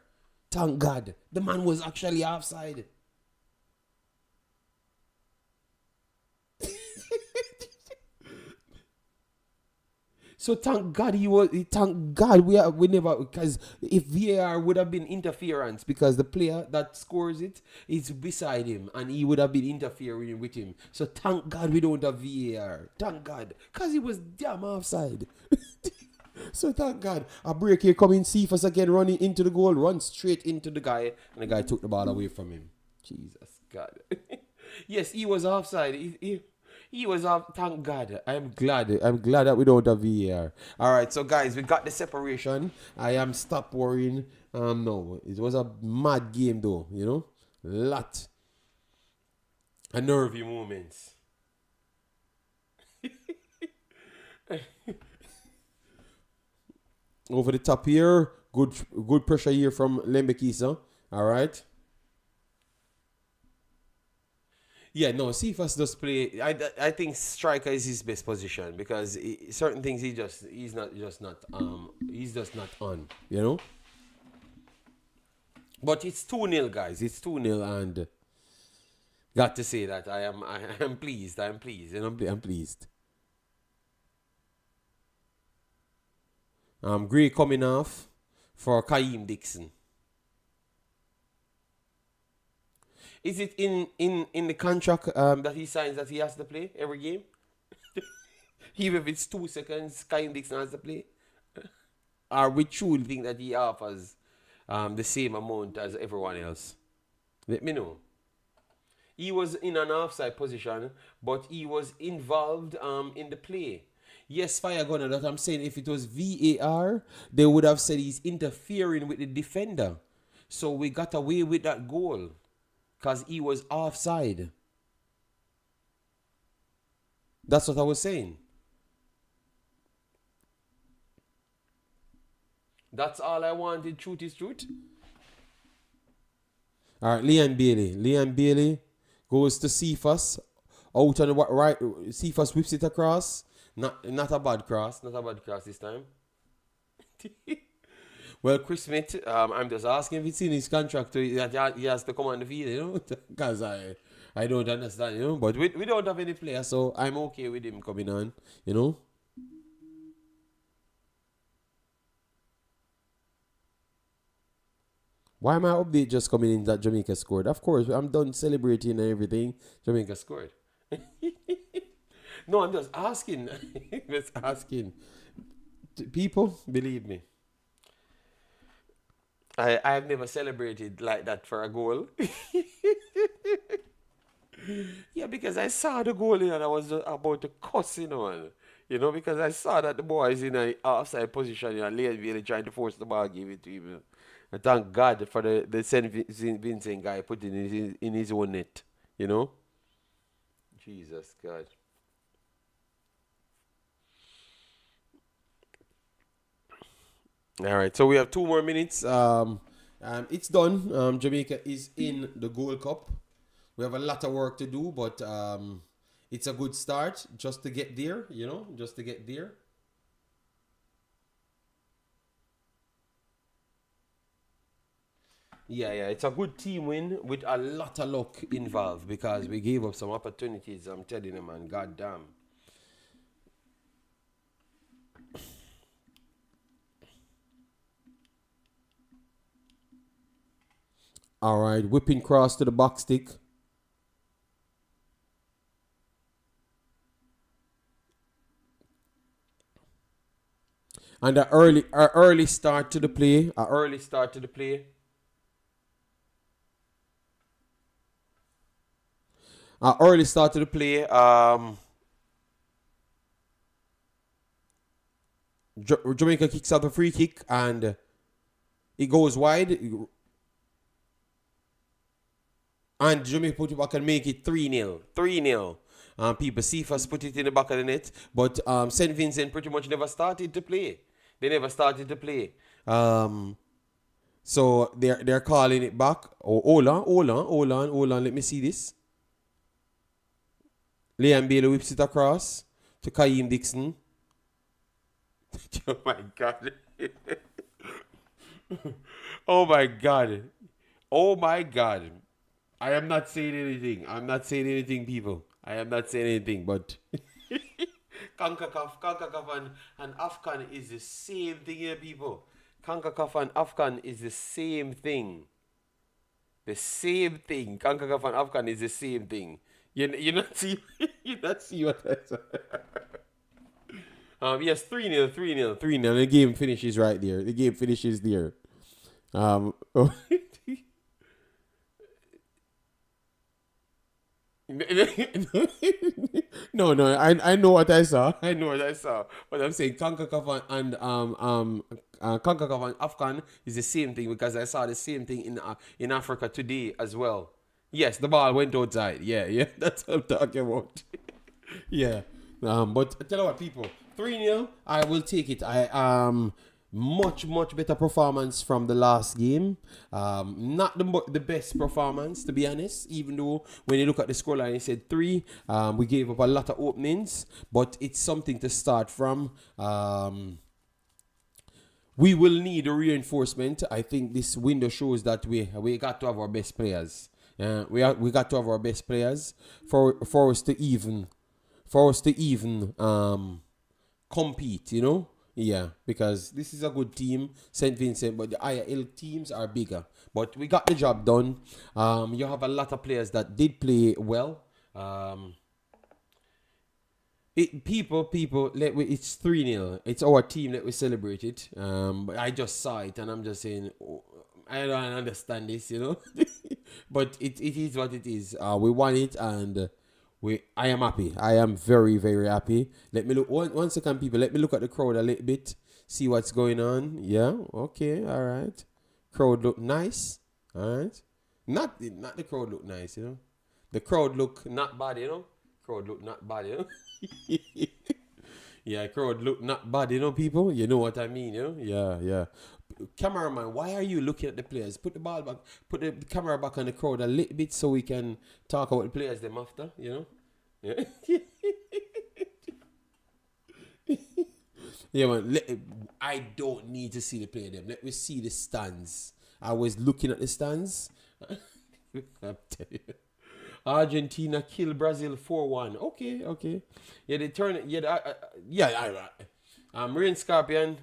Thank God. The man was actually offside. So thank God we never, because if VAR would have been interference because the player that scores it is beside him and he would have been interfering with him. So thank God we don't have VAR. Thank God. Because he was damn offside. So thank God. A break here coming, Cephas again running into the goal, run straight into the guy, and the guy took the ball away from him. Jesus God. Yes, he was offside. He was off. Thank God. I'm glad. I'm glad that we don't have VAR. All right, so guys, we got the separation. I am stop worrying. No, it was a mad game though. You know, lot of nervy moments. Over the top here, good pressure here from Lembekisa. All right. Yeah, no, Cephas does play. I think striker is his best position because certain things he's just not on. You know. But it's 2-0, guys. It's 2-0, and got to say that I am pleased. I'm pleased. You know, I'm pleased. Gray coming off for Kaim Dixon. Is it in the contract that he signs that he has to play every game? Even if it's 2 seconds, Kaim Dixon has to play? Or we truly think that he offers the same amount as everyone else? Let me know. He was in an offside position, but he was involved in the play. Yes, Fire Gunner, that I'm saying if it was VAR, they would have said he's interfering with the defender. So we got away with that goal because he was offside. That's what I was saying. That's all I wanted. Truth is truth. All right, Liam Bailey. Liam Bailey goes to Cephas. Out on the right. Cephas whips it across. Not a bad cross. Not a bad cross this time. Well, Chris Smith, I'm just asking if it's in his contract that he has to come on the field, you know, because I don't understand, you know. But we don't have any players, so I'm okay with him coming on, you know. Why my update just coming in that Jamaica scored? Of course, I'm done celebrating and everything. Jamaica scored. No, I'm just asking. Just asking. People, believe me. I have never celebrated like that for a goal. Yeah, because I saw the goal and I was about to cuss, you know. You know, because I saw that the boy is in an offside position and really trying to force the ball, give it to him. I thank God for the St. Vincent guy putting it in his own net, you know. Jesus God. All right, so we have 2 more minutes. It's done. Jamaica is in the Gold Cup. We have a lot of work to do, but it's a good start just to get there, you know, just to get there. Yeah, it's a good team win with a lot of luck involved because we gave up some opportunities. I'm telling you, man, goddamn. All right, whipping cross to the box stick. And an early start to the play. An early start to the play. An early start to the play. Jamaica kicks out a free kick and it goes wide. And Jamaica put it back and make it 3-0. 3-0. People see us put it in the back of the net. But St. Vincent pretty much never started to play. They never started to play. So they're calling it back. Oh, hold on. Let me see this. Liam Bailey whips it across to Kaim Dixon. Oh my God. Oh my God. Oh my God. I am not saying anything. I'm not saying anything, people. I am not saying anything, but Concacaf and Afghan is the same thing here, people. Concacaf and Afghan is the same thing. The same thing. Concacaf and Afghan is the same thing. You not see what I said. Yes, 3-0. The game finishes right there. The game finishes there. No. I know what I saw. I know what I saw. But I'm saying Concacaf and Concacaf and Afghan is the same thing because I saw the same thing in Africa today as well. Yes, the ball went outside. Yeah. That's what I'm talking about. Yeah. But tell you what, people, 3-0, I will take it. Much better performance from the last game. Not the best performance, to be honest. Even though when you look at the scoreline, it said 3. We gave up a lot of openings, but it's something to start from. We will need a reinforcement. I think this window shows that we got to have our best players. We got to have our best players for us to even compete, you know? Yeah, because this is a good team, St. Vincent, but the IL teams are bigger. But we got the job done. You have a lot of players that did play well. People, it's 3-0. It's our team that we celebrate it. But I just saw it and I'm just saying, oh, I don't understand this, you know? But it is what it is. We won it and I am happy. I am very, very happy. Let me look one second, people. Let me look at the crowd a little bit. See what's going on. Yeah. Okay. All right. Crowd look nice. All right. Not the crowd look nice, you know. The crowd look not bad, you know. Crowd look not bad, you know. Yeah, crowd look not bad, you know, people. You know what I mean, you know. Yeah. Cameraman, why are you looking at the players? Put the ball back, put the camera back on the crowd a little bit so we can talk about the players them after, you know? Yeah. Yeah, man. I don't need to see the player them. Let me see the stands. I was looking at the stands. I'm telling you. Argentina kill Brazil 4-1. Okay. Yeah, they turn it. Yeah, Rain Scorpion.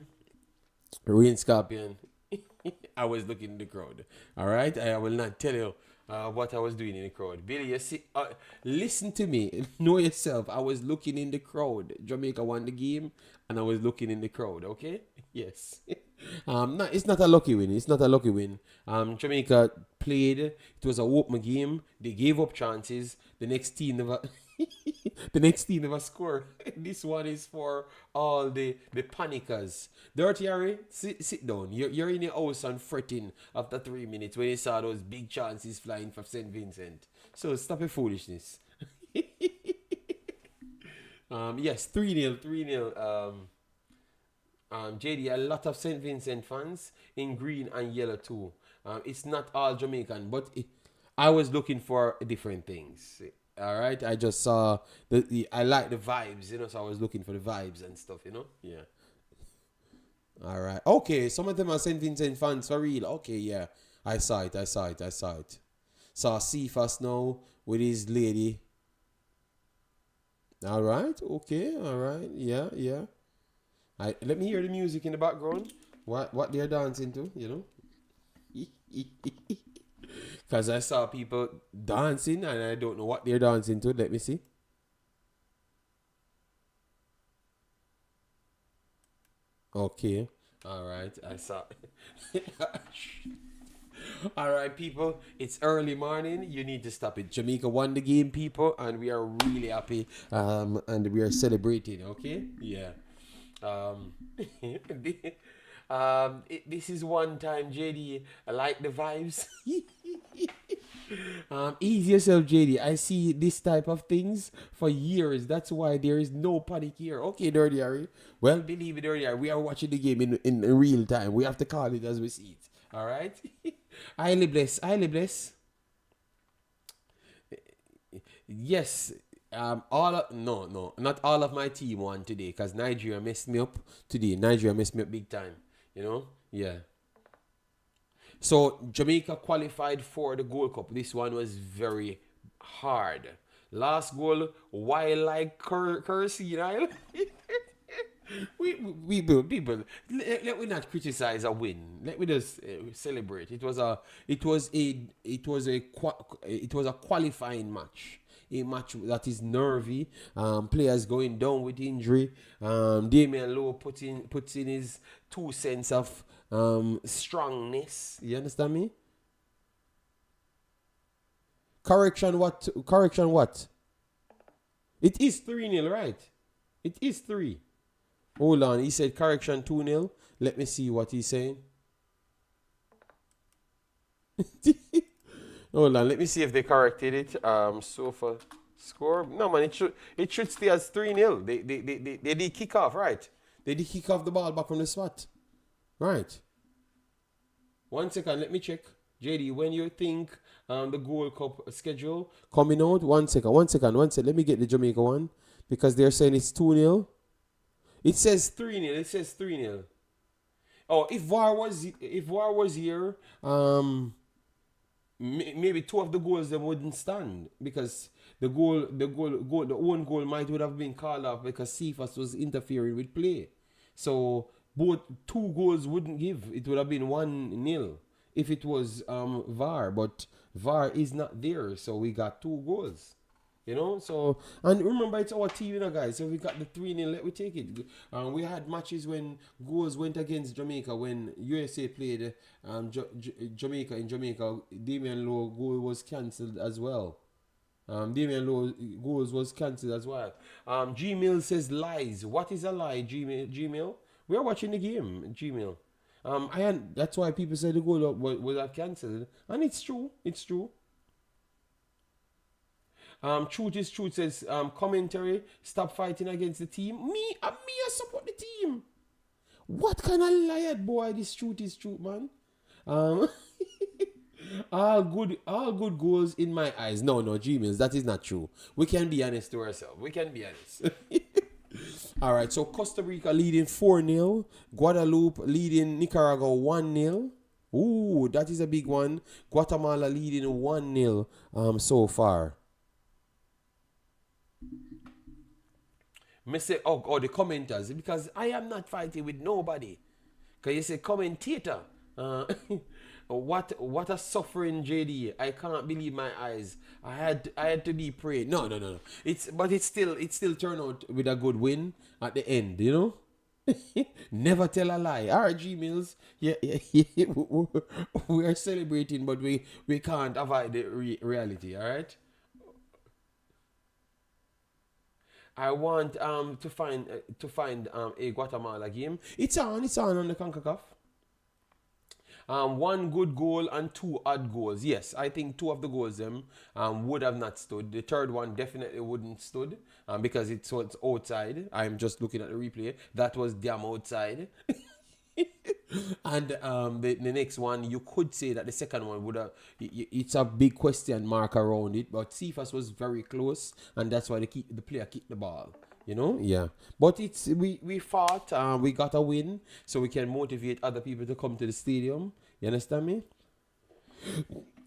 I was looking in the crowd. All right, I will not tell you what I was doing in the crowd. Billy, you see, listen to me. Know yourself. I was looking in the crowd. Jamaica won the game, and I was looking in the crowd. Okay, yes. It's not a lucky win. It's not a lucky win. Jamaica played. It was a open game. They gave up chances. The next team never. The next team never score. This one is for all the panickers. Dirty Harry, sit down. You're in your house and fretting after 3 minutes when you saw those big chances flying for St. Vincent. So stop your foolishness. Yes, 3-0. JD, a lot of St. Vincent fans in green and yellow too. It's not all Jamaican, but I was looking for different things. All right, I just saw I like the vibes, you know, so I was looking for the vibes and stuff, you know. Yeah. All right. Okay, some of them are St. Vincent fans for real. Okay, yeah. I saw it. Saw Cephas now with his lady. All right. Okay. All right. Yeah. Let me hear the music in the background. What they're dancing to, you know. Because I saw people dancing and I don't know what they're dancing to. Let me see. Okay. All right. I saw. All right, people. It's early morning. You need to stop it. Jamaica won the game, people, and we are really happy. And we are celebrating. Okay. Yeah. This is one time, JD. I like the vibes. Ease yourself, JD. I see this type of things for years. That's why there is no panic here. Okay, Dirty Harry. Well, believe it, Dirty Harry. We are watching the game in real time. We have to call it as we see it. All right. Highly bless. Yes. No, not all of my team won today because Nigeria messed me up today. Nigeria messed me up big time. You know? Yeah. So Jamaica qualified for the Gold Cup. This one was very hard. Last goal, wild like Kersey, right? People, let we not criticize a win. Let me just celebrate. It was a qualifying match. A match that is nervy. Players going down with injury. Damion Lowe puts in his 2 cents of strongness. You understand me? Correction what? Correction what? It is 3-0, right? It is 3. Hold on. He said correction 2-0. Let me see what he's saying. Hold on. Let me see if they corrected it. So for score. No, man. It should stay as 3-0. They did kick off, right? They did kick off the ball back from the spot. Right. 1 second. Let me check. JD, when you think the Gold Cup schedule coming out, 1 second. Let me get the Jamaica one because they're saying it's 2-0. It says 3-0. Oh, if VAR was here, maybe 2 of the goals them wouldn't stand because the own goal might would have been called off because Cephas was interfering with play. So both 2 goals wouldn't give. It would have been 1-0 if it was VAR, but VAR is not there, so we got 2 goals. You know, so, and remember, it's our team, you know, guys. So we got the 3-0, let we take it. We had matches when goals went against Jamaica, when USA played Jamaica in Jamaica. Damion Lowe goal was cancelled as well. Damion Lowe goals was cancelled as well. Gmail says lies. What is a lie, Gmail? We are watching the game, Gmail. That's why people say the goal was cancelled. And it's true. It's true. Truth is truth says commentary, stop fighting against the team. Me, I support the team. What kind of liar boy this truth is truth, man? all good goals in my eyes. No, Gmails, that is not true. We can be honest to ourselves. We can be honest. All right, so Costa Rica leading 4-0. Guadeloupe leading Nicaragua 1-0. Ooh, that is a big one. Guatemala leading 1-0 so far. Me say, oh, the commenters, because I am not fighting with nobody. Because you say commentator. What a suffering, JD. I can't believe my eyes. I had to be prayed. No. But it still turned out with a good win at the end, you know? Never tell a lie. All right, G-Mills. Yeah. We are celebrating, but we can't avoid the reality, all right? I want to find a Guatemala game. It's on the Concacaf. 1 good goal and 2 odd goals. Yes, I think 2 of the goals them would have not stood. The third one definitely wouldn't stood because it's outside. I'm just looking at the replay. That was damn outside. And the next one, you could say that the second one would have. It's a big question mark around it, but Cephas was very close, and that's why the player kicked the ball. You know, yeah. But we fought. We got a win, so we can motivate other people to come to the stadium. You understand me?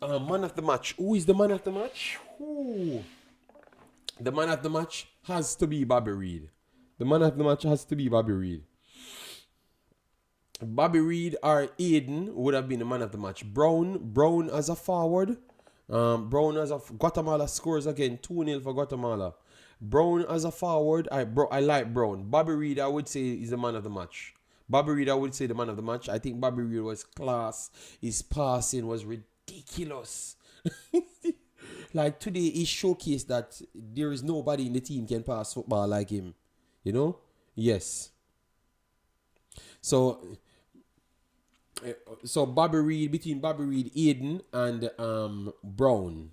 Man of the match. Who is the man of the match? Who? The man of the match has to be Bobby Reid. The man of the match has to be Bobby Reid. Bobby Reid or Aiden would have been the man of the match. Brown as a forward. Guatemala scores again 2-0 for Guatemala. Brown as a forward. I like Brown. Bobby Reid, I would say, is the man of the match. Bobby Reid, I would say, the man of the match. I think Bobby Reid was class. His passing was ridiculous. Like today, he showcased that there is nobody in the team can pass football like him. You know? Yes. So Bobby Reid, between Bobby Reid, Aiden, and Brown,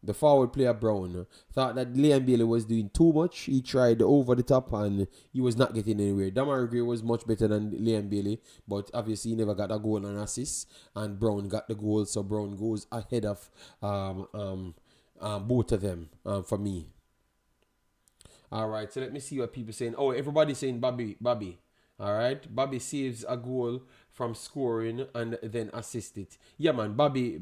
the forward player Brown, thought that Liam Bailey was doing too much. He tried over the top and he was not getting anywhere. Demarai Gray was much better than Liam Bailey, but obviously he never got a goal and assist, and Brown got the goal, so Brown goes ahead of both of them for me. All right, so let me see what people saying. Oh, everybody's saying Bobby. All right, Bobby saves a goal from scoring and then assist it. Yeah, man, Bobby.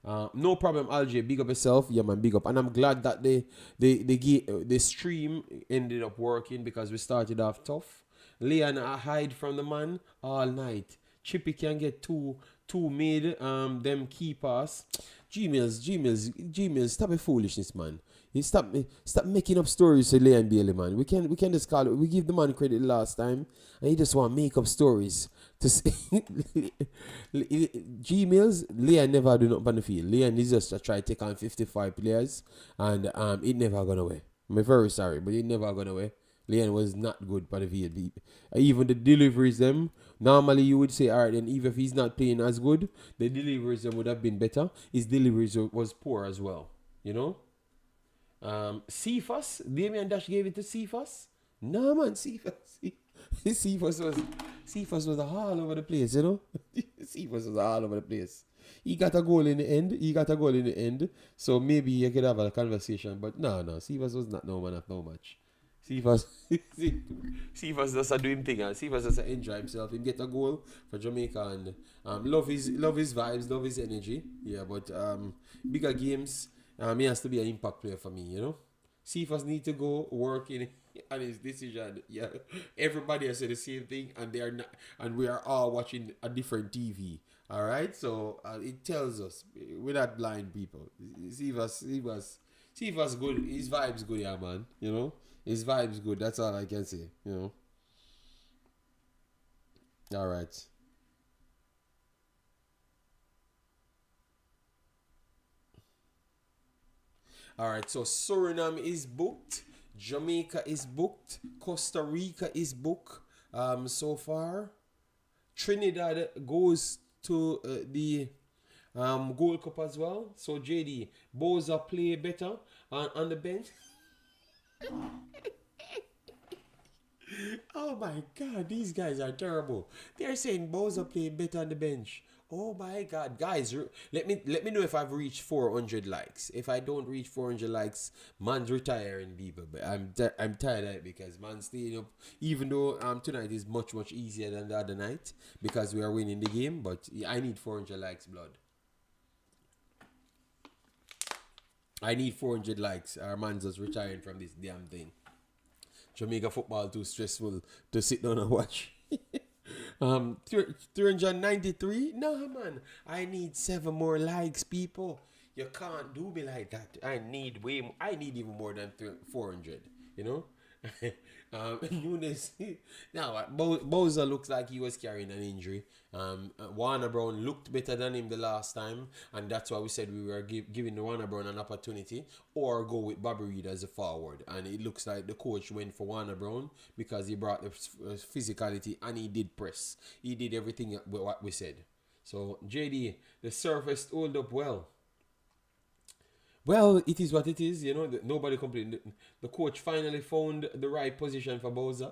No problem, Alj. Big up yourself. Yeah, man, big up. And I'm glad that the stream ended up working because we started off tough. Leon hide from the man all night. Chippy can get two two made them key pass. Gmails, stop a foolishness, man. You stop making up stories to Leon Bailey, man. We can just call it. We give the man credit last time, and he just want to make up stories to say Gmails. Leon never do nothing on the field. Leon is just try to take on 55 players, and it never gone away. I'm very sorry, but it never gone away. Leon was not good for the field. Even the deliveries them, normally you would say, all right, then even if he's not playing as good, the deliveries them would have been better. His deliveries was poor as well, you know. Cephas, Damion Dash gave it to Cephas. No man, Cephas was all over the place, you know. Cephas was all over the place. He got a goal in the end. So maybe you could have a conversation, but no, Cephas was not no man at no match. Cephas just do him thing, Cephas just enjoy himself. He get a goal for Jamaica and love his vibes, love his energy. Yeah, but bigger games, he has to be an impact player for me, you know. Cephas need to go work in on his decision. Yeah, everybody has said the same thing, and they are not, and we are all watching a different TV. All right, so it tells us we're not blind people. Cephas good. His vibes good, yeah, man. You know. His vibe's good. That's all I can say. You know. All right. All right. So Suriname is booked. Jamaica is booked. Costa Rica is booked. So far, Trinidad goes to the Gold Cup as well. So JD, Boza play better on the bench. Oh my God, these guys are terrible. They're saying Boza played better on the bench. Oh my God, guys, let me know if I've reached 400 likes. If I don't reach 400 likes, man's retiring, people. But I'm tired of it because man's staying up. Even though tonight is much easier than the other night because we are winning the game. But I need 400 likes, blood. I need 400 likes. Our man's just retiring from this damn thing. Jamaica football too stressful to sit down and watch. 393? No, man. I need 7 more likes, people. You can't do me like that. I need even more than 400. You know. Nunes. Now, Boza looks like he was carrying an injury. Warner Brown looked better than him the last time, and that's why we said we were giving Warner Brown an opportunity or go with Bobby Reed as a forward. And it looks like the coach went for Warner Brown because he brought the physicality and he did press. He did everything what we said. So, JD, the surface hold up well. Well, it is what it is, you know. Nobody complained. The coach finally found the right position for Boza.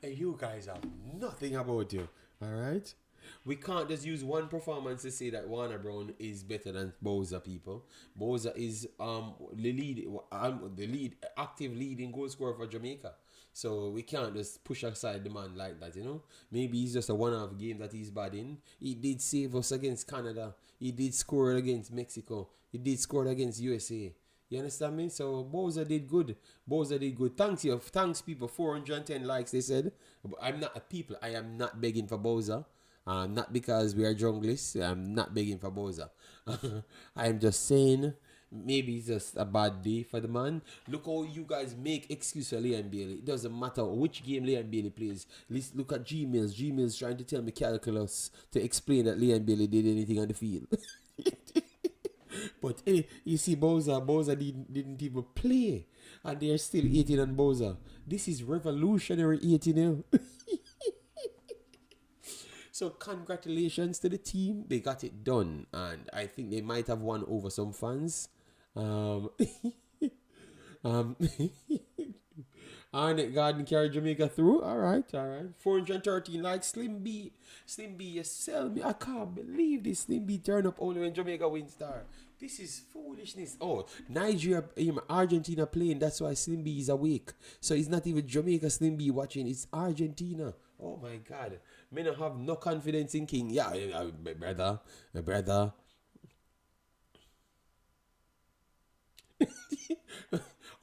And you guys have nothing about you, all right? We can't just use one performance to say that Warner Brown is better than Boza, people. Boza is the active leading goal scorer for Jamaica. So we can't just push aside the man like that, you know. Maybe he's just a one-off game that he's bad in. He did save us against Canada. He did score against Mexico. He did score against USA. You understand me? So Boza did good. Thanks people. 410 likes, they said. But I'm not people. I am not begging for Boza. Not because we are junglists. I'm not begging for Boza. I'm just saying maybe it's just a bad day for the man. Look how you guys make excuse for Leon Bailey. It doesn't matter which game Leon Bailey plays. Let's look at Gmails. Gmails trying to tell me calculus to explain that Leon Bailey did anything on the field. But you see, Boza didn't even play, and they're still 18 on Boza. This is revolutionary 18. So congratulations to the team. They got it done, and I think they might have won over some fans. Arnett Garden carried Jamaica through. All right. 413 likes. Slim B, you sell me. I can't believe this. Slim B turn up only when Jamaica wins star. This is foolishness. Oh, Nigeria, Argentina playing. That's why Slim B is awake. So it's not even Jamaica Slim B watching. It's Argentina. Oh my God. Men have no confidence in King. Yeah, my brother.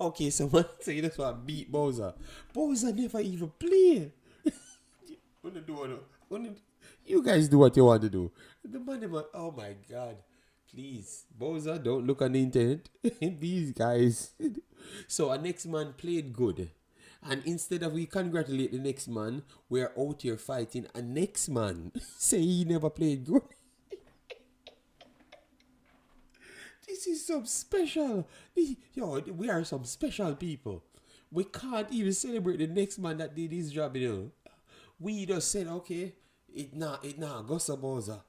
Okay, so man say that's why I beat Boza. Boza never even play. You guys do what you want to do. The money man, oh my God. Please, Bowser, don't look on the internet. These guys. So our next man played good. And instead of we congratulate the next man, we're out here fighting a next man. Say he never played good. This is some special. Yo, we are some special people. We can't even celebrate the next man that did his job, you know. We just said, okay, it nah, go some Bowser.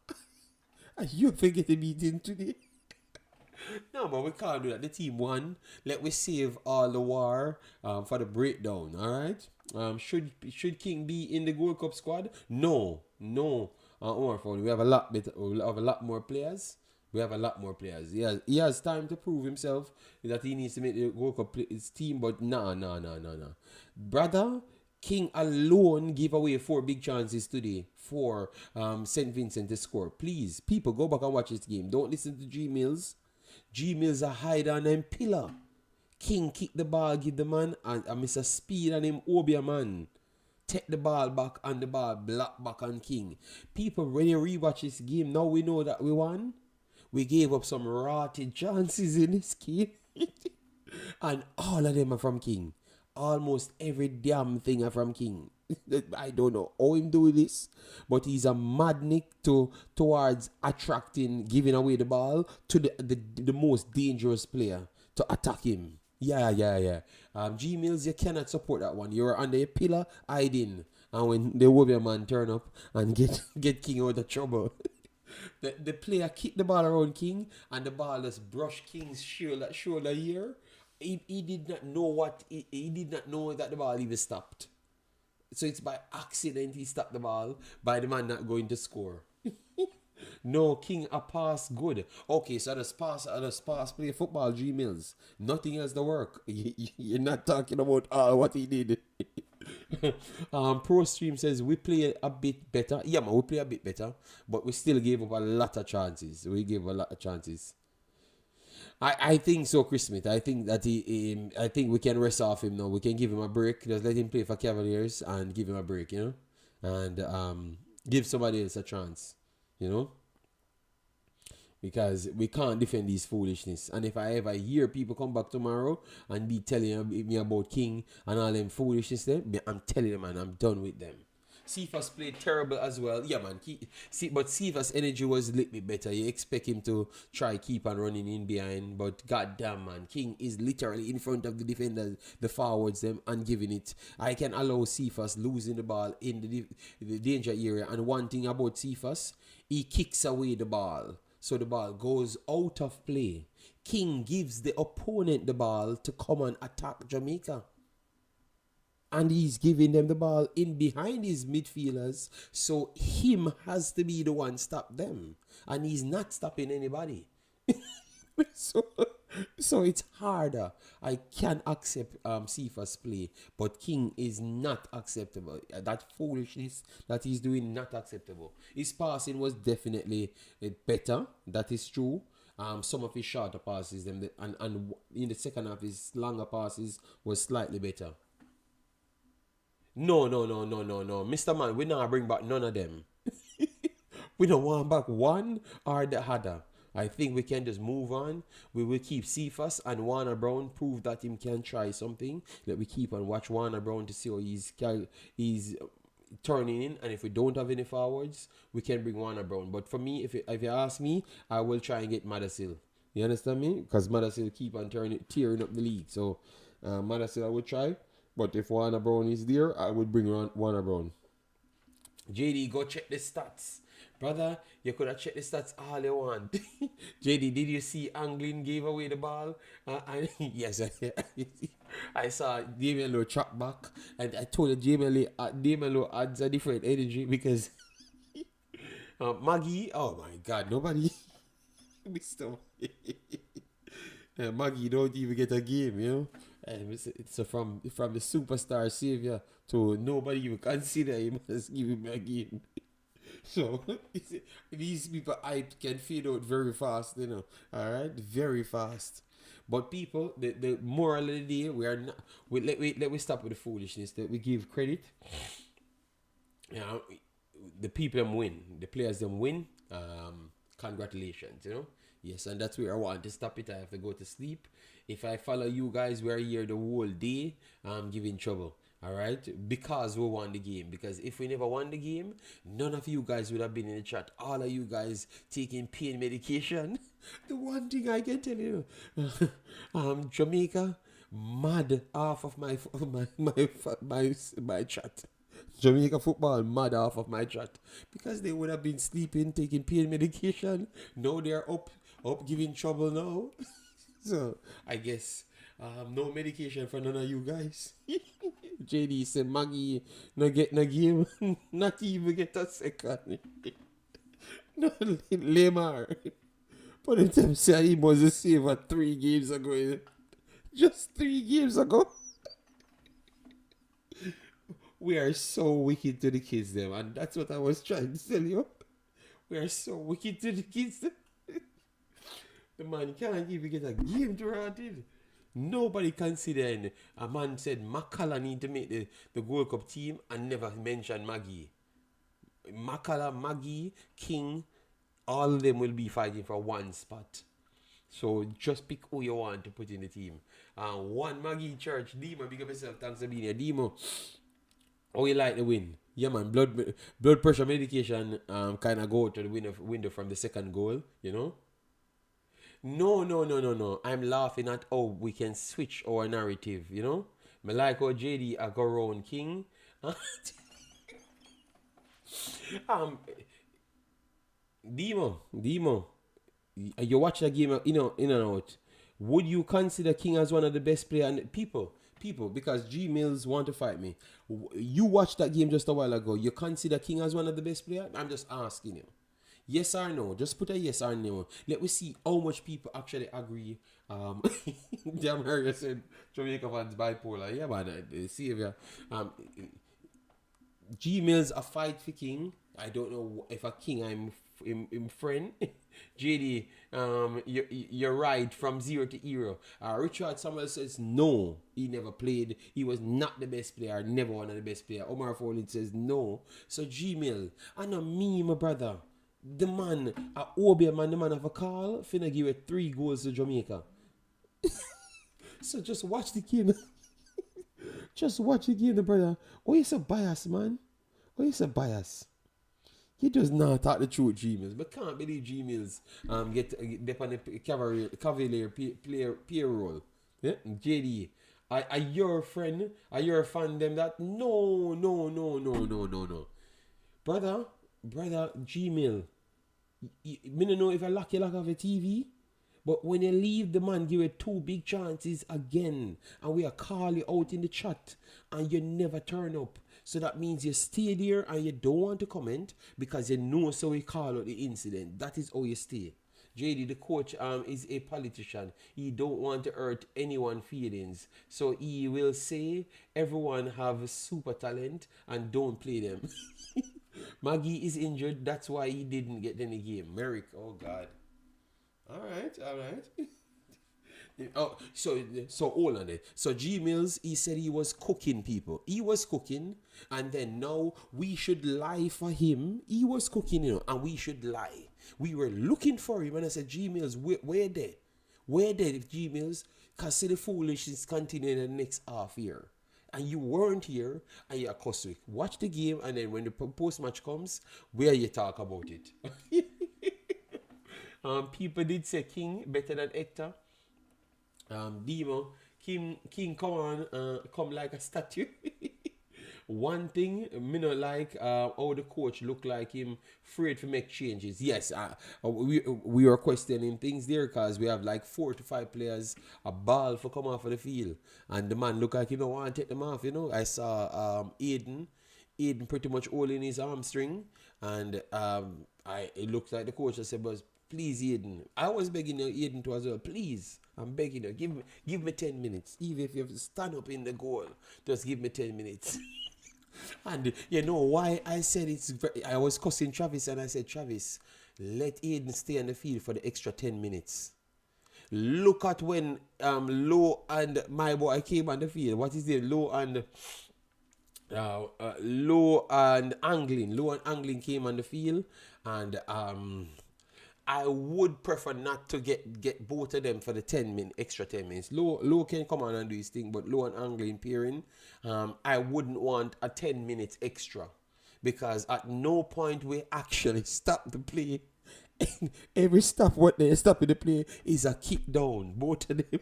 And you forget the meeting today. No, but we can't do that. The team won. Let we save all the war for the breakdown. All right. Should King be in the Gold Cup squad? No. We have a lot better. We have a lot more players. He has time to prove himself that he needs to make the Gold Cup his team. But nah. Brother, King alone gave away 4 big chances today for St. Vincent to score. Please, people, go back and watch this game. Don't listen to G Mills. G Mills a hide on them pillar. King kick the ball, give the man, and Mr. Speed and him Obia man. Take the ball back and the ball block back on King. People, when you rewatch this game, now we know that we won. We gave up some rotted chances in this game. And all of them are from King. Almost every damn thing are from King. I don't know how him do this, but he's a madnik towards attracting, giving away the ball to the most dangerous player to attack him. Yeah. G Mills, you cannot support that one. You're under a pillar hiding, and when the Wobia man turn up and get King out of trouble. The player kicked the ball around King, and the ball just brushed King's shoulder here. He did not know he did not know that the ball even stopped. So it's by accident he stopped the ball by the man not going to score. No, King a pass good. Okay, so just pass play football, G Mills. Nothing else to work. You're not talking about what he did. Pro Stream says we play a bit better. Yeah, man, we play a bit better, but we still gave up a lot of chances. I think so, Chris Smith. I think that I think we can rest off him now. We can give him a break. Just let him play for Cavaliers and give him a break, you know, and give somebody else a chance, you know, because we can't defend these foolishness. And if I ever hear people come back tomorrow and be telling me about King and all them foolishness, I'm telling them, man, I'm done with them. Cephas played terrible as well. Yeah, man. But Cephas' energy was a little bit better. You expect him to try keep on running in behind. But goddamn, man. King is literally in front of the defenders, the forwards, them, and giving it. I can allow Cephas losing the ball in the danger area. And one thing about Cephas, he kicks away the ball. So the ball goes out of play. King gives the opponent the ball to come and attack Jamaica. And he's giving them the ball in behind his midfielders. So him has to be the one stop them. And he's not stopping anybody. So it's harder. I can accept Cephas play. But King is not acceptable. That foolishness that he's doing, not acceptable. His passing was definitely better. That is true. Some of his shorter passes, and in the second half, his longer passes was slightly better. No. Mr. Man, we not bring back none of them. We don't want back one or the other. I think we can just move on. We will keep Cephas and Warner Brown, prove that him can try something. Let we keep and watch Warner Brown to see how he's turning in. And if we don't have any forwards, we can bring Warner Brown. But for me, if you ask me, I will try and get Madasil. You understand me? Because Madasil keep on tearing up the league. So Madasil I will try. But if Warner Brown is there, I would bring Warner Brown. JD, go check the stats. Brother, you could have checked the stats all you want. JD, did you see Anglin gave away the ball? Yes, I saw Damion Lowe track back. And I told you Damion Lowe adds a different energy because Maggie, oh my God, nobody. Mr. Maggie don't even get a game, you know. It's from the superstar savior to nobody even consider him as giving me a game. So these people can fade out very fast, you know. All right, very fast. But people, the moral of the day, we are not. Let we stop with the foolishness. That we give credit. You know, the people them win, the players them win. Congratulations, Yes, and that's where I want to stop it. I have to go to sleep. If I follow you guys, we're here the whole day. I'm giving trouble. All right, because we won the game. Because if we never won the game, none of you guys would have been in the chat. All of you guys taking pain medication. The one thing I can tell you, Jamaica, mad half of my chat. Jamaica football mad off of my chat because they would have been sleeping, taking pain medication. Now they're up giving trouble now. So I guess no medication for none of you guys. JD said Maggie no get no game, not even get a second. No Lemar. But them say he was a saver 3 games ago. Just 3 games ago. We are so wicked to the kids, them, and that's what I was trying to tell you. We are so wicked to the kids. The man can't even get a game to run in. Nobody considering a man said Makala need to make the Gold Cup team and never mention Maggie. Makala, Maggie, King, all of them will be fighting for one spot. So just pick who you want to put in the team. One Maggie Church, Demo, big up yourself, thanks for being here. Demo, how you like the win? Yeah, man, blood pressure medication kind of go to the window from the second goal, No. I'm laughing at how we can switch our narrative, Me like how JD I go round King. Demo, you watch the game in and out. Would you consider King as one of the best players? And people, because G Mills want to fight me. You watched that game just a while ago. You consider King as one of the best players? I'm just asking you. Yes or no? Just put a yes or no. Let me see how much people actually agree. Demarai said Jamaica fans bipolar. Yeah, man, the savior. G Mills a fight for King. I don't know if a King I'm friend. JD, you're right from 0 to hero. Richard Samuel says no, he never played. He was not the best player, never one of the best player. Omar Foley says no. So G Mill, I know me, my brother. The man, the man of a call, finna give it 3 goals to Jamaica. So just watch the game. Just watch the game, brother. Oh, you're so biased, man. Oh, you're so biased. He does not talk the truth, G Mills. But can't believe G Mills get on the Cavalier payroll. Yeah? JD, are your friend? Are your fan them that? No. Brother, G Mill. Me don't know if I lock you off a TV. But when you leave the man, give it 2 big chances again. And we are call you out in the chat. And you never turn up. So that means you stay there and you don't want to comment because you know so we call out the incident. That is how you stay. JD, the coach, is a politician. He don't want to hurt anyone's feelings. So he will say everyone have super talent and don't play them. Maggie is injured. That's why he didn't get any game. Merrick, oh God. All right. Oh, so hold on it. So G Mills, he said he was cooking people. He was cooking, and then now we should lie for him. He was cooking, and we should lie. We were looking for him, and I said, G Mills, where they? Where they, G Mills? Because see the foolishness continuing in the next half year. And you weren't here, and you're cussing. Watch the game, and then when the post-match comes, where you talk about it. People did say King better than Hector. Demo, King come on, come like a statue. One thing, me not like how the coach look like him afraid to make changes. Yes, we are questioning things there because we have like 4 to 5 players a ball for come off of the field. And the man look like he don't want to take them off, I saw Aiden pretty much holding his hamstring. And it looks like the coach said, but please, Aiden. I was begging Aiden to as well. Please, I'm begging you. Give me 10 minutes. Even if you have to stand up in the goal, just give me 10 minutes. And you know why I said I was cussing Travis and I said, Travis, let Aiden stay on the field for the extra 10 minutes. Look at when Lowe and my boy came on the field. What is it? Lowe and Low and Angling came on the field, and I would prefer not to get both of them for the 10 minute extra 10 minutes. Low can come on and do his thing, but Low and Angling pairing, I wouldn't want a 10 minutes extra because at no point we actually stop the play. Every stop what they stop in the play is a kick down, both of them.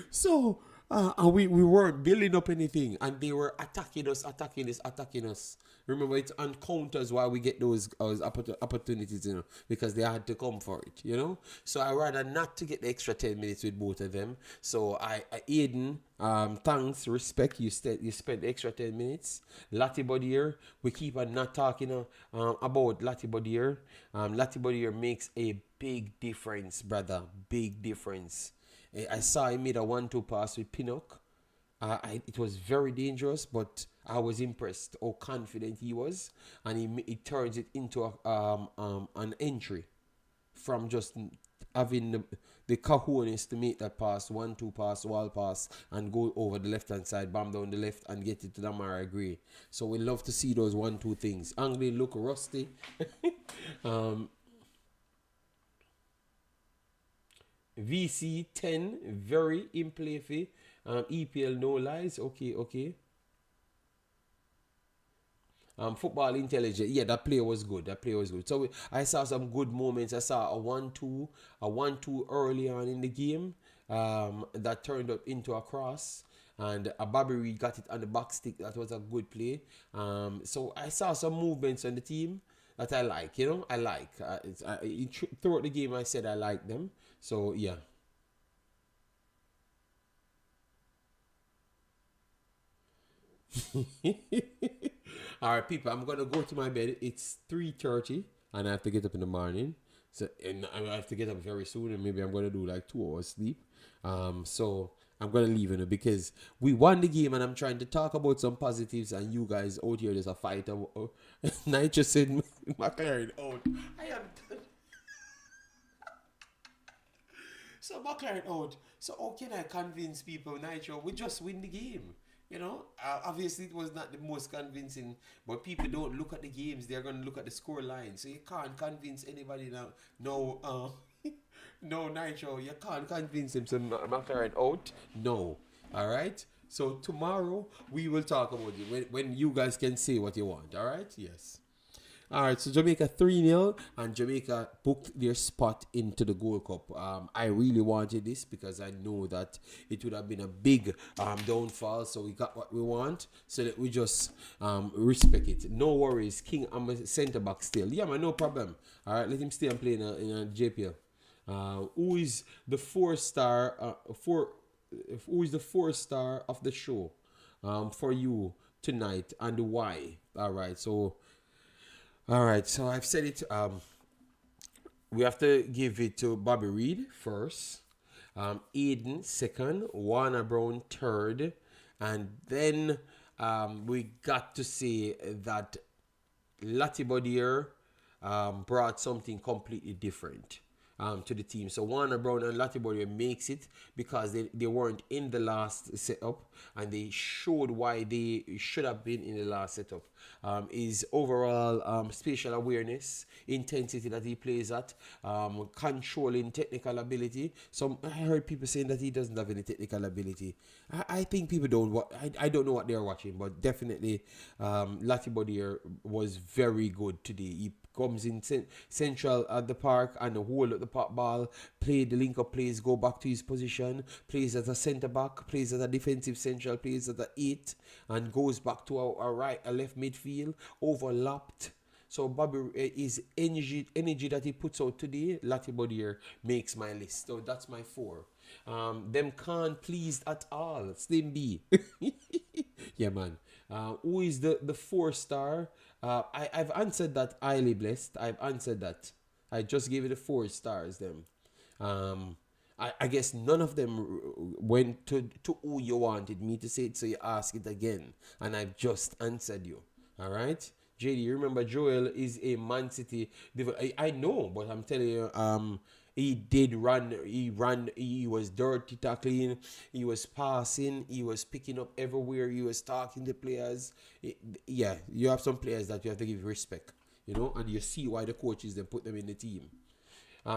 So, and we weren't building up anything, and they were attacking us. Remember, it's on counters why we get those opportunities, because they had to come for it, So I rather not to get the extra 10 minutes with both of them. So Aiden, thanks, respect you spent the extra 10 minutes. Lati Bodier, we keep on not talking about Lati Bodier. Lati Bodier makes a big difference, brother, big difference. I saw him made a 1-2 pass with Pinnock. It was very dangerous, but I was impressed how confident he was, and he turns it into an entry from just having the cojones to make that pass, 1-2 pass, wall pass, and go over the left hand side, bam down the left, and get it to Demarai Gray. So we love to see those 1-2 things. Angley look rusty. VC 10, very in play for EPL, no lies. Okay. Football intelligence. Yeah, that play was good. So I saw some good moments. I saw a 1-2 early on in the game that turned up into a cross. And a Bobby Reed got it on the back stick. That was a good play. So I saw some movements on the team that I like. I like. Throughout the game, I said I like them. So, yeah. All right, people, I'm going to go to my bed. It's 3:30, and I have to get up in the morning. And I have to get up very soon, and maybe I'm going to do like 2 hours sleep. So I'm going to leave it because we won the game, and I'm trying to talk about some positives, and you guys out here, there's a fight. Nitro said McLaren out. I am... So McLaren out. So how can I convince people, Nitro, we just win the game? Obviously it was not the most convincing, but people don't look at the games; they're gonna look at the score line. So you can't convince anybody now. No, no, Nitro, you can't convince them. So McLaren out. No, all right. So tomorrow we will talk about it when you guys can say what you want. All right? Yes. All right, so Jamaica 3-0, and Jamaica booked their spot into the Gold Cup. I really wanted this because I know that it would have been a big downfall, so we got what we want, so that we just respect it. No worries, King, I'm a centre back still. Yeah, man, no problem. All right, let him stay and play in a JPL. Who is the four-star of the show for you tonight, and why? All right, so I've said it. We have to give it to Bobby Reed first, Aiden second, Warner Brown third, and then we got to say that Latibodier brought something completely different to the team. So Warner Brown and Latibodier makes it because they weren't in the last setup, and they showed why they should have been in the last setup. Is overall spatial awareness, intensity that he plays at, controlling technical ability. I heard people saying that he doesn't have any technical ability. I think people don't. I don't know what they're watching, but definitely Latibodier was very good today. He comes in central at the park and hold up the pop ball, play the link up plays, go back to his position, plays as a centre back, plays as a defensive central, plays as a 8, and goes back to a left midfield, overlapped. So Bobby, his energy that he puts out today, Latibodier makes my list. So that's my 4. Them can't please at all. Slim B. Yeah, man. Who is the 4-star? I've answered that. Highly blessed. I've answered that. I just gave it the 4 stars. Them. I guess none of them went to who you wanted me to say it, so you ask it again, and I've just answered you. All right. JD, remember Joel is a Man City. I know, but I'm telling you, he did run. He ran. He was dirty tackling. He was passing. He was picking up everywhere. He was talking to players. Yeah, you have some players that you have to give respect. And you see why the coaches then put them in the team.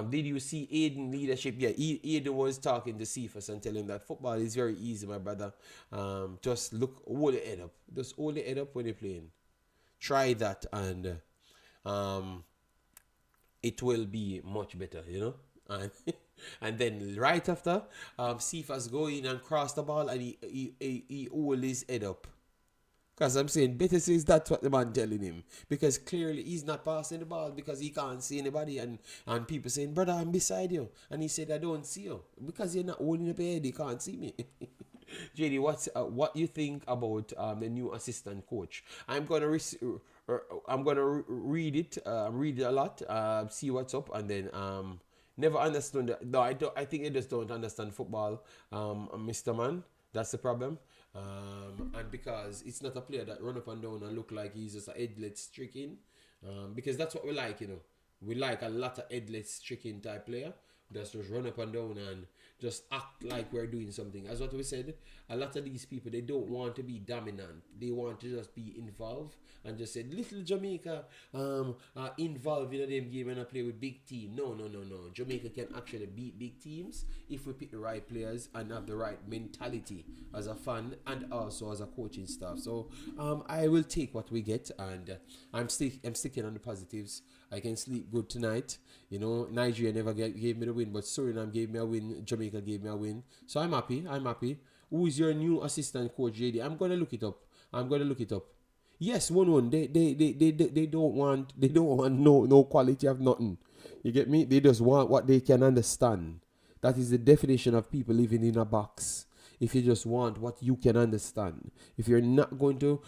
Did you see Aiden leadership? Yeah, Aiden was talking to Cephas and telling him that football is very easy, my brother. Just hold your head up. Just hold your head up when you're playing. Try that, and it will be much better, And and then right after, Cephas go in and cross the ball, and he hold his head up. Because I'm saying, better says that's what the man telling him. Because clearly he's not passing the ball because he can't see anybody. And people saying, brother, I'm beside you. And he said, I don't see you. Because you're not holding up your head, you can't see me. JD, what you think about the new assistant coach? I'm gonna read it a lot, see what's up, and then never understand. No, I don't. I think they just don't understand football, Mr. Man. That's the problem. And because it's not a player that run up and down and look like he's just a headlet stricken. Because that's what we like, We like a lot of headlet stricken type player. That's just run up and down and just act like we're doing something. As what we said, a lot of these people, they don't want to be dominant. They want to just be involved and just say, little Jamaica involved in a them game and play with big team. No. Jamaica can actually beat big teams if we pick the right players and have the right mentality as a fan and also as a coaching staff. So I will take what we get, and I'm sticking on the positives. I can sleep good tonight. Nigeria never gave me the win, but Suriname gave me a win. Jamaica gave me a win. So I'm happy. Who is your new assistant coach, JD? I'm gonna look it up. Yes, 1-1. They don't want no quality of nothing. You get me? They just want what they can understand. That is the definition of people living in a box. If you just want what you can understand, if you're not going to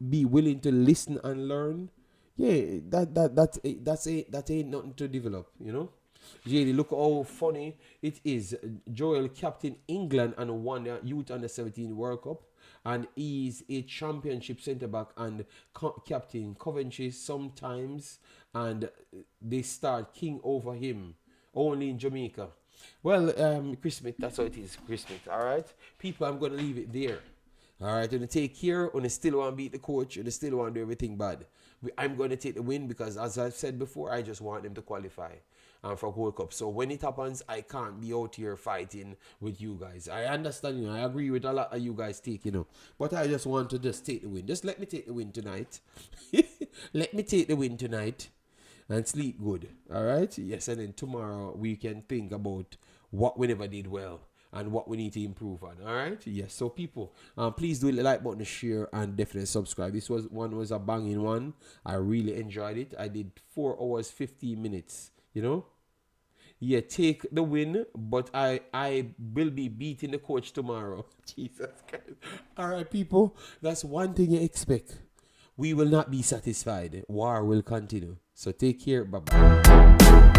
be willing to listen and learn, yeah, that ain't nothing to develop, JD, look how funny it is. Joel captain England and won the Youth Under 17 World Cup, and he's a championship centre back and captain Coventry sometimes, and they start king over him only in Jamaica. Well, Chris Smith, that's how it is, Chris Smith. All right, people, I'm gonna leave it there. All right, gonna take care. Gonna still want to beat the coach. Gonna still want to do everything bad. I'm gonna take the win because, as I've said before, I just want them to qualify for World Cup. So when it happens, I can't be out here fighting with you guys. I understand, I agree with a lot of you guys taking, but I just want to just take the win. Just let me take the win tonight. Let me take the win tonight and sleep good. All right? Yes, and then tomorrow we can think about what we never did well and what we need to improve on. All right? Yes. So people, please do hit the like button, share, and definitely subscribe. This was a banging one. I really enjoyed it. I did 4 hours 15 minutes. Yeah, take the win, but I will be beating the coach tomorrow. Jesus Christ. All right, people, that's one thing you expect. We will not be satisfied. War will continue. So take care. Bye-bye.